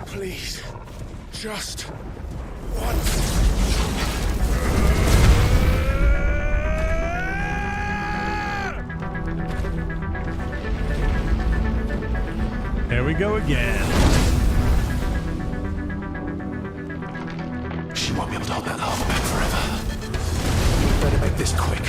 Please, just once. Here we go again. She won't be able to hold that lava back forever. We better make this quick.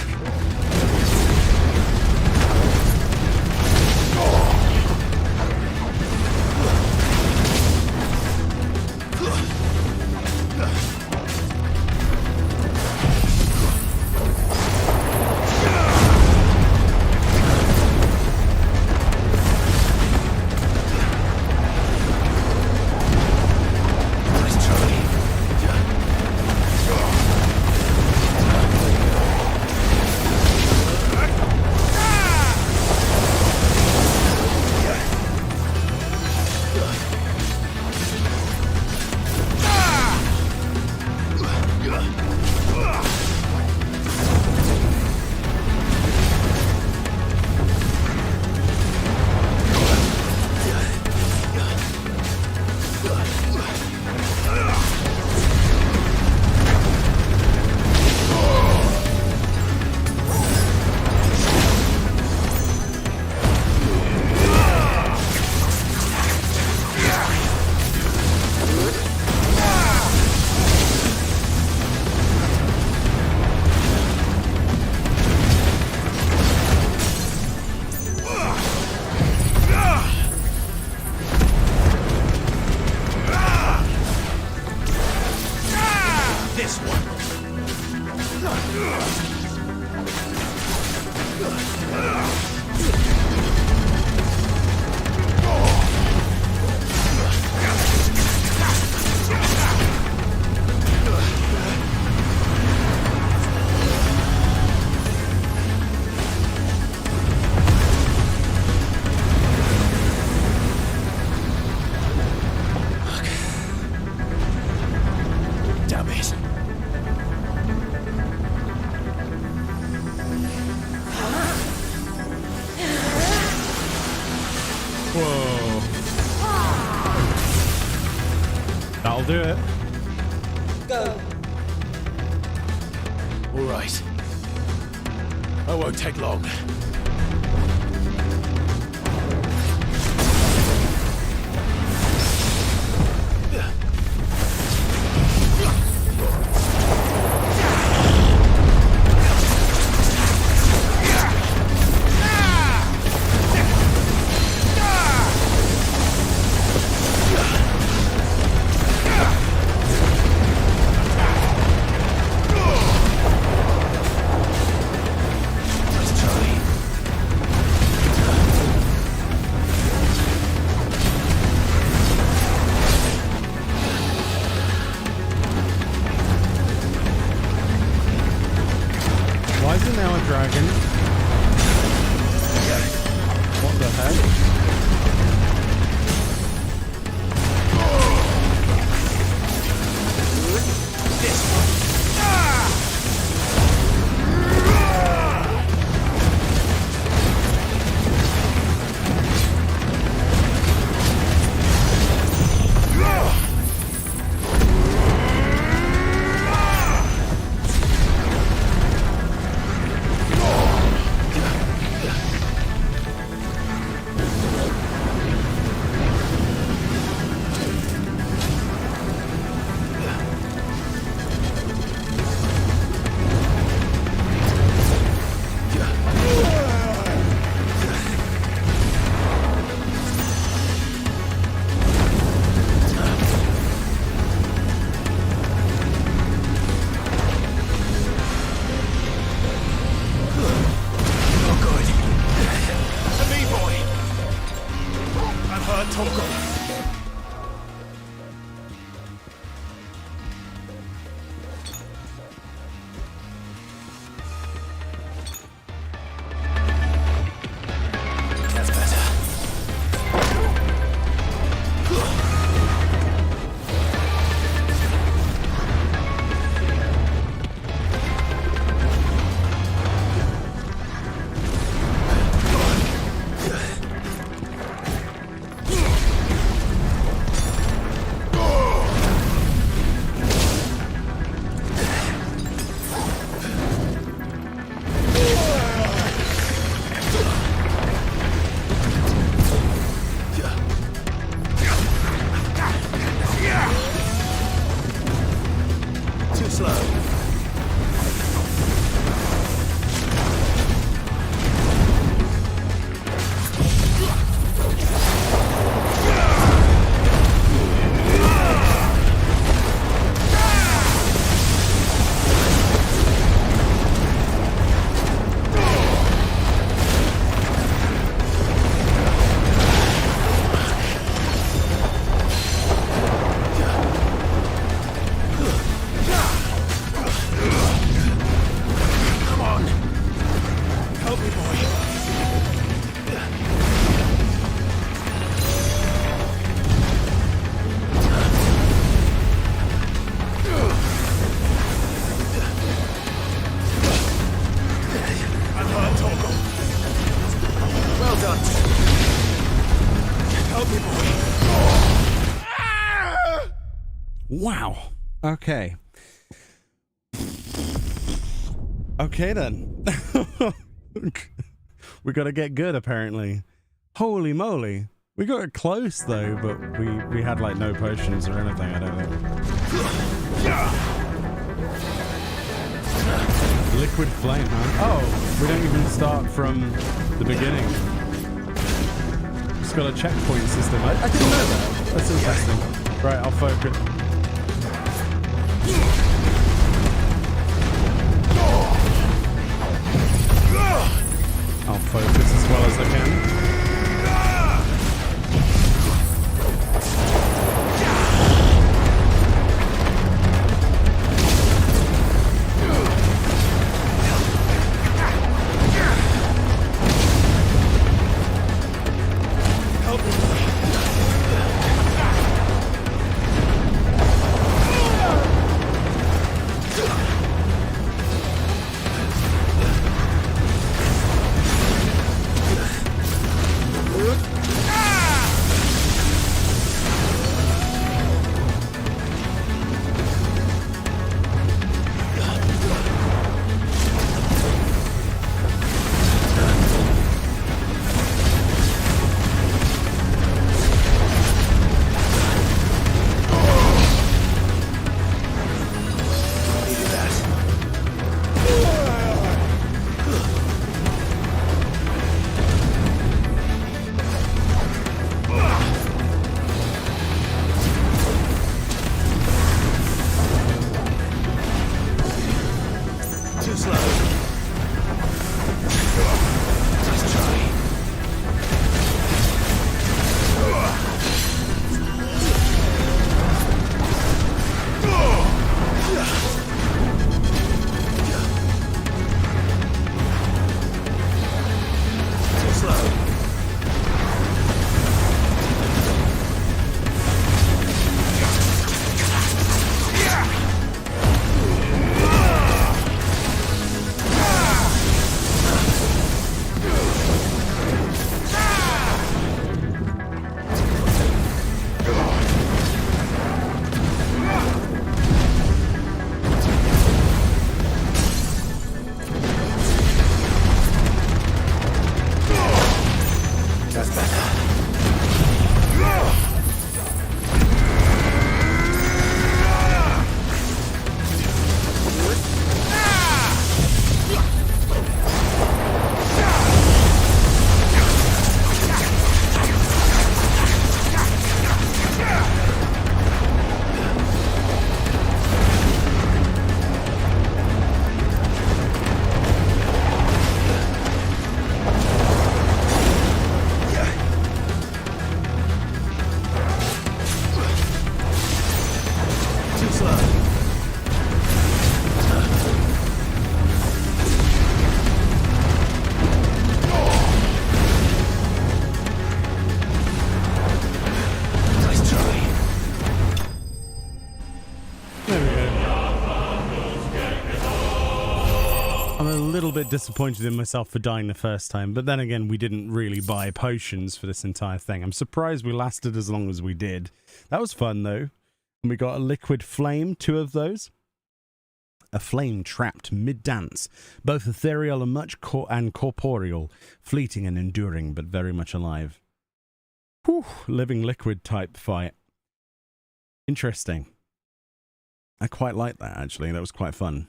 That'll do it. Go. All right. I won't take long. Wow. Okay. Okay then. We gotta get good apparently. Holy moly. We got it close though, but we had like no potions or anything, I don't think. Liquid flame, huh? Oh, we don't even start from the beginning. It's got a checkpoint system. I didn't know that. That's interesting. Right, I'll focus. I'll focus as well as I can. Bit disappointed in myself for dying the first time, but then again, we didn't really buy potions for this entire thing. I'm surprised we lasted as long as we did. That was fun though. And we got a liquid flame, 2 of those. A flame trapped mid-dance, both ethereal and much corporeal, fleeting and enduring, but very much alive. Whew, living liquid type fight. Interesting. I quite like that actually. That was quite fun.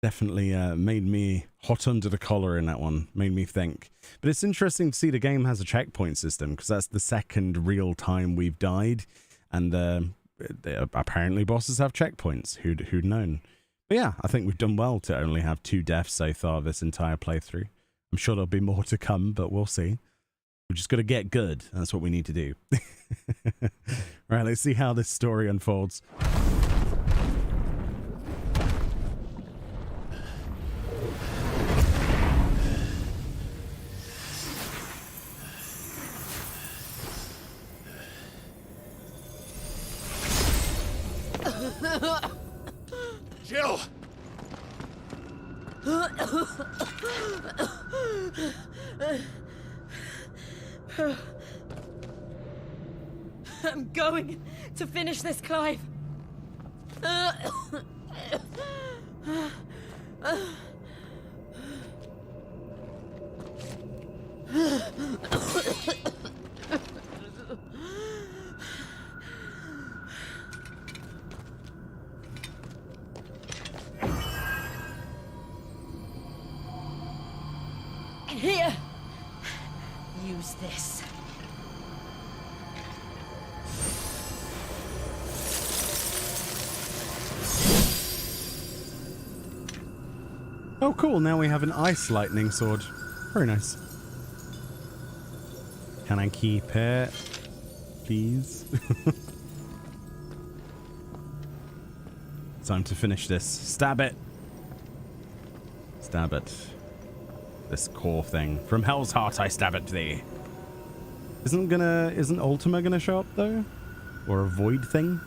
Definitely made me hot under the collar in that one. Made me think. But it's interesting to see the game has a checkpoint system, because that's the second real time we've died. And apparently bosses have checkpoints. Who'd known? But yeah, I think we've done well to only have 2 deaths so far this entire playthrough. I'm sure there'll be more to come, but we'll see. We've just got to get good. That's what we need to do. Right, let's see how this story unfolds. Jill! I'm going to finish this, Clive. Here. Use this. Oh, cool. Now we have an ice lightning sword. Very nice. Can I keep it? Please? Time to finish this. Stab it. Stab it. This core thing. From Hell's Heart I stab at thee. Isn't Ultima gonna show up though? Or a void thing?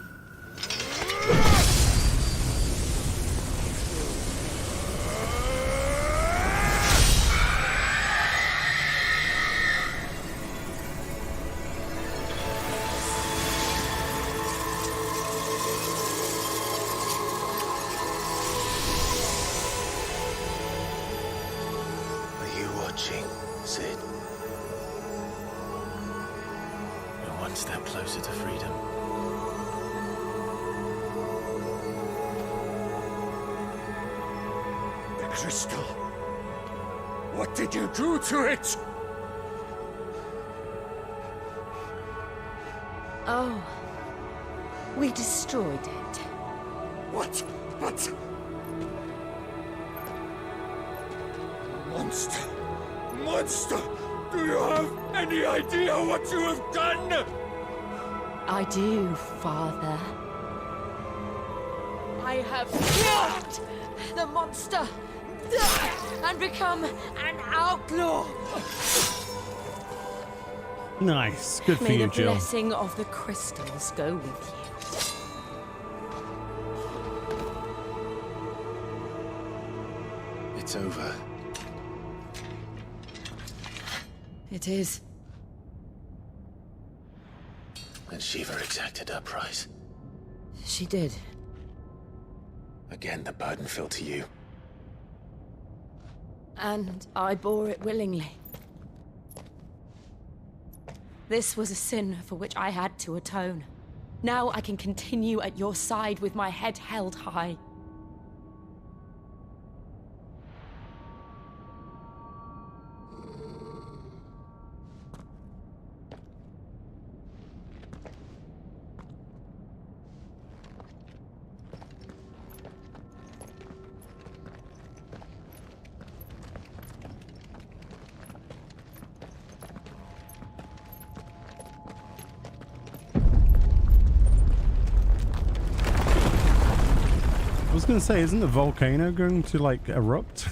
Crystal. What did you do to it? Oh. We destroyed it. What? But... Monster! Monster! Do you have any idea what you have done? I do, Father. I have killed the monster and become an outlaw. Nice. Good for you, Jill. May the blessing of the crystals go with you. It's over. It is. And Shiva exacted her price. She did. Again, the burden fell to you. And I bore it willingly. This was a sin for which I had to atone. Now I can continue at your side with my head held high. I was going to say, isn't the volcano going to, like, erupt?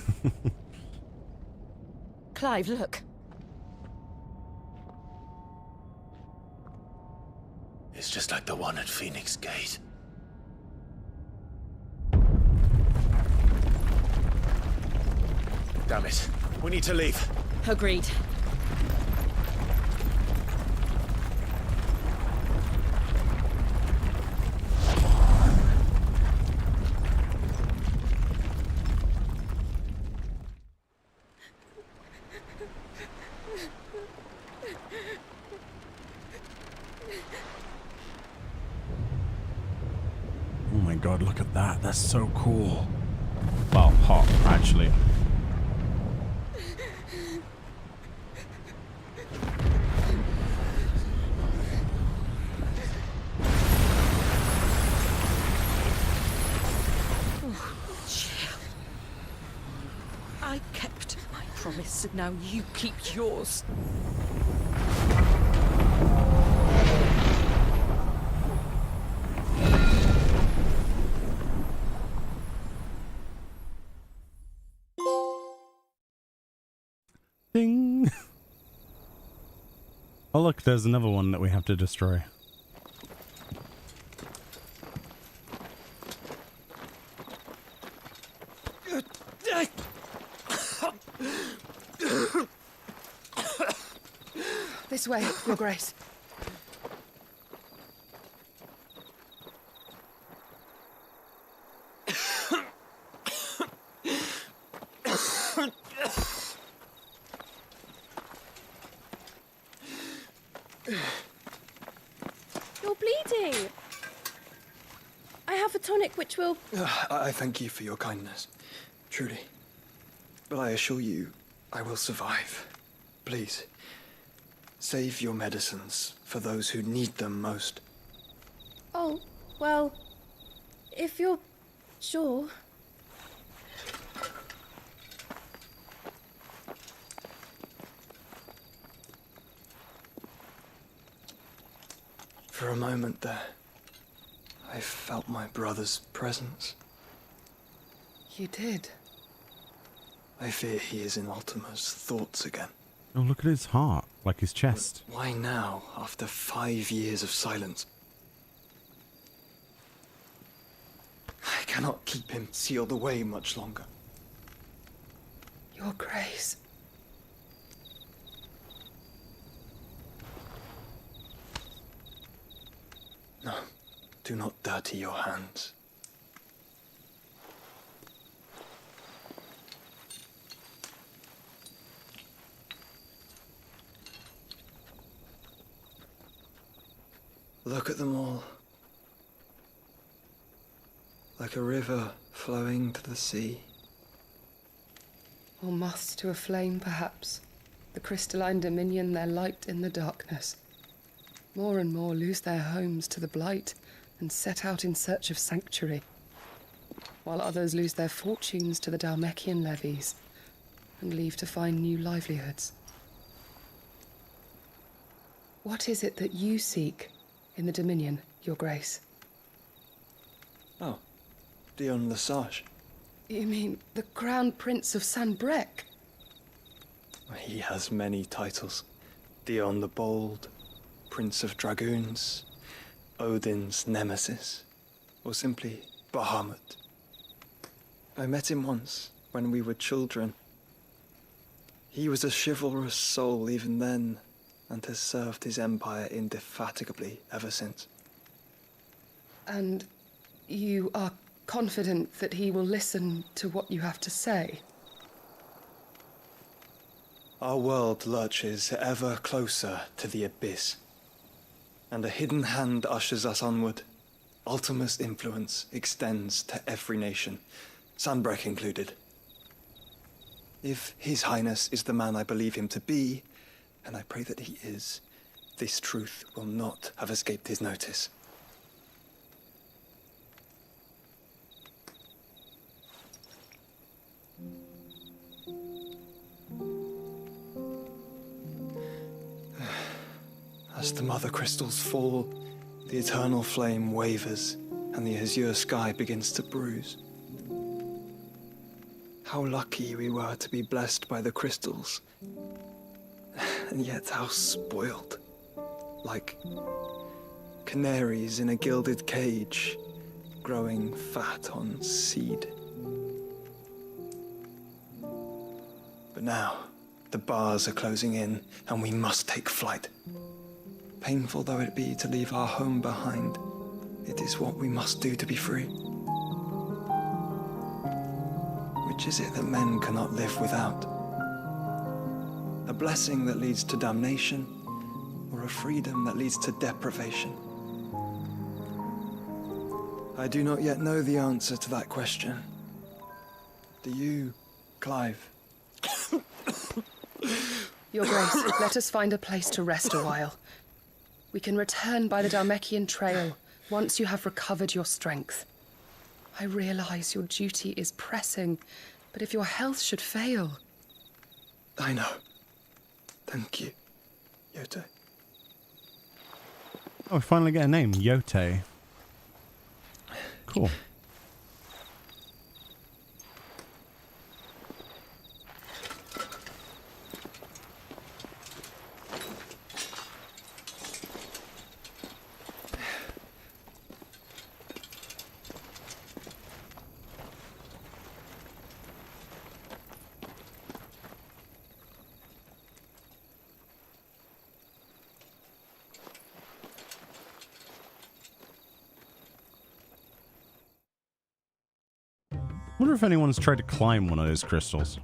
Clive, look. It's just like the one at Phoenix Gate. Damn it. We need to leave. Agreed. Oh my god, look at that. That's so cool. Well, hot, actually. I kept my promise, and now you keep yours. Ding! Oh look, there's another one that we have to destroy. This way, Your Grace. ready. I have a tonic which will... I thank you for your kindness, truly. But I assure you, I will survive. Please, save your medicines for those who need them most. Oh, well, if you're sure... For a moment there, I felt my brother's presence. You did? I fear he is in Ultima's thoughts again. Oh, look at his heart, like his chest. But why now, after 5 years of silence? I cannot keep him sealed away much longer. Your Grace. No, do not dirty your hands. Look at them all. Like a river flowing to the sea. Or moths to a flame, perhaps. The crystalline dominion their light in the darkness. More and more lose their homes to the blight and set out in search of sanctuary, while others lose their fortunes to the Dhalmekian levies and leave to find new livelihoods. What is it that you seek in the Dominion, Your Grace? Oh, Dion Lesage. You mean the Crown Prince of Sanbreque? He has many titles. Dion the Bold, Prince of Dragoons, Odin's Nemesis, or simply Bahamut. I met him once, when we were children. He was a chivalrous soul even then, and has served his empire indefatigably ever since. And you are confident that he will listen to what you have to say? Our world lurches ever closer to the abyss, and a hidden hand ushers us onward. Ultima's influence extends to every nation, Sanbreque included. If His Highness is the man I believe him to be, and I pray that he is, this truth will not have escaped his notice. As the mother crystals fall, the eternal flame wavers, and the azure sky begins to bruise. How lucky we were to be blessed by the crystals, and yet how spoiled. Like canaries in a gilded cage, growing fat on seed. But now, the bars are closing in, and we must take flight. Painful though it be to leave our home behind, it is what we must do to be free. Which is it that men cannot live without? A blessing that leads to damnation, or a freedom that leads to deprivation? I do not yet know the answer to that question. Do you, Clive? Your Grace, let us find a place to rest a while. We can return by the Dhalmekian trail once you have recovered your strength. I realize your duty is pressing, but if your health should fail... I know. Thank you, Yote. Oh, we finally get a name, Yote. Cool. Wonder if anyone's tried to climb one of those crystals.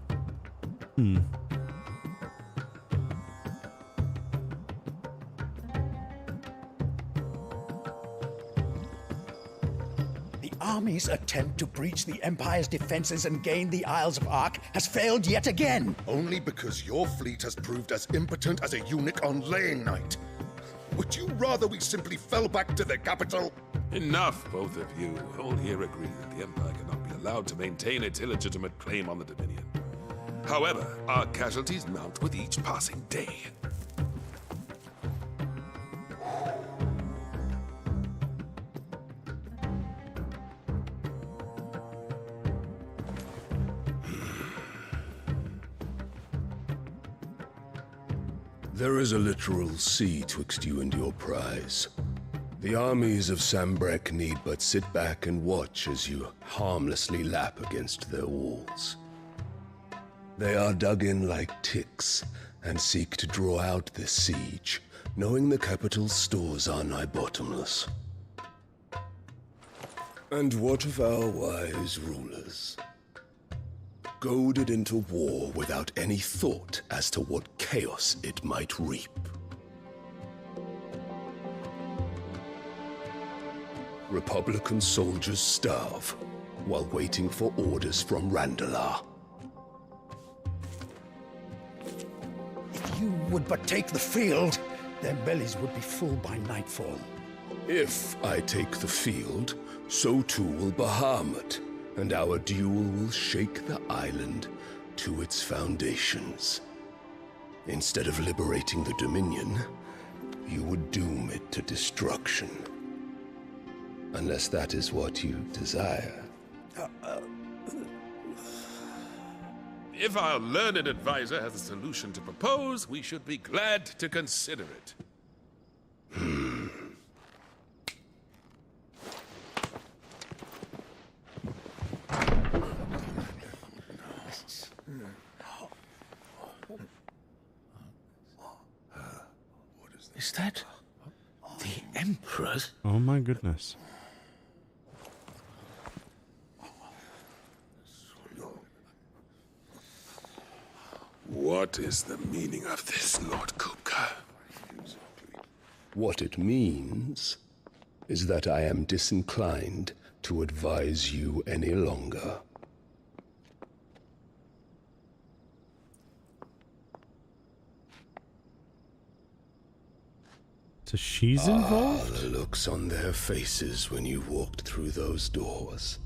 army's attempt to breach the Empire's defenses and gain the Isles of Ark has failed yet again. Only because your fleet has proved as impotent as a eunuch on laying night. Would you rather we simply fell back to the capital? Enough, both of you. All here agree that the Empire cannot be allowed to maintain its illegitimate claim on the Dominion. However, our casualties mount with each passing day. There is a literal sea twixt you and your prize. The armies of Sambrek need but sit back and watch as you harmlessly lap against their walls. They are dug in like ticks and seek to draw out this siege, knowing the capital's stores are nigh bottomless. And what of our wise rulers? Goaded into war without any thought as to what chaos it might reap. Republican soldiers starve while waiting for orders from Randalar. If you would but take the field, their bellies would be full by nightfall. If I take the field, so too will Bahamut, and our duel will shake the island to its foundations. Instead of liberating the Dominion, you would doom it to destruction. Unless that is what you desire. If our learned advisor has a solution to propose, we should be glad to consider it. Is that the Emperor's? Oh my goodness. What is the meaning of this, Lord Kupka? What it means is that I am disinclined to advise you any longer. So she's involved? The looks on their faces when you walked through those doors.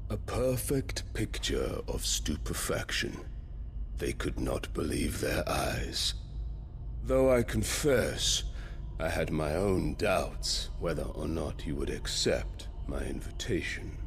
A perfect picture of stupefaction. They could not believe their eyes. Though I confess, I had my own doubts whether or not you would accept my invitation.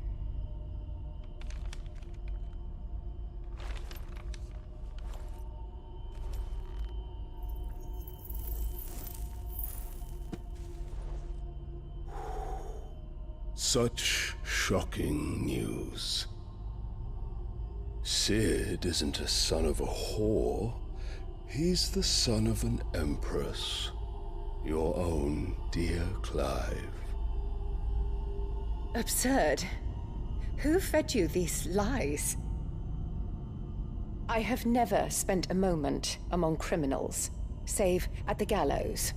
Such shocking news. Sid isn't a son of a whore. He's the son of an empress. Your own dear Clive. Absurd. Who fed you these lies? I have never spent a moment among criminals, save at the gallows.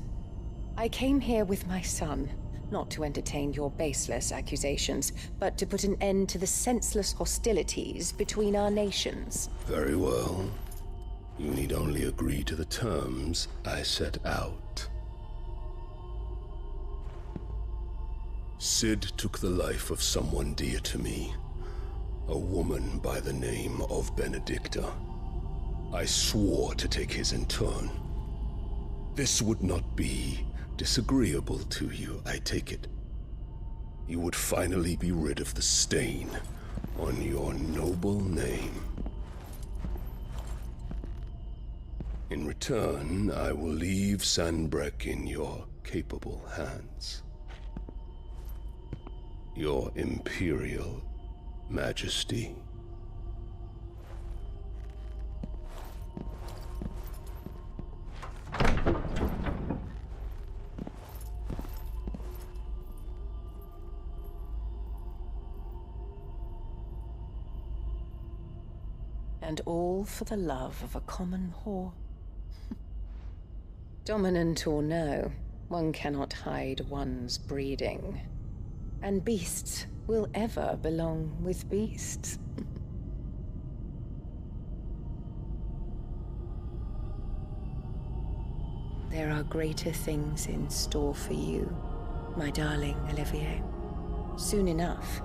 I came here with my son, not to entertain your baseless accusations, but to put an end to the senseless hostilities between our nations. Very well. You need only agree to the terms I set out. Sid took the life of someone dear to me, a woman by the name of Benedicta. I swore to take his in turn. This would not be disagreeable to you, I take it. You would finally be rid of the stain on your noble name. In return, I will leave Sanbreque in your capable hands. Your Imperial Majesty. And all for the love of a common whore. Dominant or no, one cannot hide one's breeding. And beasts will ever belong with beasts. There are greater things in store for you, my darling Olivier. Soon enough,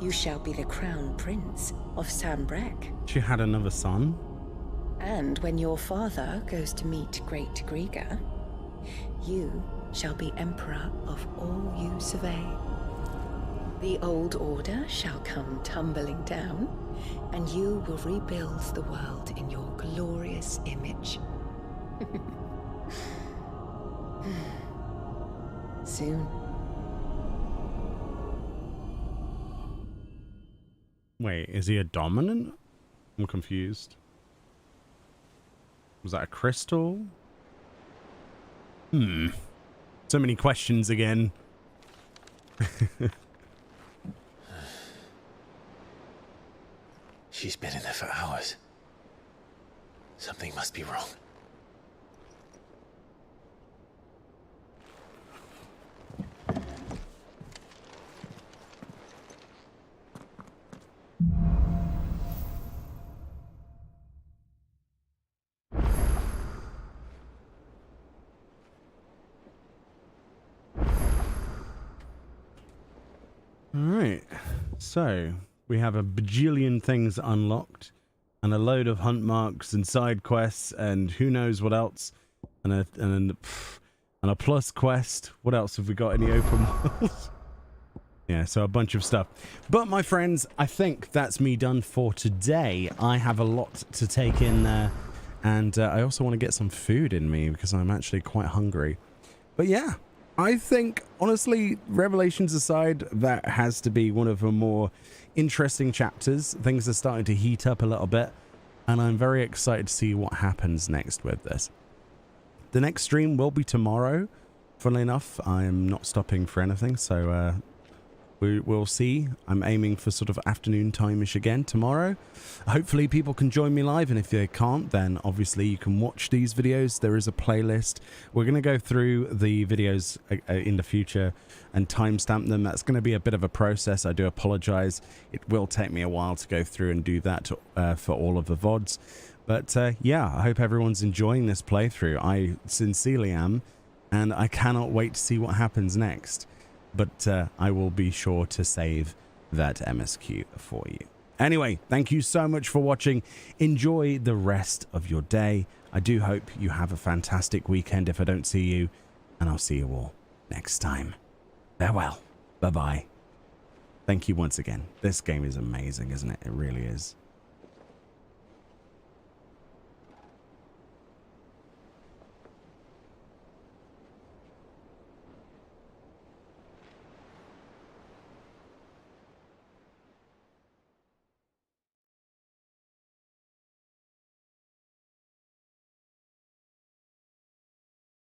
you shall be the crown prince of Sambrec. She had another son? And when your father goes to meet Great Griga, you shall be emperor of all you survey. The old order shall come tumbling down, and you will rebuild the world in your glorious image. Soon. Wait, is he a dominant? I'm confused. Was that a crystal? So many questions again. She's been in there for hours. Something must be wrong. Alright, so we have a bajillion things unlocked and a load of hunt marks and side quests and who knows what else, and a plus quest. What else have we got? Any open worlds? Yeah, so a bunch of stuff. But my friends, I think that's me done for today. I have a lot to take in there, and I also want to get some food in me because I'm actually quite hungry. But yeah, I think, honestly, Revelations aside, that has to be one of the more interesting chapters. Things are starting to heat up a little bit, and I'm very excited to see what happens next with this. The next stream will be tomorrow. Funnily enough, I'm not stopping for anything, so we'll see. I'm aiming for sort of afternoon time-ish again tomorrow. Hopefully people can join me live, and if they can't, then obviously you can watch these videos. There is a playlist. We're going to go through the videos in the future and timestamp them. That's going to be a bit of a process. I do apologize. It will take me a while to go through and do that for all of the VODs. But yeah, I hope everyone's enjoying this playthrough. I sincerely am, and I cannot wait to see what happens next. But I will be sure to save that MSQ for you. Anyway, thank you so much for watching. Enjoy the rest of your day. I do hope you have a fantastic weekend if I don't see you, and I'll see you all next time. Farewell. Bye-bye. Thank you once again. This game is amazing, isn't it? It really is.